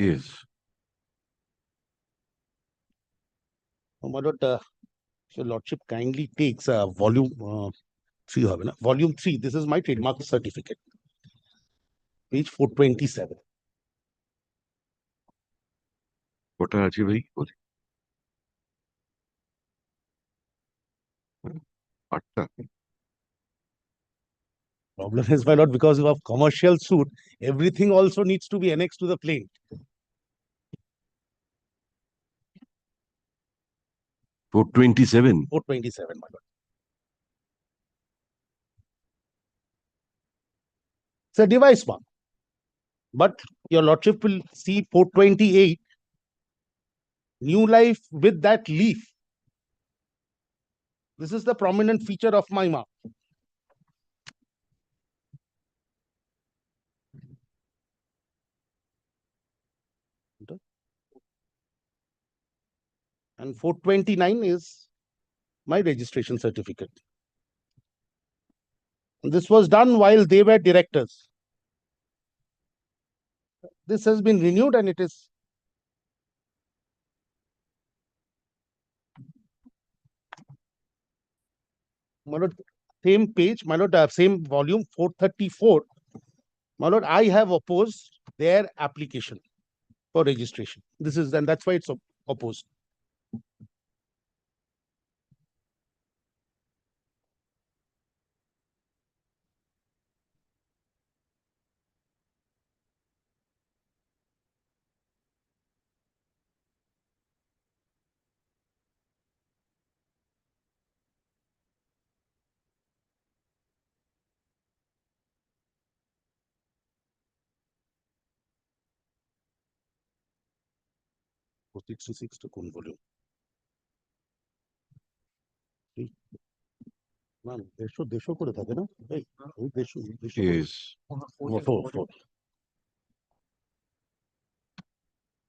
Yes. My lord, your lordship kindly takes volume 3. Volume 3, this is my trademark certificate. Page 427. What are you? Problem is, my lord, because of commercial suit, everything also needs to be annexed to the plaint. 427. 427, my lord. It's a device mark. But your lordship will see 428, New Life with that leaf. This is the prominent feature of my mark. And 429 is my registration certificate. This was done while they were directors. This has been renewed and it is my lord, same page, my lord, same volume 434. My lord, I have opposed their application for registration. And that's why it's opposed. Yes.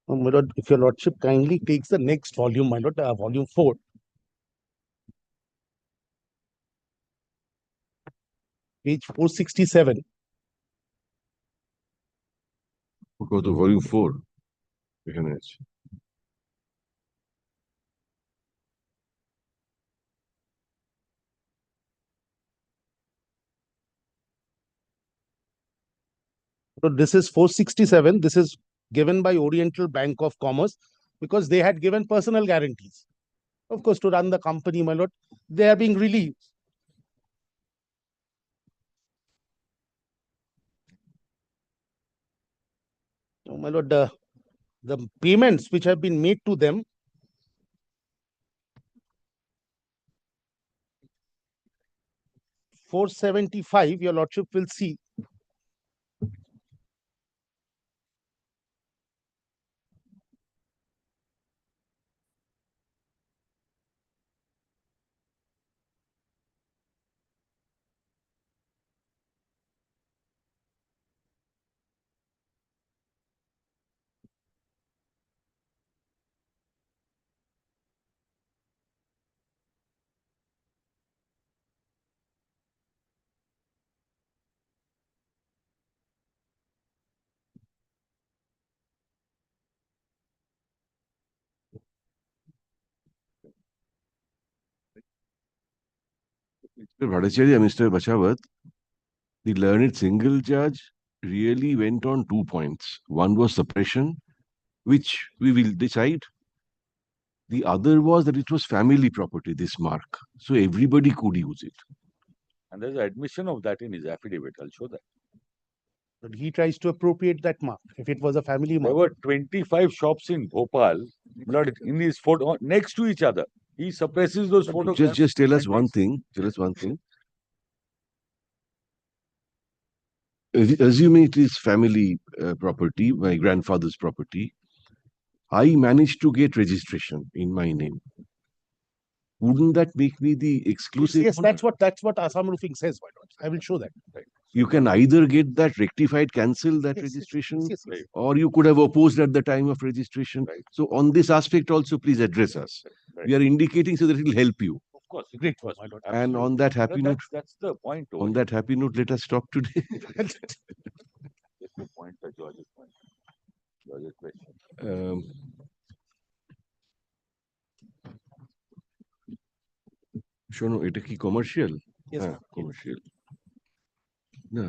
My lord, if your lordship kindly takes the next volume, my lord, volume 4. Page 467. Go to volume 4. এখানে আছে। So this is 467. This is given by Oriental Bank of Commerce because they had given personal guarantees. Of course, to run the company, my lord, they are being relieved. So, my lord, the payments which have been made to them, $475, your lordship will see. Mr. Bhattacharya, Mr. Bachawat, the learned single judge really went on 2 points. One was suppression, which we will decide. The other was that it was family property, this mark. So everybody could use it. And there's admission of that in his affidavit. I'll show that. But he tries to appropriate that mark if it was a family mark. There were 25 shops in Bhopal, in his photo next to each other. He suppresses those photographs. Just tell us one thing. Tell us one thing. Assuming it is family property, my grandfather's property, I managed to get registration in my name. Wouldn't that make me the exclusive? Yes, that's what Assam Roofing says. Why not? I will show that. Right. You can either get that rectified, cancel that registration, or you could have opposed at the time of registration. Right. So on this aspect also, please address us. Right. We are indicating so that it will help you. Of course, great. And on that happy note, that's the point. On that happy note, let us stop today. That's the point, George's point. George's question. শোনো এটা কি commercial? Yes, হ্যাঁ commercial না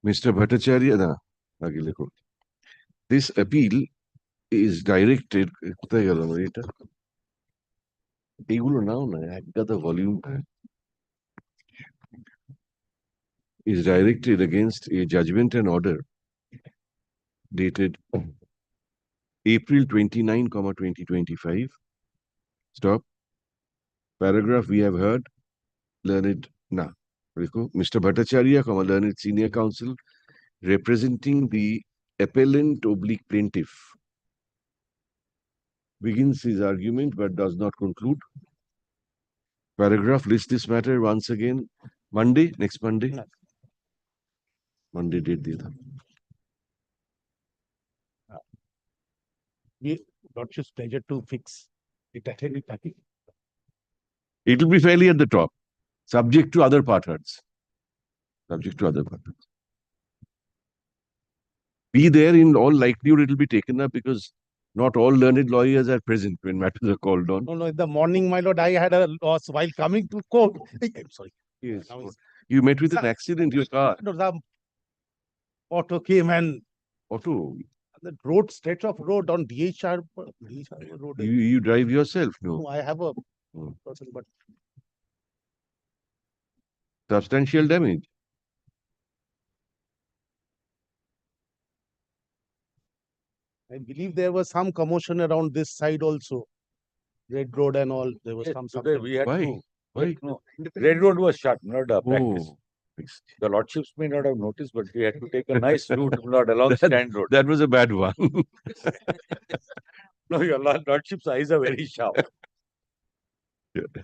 Mr. Bhattacharya, না আগে লেখো। This appeal is directed, কোথায় গেল আমার এটা? এইগুলো নাও না, এক গাদা volume is directed against a judgment and order dated April 29, 2025. Stop. Paragraph we have heard, learned, Mr. Bhattacharya, learned senior counsel, representing the appellant/plaintiff, begins his argument but does not conclude. paragraph lists this matter once again. Monday, next Monday. Monday date diya tha. Lordship's pleasure to fix it at any time. It will be fairly at the top, subject to other partners. Subject to other partners. Be there, in all likelihood it will be taken up because not all learned lawyers are present when matters are called on. No, in the morning, my lord, I had a loss while coming to court. I'm sorry. Yes. You met with an accident, your car. No, the auto came and Auto. the road, stretch of road on DHR road. You drive yourself, no? No, I have a Hmm. person, but Substantial damage. I believe there was some commotion around this side also. Red Road and all. There was Yes, some today something. we had Why? to. Why? No, Red Road was shut, not a practice. Oh, The lordships may not have noticed, but we had to take a nice route, not along Stand Road. that was a bad one. No, your lordship's eyes are very sharp. Yeah.